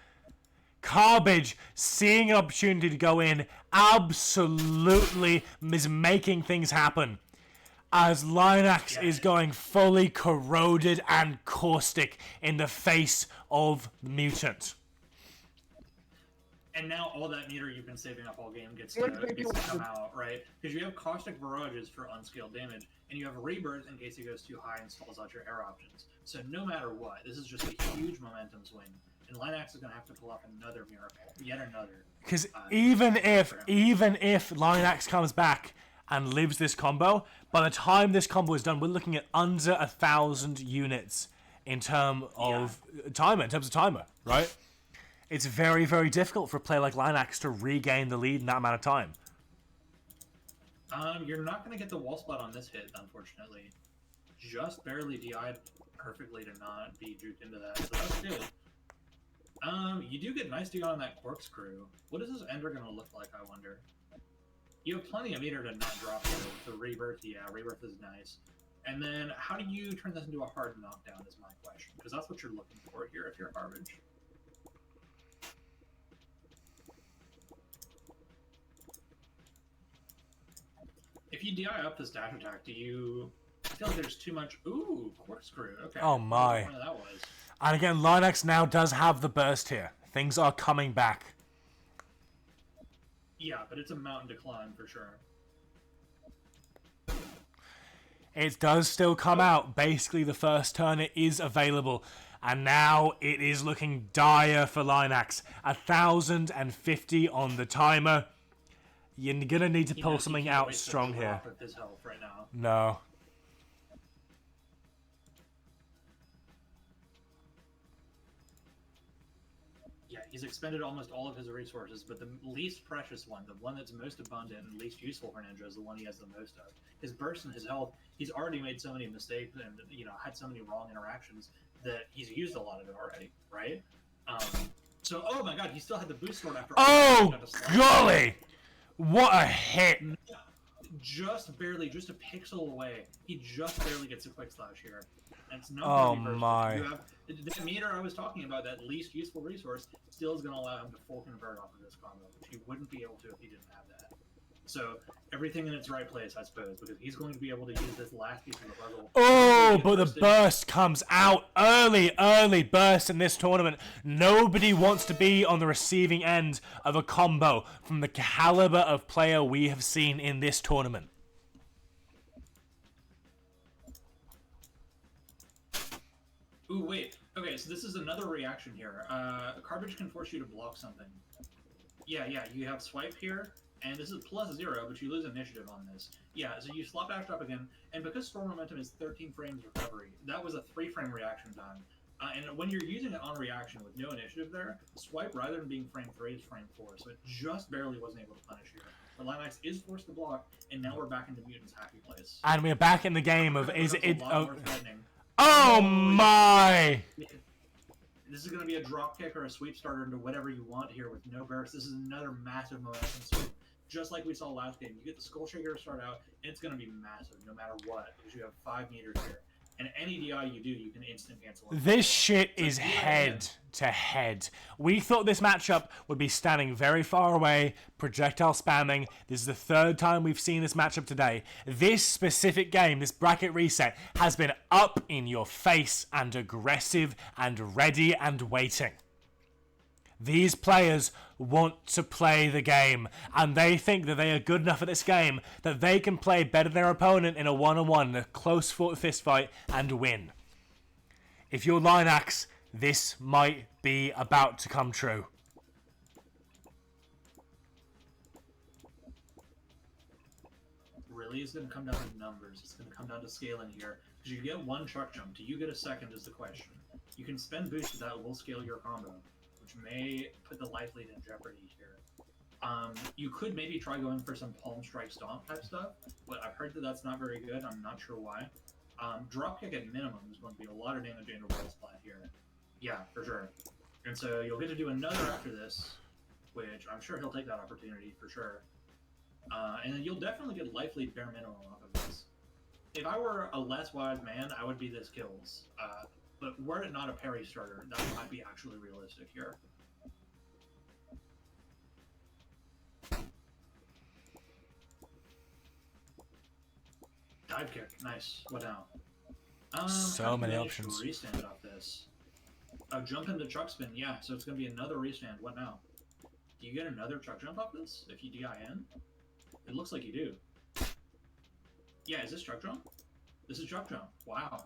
[SPEAKER 1] Garbage, seeing an opportunity to go in, absolutely is making things happen. As Linux is going fully corroded and caustic in the face of Mutant.
[SPEAKER 4] And now all that meter you've been saving up all game gets to come out, right? Because you have Caustic Barrages for unscaled damage, and you have Rebirth in case it goes too high and stalls out your air options. So no matter what, this is just a huge momentum swing. And Linux is going to have to pull off another miracle. Yet another.
[SPEAKER 1] Because even if Linux comes back and lives this combo, by the time this combo is done, we're looking at under 1,000 units in terms of timer, right? It's very, very difficult for a player like Linux to regain the lead in that amount of time.
[SPEAKER 4] You're not going to get the wall spot on this hit, unfortunately. Just barely DI'd perfectly to not be juked into that, so that's good. You do get nice DI on that corkscrew. What is this ender gonna look like, I wonder? You have plenty of meter to not drop here with the rebirth. Yeah, rebirth is nice. And then, how do you turn this into a hard knockdown is my question, because that's what you're looking for here if you're garbage. If you DI up this dash attack, do you... I feel like there's too much... Ooh, corkscrew. Okay.
[SPEAKER 1] Oh my.
[SPEAKER 4] What that was.
[SPEAKER 1] And again, Linux now does have the burst here. Things are coming back.
[SPEAKER 4] Yeah, but it's a mountain to climb for sure.
[SPEAKER 1] It does still come out. Basically, the first turn it is available. And now it is looking dire for Linux. 1,050 on the timer. You're going to need to pull something out strong here.
[SPEAKER 4] His health right now.
[SPEAKER 1] No.
[SPEAKER 4] Yeah, he's expended almost all of his resources, but the least precious one, the one that's most abundant and least useful for Ninja, is the one he has the most of. His burst and his health, he's already made so many mistakes and, you know, had so many wrong interactions that he's used a lot of it already, right? So, oh my god, he still had the boost sword after all.
[SPEAKER 1] Oh, golly! What a hit!
[SPEAKER 4] Just barely, just a pixel away. He just barely gets a quick slash here. And it's no
[SPEAKER 1] Oh my.
[SPEAKER 4] You have, the meter I was talking about, that least useful resource, still is going to allow him to full convert off of this combo, which he wouldn't be able to if he didn't have that. So, everything in its right place, I suppose, because he's going to be able to use this last piece of the puzzle.
[SPEAKER 1] Oh, but the burst comes out early burst in this tournament. Nobody wants to be on the receiving end of a combo from the caliber of player we have seen in this tournament.
[SPEAKER 4] Ooh, wait. Okay, so this is another reaction here. Garbage can force you to block something. Yeah, you have swipe here, and this is +0, but you lose initiative on this. Yeah, so you slap dash up again, and because Storm Momentum is 13 frames recovery, that was a 3-frame reaction time. And when you're using it on reaction with no initiative there, swipe rather than being frame 3 is frame 4, so it just barely wasn't able to punish you. But Linux is forced to block, and now we're back into Mutant's happy place.
[SPEAKER 1] And we're back in the game of, is it... Oh my!
[SPEAKER 4] This is going to be a drop kick or a sweep starter into whatever you want here with no burst. This is another massive momentum sweep. Just like we saw last game. You get the Skull Shaker to start out, and it's going to be massive no matter what, because you have 5 meters here. And any DI you do, you can instant cancel it.
[SPEAKER 1] This shit is head to head. We thought this matchup would be standing very far away, projectile spamming. This is the 3rd time we've seen this matchup today. This specific game, this bracket reset, has been up in your face and aggressive and ready and waiting. These players want to play the game, and they think that they are good enough at this game that they can play better than their opponent in a one-on-one, in a close-fought fist fight, and win. If you're Linux, this might be about to come true.
[SPEAKER 4] Really, it's going to come down to numbers. It's going to come down to scaling here. Because you get 1 chuck jump. Do you get a second is the question. You can spend boost that will scale your combo, which may put the life lead in jeopardy here. You could maybe try going for some palm strike stomp type stuff, but I've heard that that's not very good. I'm not sure why. Dropkick at minimum is going to be a lot of damage into roll splat here. Yeah, for sure. And so you'll get to do another after this, which I'm sure he'll take that opportunity for sure. And then you'll definitely get life lead bare minimum off of this. If I were a less wise man, I would be this kills. But were it not a parry starter, that might be actually realistic here. Dive kick, nice. What now?
[SPEAKER 1] So many options.
[SPEAKER 4] Restand off this. Jump into chuck spin, yeah. So it's gonna be another restand. What now? Do you get another chuck jump off this if you DI in? It looks like you do. Yeah, is this chuck jump? This is chuck jump. Wow.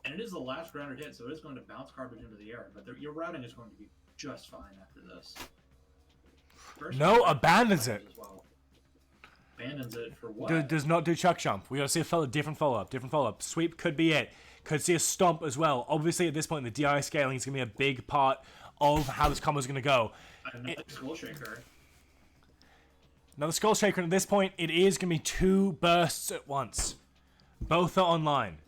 [SPEAKER 4] And it is the last grounded hit, so it is going to bounce garbage into the air. But your routing is going to be just fine after this.
[SPEAKER 1] No, abandons it.
[SPEAKER 4] Well. Abandons it for what?
[SPEAKER 1] Does not do chuck jump. We gotta see a different follow-up. Sweep could be it. Could see a stomp as well. Obviously, at this point, the DI scaling is gonna be a big part of how this combo is gonna go.
[SPEAKER 4] Another Skull Shaker.
[SPEAKER 1] Another Skull Shaker. At this point, it is gonna be 2 bursts at once. Both are online.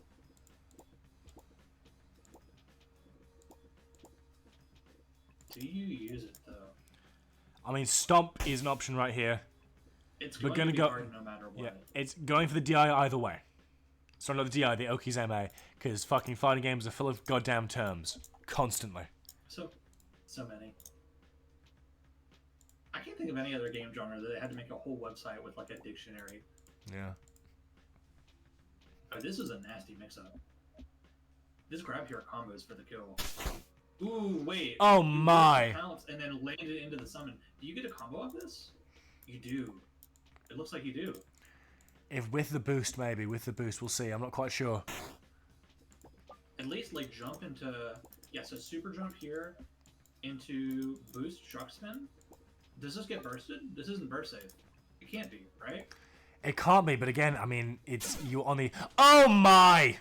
[SPEAKER 4] Do you use it though?
[SPEAKER 1] I mean, Stomp is an option right here.
[SPEAKER 4] It's
[SPEAKER 1] We're
[SPEAKER 4] going
[SPEAKER 1] gonna
[SPEAKER 4] to be
[SPEAKER 1] go-
[SPEAKER 4] hard no matter what.
[SPEAKER 1] Yeah, it's going for the DI either way. Sorry, not the DI, the Oki's MA, because fucking fighting games are full of goddamn terms. Constantly.
[SPEAKER 4] So many. I can't think of any other game genre that they had to make a whole website with like a dictionary.
[SPEAKER 1] Yeah.
[SPEAKER 4] Oh, this is a nasty mix-up. This grab here combos for the kill. Ooh, wait.
[SPEAKER 1] Oh
[SPEAKER 4] You
[SPEAKER 1] my.
[SPEAKER 4] burst the pounce and then land it into the summon. Do you get a combo of this? You do. It looks like you do.
[SPEAKER 1] If with the boost, maybe. With the boost, we'll see. I'm not quite sure.
[SPEAKER 4] At least like jump into... Yeah, so super jump here into boost shock spin. Does this get bursted? This isn't burst safe. It can't be, right?
[SPEAKER 1] It can't be, but again, I mean, it's you on the... Oh my!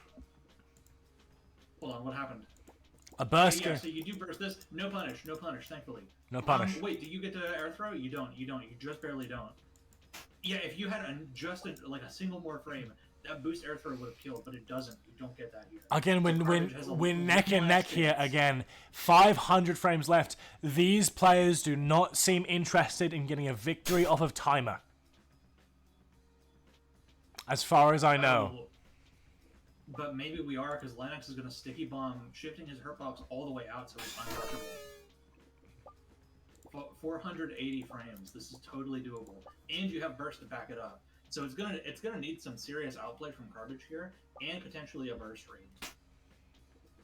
[SPEAKER 4] Hold on, what happened?
[SPEAKER 1] A burst.
[SPEAKER 4] Yeah, so you do burst this. No punish, thankfully.
[SPEAKER 1] No punish.
[SPEAKER 4] Wait, do you get to air throw? You don't. You just barely don't. Yeah, if you had just like a single more frame, that boost air throw would have killed, but it doesn't. You don't get that here.
[SPEAKER 1] Again,
[SPEAKER 4] So Carnage has a
[SPEAKER 1] we're
[SPEAKER 4] little
[SPEAKER 1] neck and neck
[SPEAKER 4] less
[SPEAKER 1] here
[SPEAKER 4] chance.
[SPEAKER 1] again. 500 frames left. These players do not seem interested in getting a victory off of timer. As far as I know.
[SPEAKER 4] Oh, but maybe we are, because Lennox is going to sticky bomb, shifting his hurt box all the way out so it's untouchable. 480 frames. This is totally doable, and you have burst to back it up. So it's gonna need some serious outplay from Garbage here, and potentially a burst rate.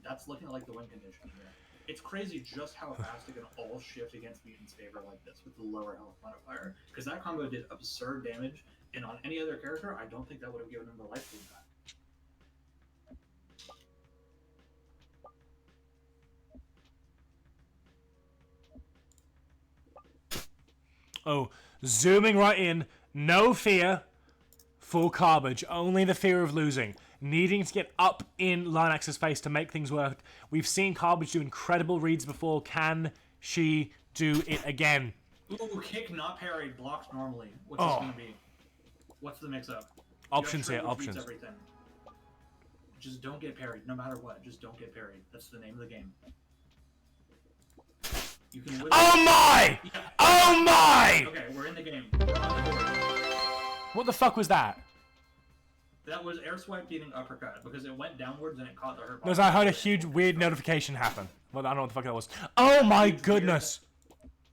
[SPEAKER 4] That's looking like the win condition here. It's crazy just how fast it can all shift against Mutant's favor like this with the lower health modifier, because that combo did absurd damage, and on any other character, I don't think that would have given him the life lead back.
[SPEAKER 1] Oh, zooming right in. No fear for Garbage. Only the fear of losing. Needing to get up in Linax's face to make things work. We've seen Garbage do incredible reads before. Can she do it again?
[SPEAKER 4] Ooh, kick not parried, blocks normally. What's this gonna be? What's the mix-up?
[SPEAKER 1] Options
[SPEAKER 4] You have
[SPEAKER 1] here,
[SPEAKER 4] Triple beats
[SPEAKER 1] options.
[SPEAKER 4] Everything. Just don't get parried, no matter what. Just don't get parried. That's the name of the game. You can win.
[SPEAKER 1] Oh my!
[SPEAKER 4] Yeah.
[SPEAKER 1] Oh my!
[SPEAKER 4] Okay, we're in the game. We're on the board.
[SPEAKER 1] What the fuck was that?
[SPEAKER 4] That was air swipe beating uppercut because it went downwards and it caught the hurt
[SPEAKER 1] Because
[SPEAKER 4] box.
[SPEAKER 1] I heard a huge weird notification happen. Well, I don't know what the fuck that was. Oh my goodness!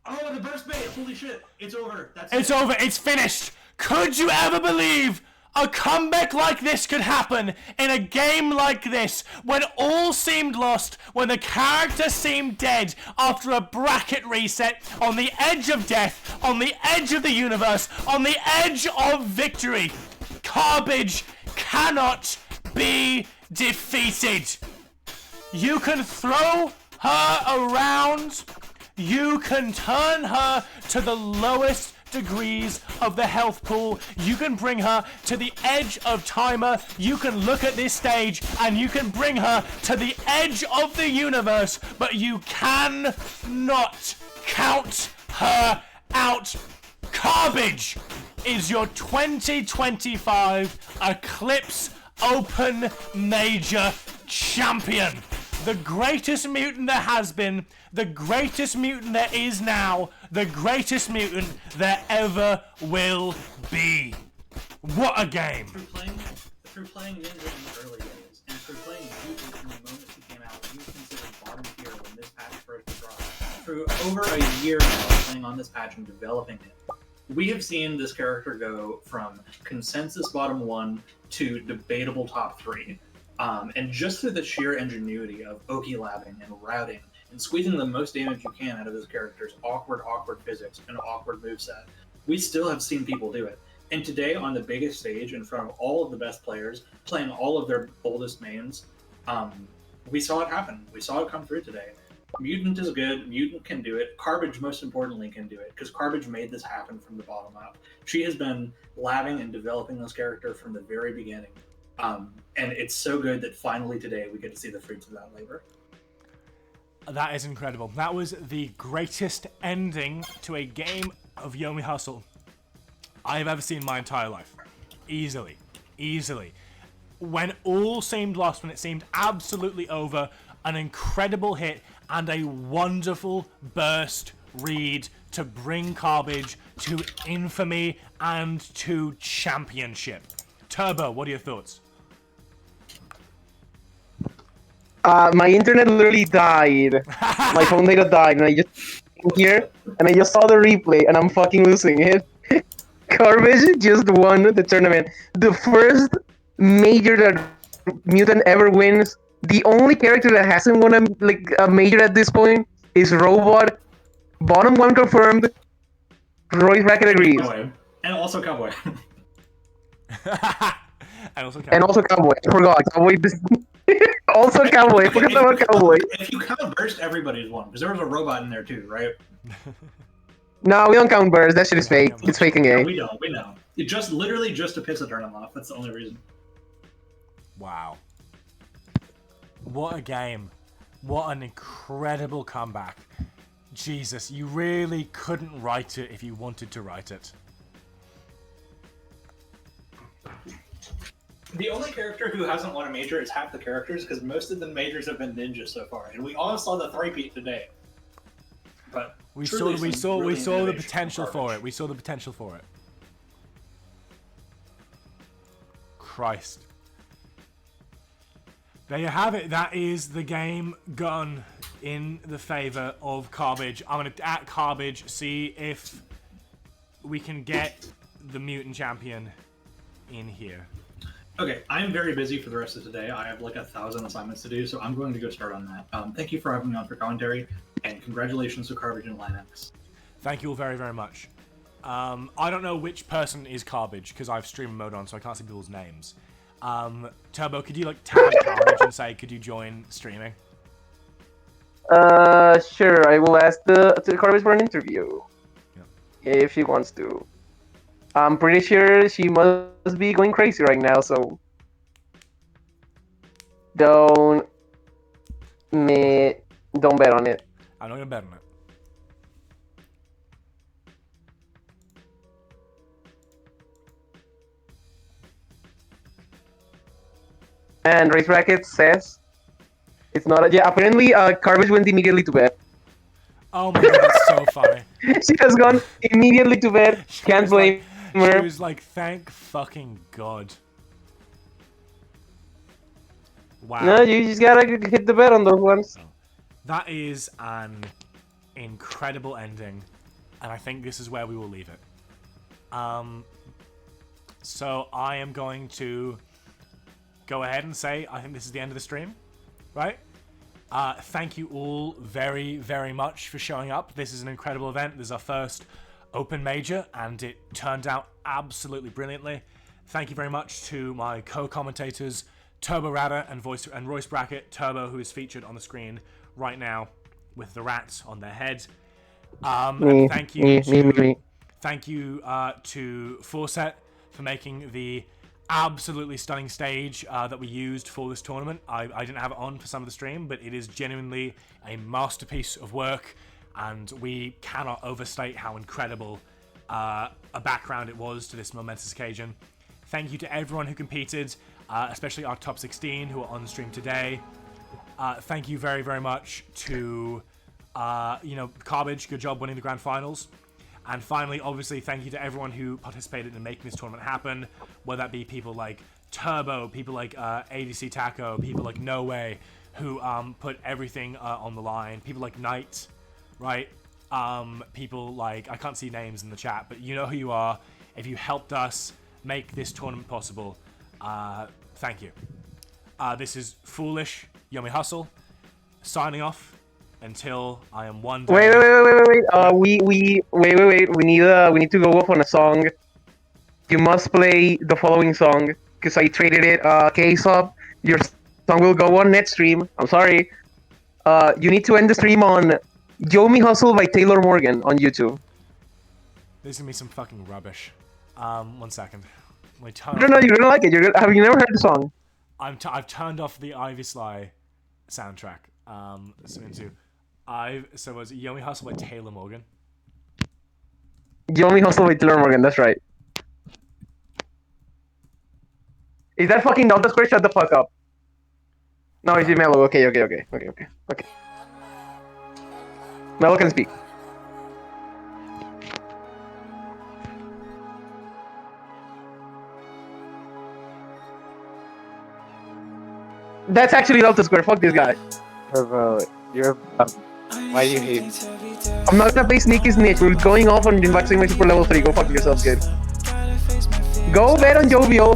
[SPEAKER 4] Oh, the burst bait! Holy shit! It's over. That's
[SPEAKER 1] It's
[SPEAKER 4] it.
[SPEAKER 1] over. It's finished. Could you ever believe a comeback like this could happen in a game like this when all seemed lost, when the character seemed dead after a bracket reset, on the edge of death, on the edge of the universe, on the edge of victory? Garbage cannot be defeated. You can throw her around. You can turn her to the lowest degrees of the health pool. You can bring her to the edge of timer. You can look at this stage and you can bring her to the edge of the universe, but you cannot count her out. Garbage is your 2025 Eclipse Open Major champion. The greatest mutant there has been, the greatest mutant there is now, the greatest mutant there ever will be. What a game!
[SPEAKER 4] Through playing Ninja in the early days, and through playing Mutant from the moment he came out, he was considered bottom tier when this patch first dropped. Through over a year now playing on this patch and developing it, we have seen this character go from consensus bottom 1 to debatable top 3. And just through the sheer ingenuity of Oki labbing and routing and squeezing the most damage you can out of this character's awkward physics and awkward moveset, we still have seen people do it. And today, on the biggest stage, in front of all of the best players, playing all of their boldest mains, we saw it happen. We saw it come through today. Mutant is good. Mutant can do it. Garbage, most importantly, can do it, because Garbage made this happen from the bottom up. She has been labbing and developing this character from the very beginning. And it's so good that finally today we get to see the fruits of that labor.
[SPEAKER 1] That is incredible. That was the greatest ending to a game of Yomi Hustle I've ever seen in my entire life. Easily. Easily. When all seemed lost, when it seemed absolutely over, an incredible hit, and a wonderful burst read to bring Garbage to infamy and to championship. Turbo, what are your thoughts?
[SPEAKER 2] My internet literally died. My phone data died, and I just came here and I just saw the replay, and I'm fucking losing it. Garbage just won the tournament. The first major that Mutant ever wins. The only character that hasn't won a major at this point is Robot. Bottom one confirmed. Royce Bracket agrees.
[SPEAKER 4] Cowboy. And also Cowboy.
[SPEAKER 2] And also Cowboy. I forgot. Cowboy. Also Cowboy. Forget about Cowboy.
[SPEAKER 4] If you count Burst, everybody's won. Because there was a robot in there too, right?
[SPEAKER 2] No, we don't count Burst. That shit is fake. It's faking
[SPEAKER 4] No,
[SPEAKER 2] A.
[SPEAKER 4] we don't. We know. It just literally just to piss a tournament off. That's the only reason.
[SPEAKER 1] Wow. What a game. What an incredible comeback. Jesus, you really couldn't write it if you wanted to write it.
[SPEAKER 4] The only character who hasn't won a major is half the characters, because most of the majors have been ninjas so far, and we all saw the three-peat today. But
[SPEAKER 1] We saw the potential for it. We saw the potential for it. Christ. There you have it. That is the game gone in the favor of Garbage. I'm going to at Garbage, see if we can get the mutant champion in here.
[SPEAKER 4] Okay, I'm very busy for the rest of today. I have like 1,000 assignments to do, so I'm going to go start on that. Thank you for having me on for commentary, and congratulations to Garbage and Linux.
[SPEAKER 1] Thank you all very, very much. I don't know which person is Garbage, because I have stream mode on, so I can't see people's names. Turbo, could you like tag Garbage and say, could you join streaming?
[SPEAKER 2] Sure. I will ask the Garbage for an interview.
[SPEAKER 1] Yeah.
[SPEAKER 2] If she wants to. I'm pretty sure she must be going crazy right now, so don't bet on it.
[SPEAKER 1] I'm not gonna bet on it.
[SPEAKER 2] And Race Bracket says it's not. Yeah, apparently, Garbage went immediately to bed.
[SPEAKER 1] Oh my god, that's so funny.
[SPEAKER 2] She has gone immediately to bed. Can't blame her.
[SPEAKER 1] She was like, thank fucking god. Wow.
[SPEAKER 2] No, you just gotta hit the bed on those ones.
[SPEAKER 1] That is an incredible ending, and I think this is where we will leave it. So I am going to go ahead and say I think this is the end of the stream, right? Thank you all very, very much for showing up. This is an incredible event. This is our first open major, and it turned out absolutely brilliantly. Thank you very much to my co-commentators, Turbo Rada and Royce Bracket. Turbo, who is featured on the screen right now with the rats on their head. And thank you to Forset for making the absolutely stunning stage that we used for this tournament. I didn't have it on for some of the stream, but it is genuinely a masterpiece of work, and we cannot overstate how incredible a background it was to this momentous occasion. Thank you to everyone who competed, especially our top 16 who are on stream today. Thank you very, very much to Garbage. Good job winning the grand finals. And finally, obviously, thank you to everyone who participated in making this tournament happen, whether that be people like Turbo, people like ADC Taco, people like No Way, who put everything on the line, people like Knight, right? People like, I can't see names in the chat, but you know who you are. If you helped us make this tournament possible, thank you. This is Foolish, YOMI Hustle, signing off. Until I am one day.
[SPEAKER 2] Wait. We need to go off on a song. You must play the following song because I traded it. Case up. Your song will go on next stream. I'm sorry. You need to end the stream on "YOMI Hustle" by Taylor Morgan on YouTube.
[SPEAKER 1] This is gonna be some fucking rubbish. 1 second.
[SPEAKER 2] No, you're gonna like it. Have you never heard the song?
[SPEAKER 1] I've turned off the Ivy Sly soundtrack. So it was YOMI Hustle by Taylor Morgan.
[SPEAKER 2] YOMI Hustle by Taylor Morgan, that's right. Is that fucking Delta Square? Shut the fuck up. No, it's Mellow. Okay. Mellow can speak. That's actually Delta Square. Fuck this guy.
[SPEAKER 6] Bro, you're why do you hate me?
[SPEAKER 2] I'm not gonna play Sneaky Snitch. We're going off on Invoke Simulation for level 3. Go fuck yourself, kid. Go bet on Jovial.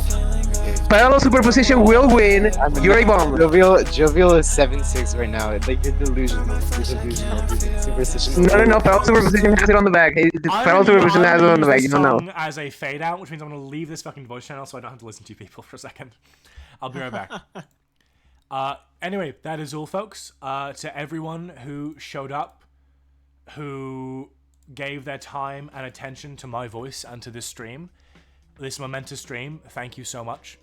[SPEAKER 2] Parallel Superposition will win. You're a bomb.
[SPEAKER 6] Jovial is 7-6 right now. Like you're delusional. Superstition.
[SPEAKER 2] No. Parallel Superposition has it on the back. Parallel Superposition has it on the back. You don't know.
[SPEAKER 1] As a fade out, which means I'm going to leave this fucking voice channel so I don't have to listen to you people for a second. I'll be right back. Anyway, that is all, folks. To everyone who showed up, who gave their time and attention to my voice and to this stream, this momentous stream, thank you so much.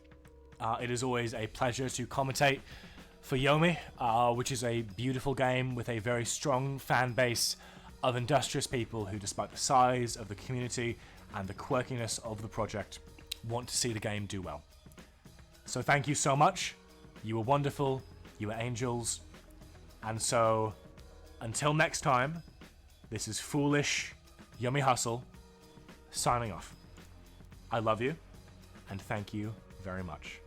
[SPEAKER 1] It is always a pleasure to commentate for YOMI, which is a beautiful game with a very strong fan base of industrious people who, despite the size of the community and the quirkiness of the project, want to see the game do well. So thank you so much. You were wonderful. You were angels. And so, until next time, this is Foolish YOMI Hustle, signing off. I love you, and thank you very much.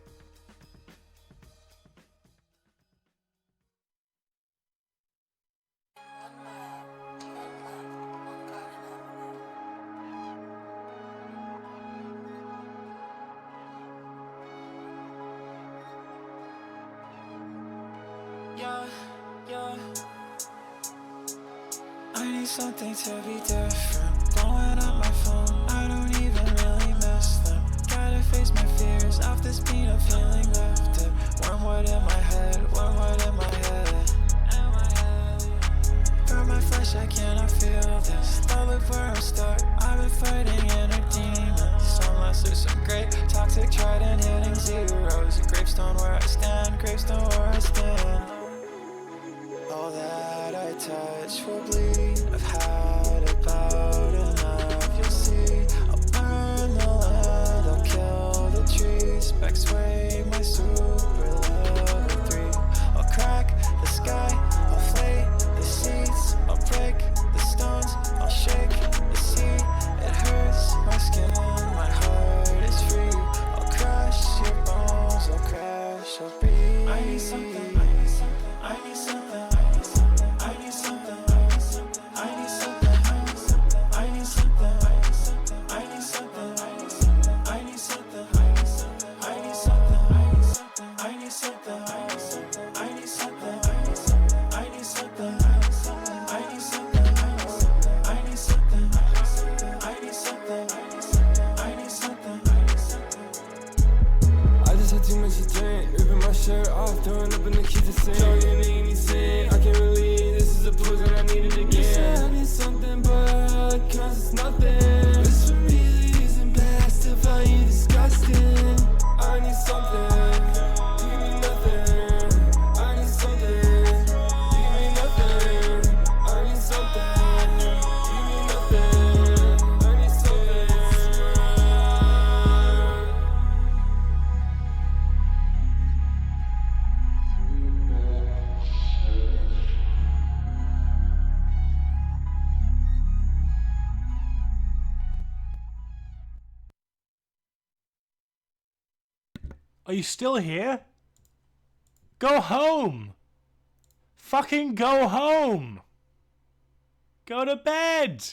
[SPEAKER 7] Yeah. I need something to be different. Blowing up my phone, I don't even really miss them. Gotta face my fears, off this beat I'm feeling lifted. Wormwood in my head, wormwood in my head. From my flesh I cannot feel this. Don't look where I'm stuck, I've been fighting inner demons. Some lesser, some great, toxic, trident hitting zeros. A gravestone where I stand, gravestone where I stand. All that I touch will bleed. I've had about enough, you'll see. I'll burn the land, I'll kill the trees. Back sway my super level 3. I'll crack the sky, I'll flay the seats. I'll break the stones, I'll shake the sea. It hurts my skin, my heart is free. I'll crush your bones, I'll crash, I'll breathe. I need something, I need something, I need something. Shirt off, throwing up in the kitchen sink. Joe, you need me sin. I can't believe this is a poison, I need it again. You said I need something, but cause it's nothing. This really isn't best to find you disgusting. I need something, give me nothing. I need something, give me nothing. I need something, give me nothing. I need something.
[SPEAKER 1] Are you still here? Go home! Fucking go home! Go to bed!